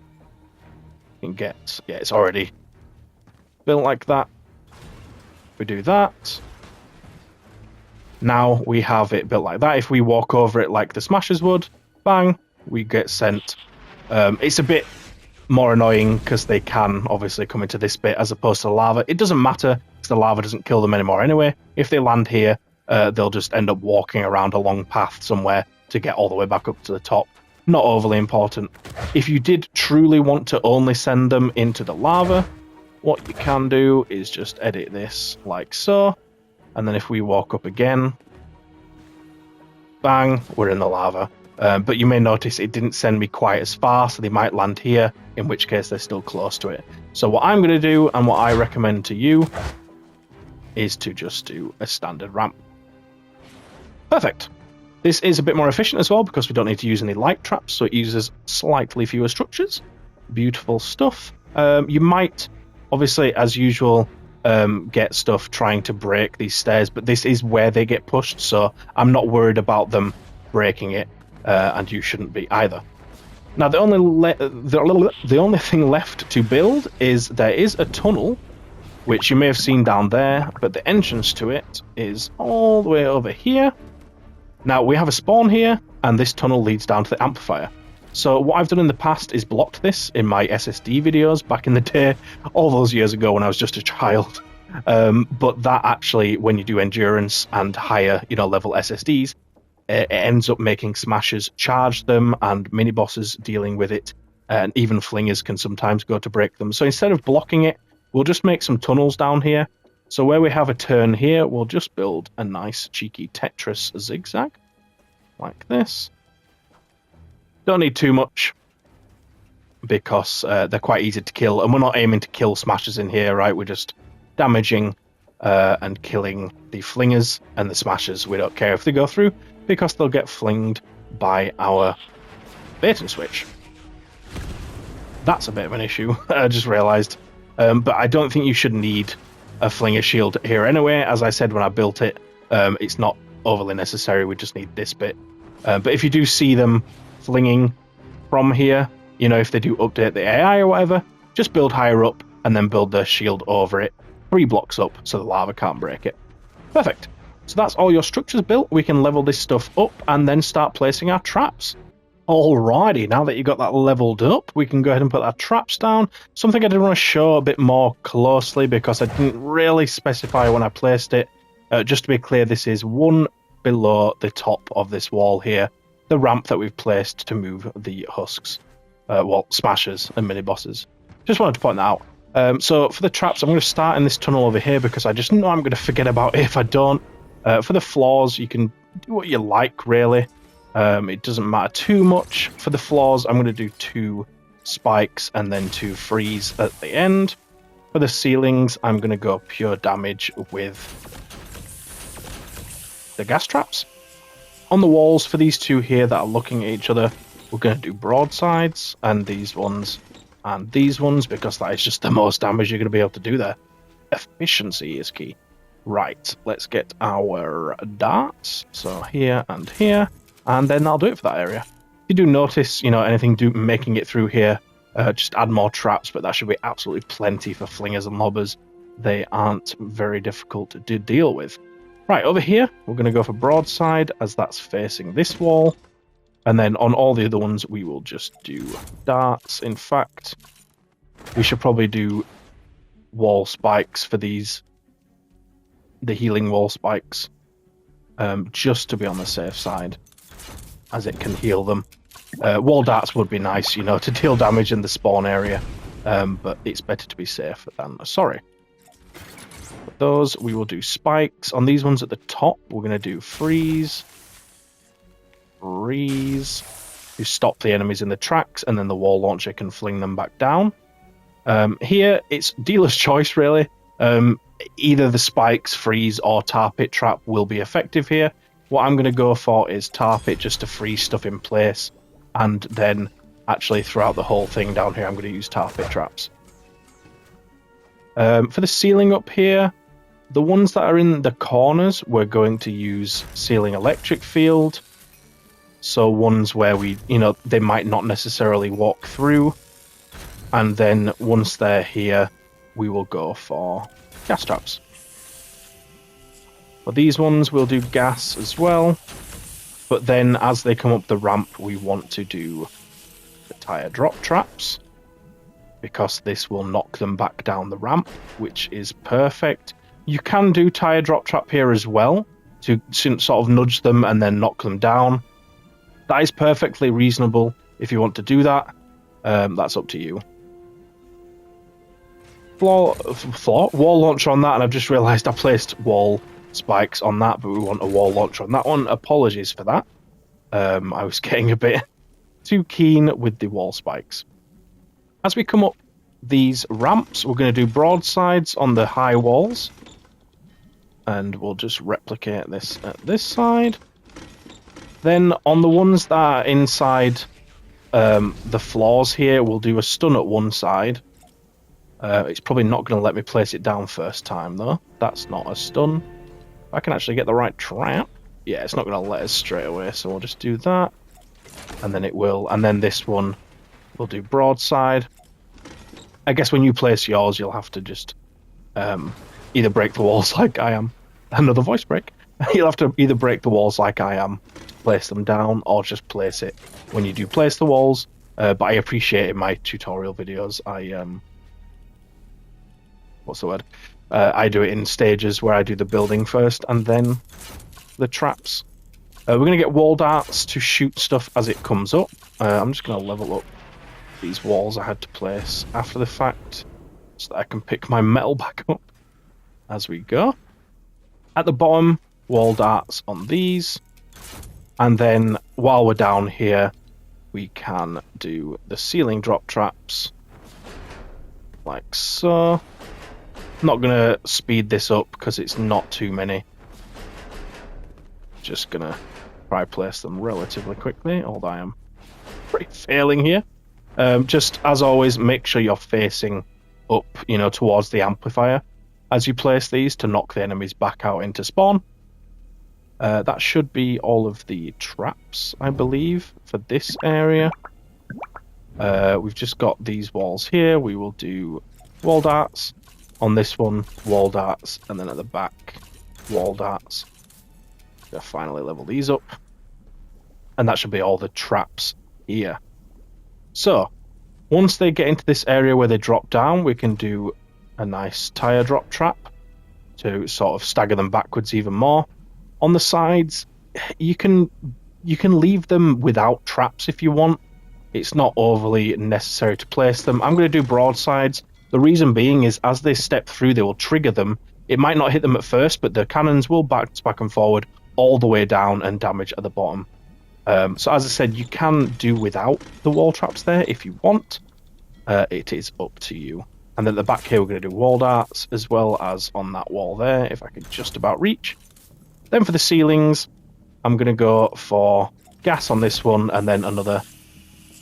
you can get, yeah, it's already built like that. If we do that, now we have it built like that. If we walk over it like the smashers would, bang, we get sent. It's a bit more annoying because they can obviously come into this bit as opposed to the lava. It doesn't matter because the lava doesn't kill them anymore anyway. If they land here, they'll just end up walking around a long path somewhere to get all the way back up to the top. Not overly important. If you did truly want to only send them into the lava, what you can do is just edit this like so. And then if we walk up again, bang, we're in the lava. But you may notice it didn't send me quite as far, so they might land here, in which case they're still close to it. So what I'm going to do, and what I recommend to you, is to just do a standard ramp. Perfect. This is a bit more efficient as well, because we don't need to use any light traps, so it uses slightly fewer structures. Beautiful stuff. You might, obviously, as usual, get stuff trying to break these stairs, but this is where they get pushed, so I'm not worried about them breaking it, and you shouldn't be either. Now the only thing left to build is there is a tunnel, which you may have seen down there, but the entrance to it is all the way over here. Now we have a spawn here, and this tunnel leads down to the amplifier. So what I've done in the past is blocked this in my SSD videos back in the day, all those years ago when I was just a child. But that actually, when you do endurance and higher, you know, level SSDs, it ends up making smashers charge them and mini bosses dealing with it, and even flingers can sometimes go to break them. So instead of blocking it, we'll just make some tunnels down here. So where we have a turn here, we'll just build a nice cheeky Tetris zigzag like this. Don't need too much because they're quite easy to kill, and we're not aiming to kill smashers in here, right? We're just damaging and killing the flingers, and the smashers we don't care if they go through because they'll get flinged by our bait and switch. That's a bit of an issue, I just realised. But I don't think you should need a flinger shield here anyway. As I said when I built it, it's not overly necessary, we just need this bit. But if you do see them flinging from here, you know, if they do update the AI or whatever, just build higher up and then build the shield over it 3 blocks up so the lava can't break it. Perfect. So that's all your structures built. We can level this stuff up and then start placing our traps. Alrighty, now that you got that leveled up, we can go ahead and put our traps down. Something I did want to show a bit more closely because I didn't really specify when I placed it. Just to be clear, this is one below the top of this wall here, the ramp that we've placed to move the husks, well, smashers and mini bosses. Just wanted to point that out. So for the traps, I'm going to start in this tunnel over here because I just know I'm going to forget about it if I don't. For the floors, you can do what you like, really. It doesn't matter too much. For the floors, I'm going to do 2 spikes and then 2 freeze at the end. For the ceilings, I'm going to go pure damage with the gas traps. On the walls, for these 2 here that are looking at each other, we're going to do broadsides and these ones because that is just the most damage you're going to be able to do there. Efficiency is key. Right, let's get our darts. So here and here. And then that'll do it for that area. If you do notice, you know, anything making it through here, just add more traps, but that should be absolutely plenty for flingers and lobbers. They aren't very difficult to deal with. Right, over here, we're going to go for broadside, as that's facing this wall. And then on all the other ones, we will just do darts. In fact, we should probably do wall spikes for these, the healing wall spikes, just to be on the safe side, as it can heal them. Wall darts would be nice, you know, to deal damage in the spawn area, but it's better to be safe than sorry. With those, we will do spikes. On these ones at the top, we're going to do freeze, to stop the enemies in the tracks, and then the wall launcher can fling them back down. Here, it's dealer's choice, really. Either the spikes, freeze, or tar pit trap will be effective here. What I'm going to go for is tar pit, just to freeze stuff in place, and then actually throughout the whole thing down here, I'm going to use tar pit traps. For the ceiling up here, the ones that are in the corners, we're going to use ceiling electric field. So ones where we, you know, they might not necessarily walk through. And then once they're here, we will go for gas traps. For these ones, we'll do gas as well. But then as they come up the ramp, we want to do the tire drop traps, because this will knock them back down the ramp, which is perfect. You can do tire drop trap here as well, to sort of nudge them and then knock them down. That is perfectly reasonable if you want to do that. That's up to you. Wall launcher on that, and I've just realised I placed wall spikes on that, but we want a wall launcher on that one. Apologies for that. I was getting a bit too keen with the wall spikes. As we come up these ramps, we're going to do broadsides on the high walls, and we'll just replicate this at this side. Then on the ones that are inside the floors here, we'll do a stun at one side. It's probably not going to let me place it down first time, though. That's not a stun. I can actually get the right trap. Yeah, it's not going to let us straight away, so we'll just do that. And then it will. And then this one, we'll do broadside. I guess when you place yours, you'll have to just either break the walls like I am. Another voice break. You'll have to either break the walls like I am, place them down, or just place it when you do place the walls. But I appreciate in my tutorial videos, what's the word? I do it in stages where I do the building first and then the traps. We're going to get wall darts to shoot stuff as it comes up. I'm just going to level up these walls I had to place after the fact so that I can pick my metal back up as we go. At the bottom, wall darts on these. And then while we're down here, we can do the ceiling drop traps like so. Not going to speed this up because it's not too many. Just going to try place them relatively quickly, although I am pretty failing here. Just as always, make sure you're facing up, you know, towards the amplifier as you place these to knock the enemies back out into spawn. That should be all of the traps, I believe, for this area. We've just got these walls here. We will do wall darts. On this one, wall darts, and then at the back, wall darts. Gonna finally level these up. And that should be all the traps here. So, once they get into this area where they drop down, we can do a nice tire drop trap to sort of stagger them backwards even more. On the sides, you can leave them without traps if you want. It's not overly necessary to place them. I'm going to do broadsides. The reason being is as they step through, they will trigger them. It might not hit them at first, but the cannons will bounce back and forward all the way down and damage at the bottom. So as I said, you can do without the wall traps there if you want. It is up to you. And then at the back here, we're going to do wall darts as well as on that wall there, if I can just about reach. Then for the ceilings, I'm going to go for gas on this one and then another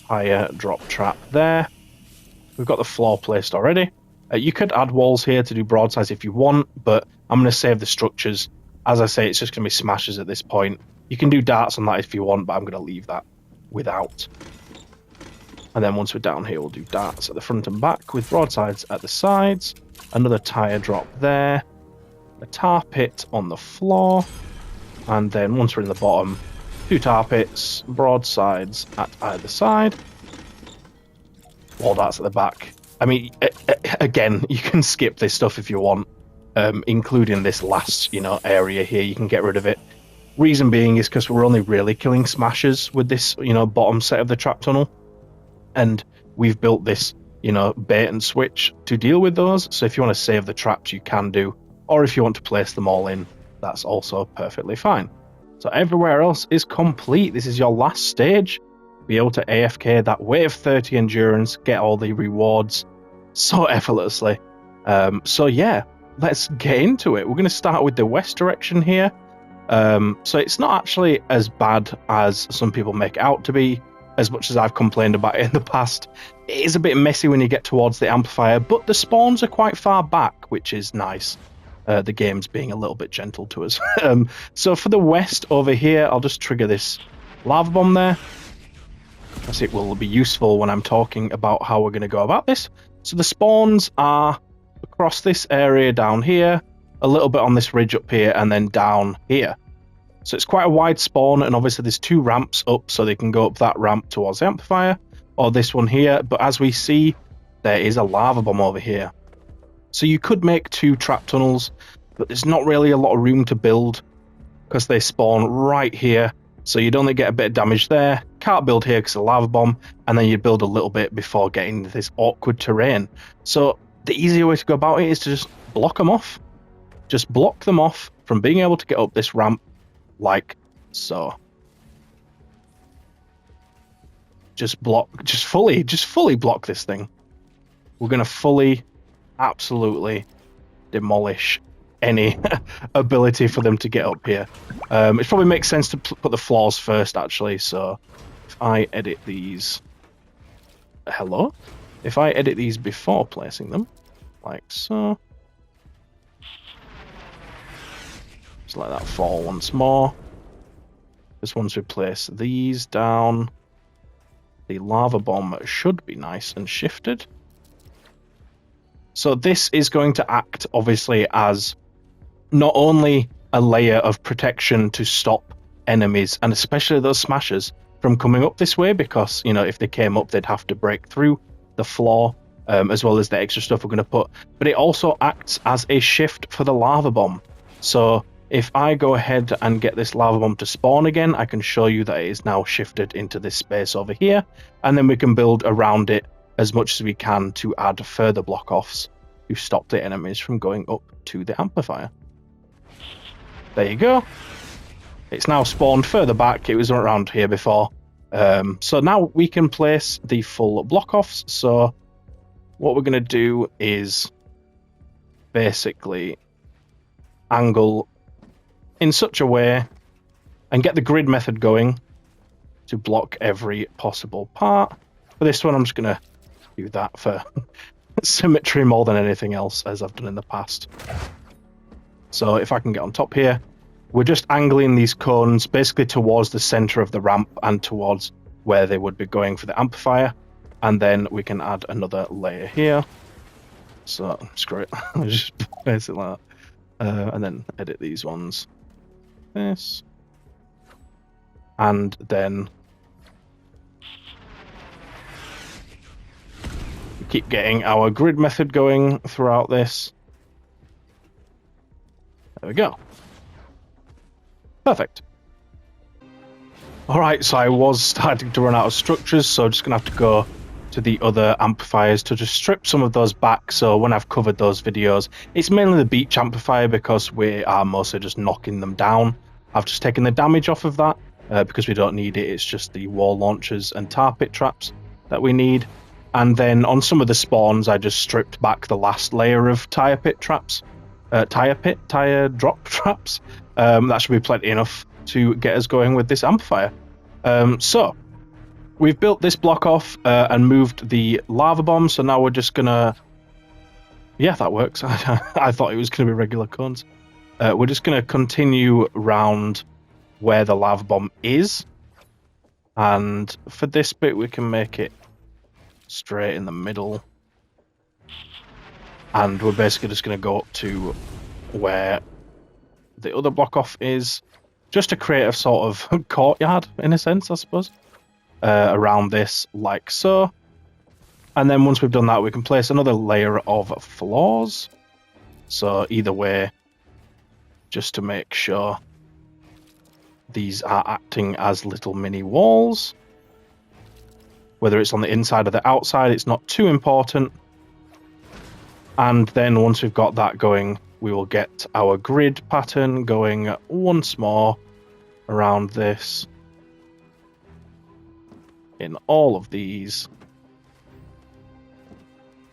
higher drop trap there. We've got the floor placed already. You could add walls here to do broadsides if you want, but I'm going to save the structures. As I say, it's just going to be smashes at this point. You can do darts on that if you want, but I'm going to leave that without. And then once we're down here, we'll do darts at the front and back with broadsides at the sides. Another tire drop there. A tar pit on the floor. And then once we're in the bottom, 2 tar pits, broadsides at either side. All that's at the back. I mean, again, you can skip this stuff if you want, including this last, area here. You can get rid of it. Reason being is because we're only really killing smashers with this, bottom set of the trap tunnel. And we've built this, bait and switch to deal with those. So if you want to save the traps, you can do. Or if you want to place them all in, that's also perfectly fine. So everywhere else is complete. This is your last stage. Be able to AFK that wave 30 endurance, get all the rewards so effortlessly. So yeah, let's get into it. We're going to start with the west direction here. So it's not actually as bad as some people make it out to be, as much as I've complained about it in the past. It is a bit messy when you get towards the amplifier, but the spawns are quite far back, which is nice. The game's being a little bit gentle to us. So for the west over here, I'll just trigger this lava bomb there, as it will be useful when I'm talking about how we're going to go about this. So the spawns are across this area down here, a little bit on this ridge up here, and then down here. So it's quite a wide spawn, and obviously there's 2 ramps up, so they can go up that ramp towards the amplifier, or this one here. But as we see, there is a lava bomb over here. So you could make 2 trap tunnels, but there's not really a lot of room to build, because they spawn right here. So you'd only get a bit of damage there. Can't build here because of the lava bomb, and then you build a little bit before getting into this awkward terrain. So the easier way to go about it is to just block them off. Just block them off from being able to get up this ramp, like so. Just fully block this thing. We're going to fully, absolutely demolish any ability for them to get up here. It probably makes sense to put the floors first, actually. So if I edit these... Hello? If I edit these before placing them, like so... Just let that fall once more. Just once we place these down, the lava bomb should be nice and shifted. So this is going to act, obviously, as not only a layer of protection to stop enemies, and especially those smashers, from coming up this way, because, if they came up, they'd have to break through the floor, as well as the extra stuff we're going to put. But it also acts as a shift for the lava bomb. So if I go ahead and get this lava bomb to spawn again, I can show you that it is now shifted into this space over here, and then we can build around it as much as we can to add further block-offs to stop the enemies from going up to the amplifier. There you go. It's now spawned further back. It was around here before. So now we can place the full block-offs. So what we're going to do is basically angle in such a way and get the grid method going to block every possible part. For this one, I'm just going to do that for symmetry more than anything else, as I've done in the past. So if I can get on top here, we're just angling these cones basically towards the center of the ramp and towards where they would be going for the amplifier. And then we can add another layer here. So screw it, just place it like that. And then edit these ones. This. And then keep getting our grid method going throughout this. There we go. Perfect. Alright, so I was starting to run out of structures, so I'm just going to have to go to the other amplifiers to just strip some of those back. So when I've covered those videos, it's mainly the beach amplifier because we are mostly just knocking them down. I've just taken the damage off of that because we don't need it. It's just the wall launchers and tar pit traps that we need. And then on some of the spawns, I just stripped back the last layer of tire drop traps. That should be plenty enough to get us going with this amplifier. So we've built this block off and moved the lava bomb. So now we're just gonna, yeah, that works. I thought it was gonna be regular cones. We're just gonna continue round where the lava bomb is, and for this bit we can make it straight in the middle, and we're basically just going to go up to where the other block off is, just to create a sort of courtyard, in a sense, I suppose, around this, like so. And then once we've done that, we can place another layer of floors. So either way, just to make sure these are acting as little mini walls. Whether it's on the inside or the outside, it's not too important. And then once we've got that going, we will get our grid pattern going once more around this in all of these,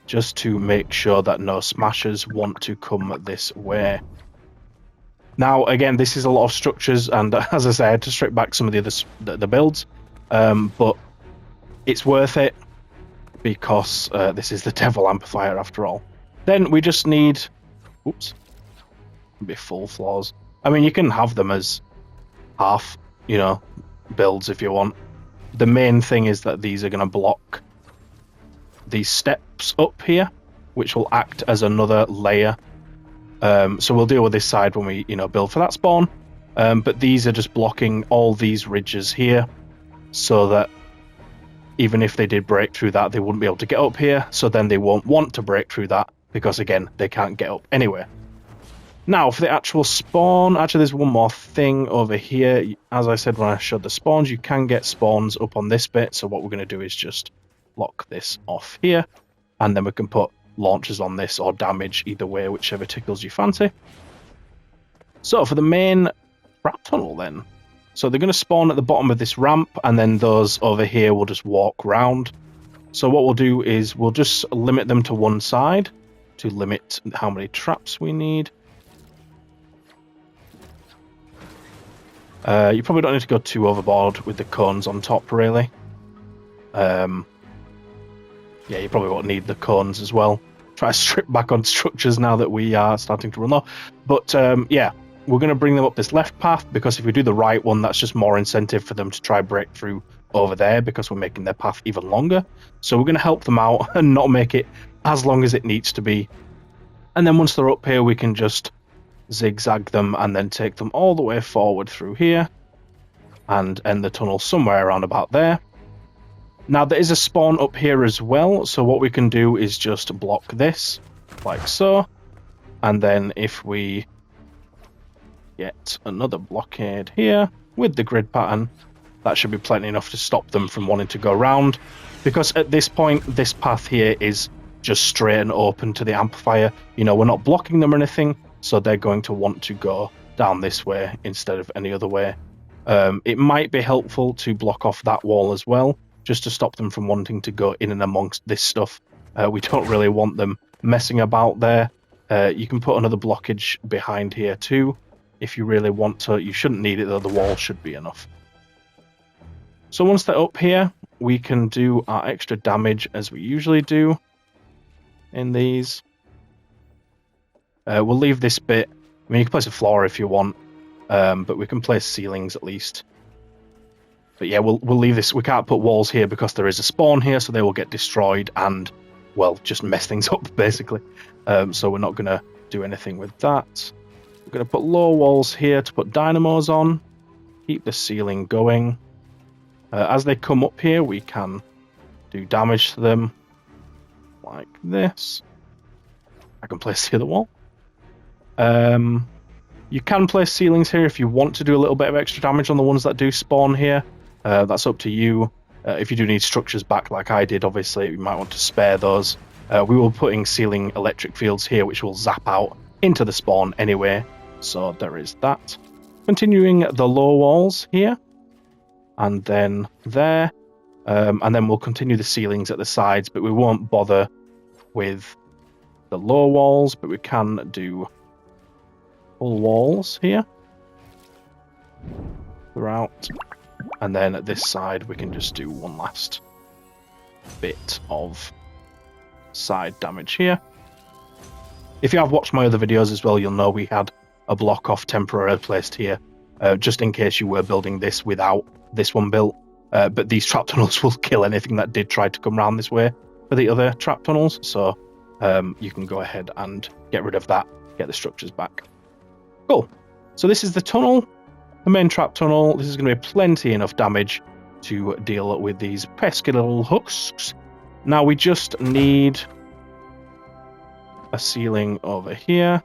just to make sure that no smashers want to come this way. Now, again, this is a lot of structures, and as I said, I had to strip back some of the builds, but it's worth it because this is the Devil Amplifier after all. Then we just need, oops, be full floors. I mean, you can have them as half, builds if you want. The main thing is that these are going to block these steps up here, which will act as another layer. So we'll deal with this side when we, build for that spawn. But these are just blocking all these ridges here, so that even if they did break through that, they wouldn't be able to get up here. So then they won't want to break through that, because again, they can't get up anywhere. Now, for the actual spawn, actually there's one more thing over here. As I said when I showed the spawns, you can get spawns up on this bit. So what we're going to do is just lock this off here, and then we can put launchers on this or damage, either way, whichever tickles your fancy. So for the main trap tunnel then, so they're going to spawn at the bottom of this ramp, and then those over here will just walk round. So what we'll do is we'll just limit them to one side to limit how many traps we need. You probably don't need to go too overboard with the cones on top, really. Yeah, you probably won't need the cones as well. Try to strip back on structures now that we are starting to run low. But yeah, we're going to bring them up this left path, because if we do the right one, that's just more incentive for them to try break through over there, because we're making their path even longer. So we're going to help them out and not make it as long as it needs to be. And then once they're up here, we can just zigzag them and then take them all the way forward through here and end the tunnel somewhere around about there. Now, there is a spawn up here as well, so what we can do is just block this, like so. And then if we get another blockade here with the grid pattern, that should be plenty enough to stop them from wanting to go around. Because at this point, this path here is just straight and open to the amplifier. We're not blocking them or anything, so they're going to want to go down this way instead of any other way. It might be helpful to block off that wall as well, just to stop them from wanting to go in and amongst this stuff. We don't really want them messing about there. You can put another blockage behind here too, if you really want to. You shouldn't need it though, the wall should be enough. So once they're up here, we can do our extra damage as we usually do in these. We'll leave this bit. I mean, you can place a floor if you want, but we can place ceilings at least. But yeah, we'll leave this. We can't put walls here because there is a spawn here, so they will get destroyed and, well, just mess things up, basically. So we're not going to do anything with that. We're going to put low walls here to put dynamos on. Keep the ceiling going. As they come up here, we can do damage to them, like this. I can place the other wall. You can place ceilings here if you want to do a little bit of extra damage on the ones that do spawn here. That's up to you. If you do need structures back like I did, obviously, you might want to spare those. We will be putting ceiling electric fields here, which will zap out into the spawn anyway. So there is that. Continuing the low walls here. And then there. And then we'll continue the ceilings at the sides, but we won't bother with the low walls, but we can do full walls here throughout. And then at this side, we can just do one last bit of side damage here. If you have watched my other videos as well, you'll know we had a block off temporarily placed here, just in case you were building this without this one built. But these trap tunnels will kill anything that did try to come around this way for the other trap tunnels, so you can go ahead and get rid of that, get the structures back. Cool. So this is the tunnel the main trap tunnel. This is going to be plenty enough damage to deal with these pesky little hooks. Now we just need a ceiling over here.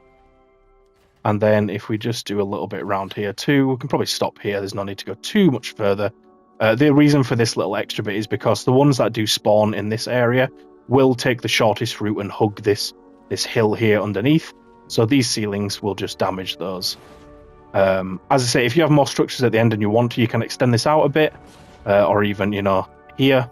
And then if we just do a little bit around here too, we can probably stop here. There's no need to go too much further. The reason for this little extra bit is because the ones that do spawn in this area will take the shortest route and hug this hill here underneath. So these ceilings will just damage those. As I say, if you have more structures at the end and you want to, you can extend this out a bit, or even, you know, here.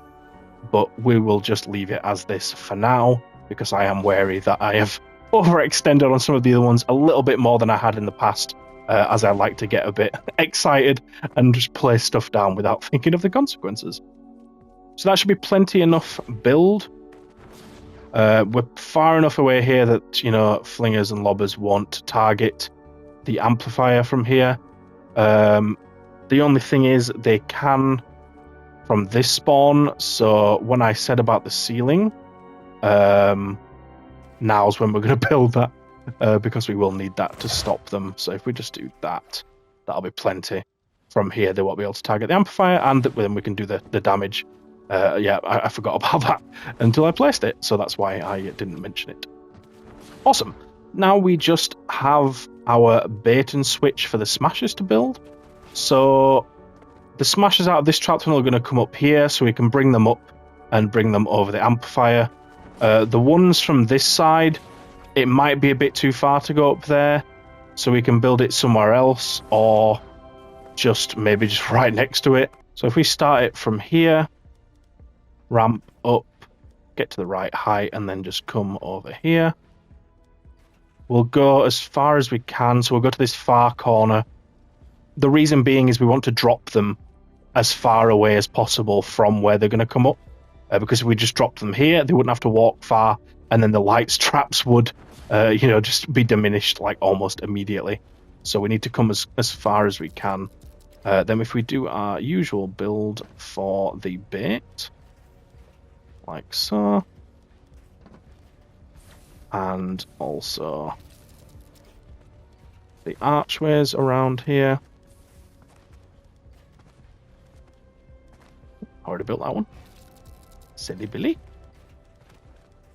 But we will just leave it as this for now, because I am wary that I have overextended on some of the other ones a little bit more than I had in the past, as I like to get a bit excited and just place stuff down without thinking of the consequences. So that should be plenty enough build. We're far enough away here that, you know, flingers and lobbers won't target the amplifier from here. The only thing is they can from this spawn. So when I said about the ceiling, now's when we're going to build that, because we will need that to stop them. So if we just do that, that'll be plenty. From here, they won't be able to target the amplifier, and then we can do the damage. Yeah, I forgot about that until I placed it, so that's why I didn't mention it. Awesome. Now we just have our bait and switch for the smashers to build. So the smashers out of this trap tunnel are going to come up here, so we can bring them up and bring them over the amplifier. The ones from this side, it might be a bit too far to go up there, so we can build it somewhere else, or maybe just right next to it. So if we start it from here, ramp up, get to the right height, and then just come over here. We'll go as far as we can, so we'll go to this far corner. The reason being is we want to drop them as far away as possible from where they're going to come up, because if we just dropped them here, they wouldn't have to walk far, and then the lights traps would, just be diminished like almost immediately. So we need to come as far as we can. Then if we do our usual build for the bait, like so, and also the archways around here. Already built that one. Silly Billy.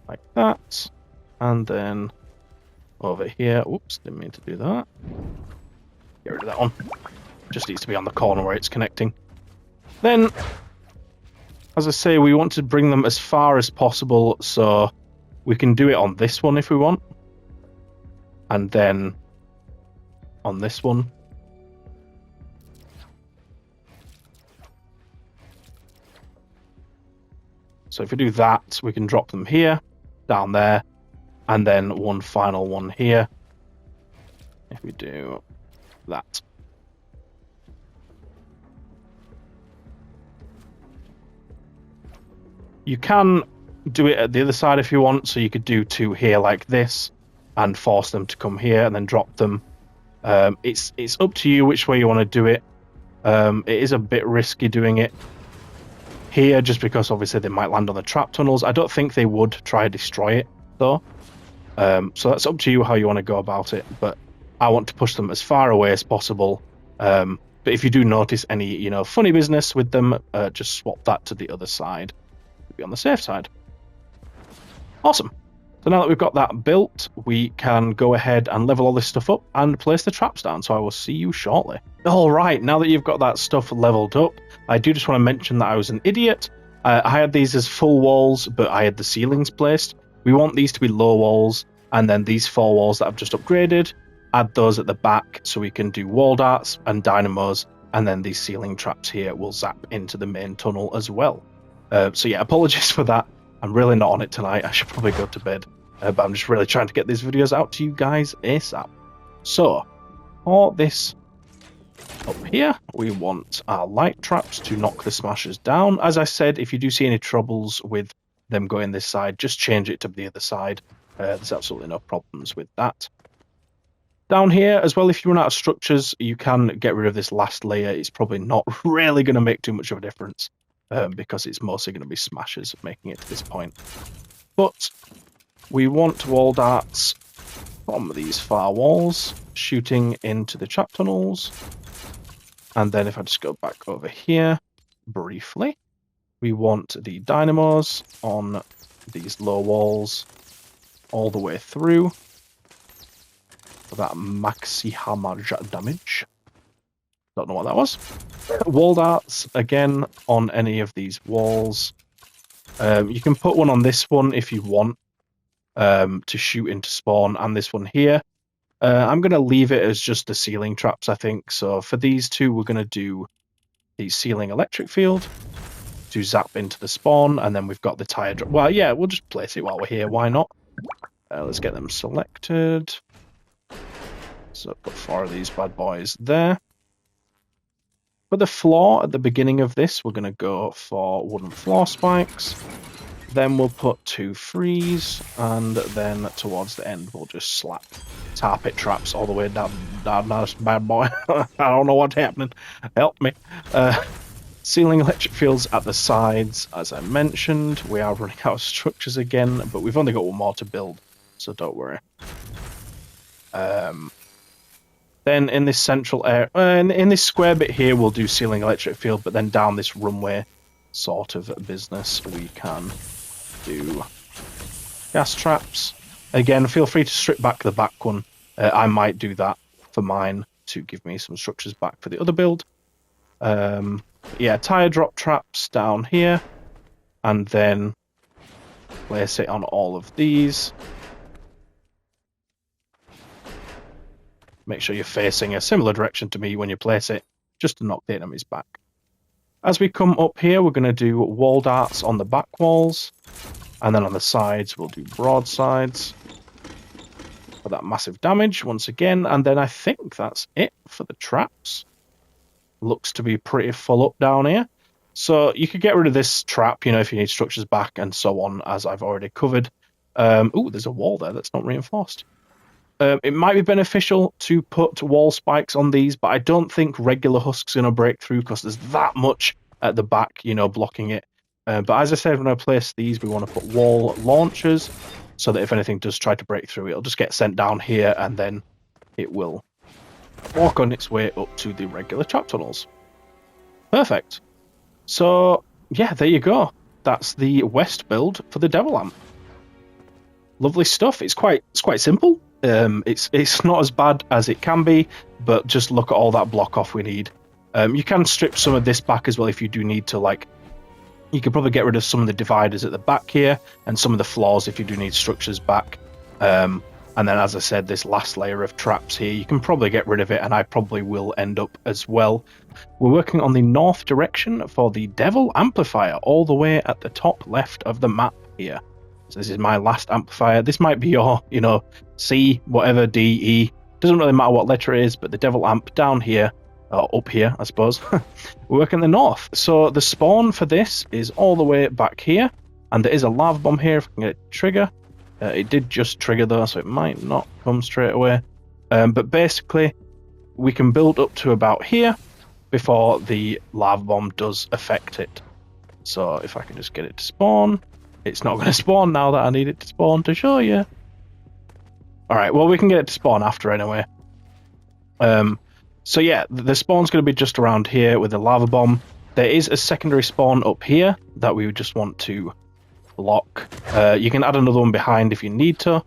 Like that. And then over here. Oops, didn't mean to do that. Get rid of that one. Just needs to be on the corner where it's connecting. Then, as I say, we want to bring them as far as possible, so we can do it on this one if we want. And then on this one. So if we do that, we can drop them here, down there, and then one final one here. If we do that. You can do it at the other side if you want, so you could do two here like this and force them to come here and then drop them. It's up to you which way you want to do it. It is a bit risky doing it here just because obviously they might land on the trap tunnels. I don't think they would try to destroy it though. So that's up to you how you want to go about it, but I want to push them as far away as possible. But if you do notice any, funny business with them, just swap that to the other side. Be on the safe side. Awesome. So now that we've got that built, we can go ahead and level all this stuff up and place the traps down. So I will see you shortly. All right, now that you've got that stuff leveled up, I do just want to mention that I was an idiot. I had these as full walls, but I had the ceilings placed. We want these to be low walls, and then these 4 walls that I've just upgraded, add those at the back so we can do wall darts and dynamos, and then these ceiling traps here will zap into the main tunnel as well. So yeah, apologies for that. I'm really not on it tonight. I should probably go to bed. But I'm just really trying to get these videos out to you guys ASAP. So, for this up here, we want our light traps to knock the smashers down. As I said, if you do see any troubles with them going this side, just change it to the other side. There's absolutely no problems with that. Down here as well, if you run out of structures, you can get rid of this last layer. It's probably not really going to make too much of a difference. Because it's mostly going to be smashers making it to this point. But we want wall darts from these far walls, shooting into the trap tunnels. And then if I just go back over here briefly, we want the dynamos on these low walls all the way through for that maxi hammer damage. Don't know what that was. Wall darts, again, on any of these walls. You can put one on this one if you want to shoot into spawn, and this one here. I'm going to leave it as just the ceiling traps, I think. So for these two, we're going to do the ceiling electric field to zap into the spawn, and then we've got the tire drop. Well, yeah, we'll just place it while we're here. Why not? Let's get them selected. So put 4 of these bad boys there. For the floor at the beginning of this, we're going to go for wooden floor spikes. Then we'll put 2 freeze, and then towards the end we'll just slap tar pit traps all the way down this bad boy. I don't know what's happening. Help me. Ceiling electric fields at the sides, as I mentioned. We are running out of structures again, but we've only got 1 more to build, so don't worry. Then in this central area, in this square bit here, we'll do ceiling electric field, but then down this runway sort of business, we can do gas traps. Again, feel free to strip back the back one. I might do that for mine to give me some structures back for the other build. Yeah, tire drop traps down here, and then place it on all of these. Make sure you're facing a similar direction to me when you place it, just to knock the enemies back. As we come up here, we're going to do wall darts on the back walls, and then on the sides we'll do broadsides for that massive damage once again, and then I think that's it for the traps. Looks to be pretty full up down here. So you could get rid of this trap, you know, if you need structures back and so on, as I've already covered. Ooh, there's a wall there that's not reinforced. It might be beneficial to put wall spikes on these, but I don't think regular husk's going to break through because there's that much at the back, you know, blocking it. But as I said, when I place these, we want to put wall launchers so that if anything does try to break through, it'll just get sent down here and then it will walk on its way up to the regular trap tunnels. Perfect. So, yeah, there you go. That's the west build for the Devil Amp. Lovely stuff. It's quite simple. It's not as bad as it can be, but just look at all that block off we need. You can strip some of this back as well if you do need to, like, you could probably get rid of some of the dividers at the back here and some of the floors if you do need structures back. And then, as I said, this last layer of traps here, you can probably get rid of it, and I probably will end up as well. We're working on the north direction for the Devil Amplifier, all the way at the top left of the map here. So this is my last amplifier. This might be your, you know, C, whatever, D, E. Doesn't really matter what letter it is, but the Devil Amp down here, or up here, I suppose. We're working the north. So the spawn for this is all the way back here, and there is a lava bomb here if I can get it to trigger. It did just trigger though, so it might not come straight away. But basically, we can build up to about here before the lava bomb does affect it. So if I can just get it to spawn. It's not going to spawn now that I need it to spawn to show you. Alright, well, we can get it to spawn after anyway. So yeah, the spawn's going to be just around here with the lava bomb. There is a secondary spawn up here that we would just want to block. You can add another one behind if you need to.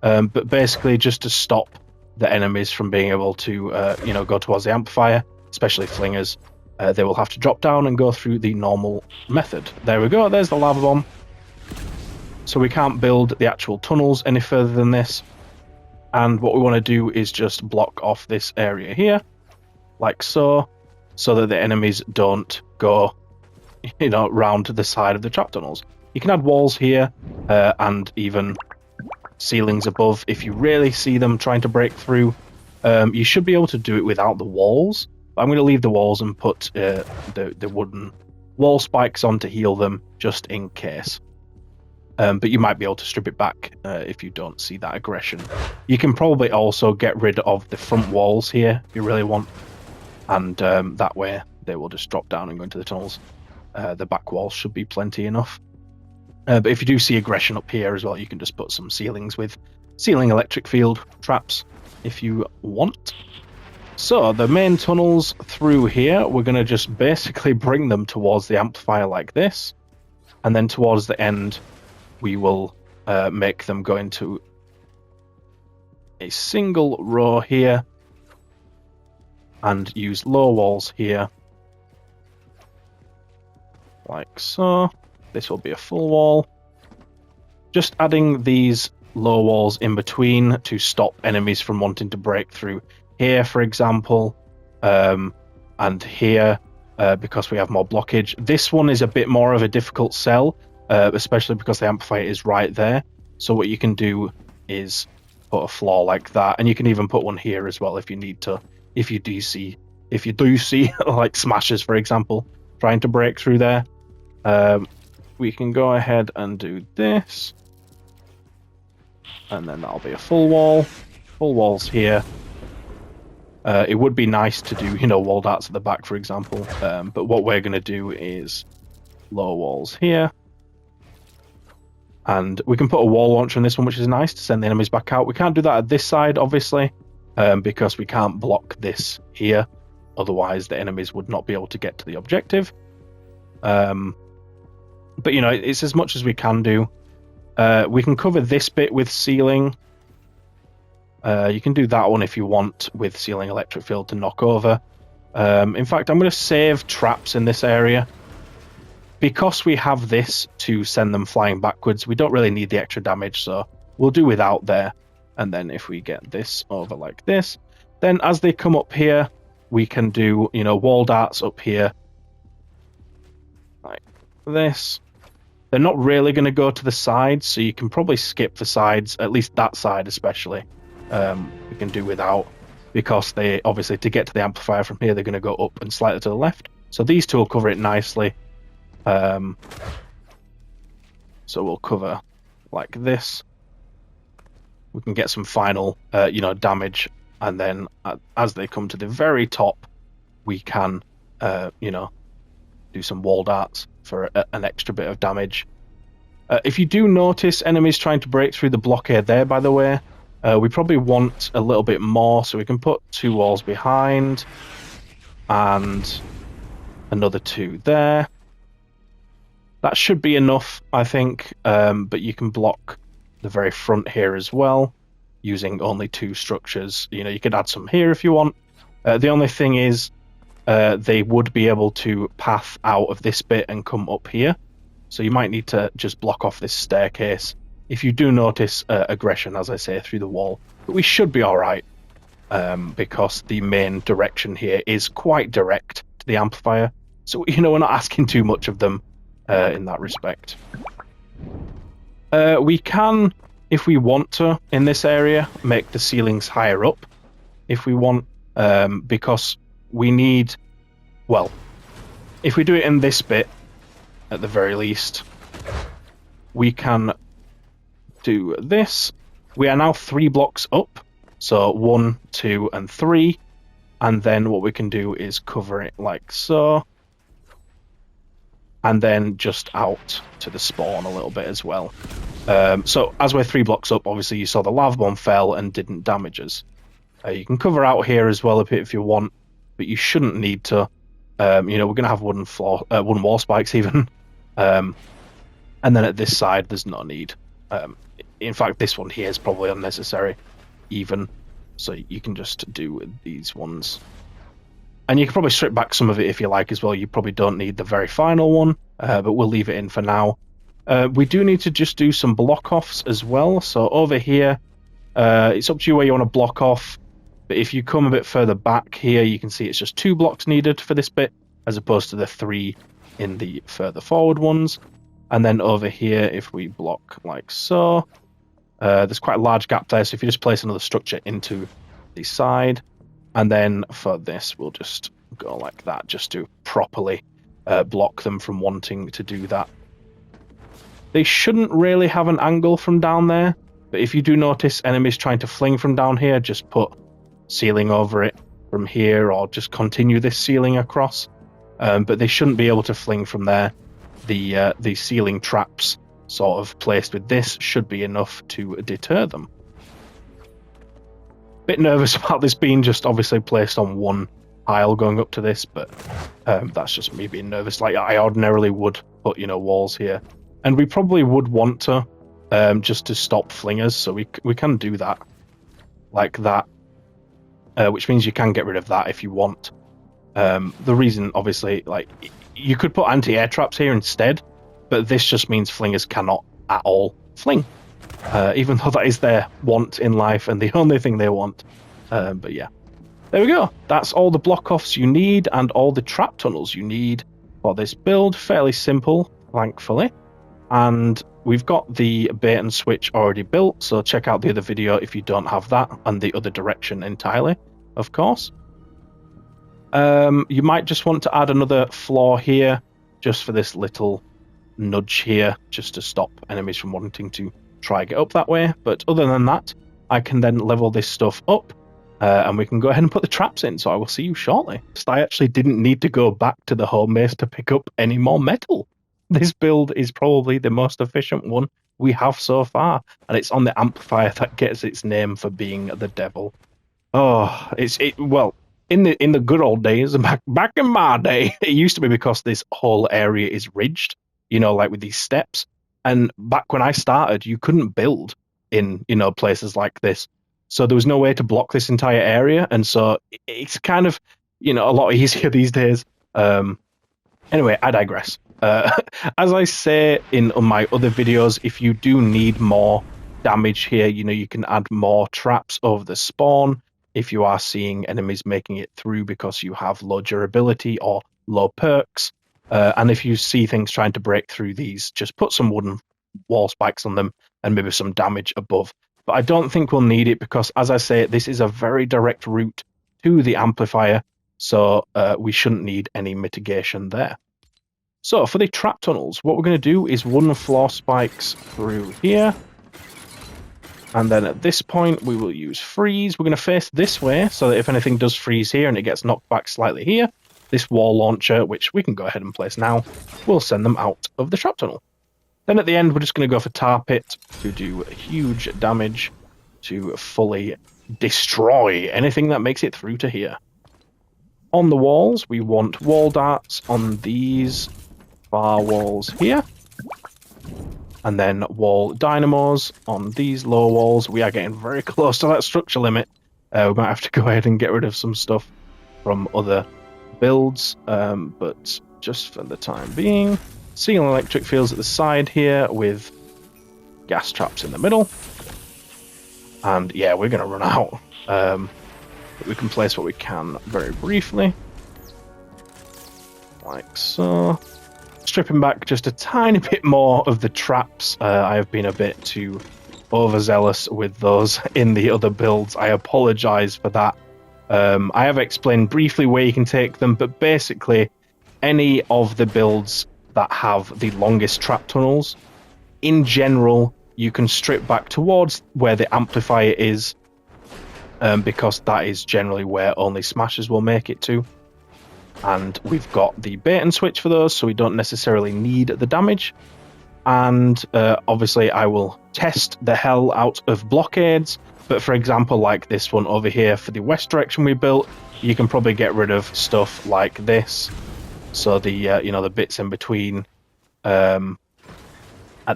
But basically just to stop the enemies from being able to, you know, go towards the amplifier, especially flingers. They will have to drop down and go through the normal method. There we go, there's the lava bomb. So we can't build the actual tunnels any further than this. And what we want to do is just block off this area here, like so that the enemies don't go, you know, round to the side of the trap tunnels. You can add walls here and even ceilings above if you really see them trying to break through. You should be able to do it without the walls. I'm going to leave the walls and put the wooden wall spikes on to heal them just in case. But you might be able to strip it back if you don't see that aggression. You can probably also get rid of the front walls here if you really want, and that way they will just drop down and go into the tunnels. The back walls should be plenty enough. But if you do see aggression up here as well, you can just put some ceilings with ceiling electric field traps if you want. So the main tunnels through here, we're going to just basically bring them towards the amplifier like this, and then towards the end we will make them go into a single row here and use low walls here like so. This will be a full wall. Just adding these low walls in between to stop enemies from wanting to break through here, for example, and here because we have more blockage. This one is a bit more of a difficult sell, especially because the amplifier is right there. So what you can do is put a floor like that, and you can even put one here as well if you need to. If you do see like smashers, for example, trying to break through there, we can go ahead and do this, and then that'll be a full wall. Full walls here. It would be nice to do, wall darts at the back, for example, but what we're going to do is low walls here. And we can put a wall launcher on this one, which is nice to send the enemies back out. We can't do that at this side, obviously, because we can't block this here. Otherwise, the enemies would not be able to get to the objective. But, it's as much as we can do. We can cover this bit with sealing. You can do that one if you want with sealing electric field to knock over. In fact, I'm going to save traps in this area. Because we have this to send them flying backwards, we don't really need the extra damage, so we'll do without there. And then if we get this over like this, then as they come up here, we can do, wall darts up here. Like this. They're not really going to go to the sides, so you can probably skip the sides, at least that side especially. We can do without, because they obviously, to get to the amplifier from here, they're going to go up and slightly to the left. So these two will cover it nicely. So we'll cover like this. We can get some final, damage, and then as they come to the very top, we can, do some wall darts for an extra bit of damage. If you do notice enemies trying to break through the blockade there, by the way, we probably want a little bit more, so we can put 2 walls behind and another 2 there. That should be enough, I think, but you can block the very front here as well using only 2 structures. You could add some here if you want. The only thing is they would be able to path out of this bit and come up here, so you might need to just block off this staircase if you do notice aggression, as I say, through the wall. But we should be alright, because the main direction here is quite direct to the amplifier, so we're not asking too much of them in that respect. We can, if we want to, in this area, make the ceilings higher up if we want, because we need, well, if we do it in this bit, at the very least, we can do this. We are now 3 blocks up, so 1, 2, and 3, and then what we can do is cover it like so, and then just out to the spawn a little bit as well. So as we're 3 blocks up, obviously you saw the lava bomb fell and didn't damage us. You can cover out here as well a bit if you want, but you shouldn't need to. We're going to have wooden wall spikes even. And then at this side, there's no need. In fact, this one here is probably unnecessary even. So you can just do these ones. And you can probably strip back some of it if you like as well. You probably don't need the very final one, but we'll leave it in for now. We do need to just do some block offs as well. So over here, it's up to you where you want to block off. But if you come a bit further back here, you can see it's just 2 blocks needed for this bit, as opposed to the 3 in the further forward ones. And then over here, if we block like so, there's quite a large gap there. So if you just place another structure into the side, and then for this, we'll just go like that, just to properly block them from wanting to do that. They shouldn't really have an angle from down there, but if you do notice enemies trying to fling from down here, just put ceiling over it from here, or just continue this ceiling across. But they shouldn't be able to fling from there. The ceiling traps sort of placed with this should be enough to deter them. Bit nervous about this being just obviously placed on one pile going up to this, but that's just me being nervous. Like, I ordinarily would put, you know, walls here, and we probably would want to just to stop flingers, so we can do that like that, which means you can get rid of that if you want. The reason, obviously, like, you could put anti-air traps here instead, but this just means flingers cannot at all fling, even though that is their want in life and the only thing they want. But yeah, there we go. That's all the block offs you need and all the trap tunnels you need for this build. Fairly simple, thankfully. And we've got the bait and switch already built, so check out the other video if you don't have that, and the other direction entirely, of course. You might just want to add another floor here, just for this little nudge here, just to stop enemies from wanting to try and get up that way. But other than that, I can then level this stuff up, and we can go ahead and put the traps in, so I will see you shortly. I actually didn't need to go back to the home base to pick up any more metal. This build is probably the most efficient one we have so far, and it's on the amplifier that gets its name for being the devil. Oh, well, in the good old days, back in my day, it used to be because this whole area is ridged, you know, like with these steps. And back when I started, you couldn't build in, you know, places like this. So there was no way to block this entire area. And so it's kind of, you know, a lot easier these days. Anyway, I digress. As I say in my other videos, if you do need more damage here, you know, you can add more traps over the spawn if you are seeing enemies making it through because you have low durability or low perks. And if you see things trying to break through these, just put some wooden wall spikes on them and maybe some damage above. But I don't think we'll need it because, as I say, this is a very direct route to the amplifier, so we shouldn't need any mitigation there. So for the trap tunnels, what we're going to do is wooden floor spikes through here. And then at this point, we will use freeze. We're going to face this way so that if anything does freeze here and it gets knocked back slightly here, this wall launcher, which we can go ahead and place now, will send them out of the trap tunnel. Then at the end, we're just going to go for tar pit to do huge damage to fully destroy anything that makes it through to here. On the walls, we want wall darts on these far walls here. And then wall dynamos on these lower walls. We are getting very close to that structure limit. We might have to go ahead and get rid of some stuff from other builds, but just for the time being, ceiling electric fields at the side here with gas traps in the middle. And yeah, we're going to run out. But we can place what we can very briefly. Like so. Stripping back just a tiny bit more of the traps. I have been a bit too overzealous with those in the other builds. I apologize for that. I have explained briefly where you can take them, but basically any of the builds that have the longest trap tunnels, in general, you can strip back towards where the amplifier is, because that is generally where only smashers will make it to. And we've got the bait and switch for those, so we don't necessarily need the damage. And obviously I will test the hell out of blockades, but for example, like this one over here for the west direction we built, you can probably get rid of stuff like this. So the you know, the bits in between at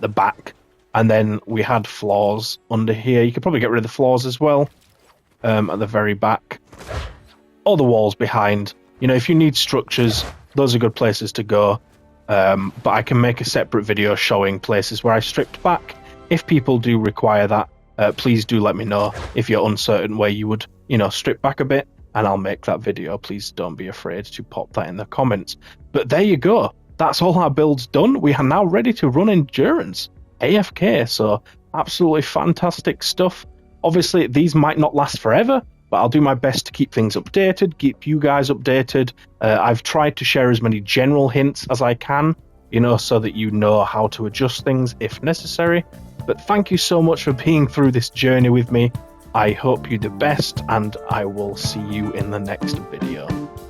the back, and then we had floors under here. You could probably get rid of the floors as well at the very back, or the walls behind. You know, if you need structures, those are good places to go. But I can make a separate video showing places where I stripped back. If people do require that, please do let me know if you're uncertain where you would, you know, strip back a bit, and I'll make that video. Please don't be afraid to pop that in the comments. But there you go. That's all our builds done. We are now ready to run Endurance AFK. So absolutely fantastic stuff. Obviously, these might not last forever, but I'll do my best to keep things updated, keep you guys updated. I've tried to share as many general hints as I can, you know, so that you know how to adjust things if necessary. But thank you so much for being through this journey with me. I hope you the best, and I will see you in the next video.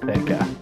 Take care.